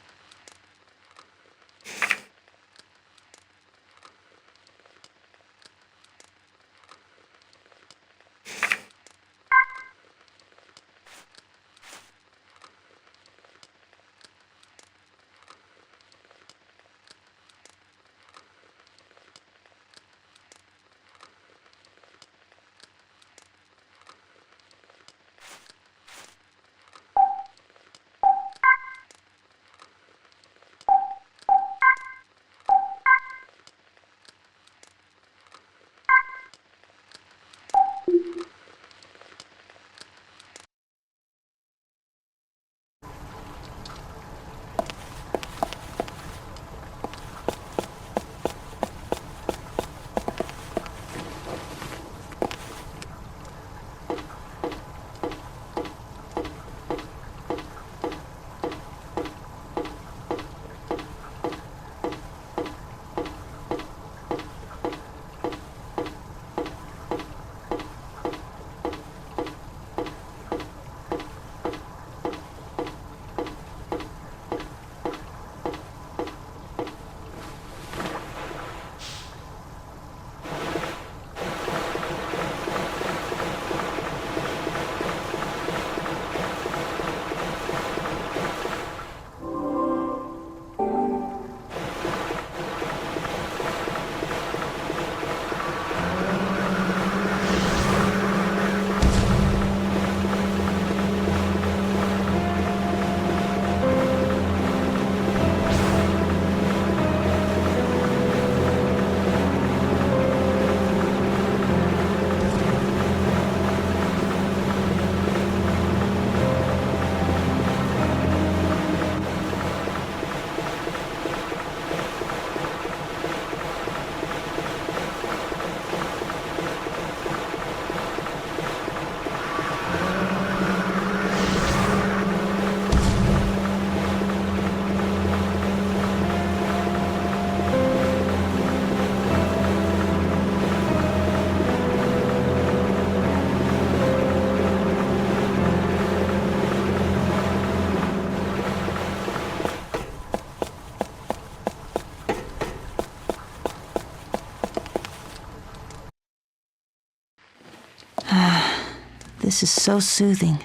This is so soothing.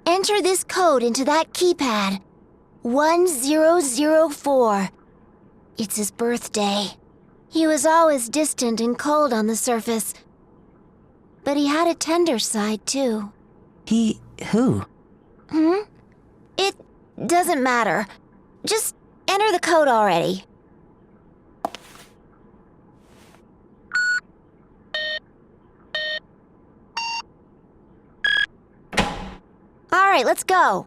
Enter this code into that keypad. 1004. It's his birthday. He was always distant and cold on the surface. But he had a tender side, too. Who? It doesn't matter. Just enter the code already. All right, let's go.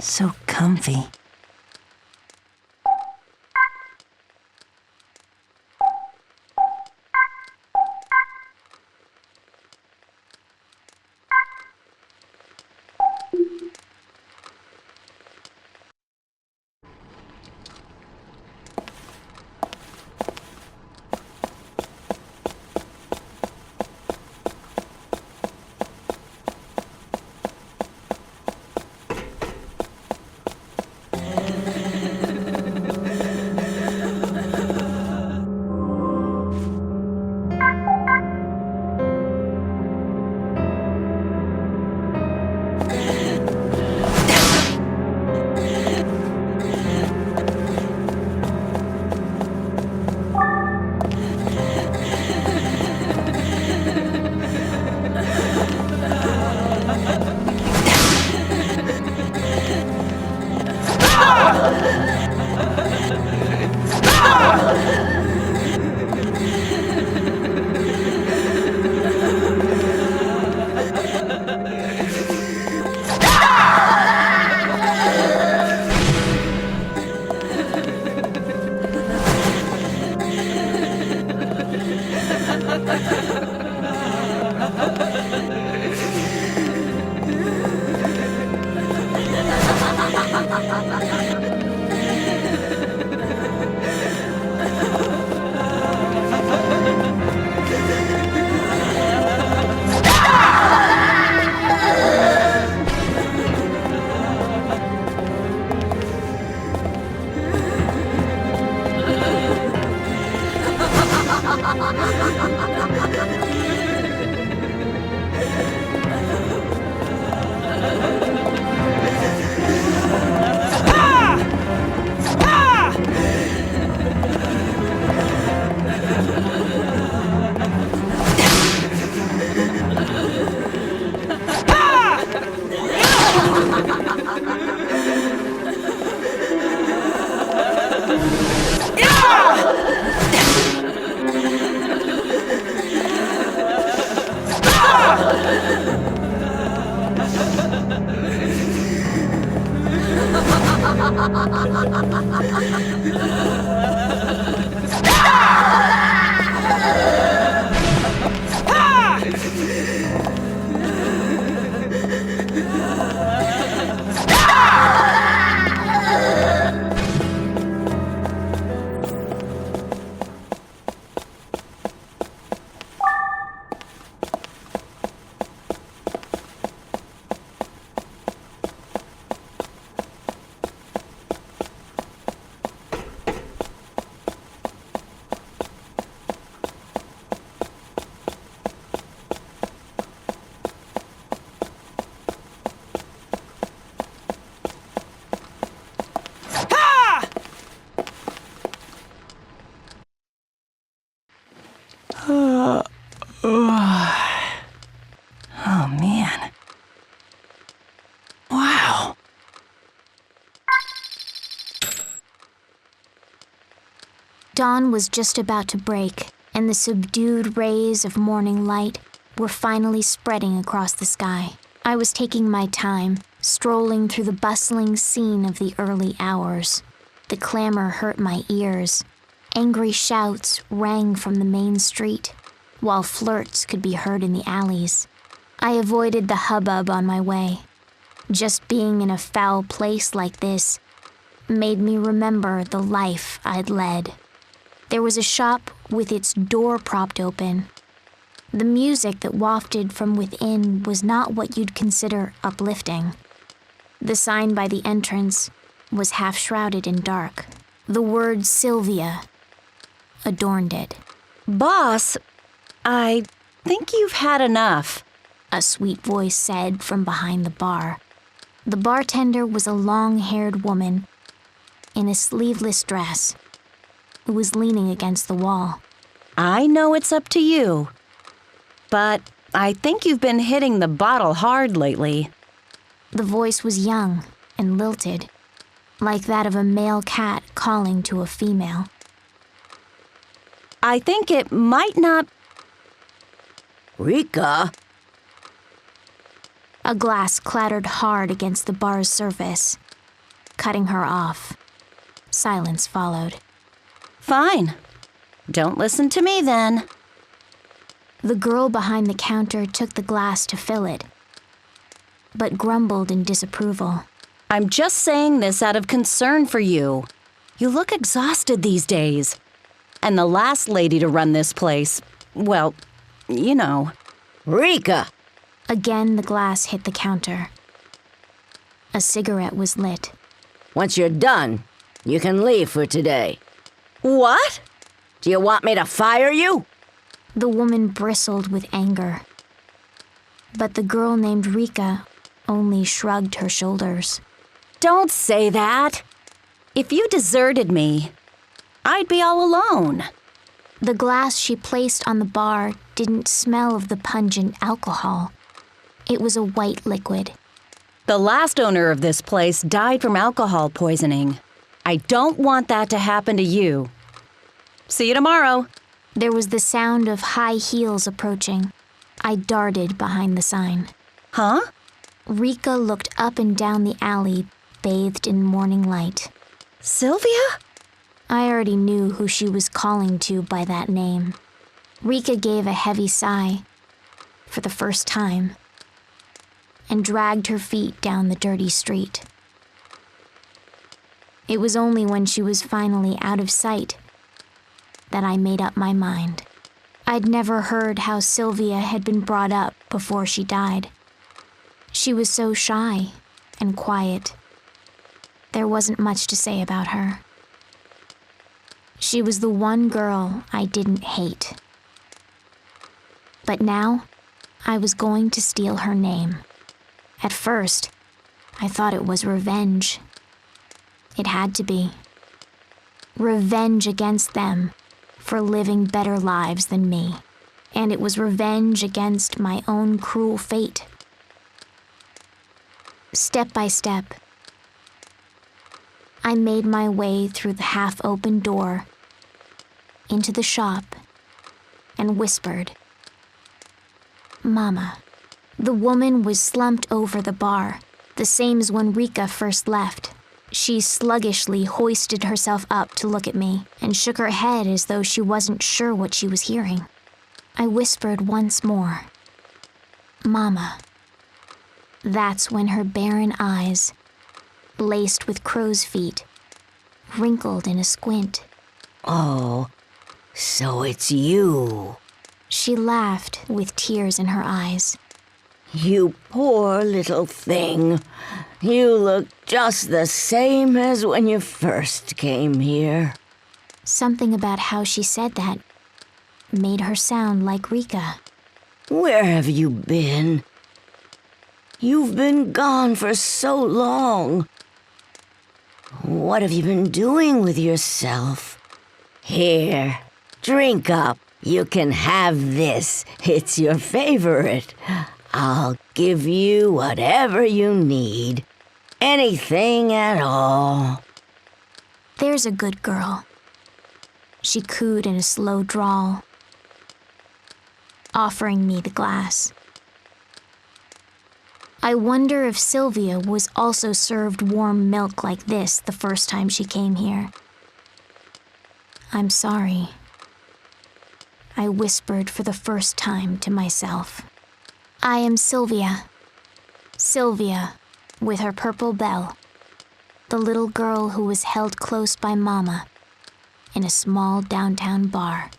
So comfy. Oh, man. Wow. Dawn was just about to break, and the subdued rays of morning light were finally spreading across the sky. I was taking my time, strolling through the bustling scene of the early hours. The clamor hurt my ears. Angry shouts rang from the main street, while flirts could be heard in the alleys. I avoided the hubbub on my way. Just being in a foul place like this made me remember the life I'd led. There was a shop with its door propped open. The music that wafted from within was not what you'd consider uplifting. The sign by the entrance was half shrouded in dark. The word Sylvia adorned it. Boss, I think you've had enough, a sweet voice said from behind the bar. The bartender was a long-haired woman in a sleeveless dress who was leaning against the wall. I know it's up to you, but I think you've been hitting the bottle hard lately. The voice was young and lilted, like that of a male cat calling to a female. I think it might not... Rika? A glass clattered hard against the bar's surface, cutting her off. Silence followed. Fine. Don't listen to me then. The girl behind the counter took the glass to fill it, but grumbled in disapproval. I'm just saying this out of concern for you. You look exhausted these days. And the last lady to run this place, well, you know. Rika! Again, the glass hit the counter. A cigarette was lit. Once you're done, you can leave for today. What? Do you want me to fire you? The woman bristled with anger. But the girl named Rika only shrugged her shoulders. Don't say that. If you deserted me, I'd be all alone. The glass she placed on the bar didn't smell of the pungent alcohol. It was a white liquid. The last owner of this place died from alcohol poisoning. I don't want that to happen to you. See you tomorrow. There was the sound of high heels approaching. I darted behind the sign. Huh? Rika looked up and down the alley, bathed in morning light. Sylvia? I already knew who she was calling to by that name. Rika gave a heavy sigh, for the first time, and dragged her feet down the dirty street. It was only when she was finally out of sight that I made up my mind. I'd never heard how Sylvia had been brought up before she died. She was so shy and quiet. There wasn't much to say about her. She was the one girl I didn't hate. But now, I was going to steal her name. At first, I thought it was revenge. It had to be. Revenge against them for living better lives than me. And it was revenge against my own cruel fate. Step by step, I made my way through the half-open door into the shop and whispered, "Mama." The woman was slumped over the bar, the same as when Rika first left. She sluggishly hoisted herself up to look at me and shook her head as though she wasn't sure what she was hearing. I whispered once more, "Mama." That's when her barren eyes, laced with crow's feet, wrinkled in a squint. Oh, so it's you. She laughed with tears in her eyes. You poor little thing. You look just the same as when you first came here. Something about how she said that made her sound like Rika. Where have you been? You've been gone for so long. What have you been doing with yourself? Here, drink up. You can have this. It's your favorite. I'll give you whatever you need. Anything at all. There's a good girl. She cooed in a slow drawl, offering me the glass. I wonder if Sylvia was also served warm milk like this the first time she came here. "I'm sorry," I whispered for the first time to myself. I am Sylvia. Sylvia, with her purple bell. The little girl who was held close by Mama in a small downtown bar.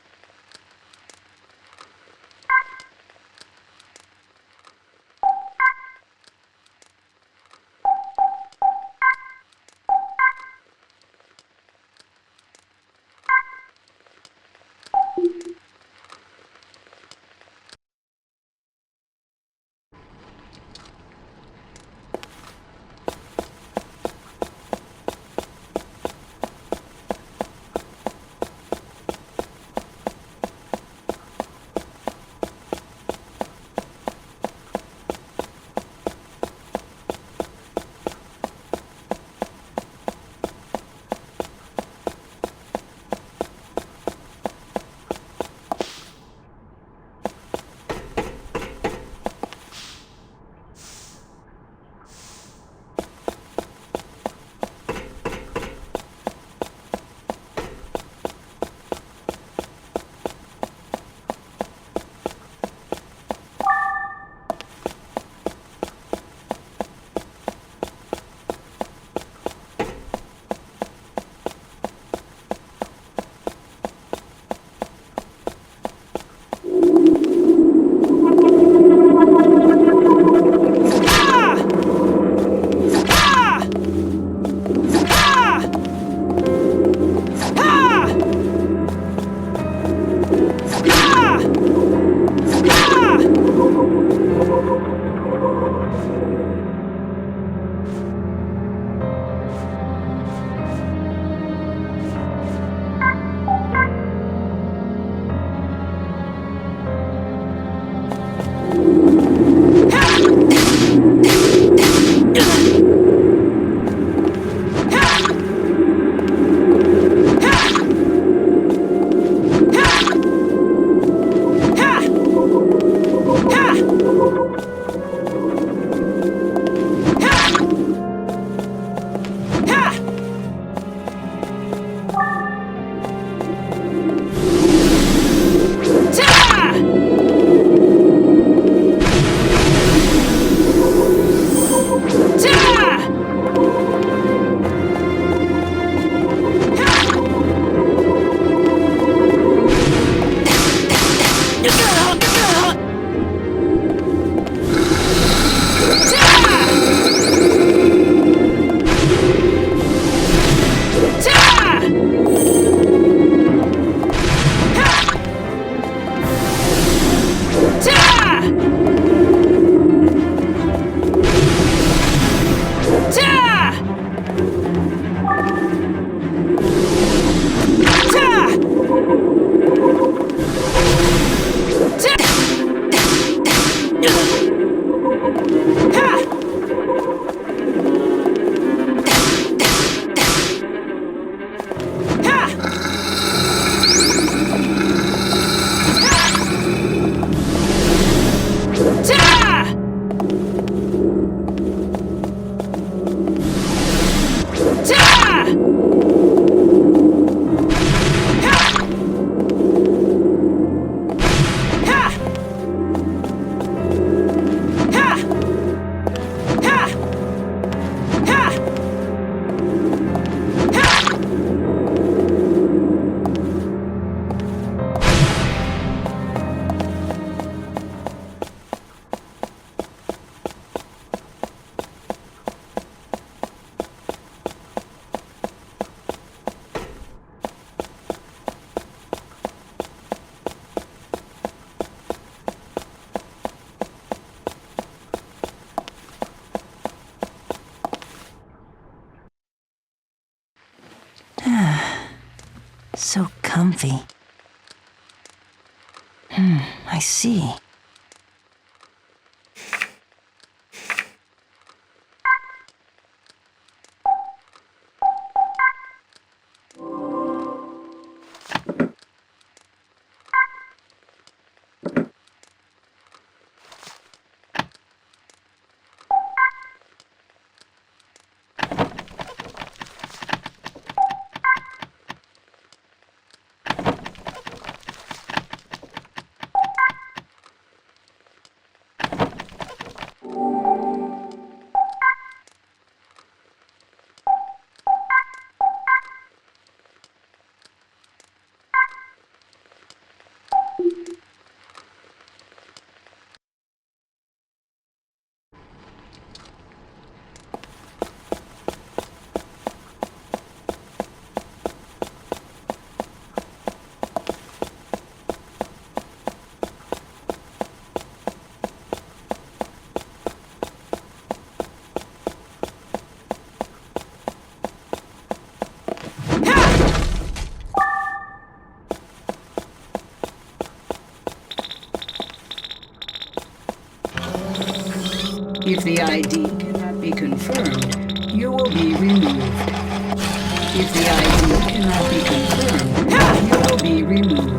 So comfy. I see. If the ID cannot be confirmed, you will be removed. If the ID cannot be confirmed, you will be removed.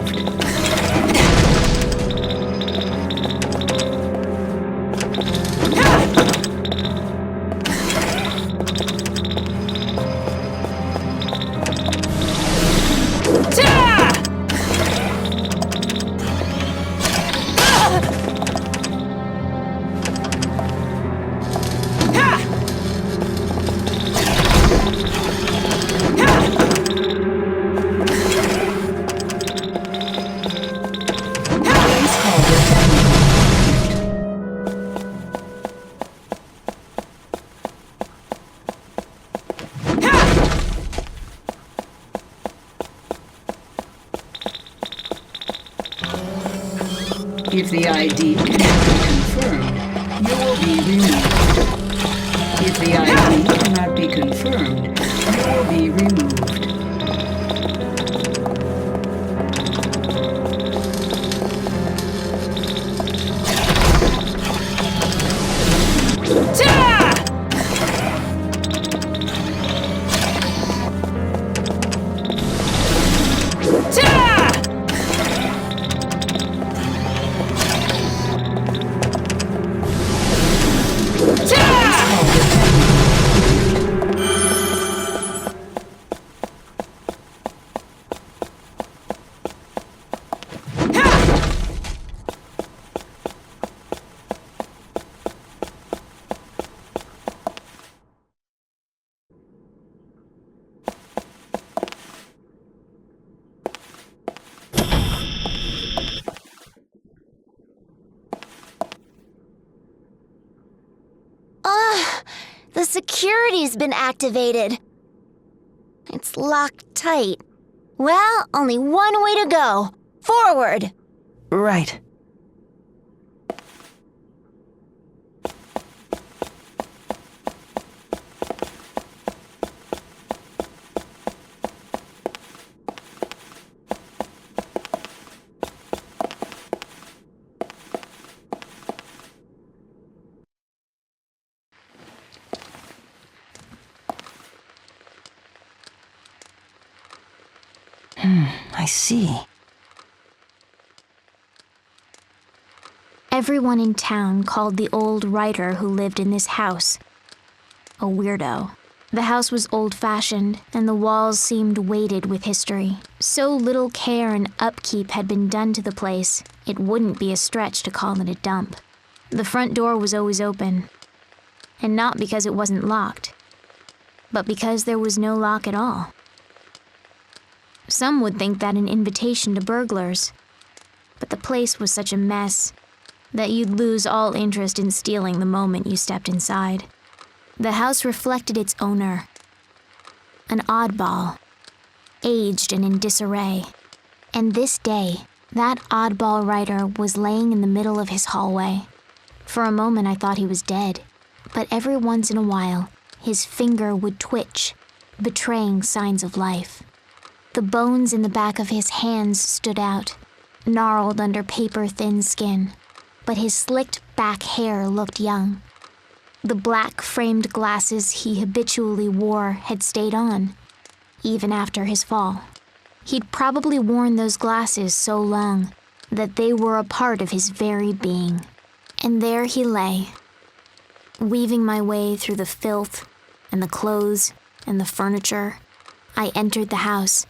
If the ID cannot be confirmed, you will be removed. If the ID cannot be confirmed, you will be removed. The security's been activated. It's locked tight. Well, only one way to go. Forward! Right. I see. Everyone in town called the old writer who lived in this house a weirdo. The house was old-fashioned, and the walls seemed weighted with history. So little care and upkeep had been done to the place, it wouldn't be a stretch to call it a dump. The front door was always open, and not because it wasn't locked, but because there was no lock at all. Some would think that an invitation to burglars, but the place was such a mess that you'd lose all interest in stealing the moment you stepped inside. The house reflected its owner, an oddball, aged and in disarray. And this day, that oddball writer was laying in the middle of his hallway. For a moment I thought he was dead, but every once in a while, his finger would twitch, betraying signs of life. The bones in the back of his hands stood out, gnarled under paper-thin skin, but his slicked back hair looked young. The black framed glasses he habitually wore had stayed on, even after his fall. He'd probably worn those glasses so long that they were a part of his very being. And there he lay, weaving my way through the filth and the clothes and the furniture. I entered the house,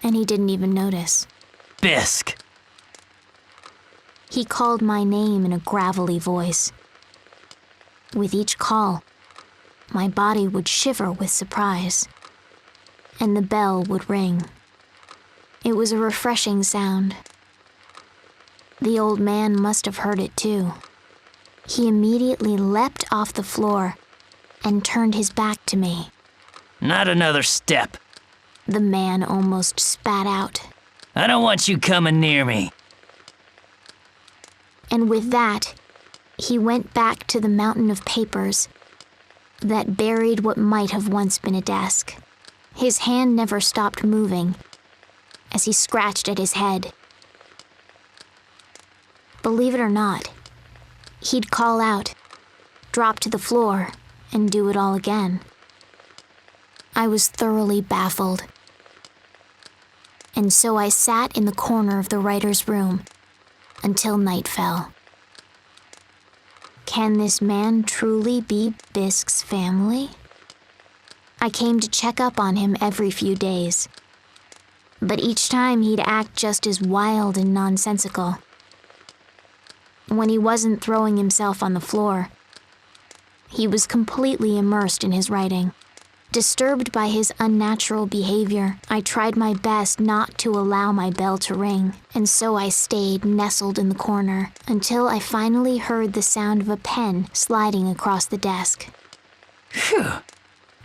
and he didn't even notice. Bisk! He called my name in a gravelly voice. With each call, my body would shiver with surprise, and the bell would ring. It was a refreshing sound. The old man must have heard it too. He immediately leapt off the floor and turned his back to me. Not another step. The man almost spat out. I don't want you coming near me. And with that, he went back to the mountain of papers that buried what might have once been a desk. His hand never stopped moving as he scratched at his head. Believe it or not, he'd call out, drop to the floor, and do it all again. I was thoroughly baffled. And so I sat in the corner of the writer's room until night fell. Can this man truly be Bisk's family? I came to check up on him every few days, but each time he'd act just as wild and nonsensical. When he wasn't throwing himself on the floor, he was completely immersed in his writing. Disturbed by his unnatural behavior, I tried my best not to allow my bell to ring, and so I stayed nestled in the corner until I finally heard the sound of a pen sliding across the desk. Phew!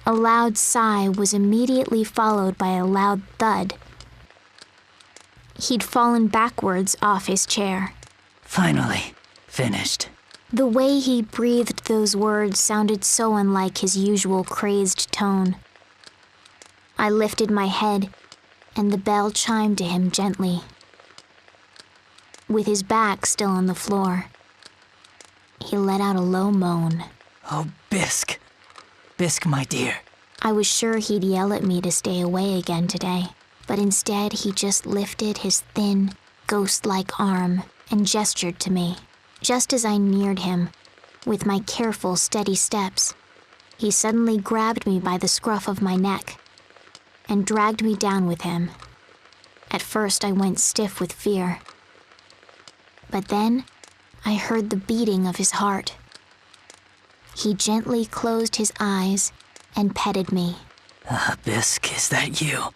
A loud sigh was immediately followed by a loud thud. He'd fallen backwards off his chair. Finally, finished. The way he breathed those words sounded so unlike his usual crazed tone. I lifted my head, and the bell chimed to him gently. With his back still on the floor, he let out a low moan. Oh, Bisk. Bisk, my dear. I was sure he'd yell at me to stay away again today, but instead he just lifted his thin, ghost-like arm and gestured to me. Just as I neared him, with my careful, steady steps, he suddenly grabbed me by the scruff of my neck and dragged me down with him. At first, I went stiff with fear. But then, I heard the beating of his heart. He gently closed his eyes and petted me. Ah, Bisk, is that you?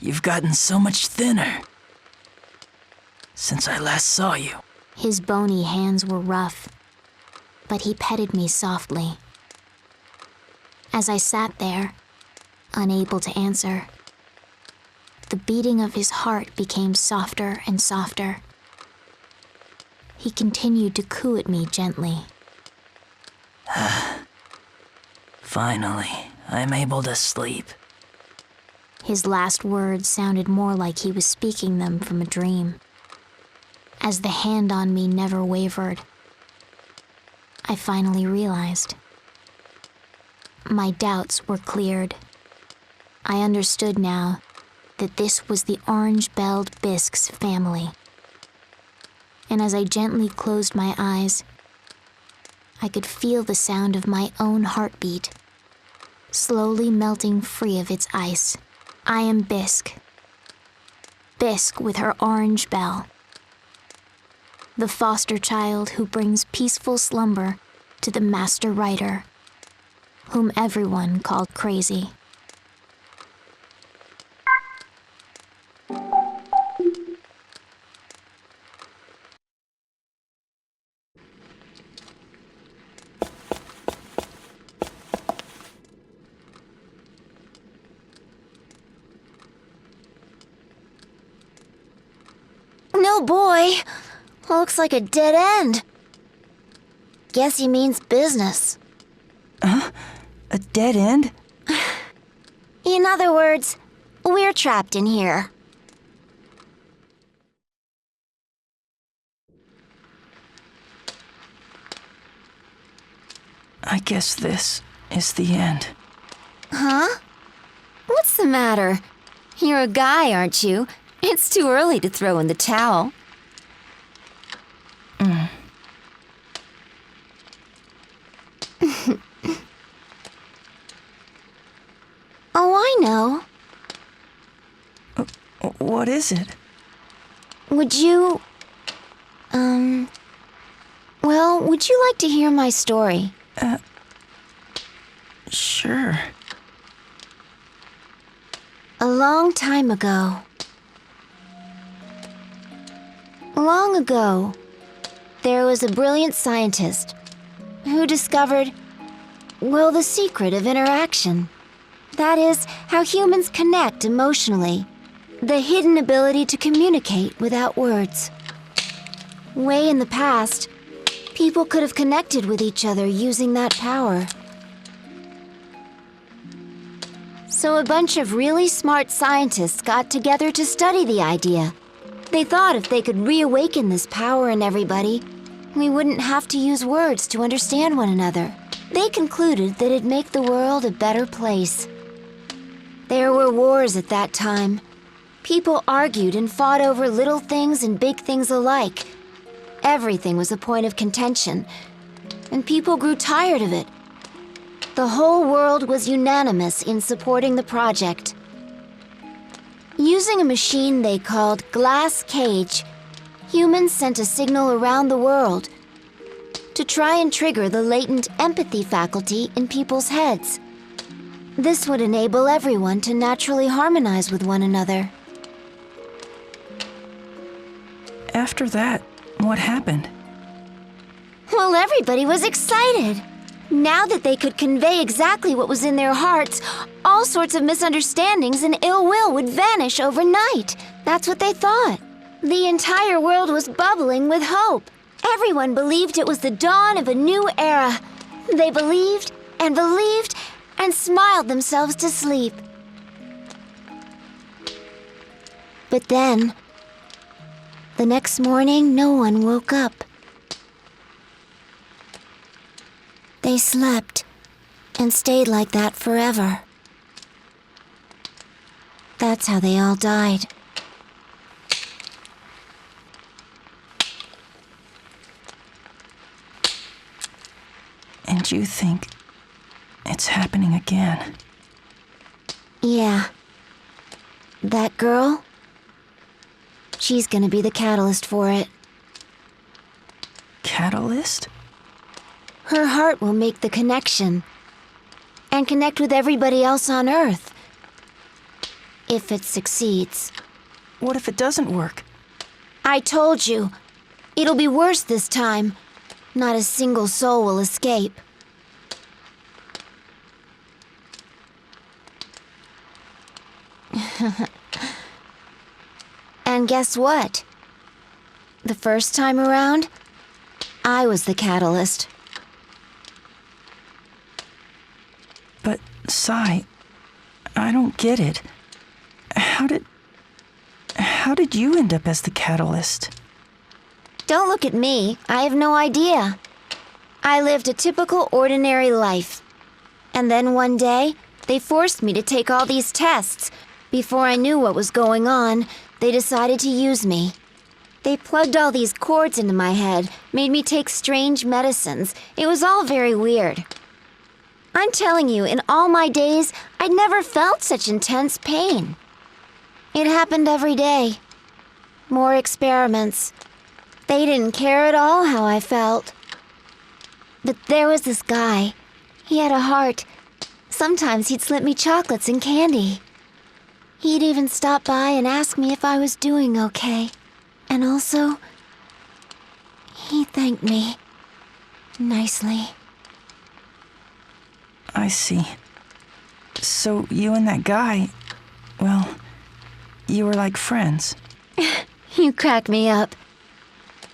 You've gotten so much thinner since I last saw you. His bony hands were rough, but he petted me softly. As I sat there, unable to answer, the beating of his heart became softer and softer. He continued to coo at me gently. Finally, I'm able to sleep. His last words sounded more like he was speaking them from a dream. As the hand on me never wavered, I finally realized. My doubts were cleared. I understood now that this was the orange-belled bisque's family. And as I gently closed my eyes, I could feel the sound of my own heartbeat, slowly melting free of its ice. I am Bisque. Bisque with her orange bell. The foster child who brings peaceful slumber to the master writer, whom everyone called crazy. No boy. Looks like a dead end. Guess he means business. Huh? A dead end? In other words, we're trapped in here. I guess this is the end. Huh? What's the matter? You're a guy, aren't you? It's too early to throw in the towel. Oh, I know. What is it? Would you... Well, would you like to hear my story? Sure. A long time ago. Long ago, there was a brilliant scientist who discovered, well, the secret of interaction. That is, how humans connect emotionally. The hidden ability to communicate without words. Way in the past, people could have connected with each other using that power. So a bunch of really smart scientists got together to study the idea. They thought if they could reawaken this power in everybody, we wouldn't have to use words to understand one another. They concluded that it'd make the world a better place. There were wars at that time. People argued and fought over little things and big things alike. Everything was a point of contention, and people grew tired of it. The whole world was unanimous in supporting the project. Using a machine they called Glass Cage, humans sent a signal around the world to try and trigger the latent empathy faculty in people's heads. This would enable everyone to naturally harmonize with one another. After that, what happened? Well, everybody was excited. Now that they could convey exactly what was in their hearts, all sorts of misunderstandings and ill will would vanish overnight. That's what they thought. The entire world was bubbling with hope. Everyone believed it was the dawn of a new era. They believed and believed and smiled themselves to sleep. But then, the next morning, no one woke up. They slept and stayed like that forever. That's how they all died. And you think it's happening again? Yeah. That girl? She's gonna be the catalyst for it. Catalyst? Her heart will make the connection. And connect with everybody else on Earth. If it succeeds. What if it doesn't work? I told you. It'll be worse this time. Not a single soul will escape. And guess what? The first time around, I was the catalyst. But, Sai, I don't get it. How did you end up as the catalyst? Don't look at me. I have no idea. I lived a typical ordinary life. And then one day, they forced me to take all these tests. Before I knew what was going on, they decided to use me. They plugged all these cords into my head, made me take strange medicines. It was all very weird. I'm telling you, in all my days, I'd never felt such intense pain. It happened every day. More experiments. They didn't care at all how I felt. But there was this guy. He had a heart. Sometimes he'd slip me chocolates and candy. He'd even stop by and ask me if I was doing okay. And also, he thanked me nicely. I see. So you and that guy, well, you were like friends. You crack me up.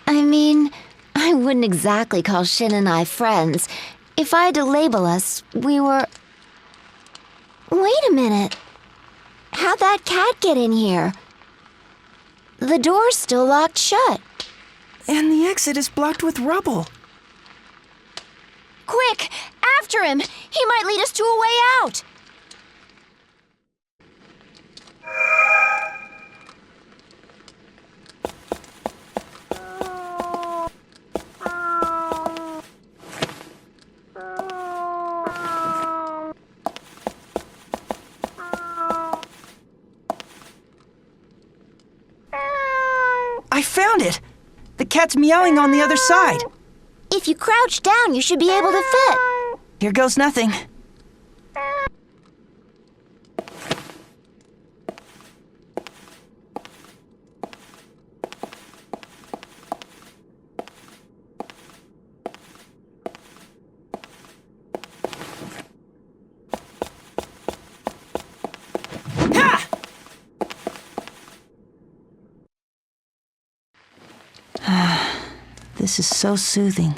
I mean, I wouldn't exactly call Shin and I friends. If I had to label us, we were... Wait a minute. How'd that cat get in here? The door's still locked shut. And the exit is blocked with rubble. Quick! After him! He might lead us to a way out! I found it! The cat's meowing on the other side. If you crouch down, you should be able to fit. Here goes nothing. This is so soothing.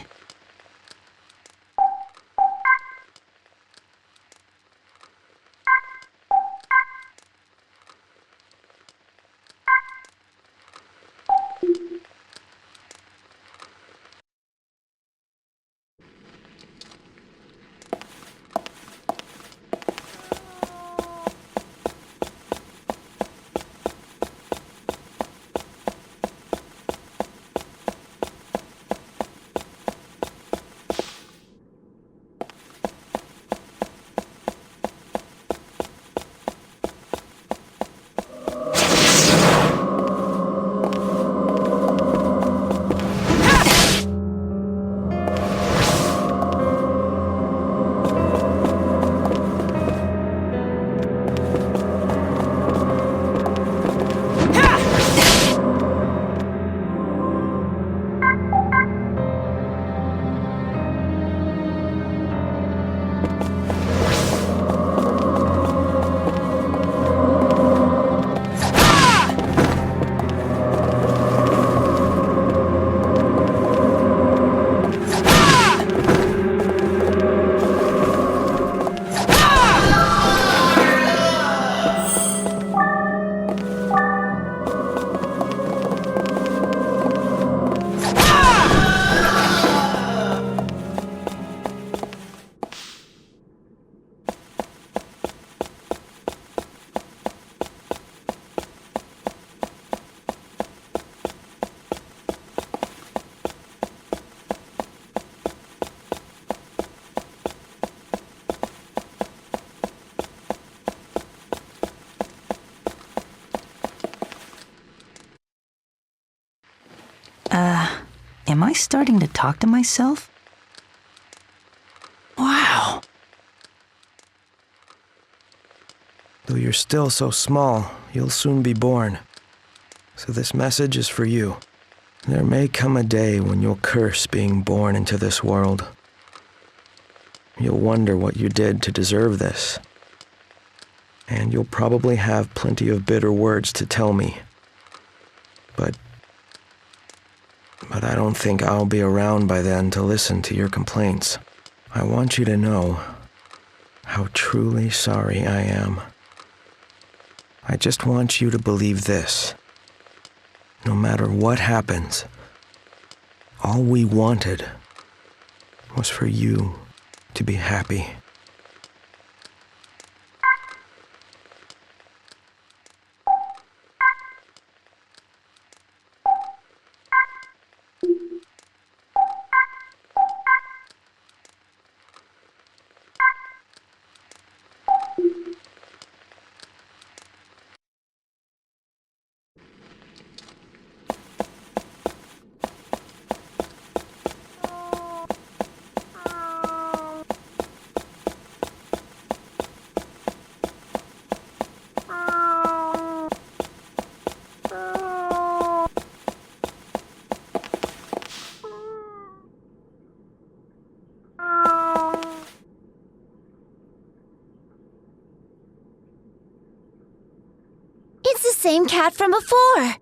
Am I starting to talk to myself? Wow. Though you're still so small, you'll soon be born. So this message is for you. There may come a day when you'll curse being born into this world. You'll wonder what you did to deserve this. And you'll probably have plenty of bitter words to tell me. But I don't think I'll be around by then to listen to your complaints. I want you to know how truly sorry I am. I just want you to believe this. No matter what happens, all we wanted was for you to be happy. same cat from before.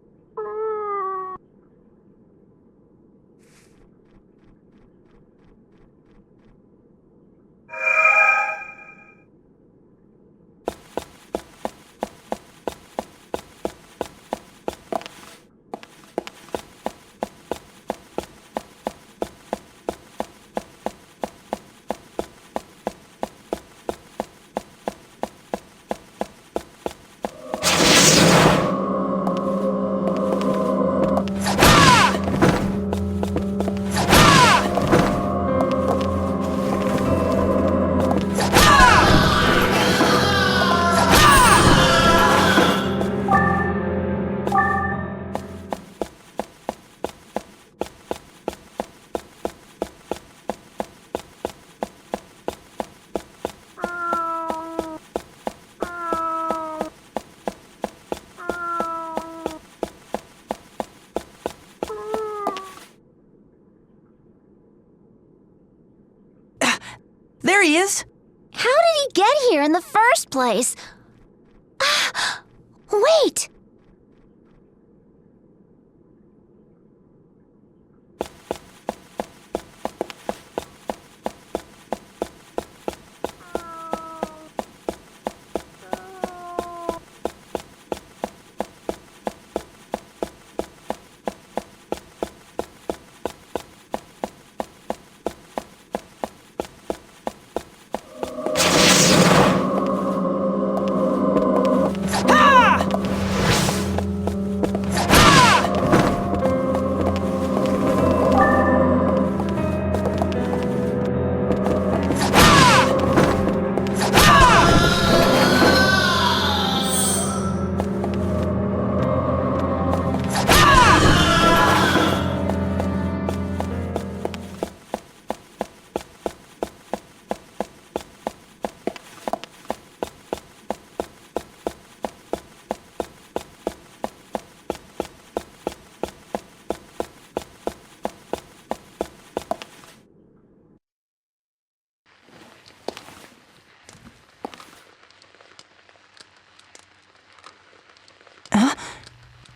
There he is! How did he get here in the first place? Wait!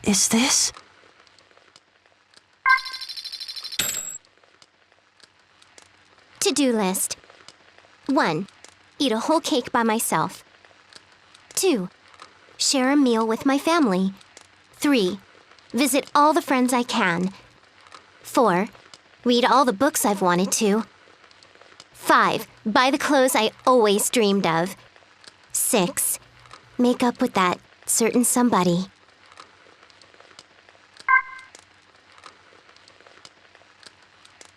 Is this? To-do list. 1. Eat a whole cake by myself. 2. Share a meal with my family. 3. Visit all the friends I can. 4. Read all the books I've wanted to. 5. Buy the clothes I always dreamed of. 6. Make up with that certain somebody.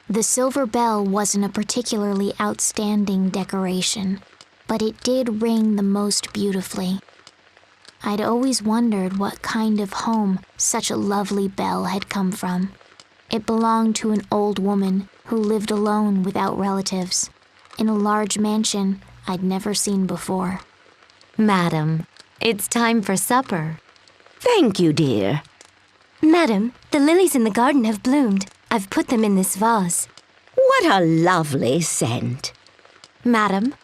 The silver bell wasn't a particularly outstanding decoration, but it did ring the most beautifully. I'd always wondered what kind of home such a lovely bell had come from. It belonged to an old woman who lived alone without relatives, in a large mansion I'd never seen before. Madam, it's time for supper. Thank you, dear. Madam, the lilies in the garden have bloomed. I've put them in this vase. What a lovely scent. Madam,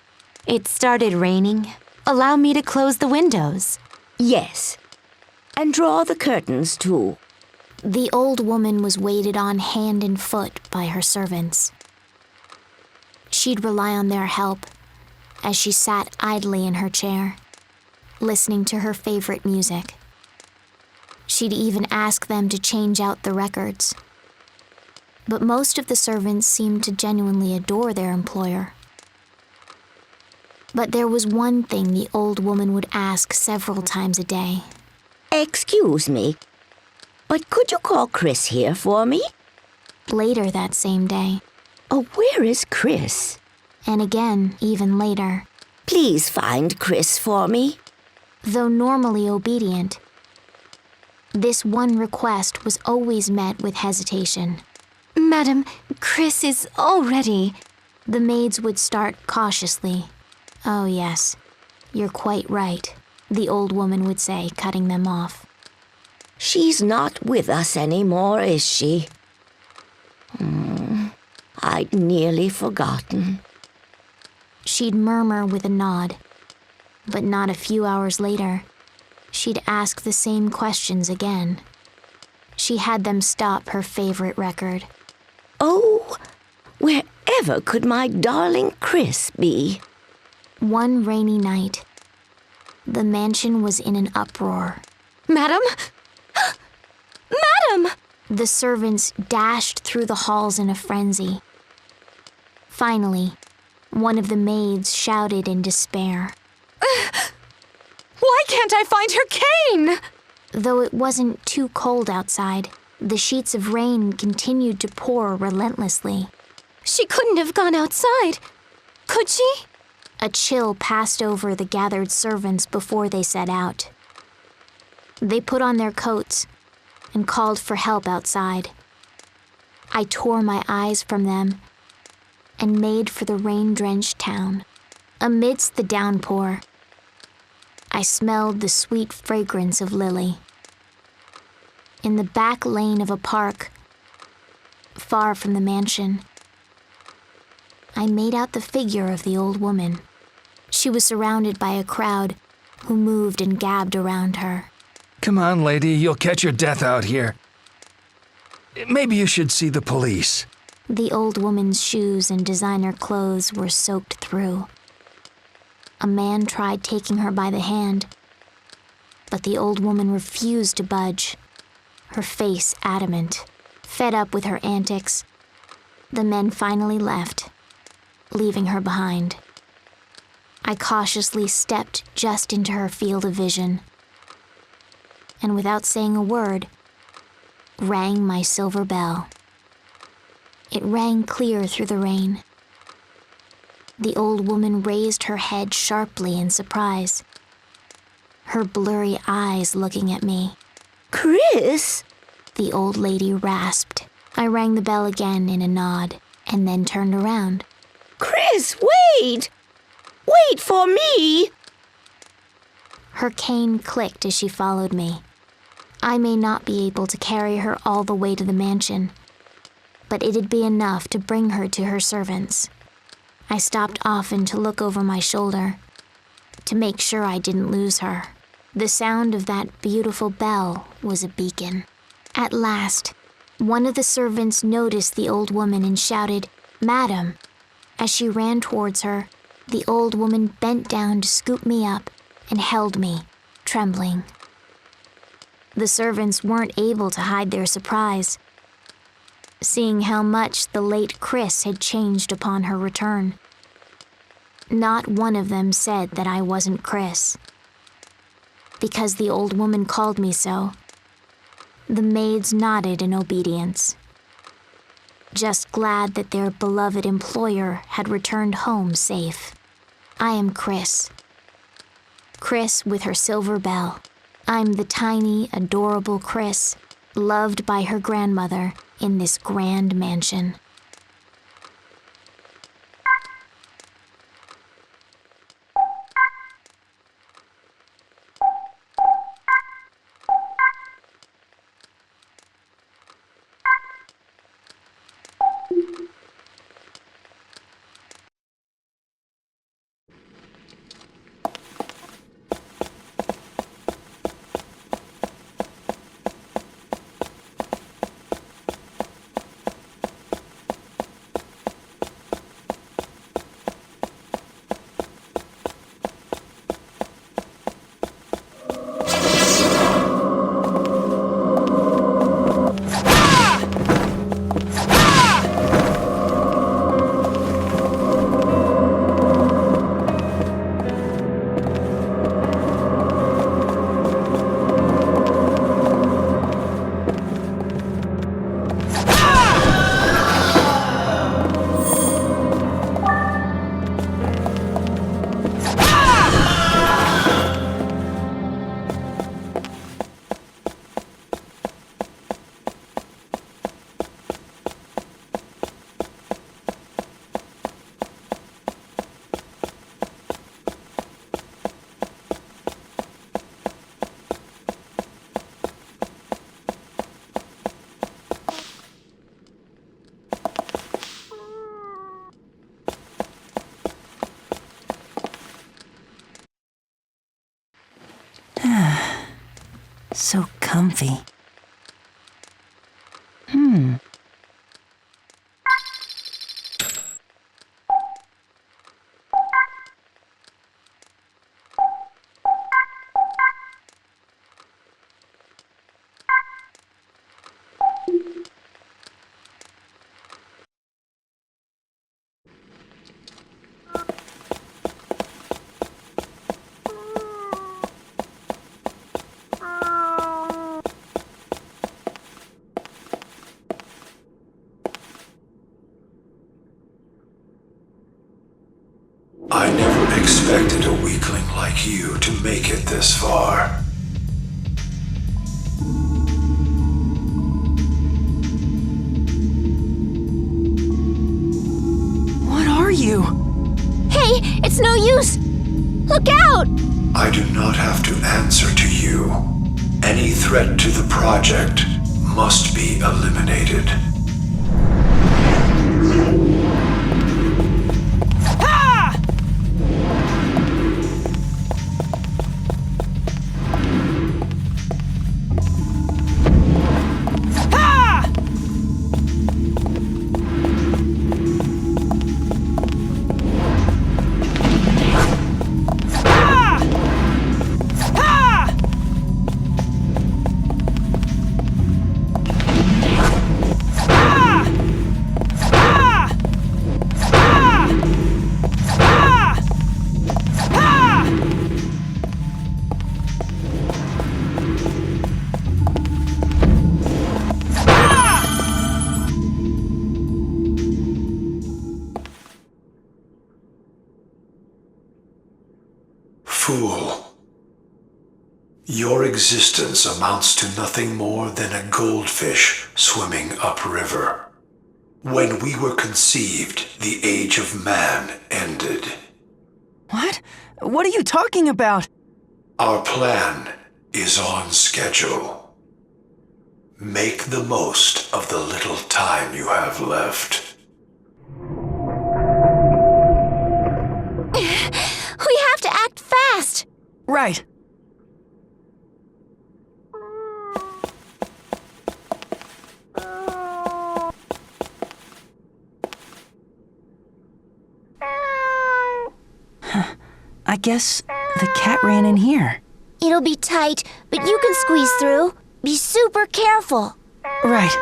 it started raining. Allow me to close the windows. Yes. And draw the curtains, too. The old woman was waited on hand and foot by her servants. She'd rely on their help as she sat idly in her chair, listening to her favorite music. She'd even ask them to change out the records. But most of the servants seemed to genuinely adore their employer. But there was one thing the old woman would ask several times a day. Excuse me, but could you call Chris here for me? Later that same day. Oh, where is Chris? And again, even later. Please find Chris for me. Though normally obedient, this one request was always met with hesitation. Madam, Chris is all ready. The maids would start cautiously. Oh yes, you're quite right, the old woman would say, cutting them off. She's not with us anymore, is she? I'd nearly forgotten. She'd murmur with a nod, but not a few hours later, she'd ask the same questions again. She had them stop her favorite record. Oh, wherever could my darling Chris be? One rainy night, the mansion was in an uproar. Madam? Madam! The servants dashed through the halls in a frenzy. Finally, one of the maids shouted in despair. Why can't I find her cane? Though it wasn't too cold outside, the sheets of rain continued to pour relentlessly. She couldn't have gone outside. Could she? A chill passed over the gathered servants before they set out. They put on their coats and called for help outside. I tore my eyes from them and made for the rain-drenched town. Amidst the downpour, I smelled the sweet fragrance of lily. In the back lane of a park, far from the mansion, I made out the figure of the old woman. She was surrounded by a crowd who moved and gabbed around her. Come on, lady, you'll catch your death out here. Maybe you should see the police. The old woman's shoes and designer clothes were soaked through. A man tried taking her by the hand, but the old woman refused to budge, her face adamant. Fed up with her antics, the men finally left, leaving her behind. I cautiously stepped just into her field of vision, and without saying a word, rang my silver bell. It rang clear through the rain. The old woman raised her head sharply in surprise, her blurry eyes looking at me. Chris? The old lady rasped. I rang the bell again in a nod, and then turned around. Chris, wait! Wait for me! Her cane clicked as she followed me. I may not be able to carry her all the way to the mansion, but it'd be enough to bring her to her servants. I stopped often to look over my shoulder, to make sure I didn't lose her. The sound of that beautiful bell was a beacon. At last, one of the servants noticed the old woman and shouted, "Madam!" As she ran towards her, the old woman bent down to scoop me up and held me, trembling. The servants weren't able to hide their surprise, seeing how much the late Chris had changed upon her return. Not one of them said that I wasn't Chris, because the old woman called me so. The maids nodded in obedience, just glad that their beloved employer had returned home safe. I am Chris. Chris with her silver bell. I'm the tiny, adorable Chris, loved by her grandmother in this grand mansion. So comfy. I never expected a weakling like you to make it this far. What are you? Hey, it's no use! Look out! I do not have to answer to you. Any threat to the project must be eliminated. Fool. Your existence amounts to nothing more than a goldfish swimming upriver. When we were conceived, the age of man ended. What? What are you talking about? Our plan is on schedule. Make the most of the little time you have left. We have to act fast! Right. I guess the cat ran in here. It'll be tight, but you can squeeze through. Be super careful. Right.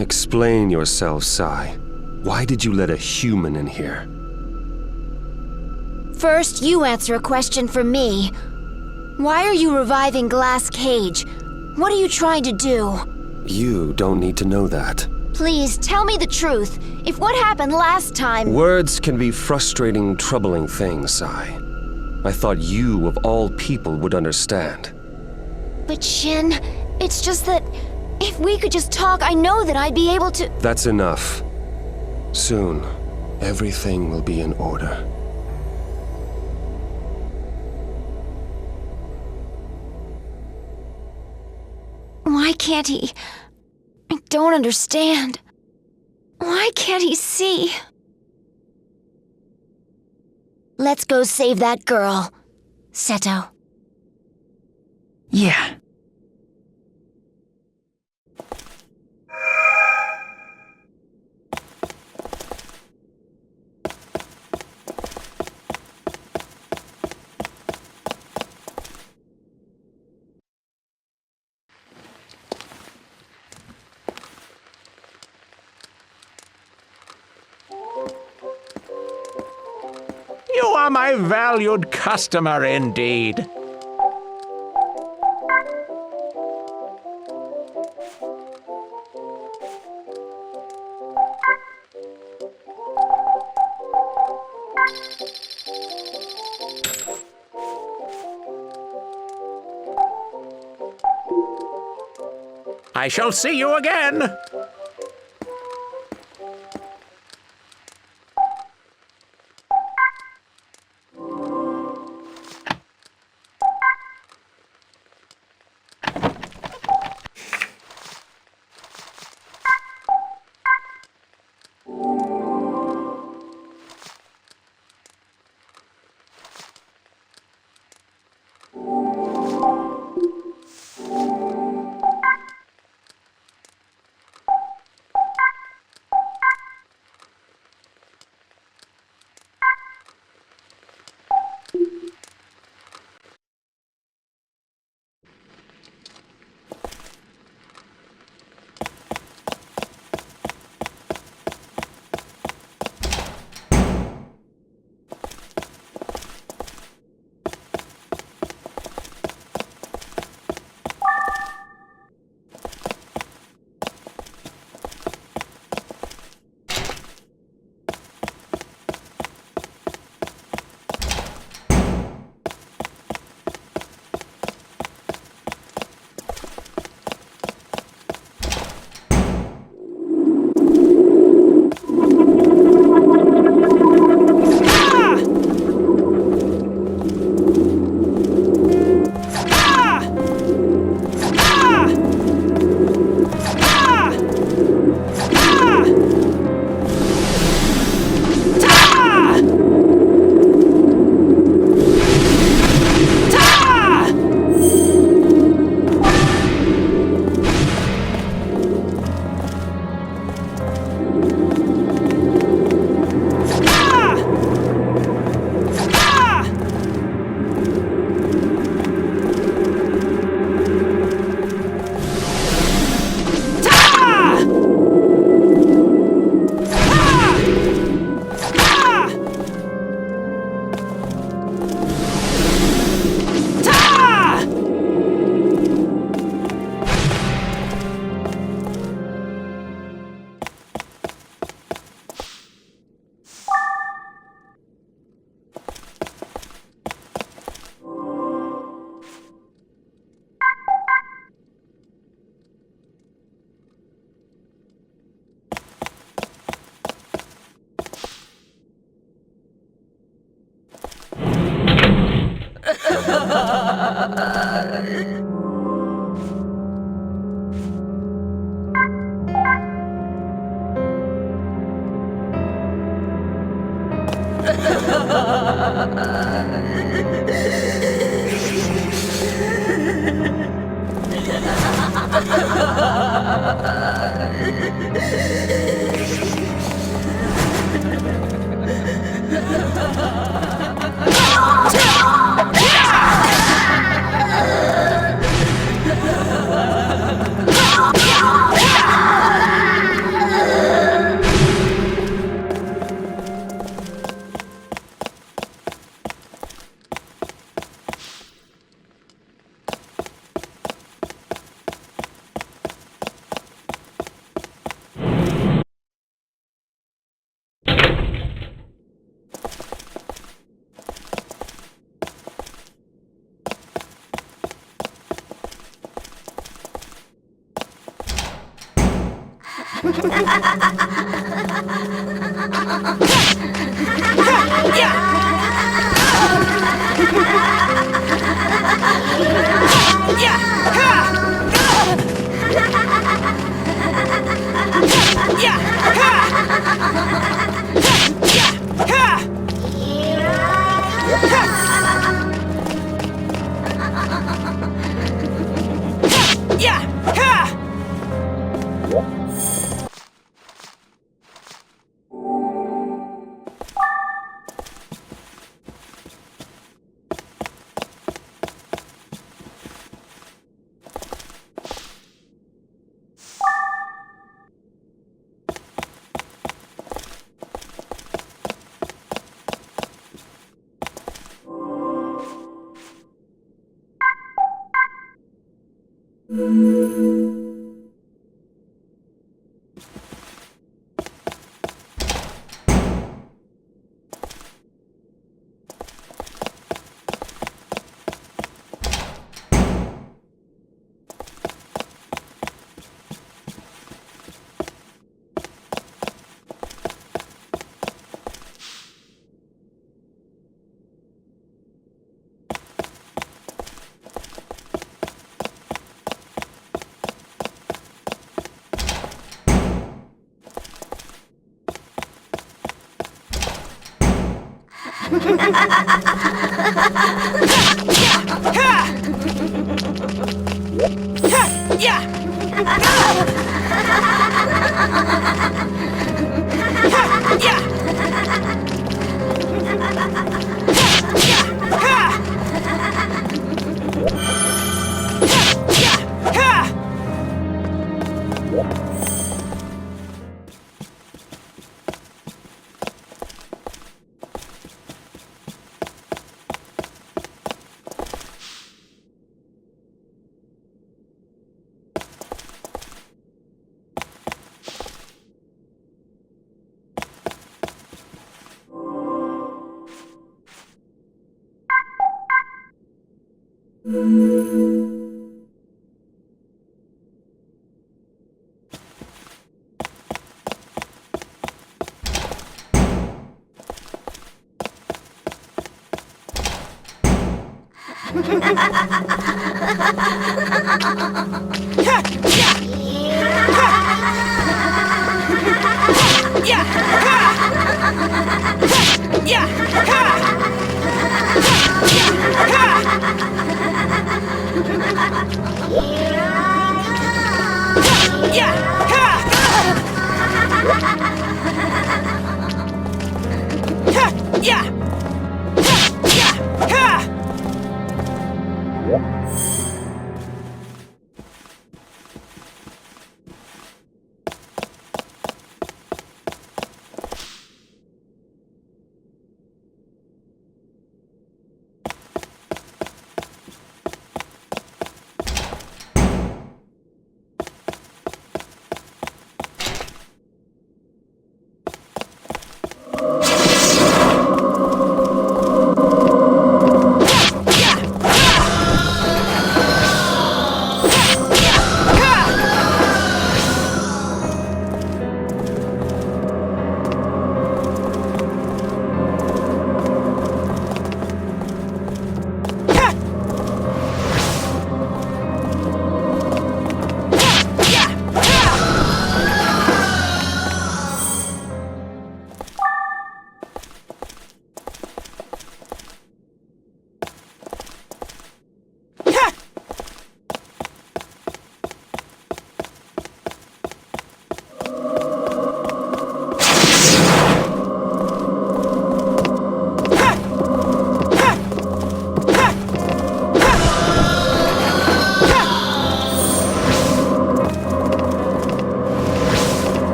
Explain yourself, Sai. Why did you let a human in here? First, you answer a question for me. Why are you reviving Glass Cage? What are you trying to do? You don't need to know that. Please, tell me the truth. If what happened last time... Words can be frustrating, troubling things, Sai. I thought you, of all people, would understand. But Shin, it's just that... if we could just talk, I know that I'd be able to... That's enough. Soon, everything will be in order. Why can't he... I don't understand. Why can't he see? Let's go save that girl. Seto. Yeah. You are my valued customer indeed. I shall see you again.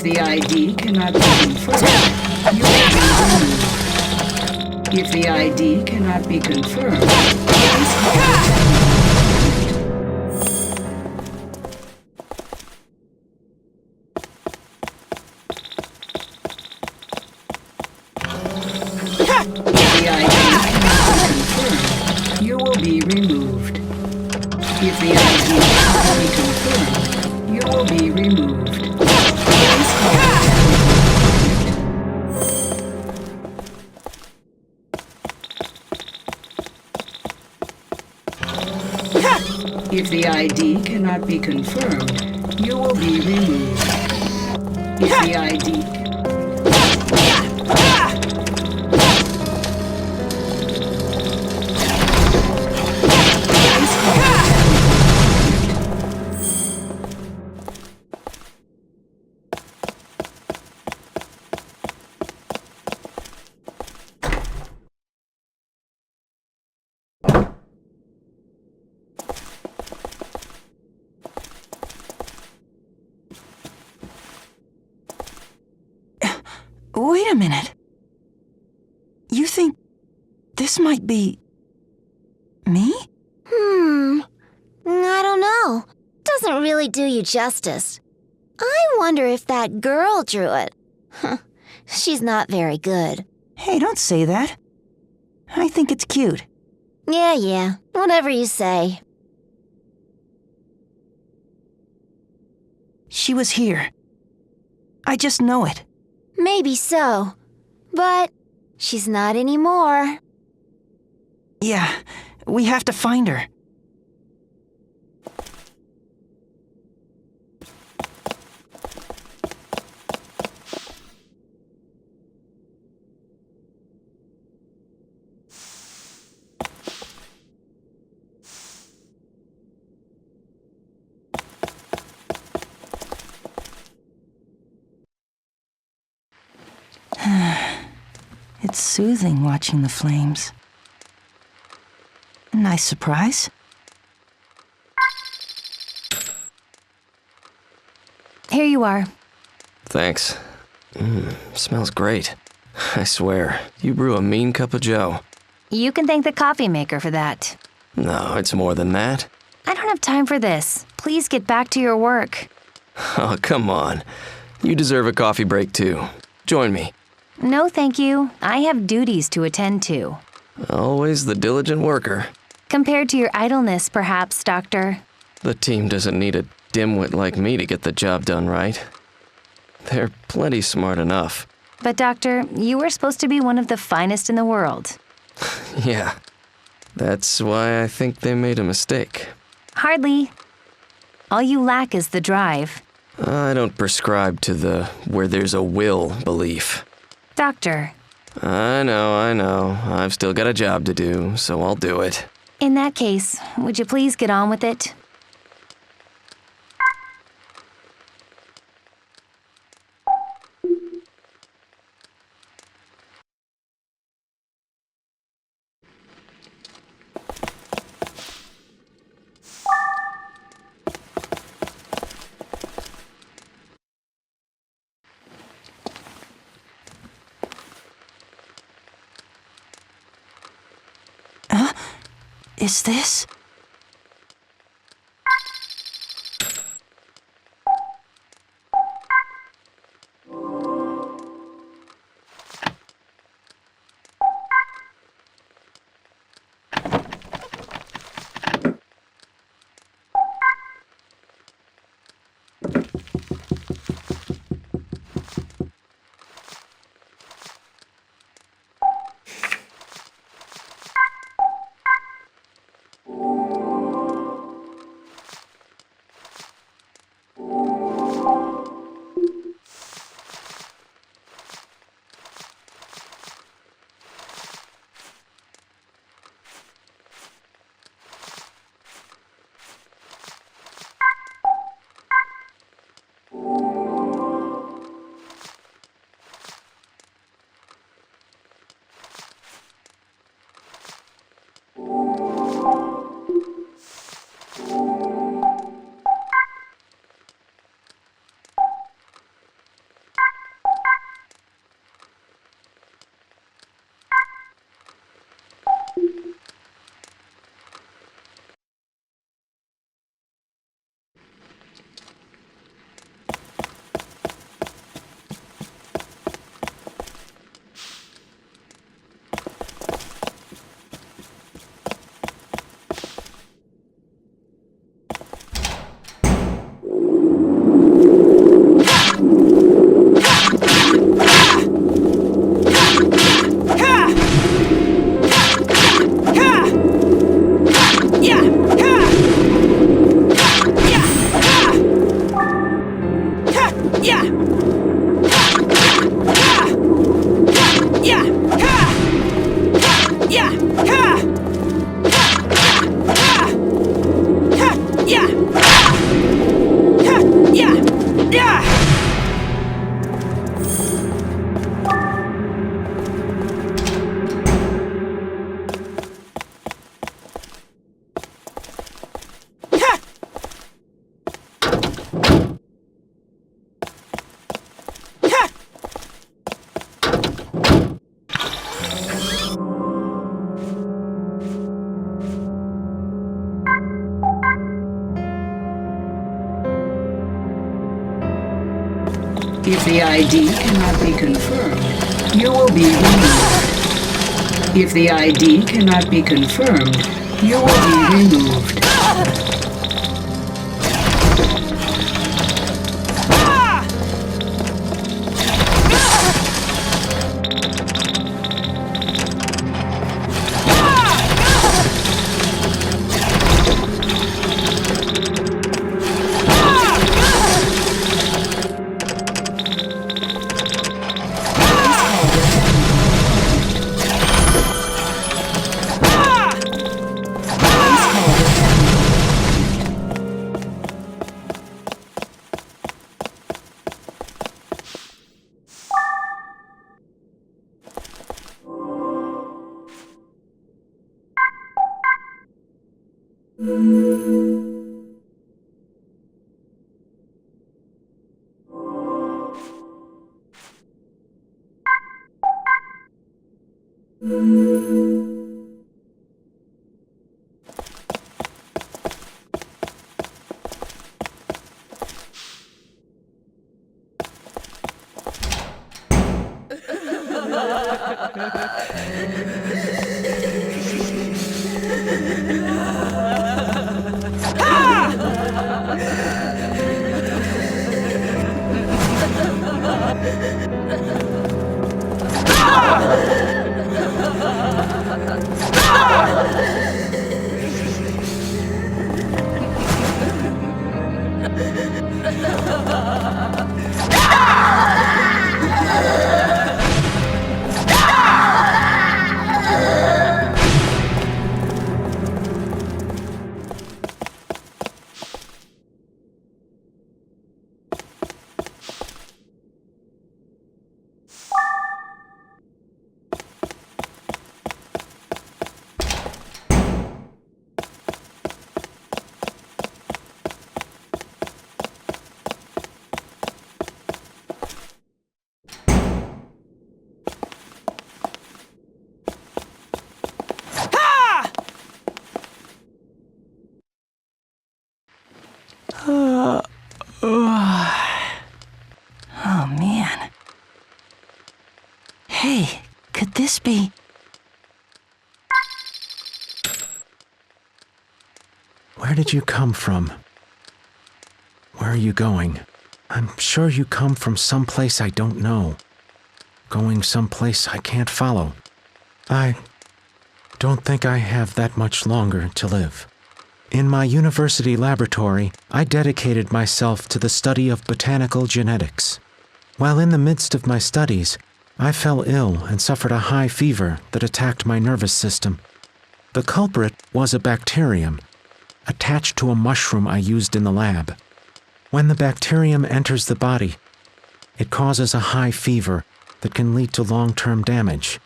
the ID cannot be confirmed, you will be removed. If the ID cannot be confirmed, please call the you will be removed. If the ID cannot be confirmed, you will be removed. Please call the If the ID cannot be confirmed, you will be removed. If the ID Wait a minute. You think this might be me? I don't know. Doesn't really do you justice. I wonder if that girl drew it. She's not very good. Hey, don't say that. I think it's cute. Yeah, whatever you say. She was here. I just know it. Maybe so. But she's not anymore. Yeah, we have to find her. It's soothing watching the flames. A nice surprise. Here you are. Thanks. Smells great. I swear, you brew a mean cup of joe. You can thank the coffee maker for that. No, it's more than that. I don't have time for this. Please get back to your work. Oh, come on. You deserve a coffee break too. Join me. No, thank you. I have duties to attend to. Always the diligent worker. Compared to your idleness, perhaps, Doctor. The team doesn't need a dimwit like me to get the job done right. They're plenty smart enough. But, Doctor, you were supposed to be one of the finest in the world. Yeah. That's why I think they made a mistake. Hardly. All you lack is the drive. I don't prescribe to the where there's a will belief. Doctor. I know. I've still got a job to do, so I'll do it. In that case, would you please get on with it? Is this? If the ID cannot be confirmed, you will be removed. If the ID cannot be confirmed, you will be removed. Oh, man. Hey, could this be... Where did you come from? Where are you going? I'm sure you come from someplace I don't know. Going someplace I can't follow. I don't think I have that much longer to live. In my university laboratory, I dedicated myself to the study of botanical genetics. While in the midst of my studies, I fell ill and suffered a high fever that attacked my nervous system. The culprit was a bacterium, attached to a mushroom I used in the lab. When the bacterium enters the body, it causes a high fever that can lead to long-term damage.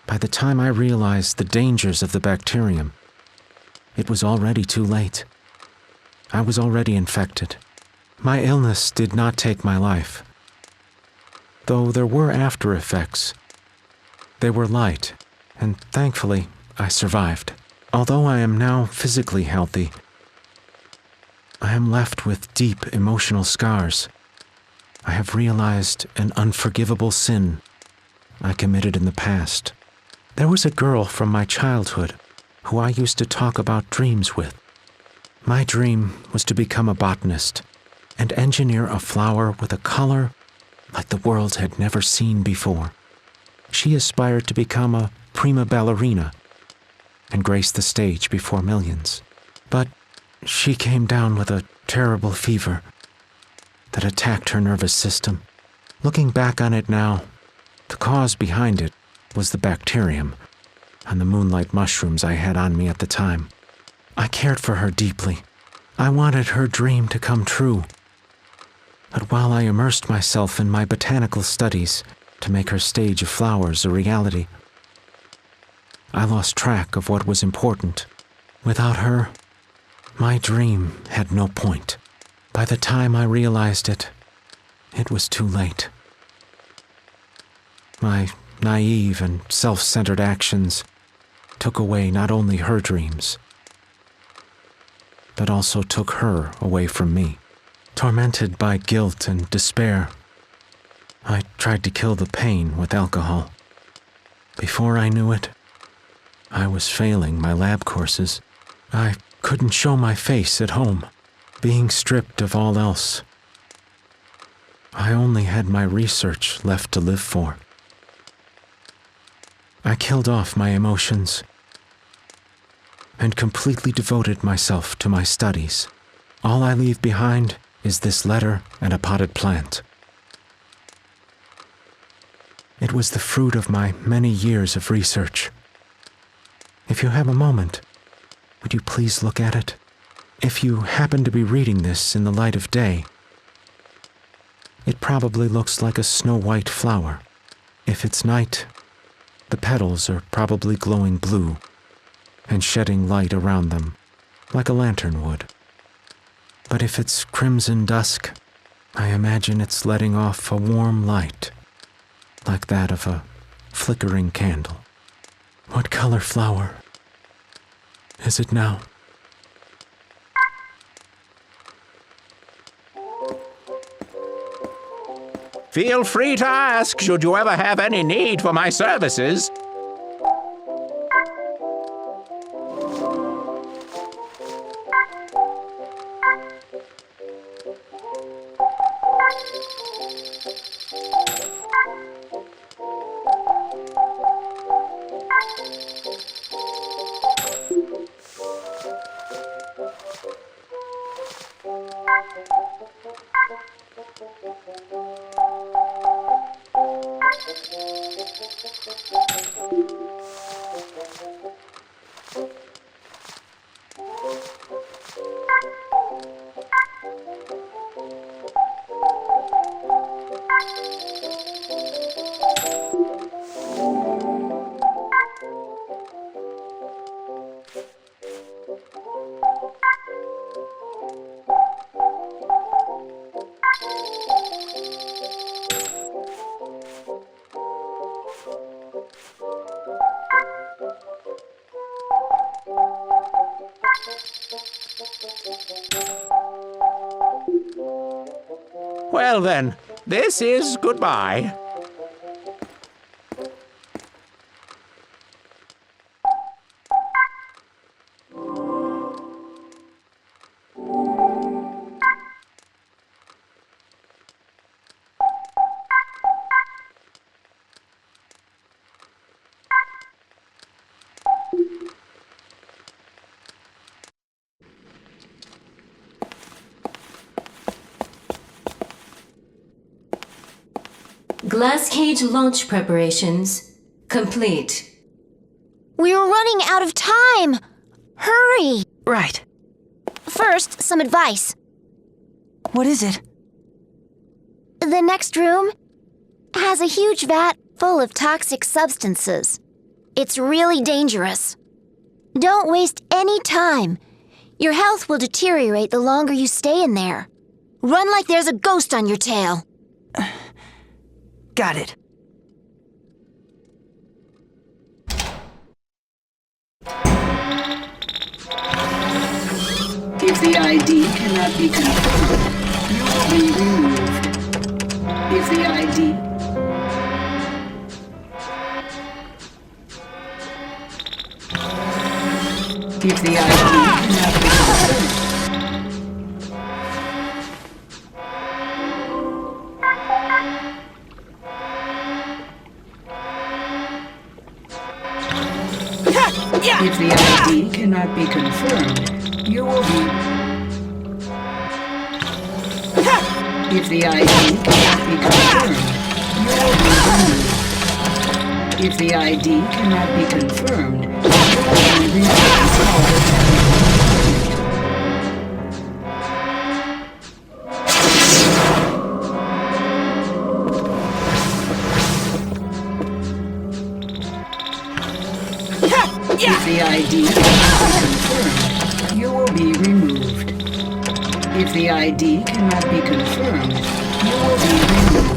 By the time I realized the dangers of the bacterium, it was already too late. I was already infected. My illness did not take my life. Though there were after effects, they were light, and thankfully, I survived. Although I am now physically healthy, I am left with deep emotional scars. I have realized an unforgivable sin I committed in the past. There was a girl from my childhood who I used to talk about dreams with. My dream was to become a botanist and engineer a flower with a color like the world had never seen before. She aspired to become a prima ballerina and grace the stage before millions. But she came down with a terrible fever that attacked her nervous system. Looking back on it now, the cause behind it was the bacterium and the moonlight mushrooms I had on me at the time. I cared for her deeply. I wanted her dream to come true. But while I immersed myself in my botanical studies to make her stage of flowers a reality, I lost track of what was important. Without her, my dream had no point. By the time I realized it, it was too late. My naive and self-centered actions took away not only her dreams, but also took her away from me. Tormented by guilt and despair, I tried to kill the pain with alcohol. Before I knew it, I was failing my lab courses. I couldn't show my face at home, being stripped of all else. I only had my research left to live for. I killed off my emotions and completely devoted myself to my studies. All I leave behind is this letter and a potted plant. It was the fruit of my many years of research. If you have a moment, would you please look at it? If you happen to be reading this in the light of day, it probably looks like a snow-white flower. If it's night, the petals are probably glowing blue and shedding light around them, like a lantern would. But if it's crimson dusk, I imagine it's letting off a warm light, like that of a flickering candle. What color flower is it now? Feel free to ask should you ever have any need for my services. Well then, this is goodbye. Glass cage launch preparations complete. We're running out of time. Hurry. Right. First, some advice. What is it? The next room has a huge vat full of toxic substances. It's really dangerous. Don't waste any time. Your health will deteriorate the longer you stay in there. Run like there's a ghost on your tail. Got it. If the ID cannot be confirmed, you will be removed. If the ID... If the ID cannot be confirmed... If the ID cannot be confirmed, you will be... If the ID cannot be confirmed, you will be removed. If the ID cannot be confirmed, you will be removed. If the ID cannot be confirmed, you will be removed. If the ID cannot be confirmed, you will be removed.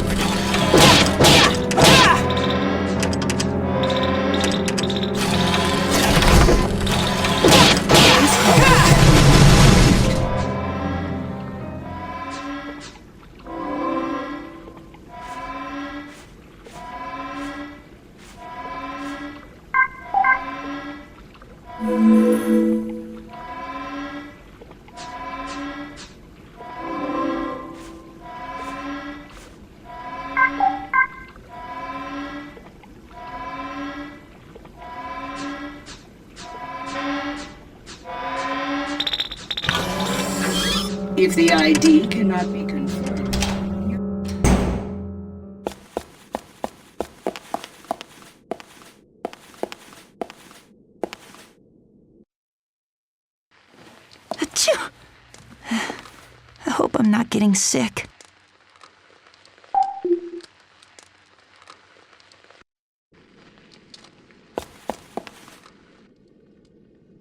If the ID cannot be confirmed. Achoo! I hope I'm not getting sick.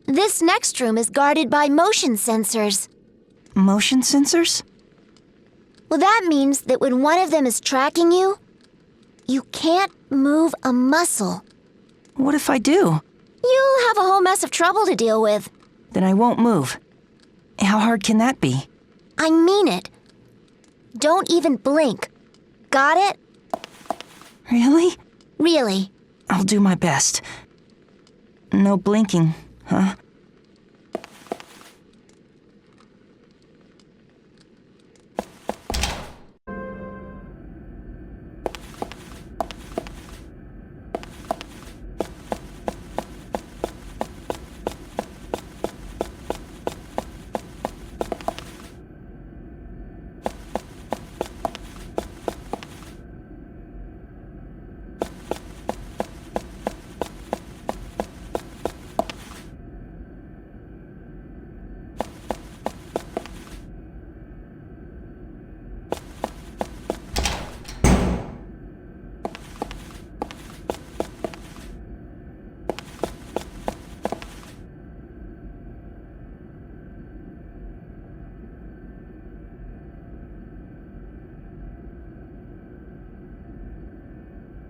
This next room is guarded by motion sensors. Motion sensors? Well, that means that when one of them is tracking you, you can't move a muscle. What if I do? You'll have a whole mess of trouble to deal with. Then I won't move. How hard can that be? I mean it. Don't even blink. Got it? Really? Really. I'll do my best. No blinking, huh?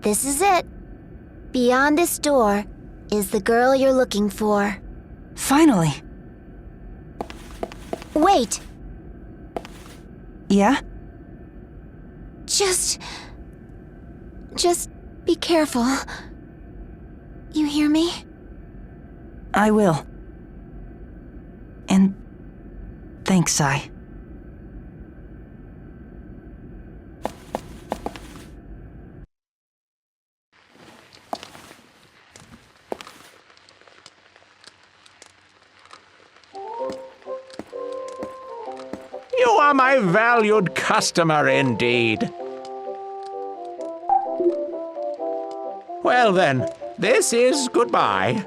This is it. Beyond this door is the girl you're looking for. Finally. Wait. Yeah? Just be careful. You hear me? I will. And thanks, Sai. You are my valued customer indeed. Well then, this is goodbye.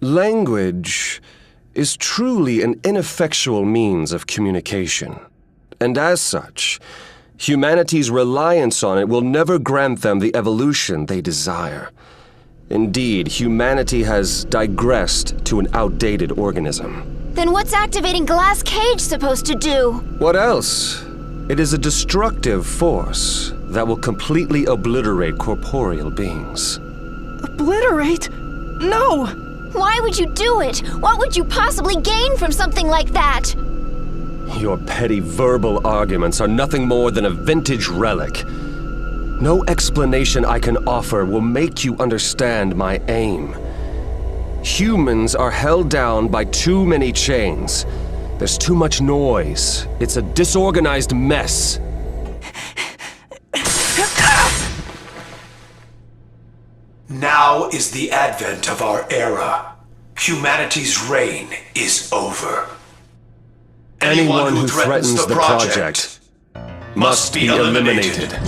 Language is truly an ineffectual means of communication, and as such, humanity's reliance on it will never grant them the evolution they desire. Indeed, humanity has digressed to an outdated organism. Then what's activating Glass Cage supposed to do? What else? It is a destructive force that will completely obliterate corporeal beings. Obliterate? No! Why would you do it? What would you possibly gain from something like that? Your petty verbal arguments are nothing more than a vintage relic. No explanation I can offer will make you understand my aim. Humans are held down by too many chains. There's too much noise. It's a disorganized mess. Now is the advent of our era. Humanity's reign is over. Anyone who threatens the project must be eliminated.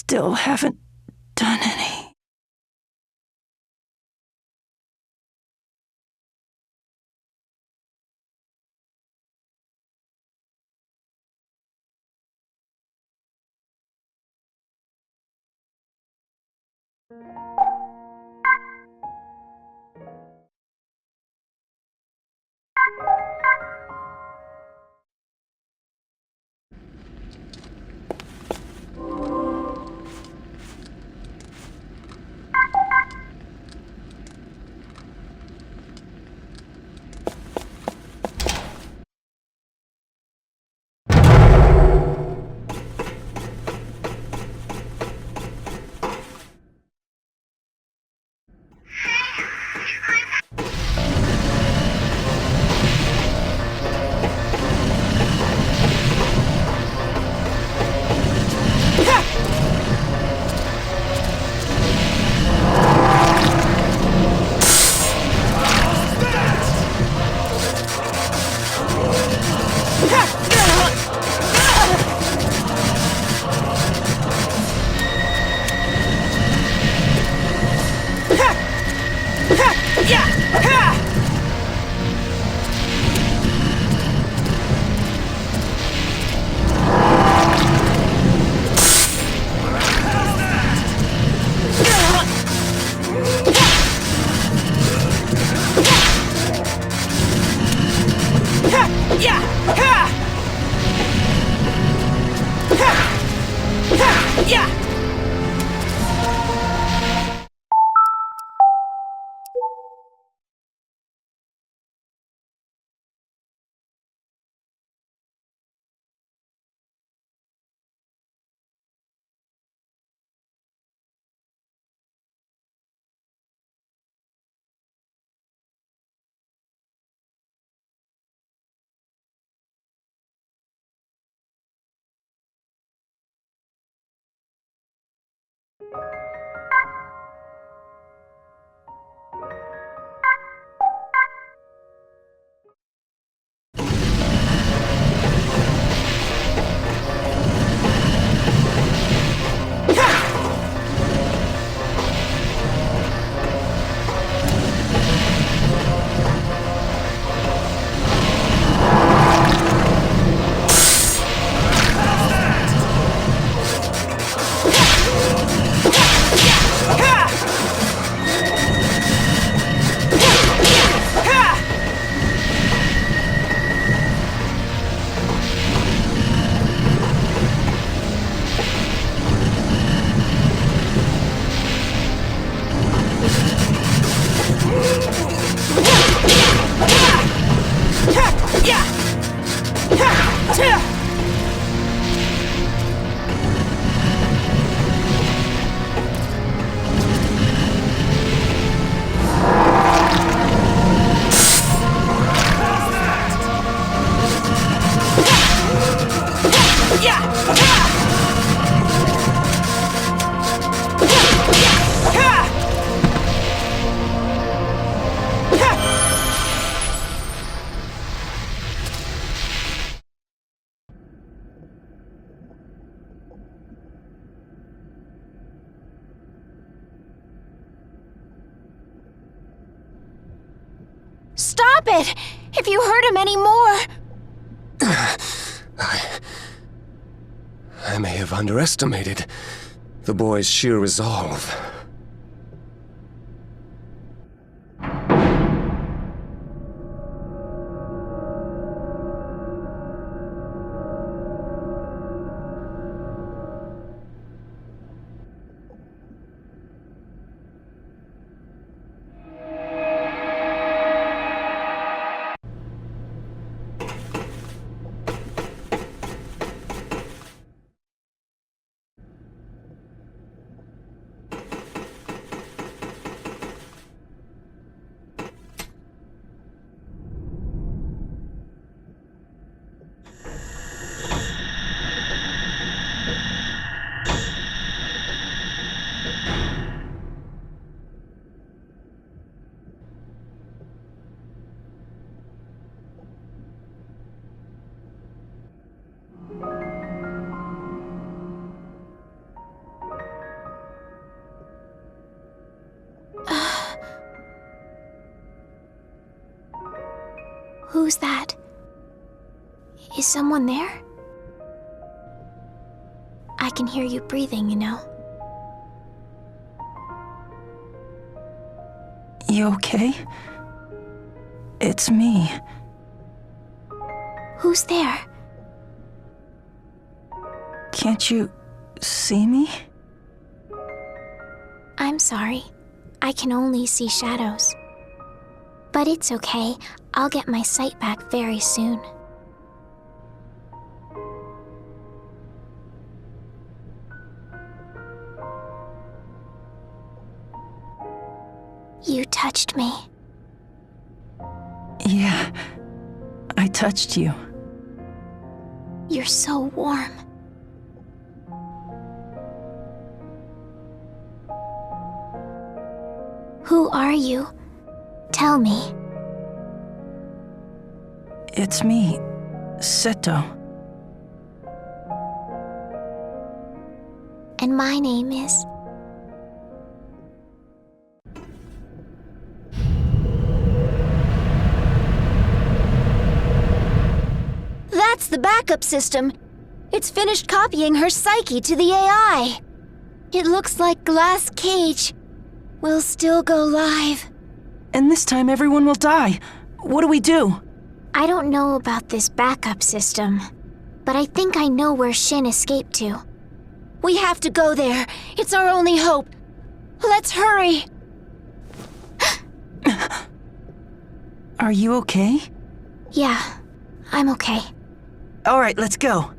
Still haven't done any. stop it! If you hurt him anymore... I may have underestimated the boy's sheer resolve. Who's that? Is someone there? I can hear you breathing, you know. You okay? It's me. Who's there? Can't you see me? I'm sorry. I can only see shadows. But it's okay. I'll get my sight back very soon. You touched me. Yeah, I touched you. You're so warm. Who are you? Tell me. It's me, Seto. And my name is... That's the backup system. It's finished copying her psyche to the AI. It looks like Glass Cage will still go live. And this time everyone will die. What do we do? I don't know about this backup system, but I think I know where Shin escaped to. We have to go there. It's our only hope. Let's hurry. Are you okay? Yeah, I'm okay. All right, let's go.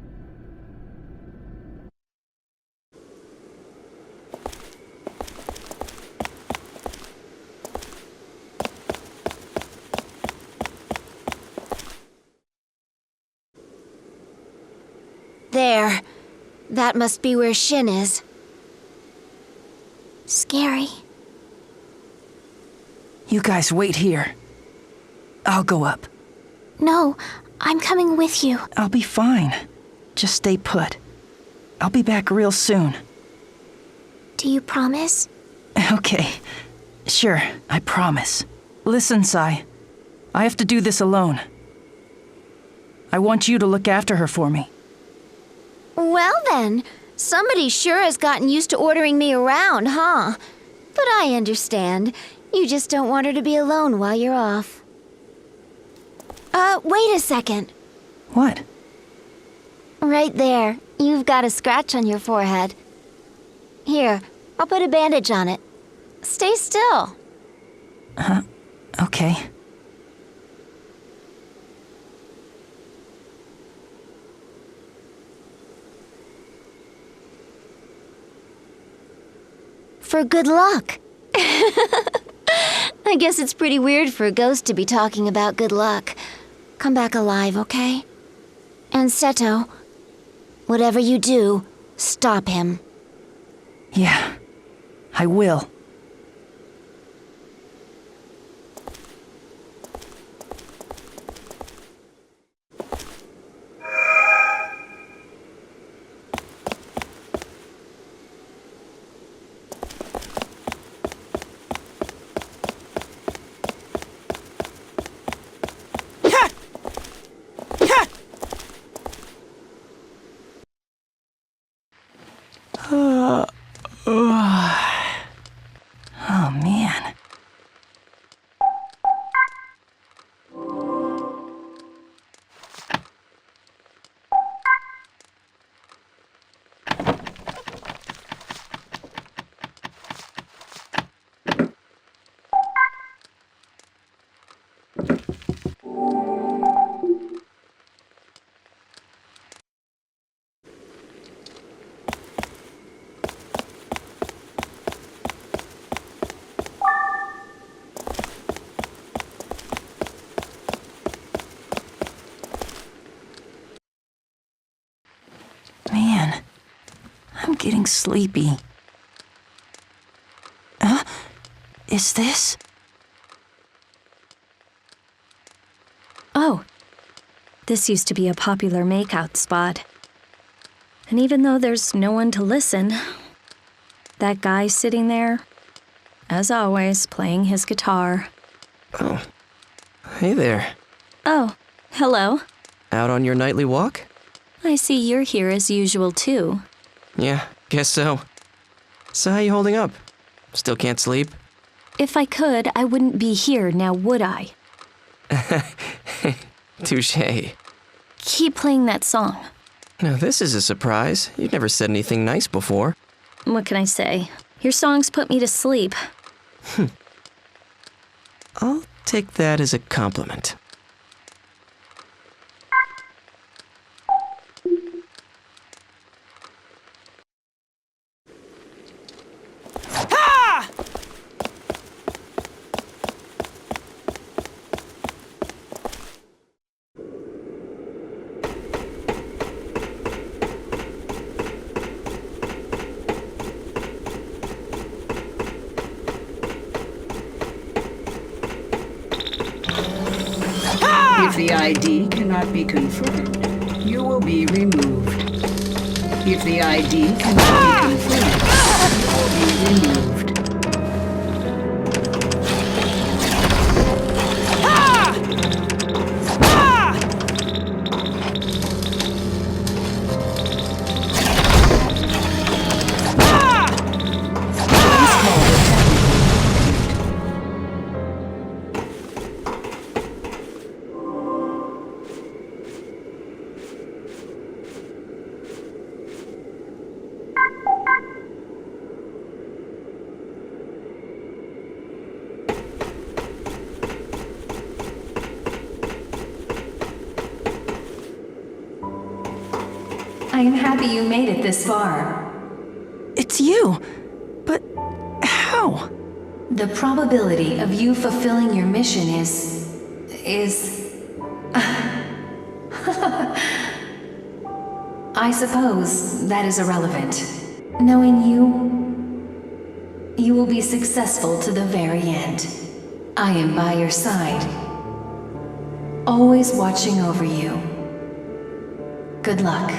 There. That must be where Shin is. Scary. You guys wait here. I'll go up. No, I'm coming with you. I'll be fine. Just stay put. I'll be back real soon. Do you promise? Okay. Sure, I promise. Listen, Sai. I have to do this alone. I want you to look after her for me. Well then, somebody sure has gotten used to ordering me around, huh? But I understand. You just don't want her to be alone while you're off. Wait a second. What? Right there. You've got a scratch on your forehead. Here, I'll put a bandage on it. Stay still. Okay. For good luck. I guess it's pretty weird for a ghost to be talking about good luck. Come back alive, okay? And Seto, whatever you do, stop him. Yeah, I will. getting sleepy. Huh? Is this? Oh, this used to be a popular makeout spot. And even though there's no one to listen, that guy sitting there, as always, playing his guitar. Oh, hey there. Oh, hello. Out on your nightly walk? I see you're here as usual, too. Yeah, guess so. So how you holding up? Still can't sleep? If I could, I wouldn't be here now, would I? Touché. Keep playing that song. Now this is a surprise. You've never said anything nice before. What can I say? Your songs put me to sleep. I'll take that as a compliment. If the ID cannot be confirmed, you will be removed. If the ID cannot be confirmed, you will be removed. I am happy you made it this far. It's you. But how? The probability of you fulfilling your mission is... I suppose that is irrelevant. Knowing you will be successful to the very end. I am by your side, always watching over you. Good luck.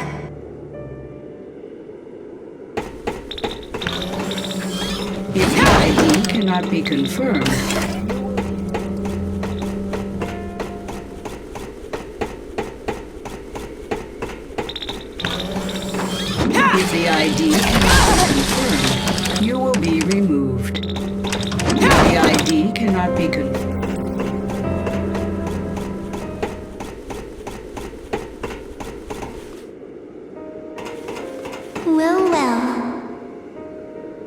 If the ID cannot be confirmed, if the ID cannot be confirmed, you will be removed. If the ID cannot be confirmed, Well.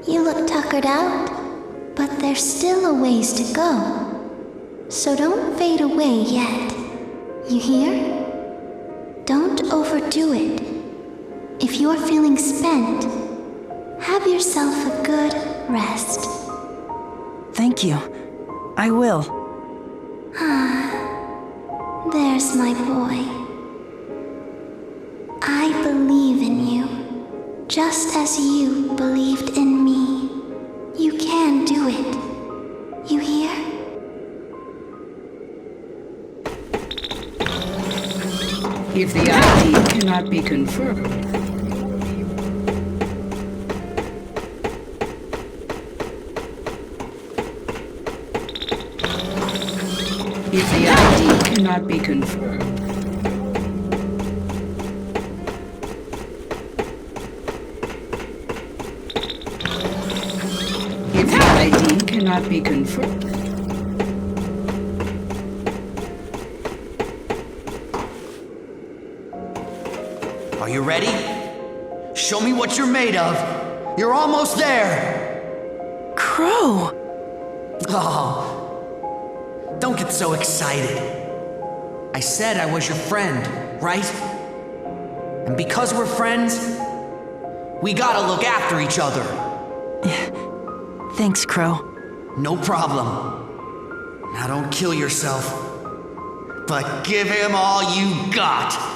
You look tuckered out, but there's still a ways to go. So don't fade away yet. You hear? Don't overdo it. If you're feeling spent, have yourself a good rest. Thank you. I will. There's my boy. I believe in you, just as you believed in me. You can do it. You hear? if the ID cannot be confirmed, if the ID cannot be confirmed, if the ID cannot be confirmed, Are you ready? Show me what you're made of. You're almost there. Crow! Oh, don't get so excited. I said I was your friend, right? And because we're friends, we gotta look after each other. Thanks, Crow. No problem. Now don't kill yourself, but give him all you got.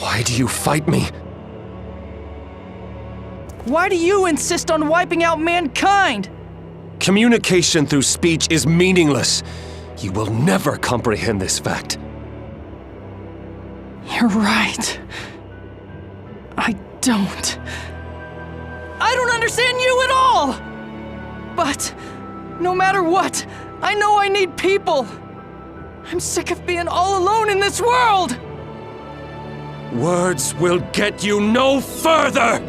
Why do you fight me? Why do you insist on wiping out mankind? Communication through speech is meaningless. You will never comprehend this fact. You're right. I don't. I don't understand you at all! But, no matter what, I know I need people. I'm sick of being all alone in this world! Words will get you no further!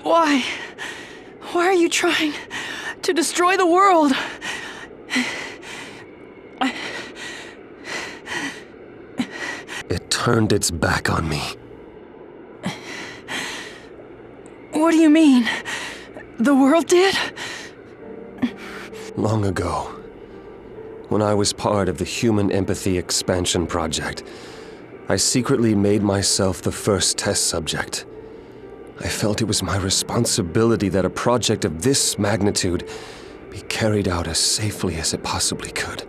Why? Why are you trying to destroy the world? It turned its back on me. What do you mean? The world did? Long ago, when I was part of the Human Empathy Expansion Project, I secretly made myself the first test subject. I felt it was my responsibility that a project of this magnitude be carried out as safely as it possibly could.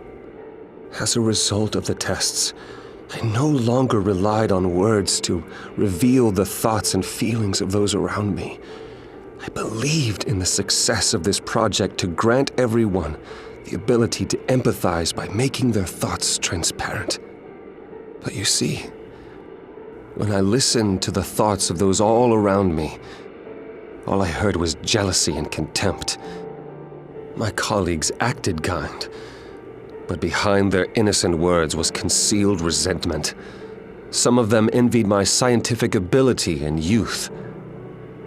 As a result of the tests, I no longer relied on words to reveal the thoughts and feelings of those around me. I believed in the success of this project to grant everyone the ability to empathize by making their thoughts transparent. But you see, when I listened to the thoughts of those all around me, all I heard was jealousy and contempt. My colleagues acted kind, but behind their innocent words was concealed resentment. Some of them envied my scientific ability and youth.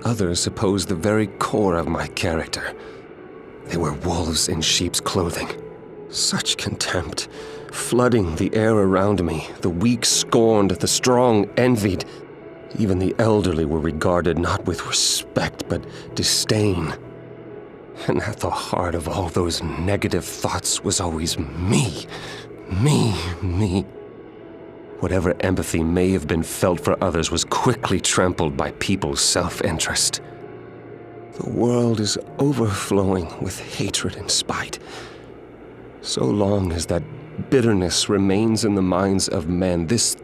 Others opposed the very core of my character. They were wolves in sheep's clothing. Such contempt, flooding the air around me. The weak scorned, the strong envied. Even the elderly were regarded not with respect, but disdain. And at the heart of all those negative thoughts was always me. Me. Whatever empathy may have been felt for others was quickly trampled by people's self-interest. The world is overflowing with hatred and spite. So long as that bitterness remains in the minds of men, this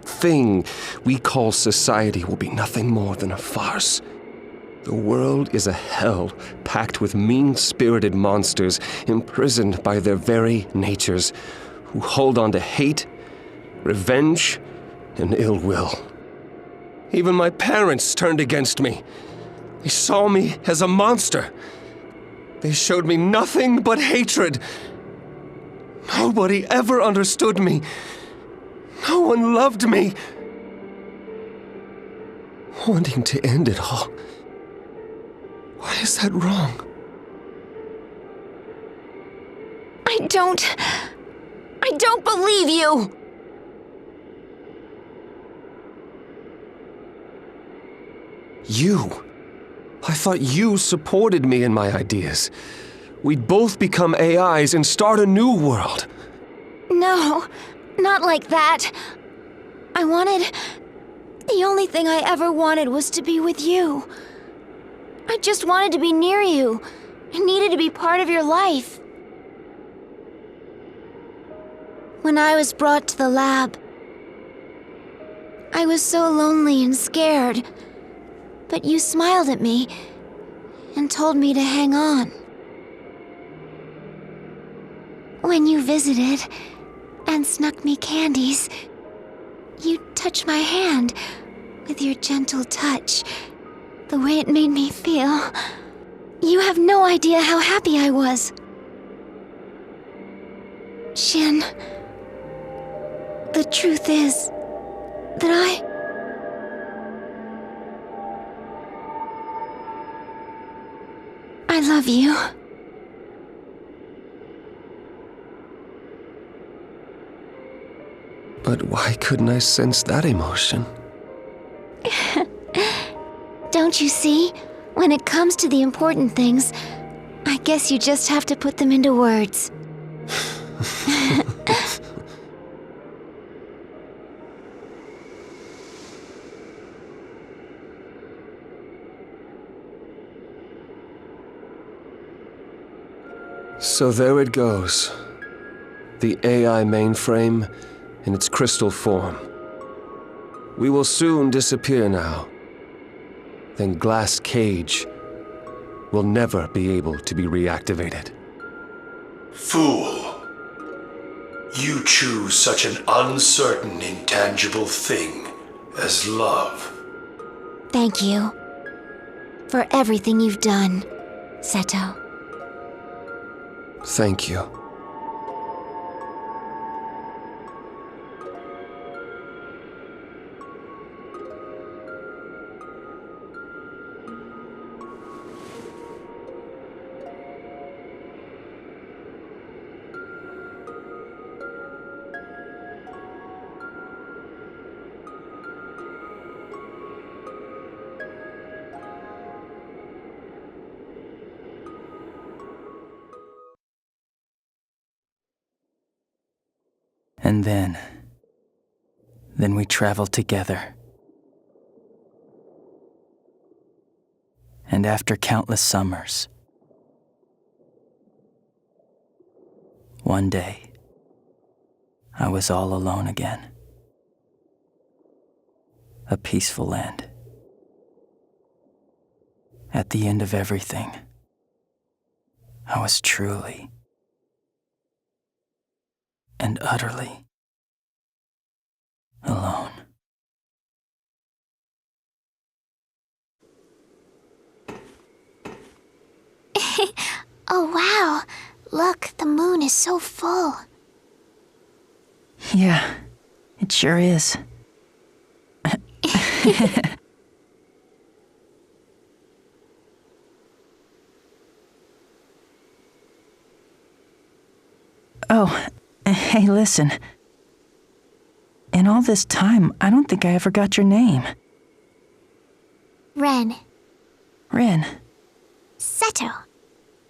thing we call society will be nothing more than a farce. The world is a hell packed with mean-spirited monsters imprisoned by their very natures, who hold on to hate, revenge, and ill will. Even my parents turned against me. They saw me as a monster. They showed me nothing but hatred. Nobody ever understood me. No one loved me. Wanting to end it all. Why is that wrong? I don't believe you! You? I thought you supported me in my ideas. We'd both become AIs and start a new world. No, not like that. The only thing I ever wanted was to be with you. I just wanted to be near you. I needed to be part of your life. When I was brought to the lab, I was so lonely and scared. But you smiled at me and told me to hang on. When you visited and snuck me candies, you touched my hand with your gentle touch. The way it made me feel. You have no idea how happy I was. Shin, the truth is that I love you. But why couldn't I sense that emotion? Don't you see? When it comes to the important things, I guess you just have to put them into words. So there it goes. The AI mainframe in its crystal form. We will soon disappear now. Then Glass Cage will never be able to be reactivated. Fool. You choose such an uncertain, intangible thing as love. Thank you for everything you've done, Seto. Thank you. And then we traveled together. And after countless summers, one day, I was all alone again. A peaceful end. At the end of everything, I was truly and utterly alone. Oh wow, look, the moon is so full. Yeah, it sure is. Oh, hey, listen. In all this time, I don't think I ever got your name. Ren. Ren. Seto.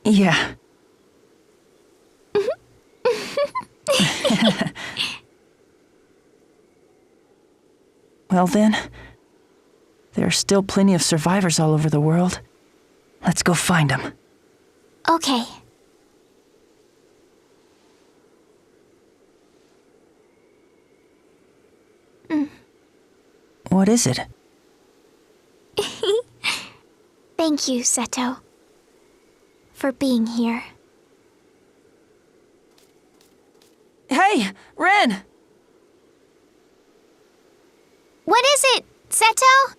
Yeah. Well then, there are still plenty of survivors all over the world. Let's go find them. Okay. What is it? Thank you, Seto, for being here. Hey, Ren! What is it, Seto?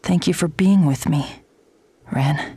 Thank you for being with me, Ren.